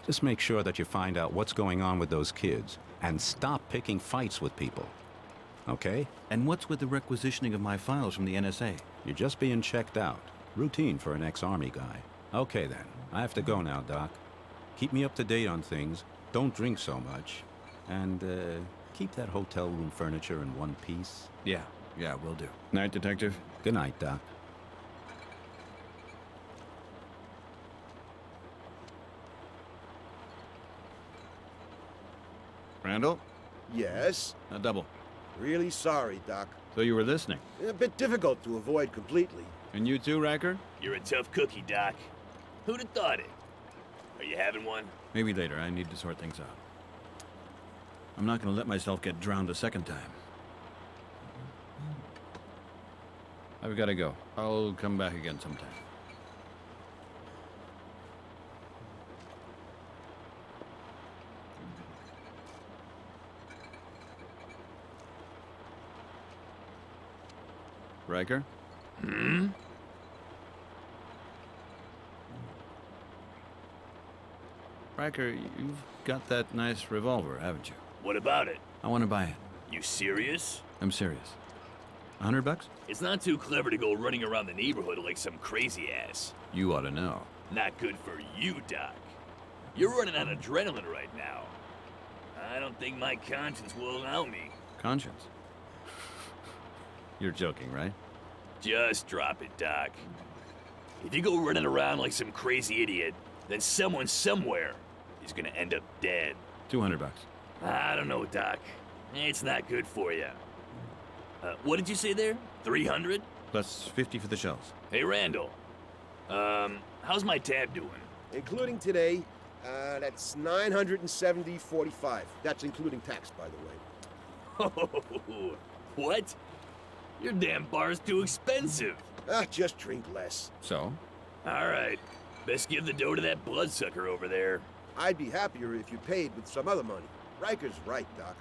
Just make sure that you find out what's going on with those kids, and stop picking fights with people. Okay? And what's with the requisitioning of my files from the NSA? You're just being checked out. Routine for an ex-Army guy. Okay then, I have to go now, Doc. Keep me up to date on things, don't drink so much, and keep that hotel room furniture in one piece. Yeah, will do. Night, Detective. Good night, Doc. Randall? Yes? A double. Really sorry, Doc. So you were listening? A bit difficult to avoid completely. And you too, Riker? You're a tough cookie, Doc. Who'd have thought it? Are you having one? Maybe later. I need to sort things out. I'm not going to let myself get drowned a second time. I've got to go. I'll come back again sometime. Riker? Hmm? Riker, you've got that nice revolver, haven't you? What about it? I want to buy it. You serious? I'm serious. $100? It's not too clever to go running around the neighborhood like some crazy ass. You ought to know. Not good for you, Doc. You're running on adrenaline right now. I don't think my conscience will allow me. Conscience? You're joking, right? Just drop it, Doc. If you go running around like some crazy idiot, then someone somewhere is gonna end up dead. $200. I don't know, Doc. It's not good for you. What did you say there? 300? Plus 50 for the shells. Hey, Randall. How's my tab doing? Including today, that's $970.45. That's including tax, by the way. What? Your damn bar's too expensive. Just drink less. So? All right. Best give the dough to that bloodsucker over there. I'd be happier if you paid with some other money. Riker's right, Doc.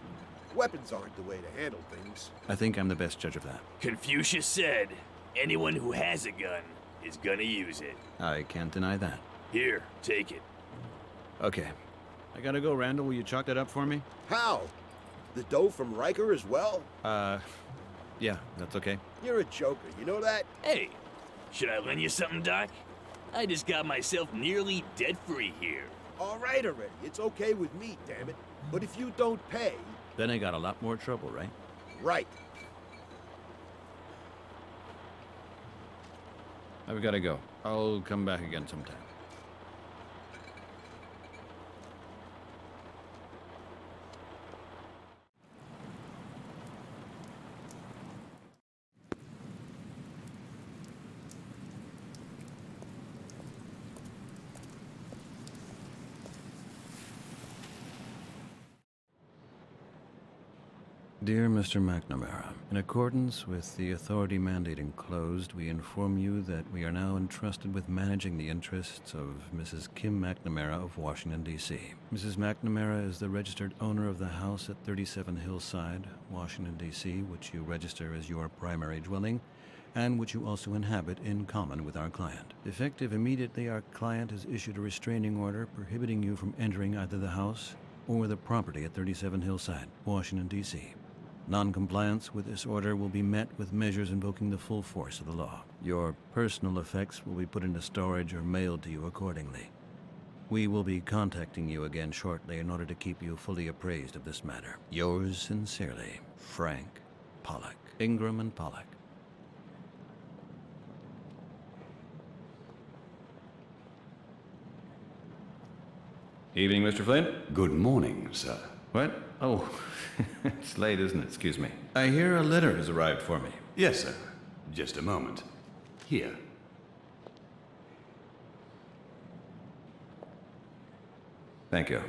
Weapons aren't the way to handle things. I think I'm the best judge of that. Confucius said, anyone who has a gun is gonna use it. I can't deny that. Here, take it. Okay. I gotta go, Randall. Will you chalk that up for me? How? The dough from Riker as well? Yeah, that's okay. You're a joker, you know that? Hey, should I lend you something, Doc? I just got myself nearly debt-free here. All right already, it's okay with me, damn it. But if you don't pay... Then I got a lot more trouble, right? Right. I've gotta go. I'll come back again sometime. Dear Mr. McNamara, in accordance with the authority mandate enclosed, we inform you that we are now entrusted with managing the interests of Mrs. Kim McNamara of Washington, D.C. Mrs. McNamara is the registered owner of the house at 37 Hillside, Washington, D.C., which you register as your primary dwelling, and which you also inhabit in common with our client. Effective immediately, our client has issued a restraining order prohibiting you from entering either the house or the property at 37 Hillside, Washington, D.C. Non-compliance with this order will be met with measures invoking the full force of the law. Your personal effects will be put into storage or mailed to you accordingly. We will be contacting you again shortly in order to keep you fully appraised of this matter. Yours sincerely, Frank Pollock. Ingram and Pollock. Evening, Mr. Flynn. Good morning, sir. What? Oh, it's late, isn't it? Excuse me. I hear a letter has arrived for me. Yes, sir. Just a moment. Here. Thank you.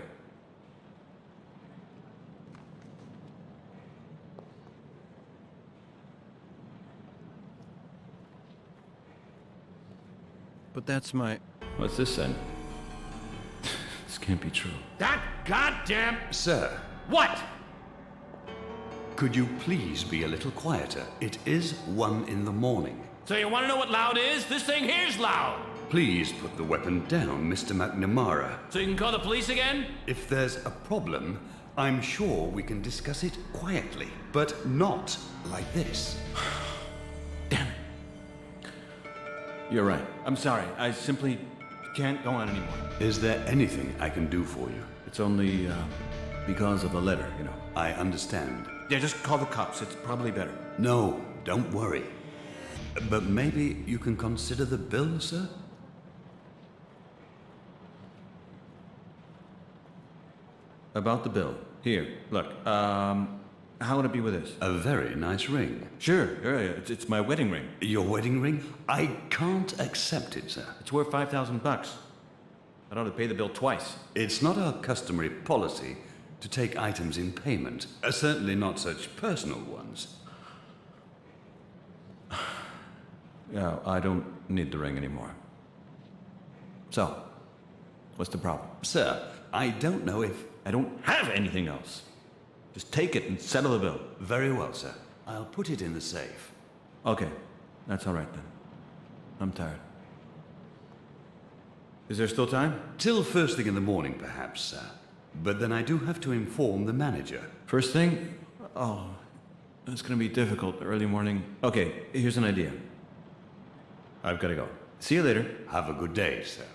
But that's my... What's this then? This can't be true. That goddamn... Sir. What? Could you please be a little quieter? It is 1 in the morning. So you want to know what loud is? This thing here's loud. Please put the weapon down, Mr. McNamara. So you can call the police again? If there's a problem, I'm sure we can discuss it quietly, but not like this. You're right. I'm sorry. I simply can't go on anymore. Is there anything I can do for you? It's only, because of the letter, you know. I understand. Yeah, just call the cops. It's probably better. No, don't worry. But maybe you can consider the bill, sir? About the bill. Here, look, how would it be with this? A very nice ring. Sure, yeah, it's my wedding ring. Your wedding ring? I can't accept it, sir. It's worth $5,000. I'd ought to pay the bill twice. It's not our customary policy to take items in payment, certainly not such personal ones. Yeah, I don't need the ring anymore. So, what's the problem? Sir, I don't know if... I don't have anything else. Just take it and settle the bill. Very well, sir. I'll put it in the safe. Okay, that's all right then. I'm tired. Is there still time? Till first thing in the morning, perhaps, sir. But then I do have to inform the manager. First thing? Oh, it's gonna be difficult early morning. Okay, here's an idea. I've gotta go. See you later. Have a good day, sir.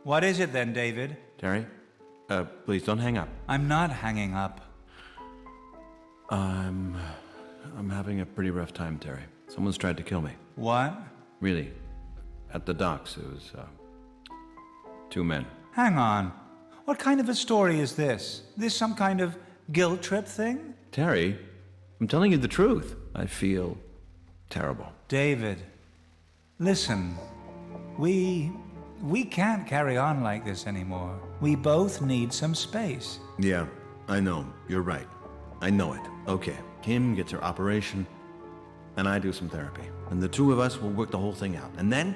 What is it then, David? Terry, please don't hang up. I'm not hanging up. I'm having a pretty rough time, Terry. Someone's tried to kill me. What? Really. At the docks, it was, 2 men. Hang on. What kind of a story is this? This some kind of guilt trip thing? Terry, I'm telling you the truth. I feel terrible. David, listen. We can't carry on like this anymore. We both need some space. Yeah, I know. You're right. I know it. Okay. Kim gets her operation, and I do some therapy. And the two of us will work the whole thing out. And then,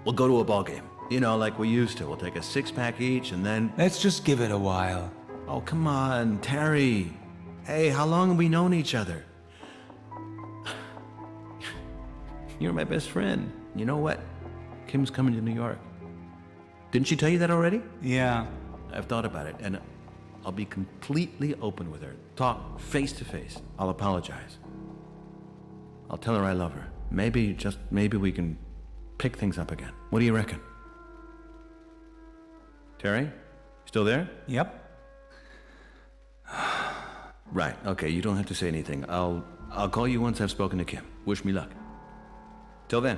we'll go to a ball game. You know, like we used to. We'll take a 6-pack each, and then... Let's just give it a while. Oh, come on, Terry. Hey, how long have we known each other? You're my best friend. You know what? Kim's coming to New York. Didn't she tell you that already? Yeah. I've thought about it, and I'll be completely open with her. Talk face to face. I'll apologize. I'll tell her I love her. Maybe, just maybe we can pick things up again. What do you reckon? Terry? Still there? Yep. Right, okay, you don't have to say anything. I'll call you once I've spoken to Kim. Wish me luck. Till then.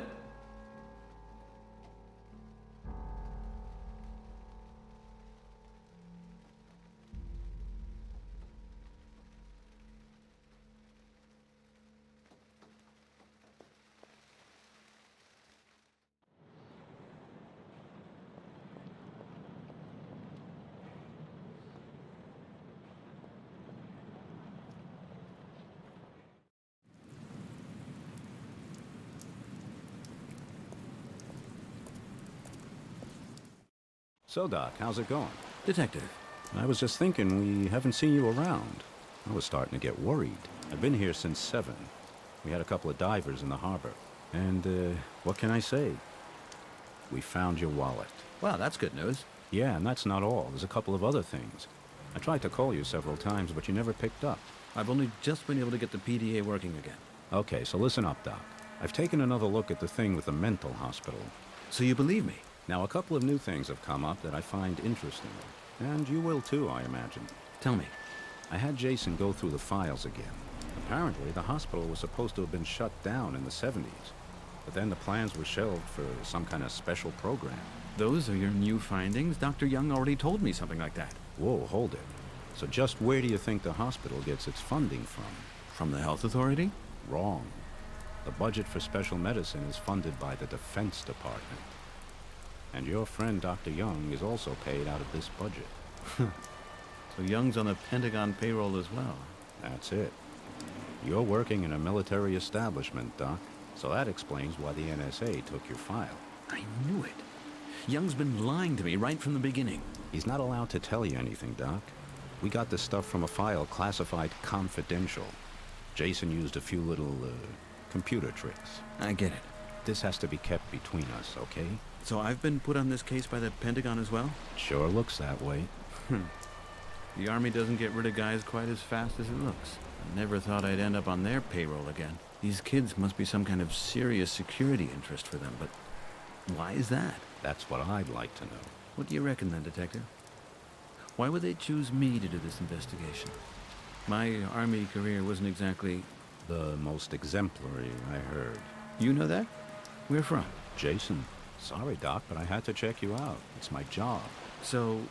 So, Doc, how's it going? Detective. I was just thinking we haven't seen you around. I was starting to get worried. I've been here since 7. We had a couple of divers in the harbor. And, what can I say? We found your wallet. Wow, that's good news. Yeah, and that's not all. There's a couple of other things. I tried to call you several times, but you never picked up. I've only just been able to get the PDA working again. Okay, so listen up, Doc. I've taken another look at the thing with the mental hospital. So you believe me? Now, a couple of new things have come up that I find interesting. And you will too, I imagine. Tell me. I had Jason go through the files again. Apparently, the hospital was supposed to have been shut down in the 70s. But then the plans were shelved for some kind of special program. Those are your new findings? Dr. Young already told me something like that. Whoa, hold it. So just where do you think the hospital gets its funding from? From the health authority? Wrong. The budget for special medicine is funded by the Defense Department. And your friend Dr. Young is also paid out of this budget. So Young's on the Pentagon payroll as well. That's it. You're working in a military establishment, Doc. So that explains why the NSA took your file. I knew it. Young's been lying to me right from the beginning. He's not allowed to tell you anything, Doc. We got this stuff from a file classified confidential. Jason used a few little, computer tricks. I get it. This has to be kept between us, okay? So I've been put on this case by the Pentagon as well? Sure looks that way. The Army doesn't get rid of guys quite as fast as it looks. I never thought I'd end up on their payroll again. These kids must be some kind of serious security interest for them, but why is that? That's what I'd like to know. What do you reckon then, Detective? Why would they choose me to do this investigation? My Army career wasn't exactly... the most exemplary, I heard. You know that? Where from? Jason. Sorry, Doc, but I had to check you out. It's my job. So,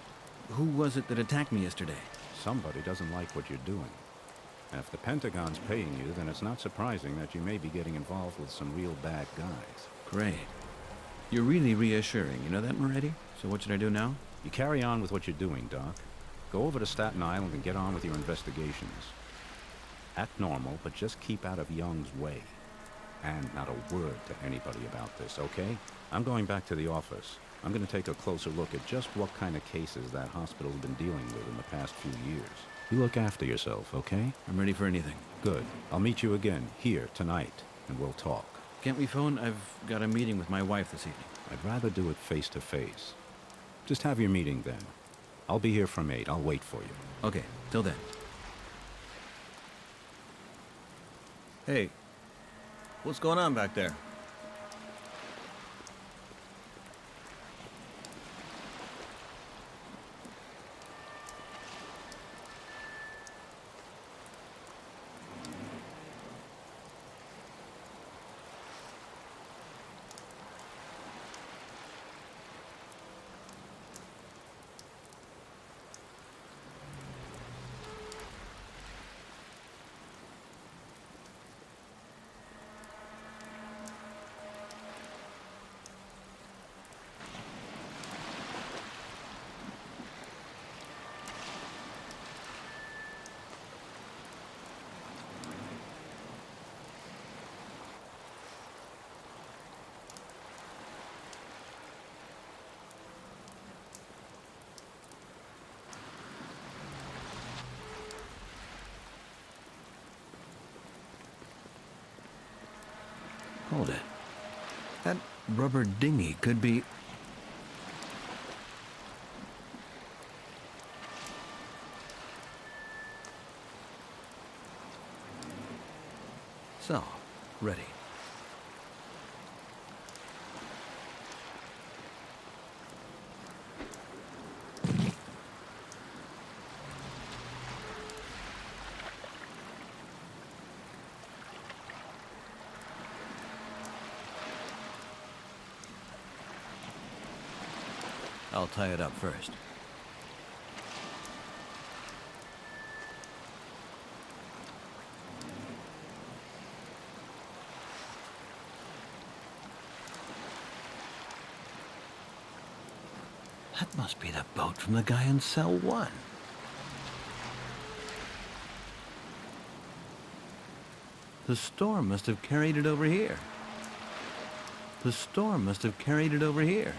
who was it that attacked me yesterday? Somebody doesn't like what you're doing. And if the Pentagon's paying you, then it's not surprising that you may be getting involved with some real bad guys. Great. You're really reassuring. You know that, Moretti? So what should I do now? You carry on with what you're doing, Doc. Go over to Staten Island and get on with your investigations. Act normal, but just keep out of Young's way. And not a word to anybody about this, okay? I'm going back to the office. I'm going to take a closer look at just what kind of cases that hospital's been dealing with in the past few years. You look after yourself, okay? I'm ready for anything. Good. I'll meet you again, here, tonight, and we'll talk. Can't we phone? I've got a meeting with my wife this evening. I'd rather do it face to face. Just have your meeting then. I'll be here from 8. I'll wait for you. Okay, till then. Hey, what's going on back there? Hold it. That rubber dinghy could be... So, ready. I'll tie it up first. That must be the boat from the guy in cell 1. The storm must have carried it over here. The storm must have carried it over here.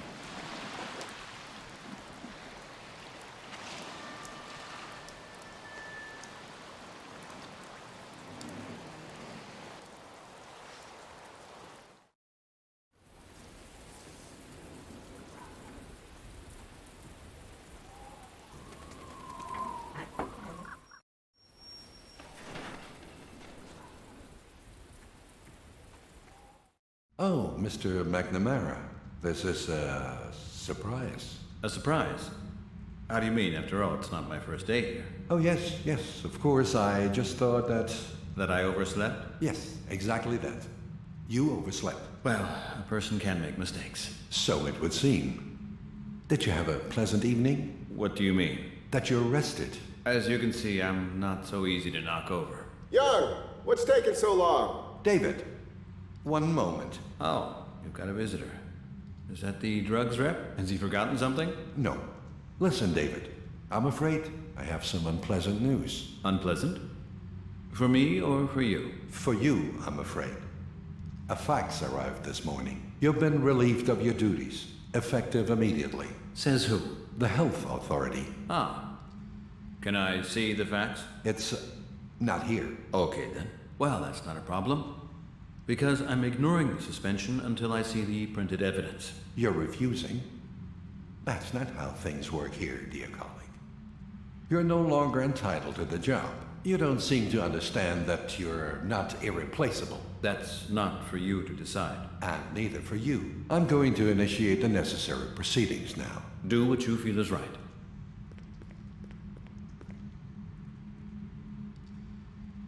Oh, Mr. McNamara. This is a surprise. A surprise? How do you mean? After all, it's not my first day here. Oh, yes, yes, of course. I just thought that... That I overslept? Yes, exactly that. You overslept. Well, a person can make mistakes. So it would seem. Did you have a pleasant evening? What do you mean? That you're rested. As you can see, I'm not so easy to knock over. Young, what's taking so long? David, one moment. Oh, you've got a visitor. Is that the drugs rep? Has he forgotten something? No. Listen, David. I'm afraid I have some unpleasant news. Unpleasant? For me or for you? For you, I'm afraid. A fax arrived this morning. You've been relieved of your duties, effective immediately. Says who? The health authority. Ah. Can I see the fax? It's not here. Okay then. Well, that's not a problem. Because I'm ignoring the suspension until I see the printed evidence. You're refusing? That's not how things work here, dear colleague. You're no longer entitled to the job. You don't seem to understand that you're not irreplaceable. That's not for you to decide. And neither for you. I'm going to initiate the necessary proceedings now. Do what you feel is right.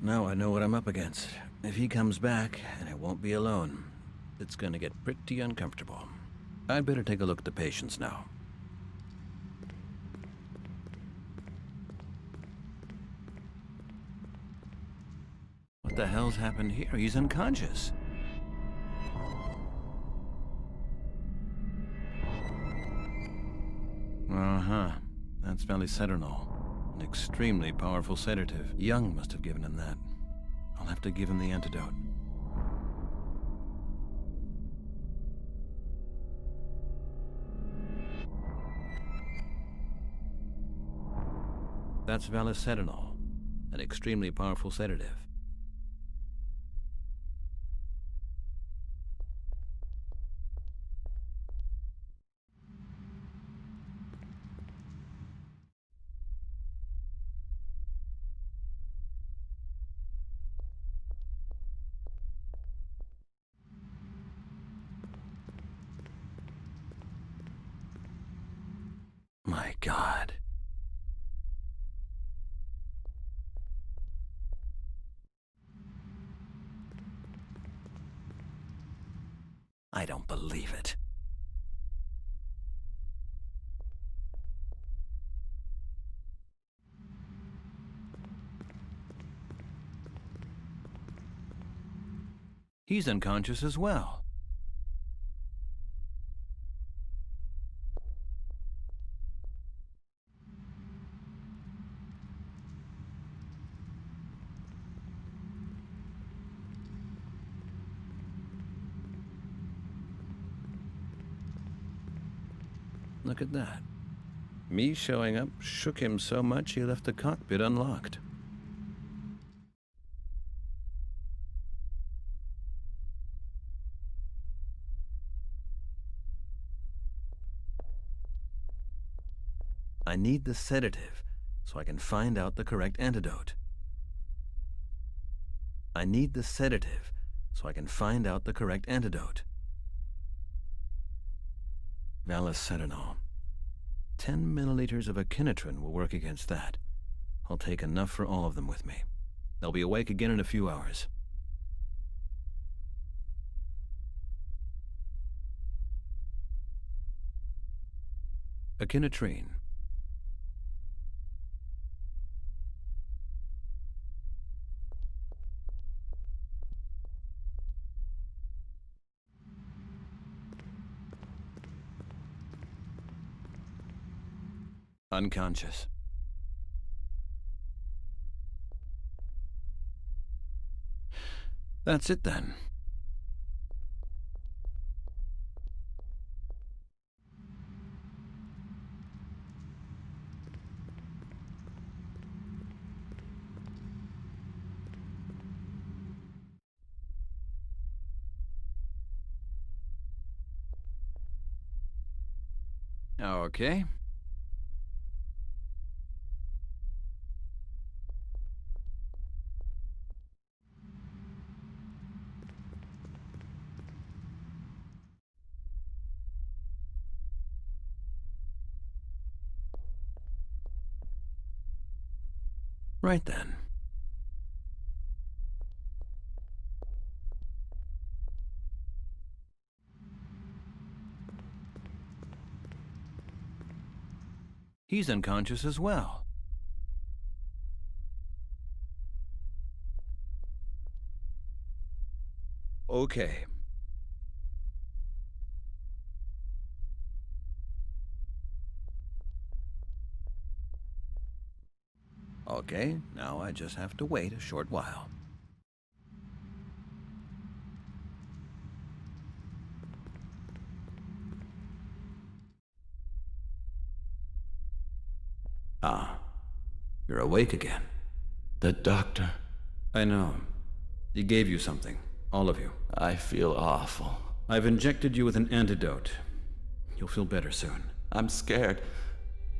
Now I know what I'm up against. If he comes back, and I won't be alone, it's gonna get pretty uncomfortable. I'd better take a look at the patients now. What the hell's happened here? He's unconscious. Uh-huh. That's Valicetinol. An extremely powerful sedative. Young must have given him that. I'll have to give him the antidote. That's Valicetinol, an extremely powerful sedative. My God. I don't believe it. He's unconscious as well. Look at that. Me showing up shook him so much he left the cockpit unlocked. I need the sedative so I can find out the correct antidote. I need the sedative so I can find out the correct antidote. Valicetinol. 10 milliliters of echinotrin will work against that. I'll take enough for all of them with me. They'll be awake again in a few hours. Echinotrin. Unconscious. That's it then. Okay. Right then. He's unconscious as well. Okay. Okay, now I just have to wait a short while. Ah, you're awake again. The doctor. I know. He gave you something, all of you. I feel awful. I've injected you with an antidote. You'll feel better soon. I'm scared.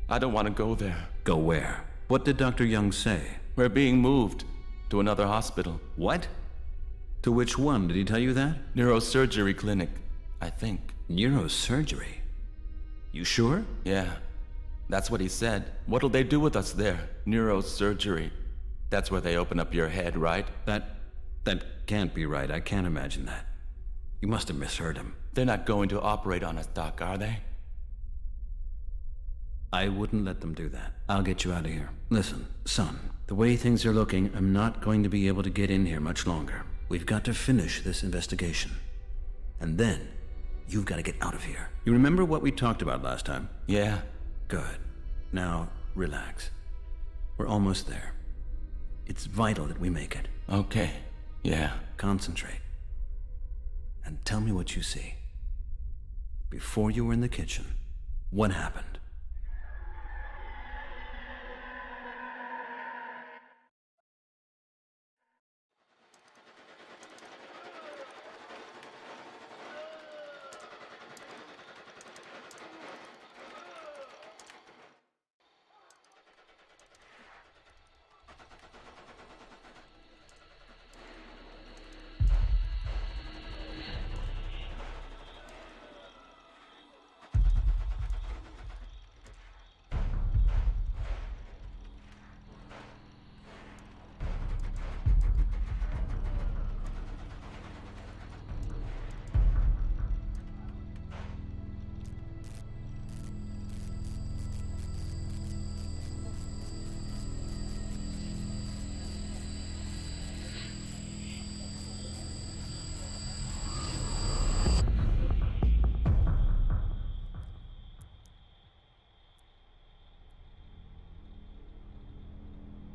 I don't want to go there. Go where? What did Dr. Young say? We're being moved to another hospital. What? To which one? Did he tell you that? Neurosurgery clinic, I think. Neurosurgery? You sure? Yeah. That's what he said. What'll they do with us there? Neurosurgery. That's where they open up your head, right? That can't be right. I can't imagine that. You must have misheard him. They're not going to operate on us, Doc, are they? I wouldn't let them do that. I'll get you out of here. Listen, son, the way things are looking, I'm not going to be able to get in here much longer. We've got to finish this investigation. And then, you've got to get out of here. You remember what we talked about last time? Yeah. Good. Now, relax. We're almost there. It's vital that we make it. Okay. Yeah. Concentrate. And tell me what you see. Before you were in the kitchen, what happened?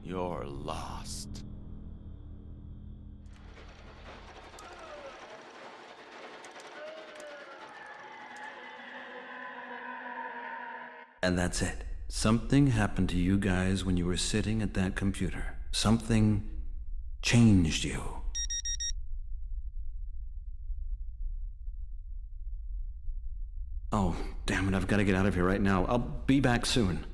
You're lost. And that's it. Something happened to you guys when you were sitting at that computer. Something changed you. Oh, damn it, I've got to get out of here right now. I'll be back soon.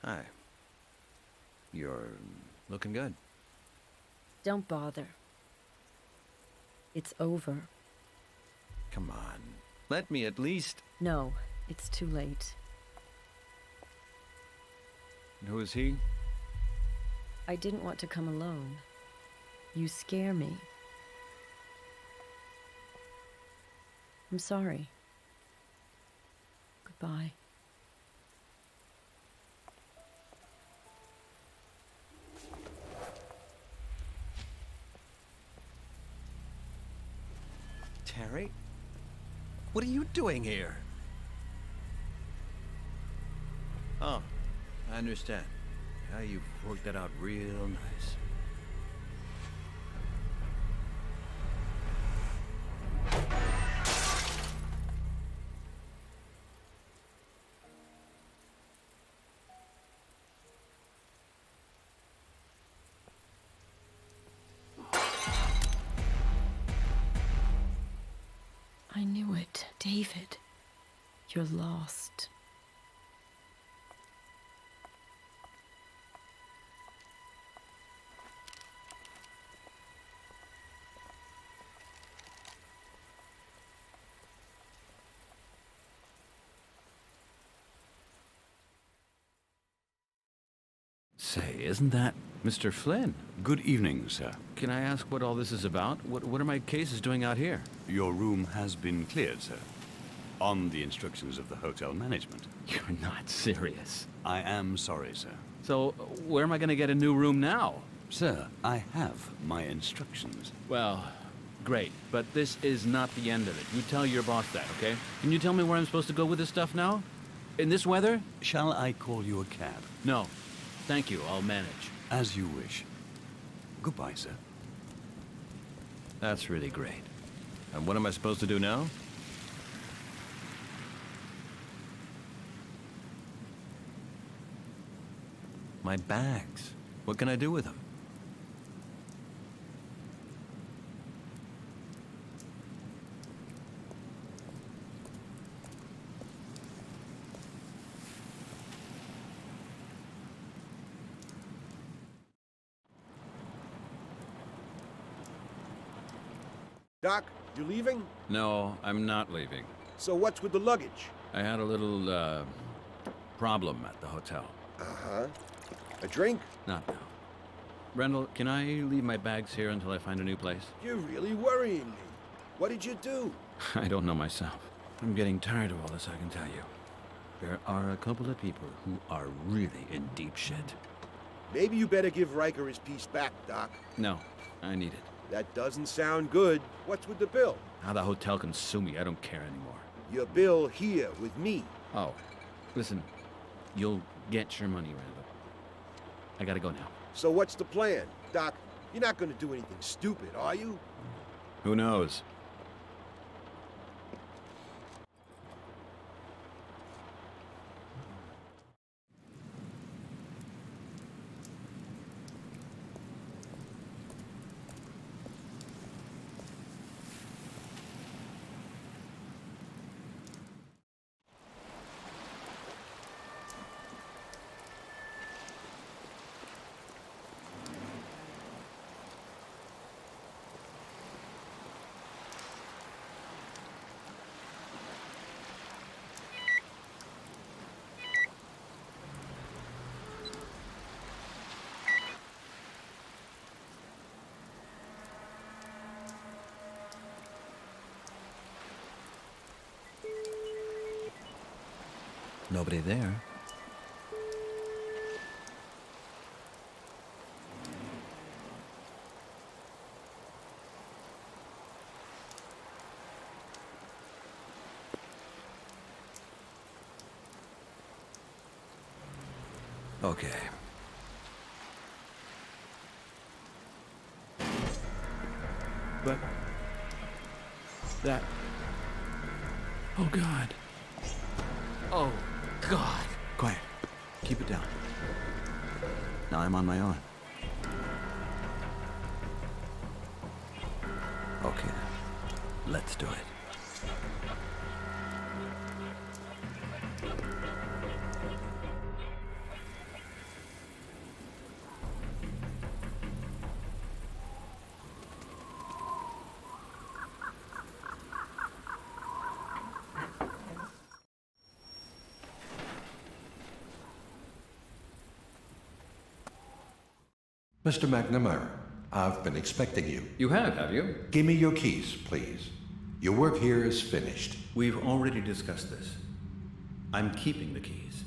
Hi. You're looking good. Don't bother. It's over. Come on. Let me at least... No, it's too late. Who is he? I didn't want to come alone. You scare me. I'm sorry. Goodbye. Terry? What are you doing here? Oh, I understand. Yeah, you've worked that out real nice. I knew it, David. You're lost. Say, isn't that Mr. Flynn? Good evening, sir. Can I ask what all this is about? What are my cases doing out here? Your room has been cleared, sir. On the instructions of the hotel management. You're not serious. I am sorry, sir. So, where am I going to get a new room now? Sir, I have my instructions. Well, great. But this is not the end of it. You tell your boss that, okay? Can you tell me where I'm supposed to go with this stuff now? In this weather? Shall I call you a cab? No. Thank you. I'll manage. As you wish. Goodbye, sir. That's really great. And what am I supposed to do now? My bags. What can I do with them? Doc, you leaving? No, I'm not leaving. So what's with the luggage? I had a little, problem at the hotel. Uh-huh. A drink? Not now. Rendell, can I leave my bags here until I find a new place? You're really worrying me. What did you do? I don't know myself. I'm getting tired of all this, I can tell you. There are a couple of people who are really in deep shit. Maybe you better give Riker his piece back, Doc. No, I need it. That doesn't sound good. What's with the bill? How the hotel can sue me, I don't care anymore. Your bill here with me. Oh, listen, you'll get your money, Randall. I gotta go now. So what's the plan? Doc, you're not gonna do anything stupid, are you? Who knows? Nobody there. Okay. But... that... Oh, God. Oh, God. Quiet. Keep it down. Now I'm on my own. Okay. Let's do it. Mr. McNamara, I've been expecting you. You have you? Give me your keys, please. Your work here is finished. We've already discussed this. I'm keeping the keys.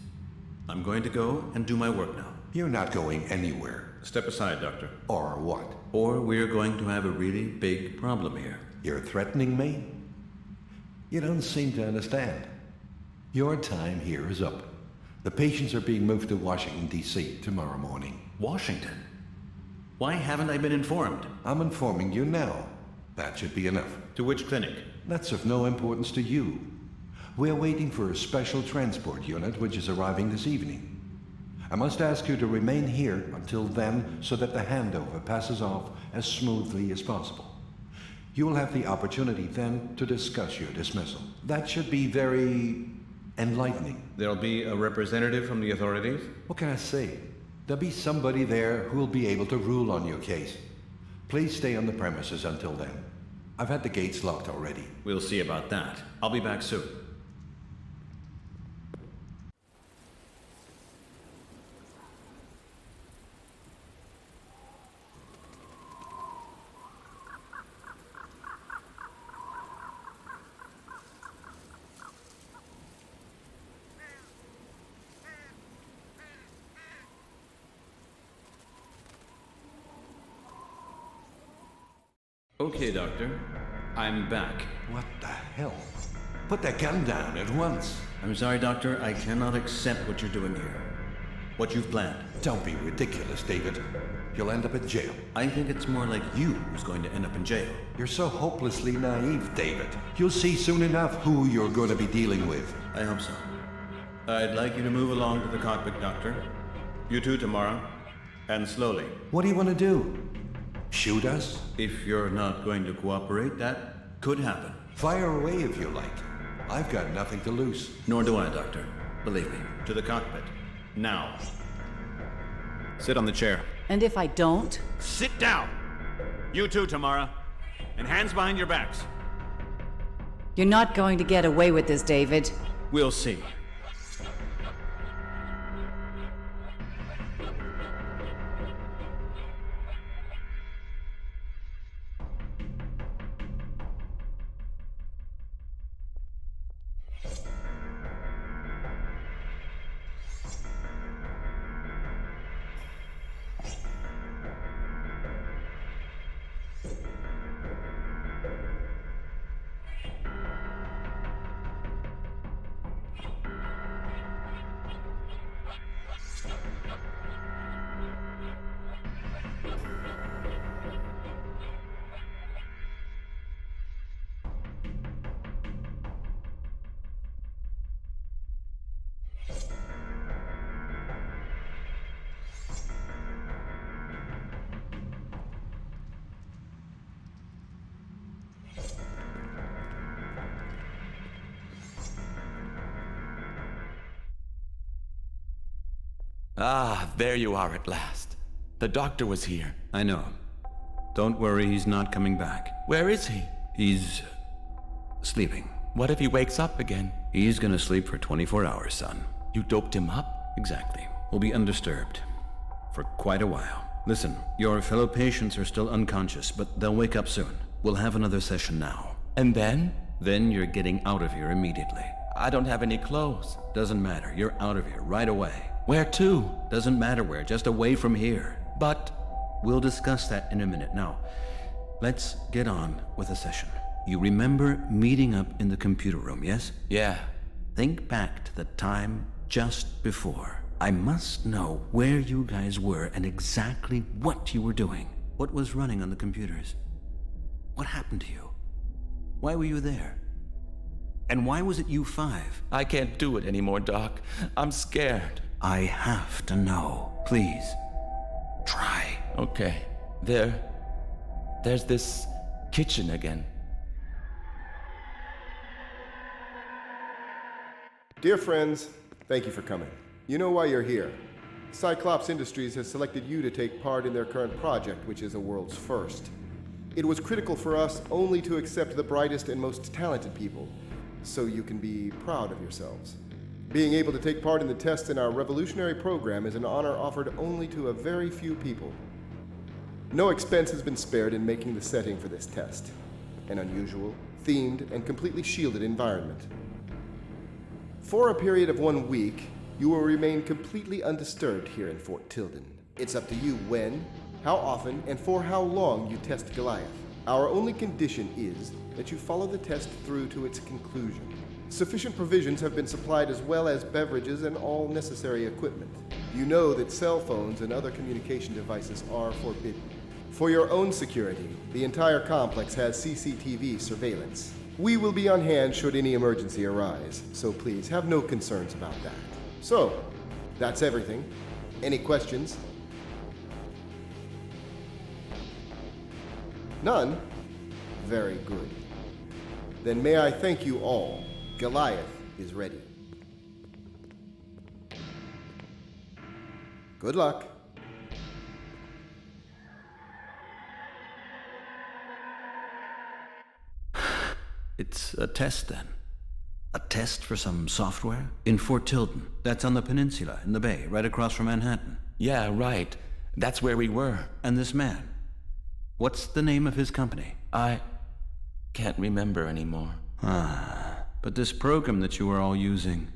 I'm going to go and do my work now. You're not going anywhere. Step aside, Doctor. Or what? Or we're going to have a really big problem here. You're threatening me? You don't seem to understand. Your time here is up. The patients are being moved to Washington, D.C. tomorrow morning. Washington? Why haven't I been informed? I'm informing you now. That should be enough. To which clinic? That's of no importance to you. We're waiting for a special transport unit which is arriving this evening. I must ask you to remain here until then so that the handover passes off as smoothly as possible. You'll have the opportunity then to discuss your dismissal. That should be very enlightening. There'll be a representative from the authorities? What can I say? There'll be somebody there who'll be able to rule on your case. Please stay on the premises until then. I've had the gates locked already. We'll see about that. I'll be back soon. Okay, Doctor. I'm back. What the hell? Put that gun down at once. I'm sorry, Doctor. I cannot accept what you're doing here. What you've planned. Don't be ridiculous, David. You'll end up in jail. I think it's more like you who's going to end up in jail. You're so hopelessly naive, David. You'll see soon enough who you're going to be dealing with. I hope so. I'd like you to move along to the cockpit, Doctor. You too tomorrow. And slowly. What do you want to do? Shoot us? If you're not going to cooperate, that could happen. Fire away if you like. I've got nothing to lose. Nor do I, Doctor. Believe me. To the cockpit. Now. Sit on the chair. And if I don't? Sit down! You too, Tamara. And hands behind your backs. You're not going to get away with this, David. We'll see. Ah, there you are at last. The doctor was here. I know. Don't worry, he's not coming back. Where is he? He's sleeping. What if he wakes up again? He's gonna sleep for 24 hours, son. You doped him up? Exactly. We'll be undisturbed. For quite a while. Listen, your fellow patients are still unconscious, but they'll wake up soon. We'll have another session now. And then? Then you're getting out of here immediately. I don't have any clothes. Doesn't matter. You're out of here right away. Where to? Doesn't matter where, just away from here. But... We'll discuss that in a minute. Now, let's get on with the session. You remember meeting up in the computer room, yes? Yeah. Think back to the time just before. I must know where you guys were and exactly what you were doing. What was running on the computers? What happened to you? Why were you there? And why was it U5? I can't do it anymore, Doc. I'm scared. I have to know. Please. Try. Okay. There's this kitchen again. Dear friends, thank you for coming. You know why you're here. Cyclops Industries has selected you to take part in their current project, which is a world's first. It was critical for us only to accept the brightest and most talented people, so you can be proud of yourselves. Being able to take part in the tests in our revolutionary program is an honor offered only to a very few people. No expense has been spared in making the setting for this test. An unusual, themed, and completely shielded environment. For a period of 1 week, you will remain completely undisturbed here in Fort Tilden. It's up to you when, how often, and for how long you test Goliath. Our only condition is that you follow the test through to its conclusion. Sufficient provisions have been supplied as well as beverages and all necessary equipment. You know that cell phones and other communication devices are forbidden. For your own security, the entire complex has CCTV surveillance. We will be on hand should any emergency arise, so please have no concerns about that. So, that's everything. Any questions? None? Very good. Then may I thank you all. Goliath is ready. Good luck. It's a test, then. A test for some software? In Fort Tilden. That's on the peninsula, in the bay, right across from Manhattan. Yeah, right. That's where we were. And this man? What's the name of his company? I can't remember anymore. Ah, but this program that you were all using,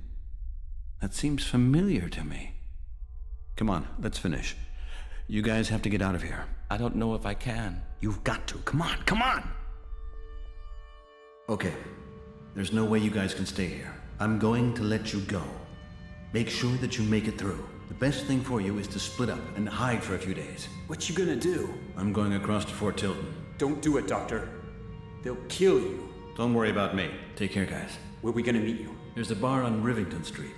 that seems familiar to me. Come on, let's finish. You guys have to get out of here. I don't know if I can. You've got to. Come on, come on! Okay, there's no way you guys can stay here. I'm going to let you go. Make sure that you make it through. The best thing for you is to split up and hide for a few days. What you gonna do? I'm going across to Fort Tilden. Don't do it, Doctor. They'll kill you. Don't worry about me. Take care, guys. Where we gonna meet you? There's a bar on Rivington Street.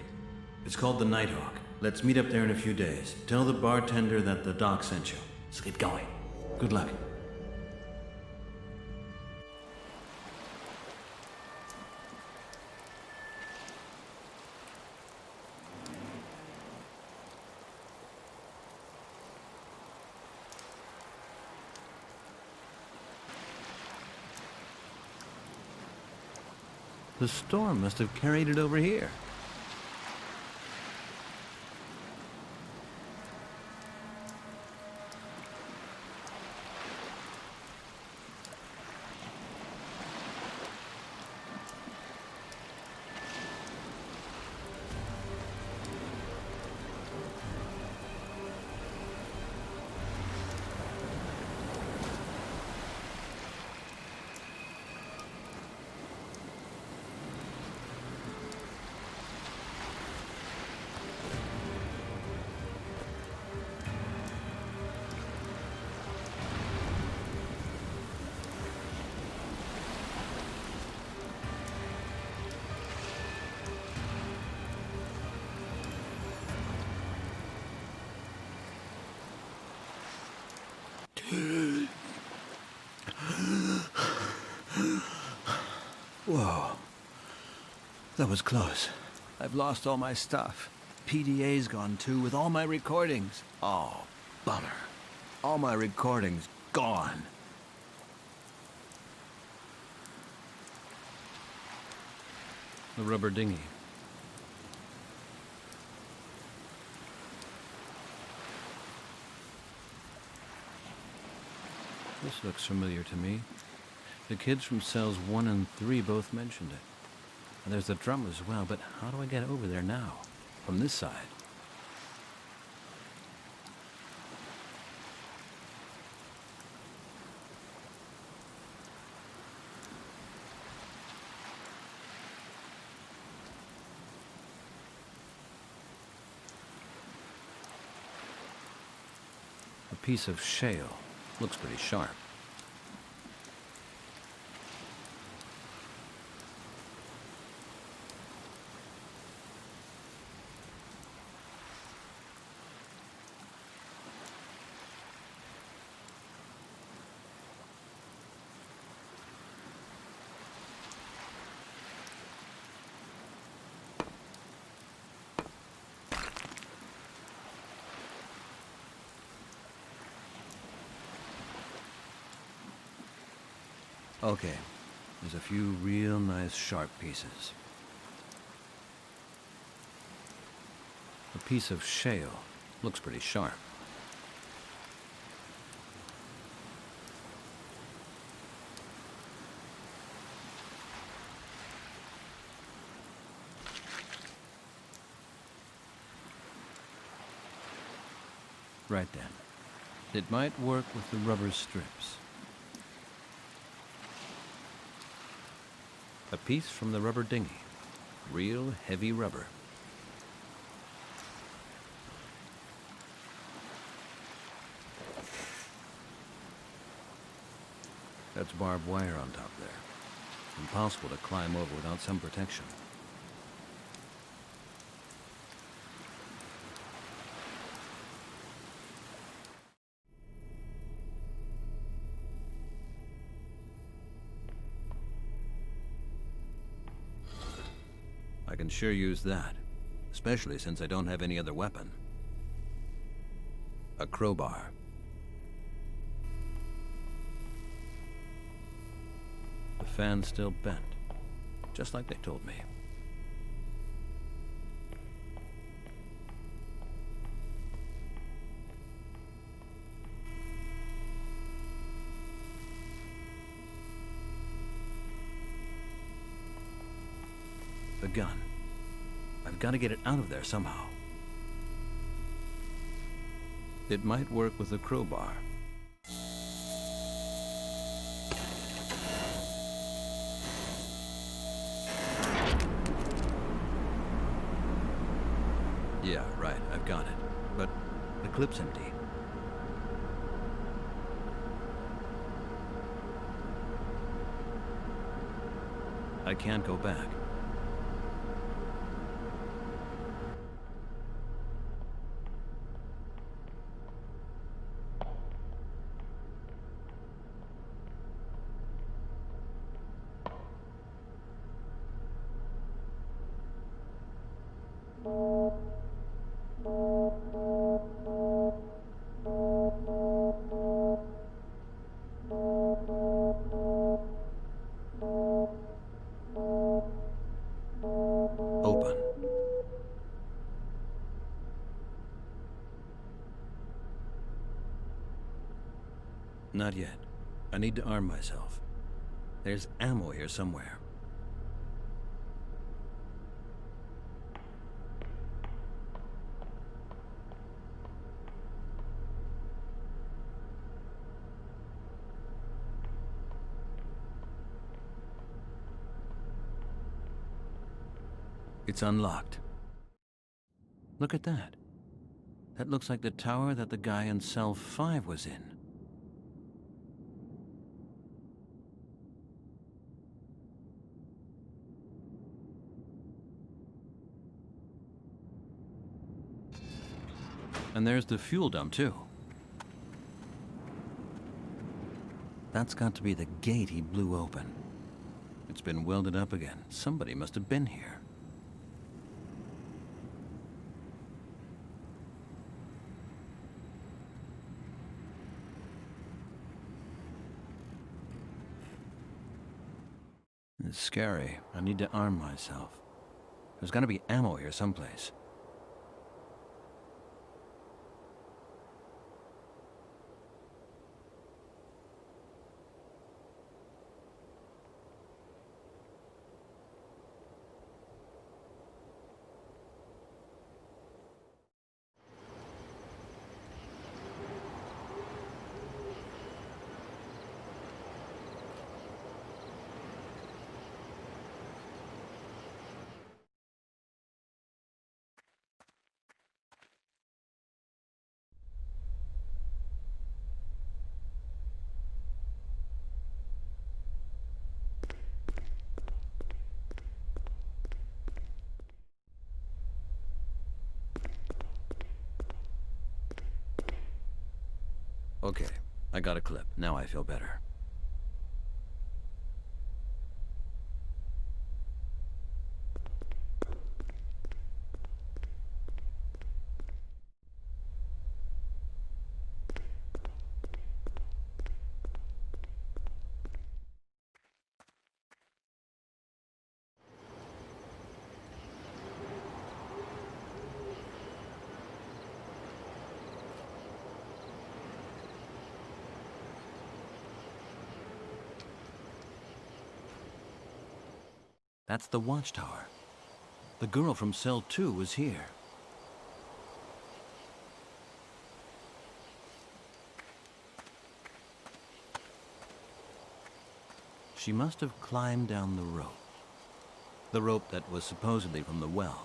It's called the Nighthawk. Let's meet up there in a few days. Tell the bartender that the doc sent you. Let's get going. Good luck. The storm must have carried it over here. Whoa. That was close. I've lost all my stuff. PDA's gone too, with all my recordings. Oh, bummer. All my recordings gone. The rubber dinghy. This looks familiar to me. The kids from cells 1 and 3 both mentioned it. And there's the drum as well, but how do I get over there now? From this side? A piece of shale. Looks pretty sharp. Okay, there's a few real nice sharp pieces. A piece of shale. Looks pretty sharp. Right then. It might work with the rubber strips. A piece from the rubber dinghy. Real heavy rubber. That's barbed wire on top there. Impossible to climb over without some protection. I can sure use that, especially since I don't have any other weapon. A crowbar. The fan's still bent, just like they told me. The gun. I've got to get it out of there somehow. It might work with a crowbar. Yeah, right, I've got it. But the clip's empty. I can't go back. Open. Not yet. I need to arm myself. There's ammo here somewhere. It's unlocked. Look at that. That looks like the tower that the guy in cell 5 was in. And there's the fuel dump, too. That's got to be the gate he blew open. It's been welded up again. Somebody must have been here. It's scary. I need to arm myself. There's got to be ammo here someplace. Okay, I got a clip. Now I feel better. That's the watchtower. The girl from cell 2 was here. She must have climbed down the rope. The rope that was supposedly from the well.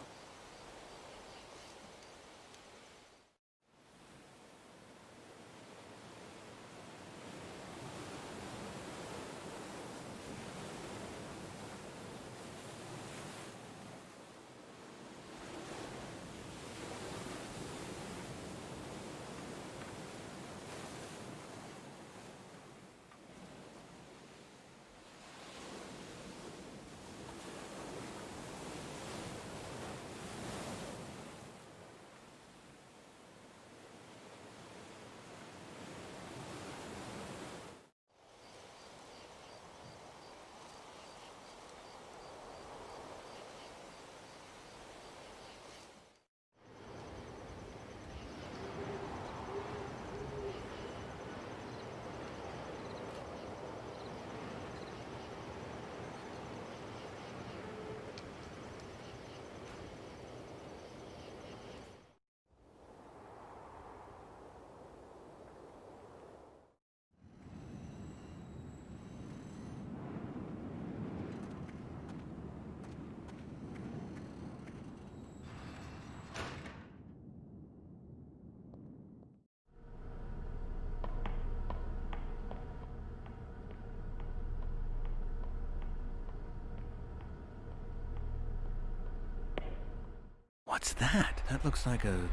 What's that? That looks like a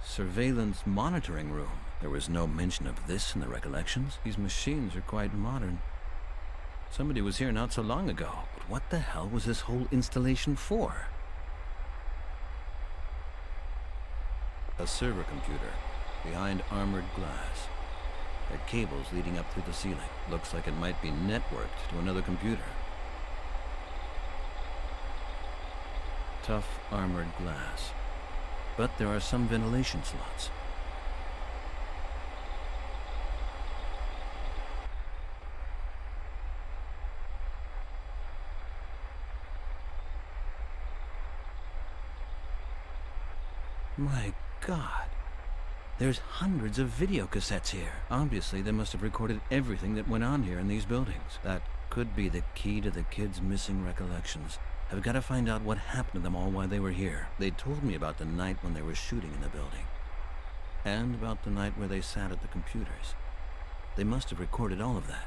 surveillance monitoring room. There was no mention of this in the recollections. These machines are quite modern. Somebody was here not so long ago. But what the hell was this whole installation for? A server computer behind armored glass. There are cables leading up through the ceiling. Looks like it might be networked to another computer. Tough armored glass. But there are some ventilation slots. My God. There's hundreds of video cassettes here. Obviously, they must have recorded everything that went on here in these buildings. That could be the key to the kids' missing recollections. I've got to find out what happened to them all while they were here. They told me about the night when they were shooting in the building. And about the night where they sat at the computers. They must have recorded all of that.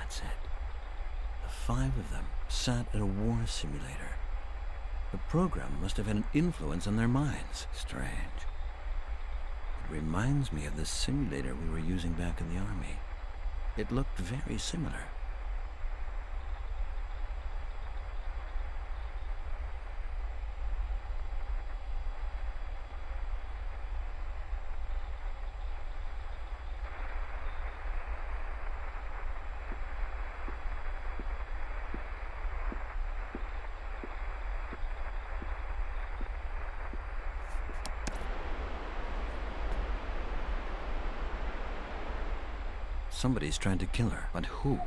That's it. The 5 of them sat at a war simulator. The program must have had an influence on their minds. Strange. It reminds me of the simulator we were using back in the army. It looked very similar. Somebody's trying to kill her, but who?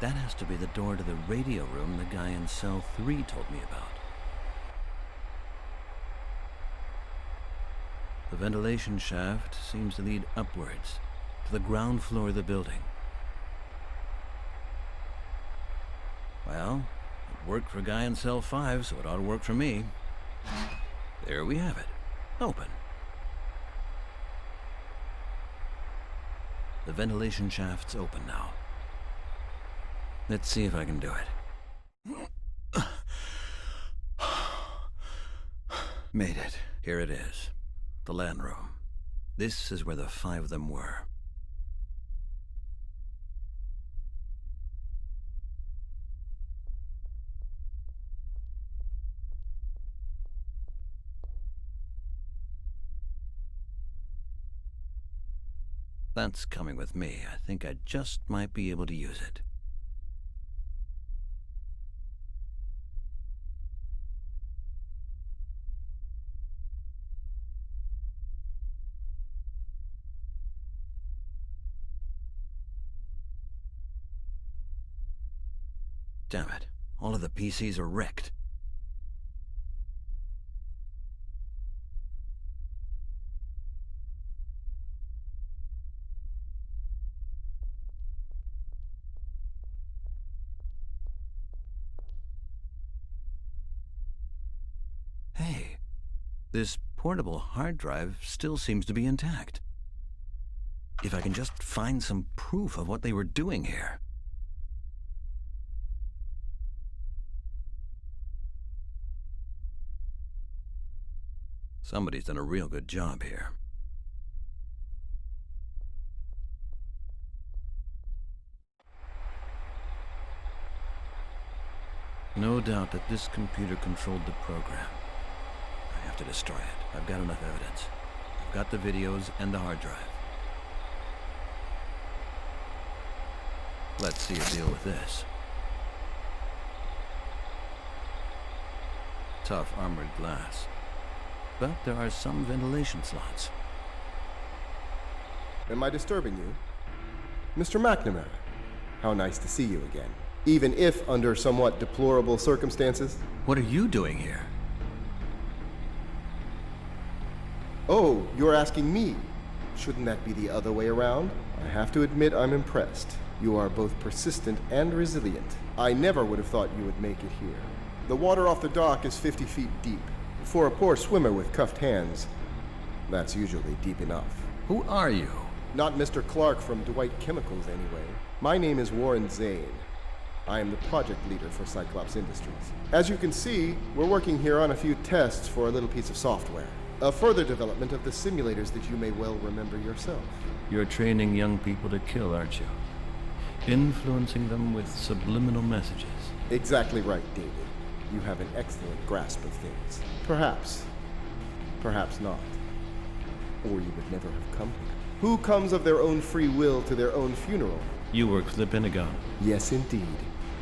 That has to be the door to the radio room the guy in cell 3 told me about. The ventilation shaft seems to lead upwards to the ground floor of the building. Well, it worked for guy in cell 5, so it ought to work for me. There we have it. Open. The ventilation shaft's open now. Let's see if I can do it. Made it. Here it is. The land room. This is where the 5 of them were. That's coming with me. I think I just might be able to use it. Damn it. All of the PCs are wrecked. Hey, this portable hard drive still seems to be intact. If I can just find some proof of what they were doing here. Somebody's done a real good job here. No doubt that this computer controlled the program. I have to destroy it. I've got enough evidence. I've got the videos and the hard drive. Let's see a deal with this. Tough armored glass. But there are some ventilation slots. Am I disturbing you? Mr. McNamara, how nice to see you again. Even if under somewhat deplorable circumstances. What are you doing here? Oh, you're asking me. Shouldn't that be the other way around? I have to admit I'm impressed. You are both persistent and resilient. I never would have thought you would make it here. The water off the dock is 50 feet deep. For a poor swimmer with cuffed hands, that's usually deep enough. Who are you? Not Mr. Clark from Dwight Chemicals, anyway. My name is Warren Zane. I am the project leader for Cyclops Industries. As you can see, we're working here on a few tests for a little piece of software. A further development of the simulators that you may well remember yourself. You're training young people to kill, aren't you? Influencing them with subliminal messages. Exactly right, David. You have an excellent grasp of things. Perhaps. Perhaps not. Or you would never have come here. Who comes of their own free will to their own funeral? You work for the Pentagon. Yes, indeed.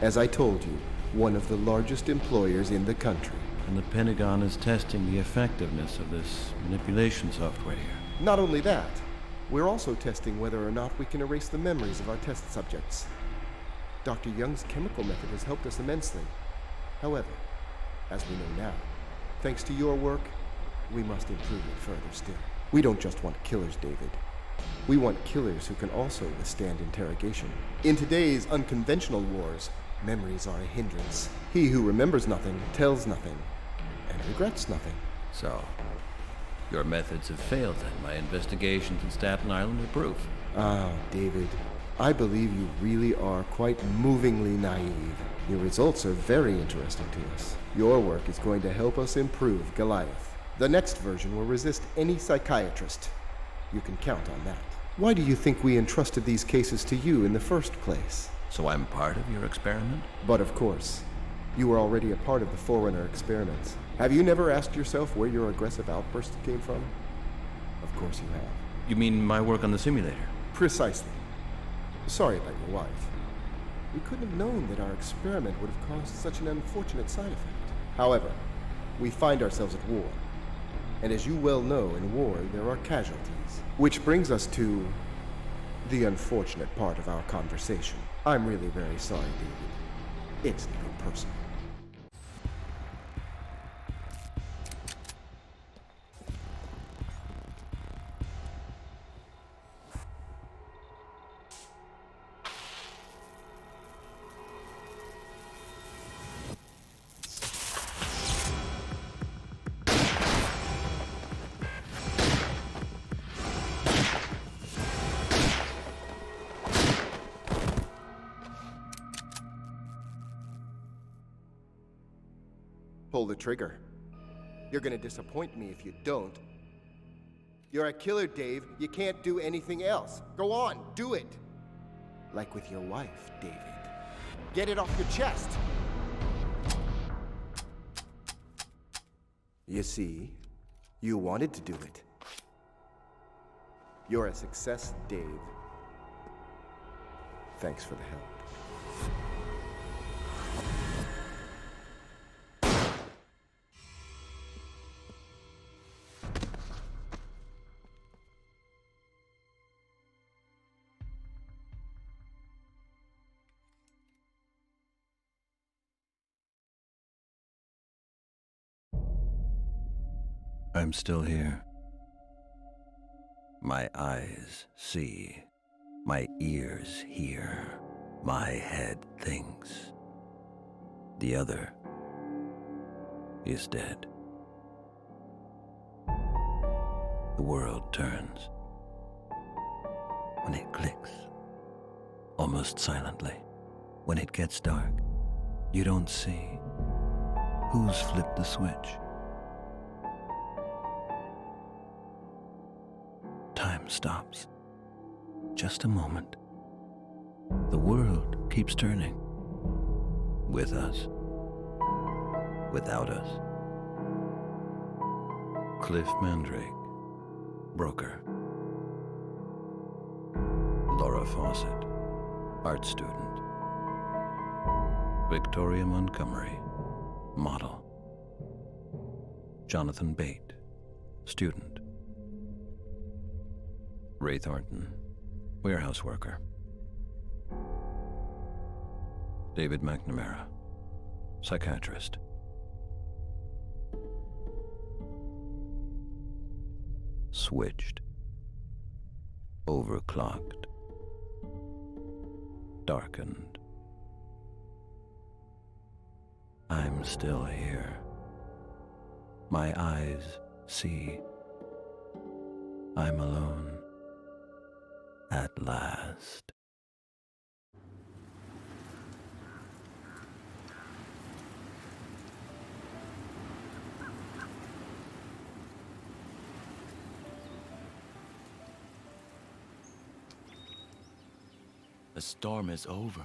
As I told you, one of the largest employers in the country. And the Pentagon is testing the effectiveness of this manipulation software here. Not only that, we're also testing whether or not we can erase the memories of our test subjects. Dr. Young's chemical method has helped us immensely. However, as we know now, thanks to your work, we must improve it further still. We don't just want killers, David. We want killers who can also withstand interrogation. In today's unconventional wars, memories are a hindrance. He who remembers nothing tells nothing, and regrets nothing. So, your methods have failed then. My investigations in Staten Island are proof. Ah, David, I believe you really are quite movingly naive. Your results are very interesting to us. Your work is going to help us improve Goliath. The next version will resist any psychiatrist. You can count on that. Why do you think we entrusted these cases to you in the first place? So I'm part of your experiment? But of course. You were already a part of the Forerunner experiments. Have you never asked yourself where your aggressive outburst came from? Of course you have. You mean my work on the simulator? Precisely. Sorry about your wife. We couldn't have known that our experiment would have caused such an unfortunate side effect. However, we find ourselves at war. And as you well know, in war, there are casualties. Which brings us to the unfortunate part of our conversation. I'm really very sorry, David. It's nothing personal. Pull the trigger. You're gonna disappoint me if you don't. You're a killer, Dave. You can't do anything else. Go on, do it. Like with your wife, David. Get it off your chest. You see, you wanted to do it. You're a success, Dave. Thanks for the help. I'm still here. My eyes see. My ears hear. My head thinks. The other is dead. The world turns. When it clicks, almost silently. When it gets dark, you don't see who's flipped the switch. Time stops. Just a moment. The world keeps turning. With us. Without us. Cliff Mandrake, broker. Laura Fawcett, art student. Victoria Montgomery, model. Jonathan Bate, student. Ray Thornton, warehouse worker. David McNamara, psychiatrist. Switched. Overclocked. Darkened. I'm still here. My eyes see. I'm alone. At last. The storm is over.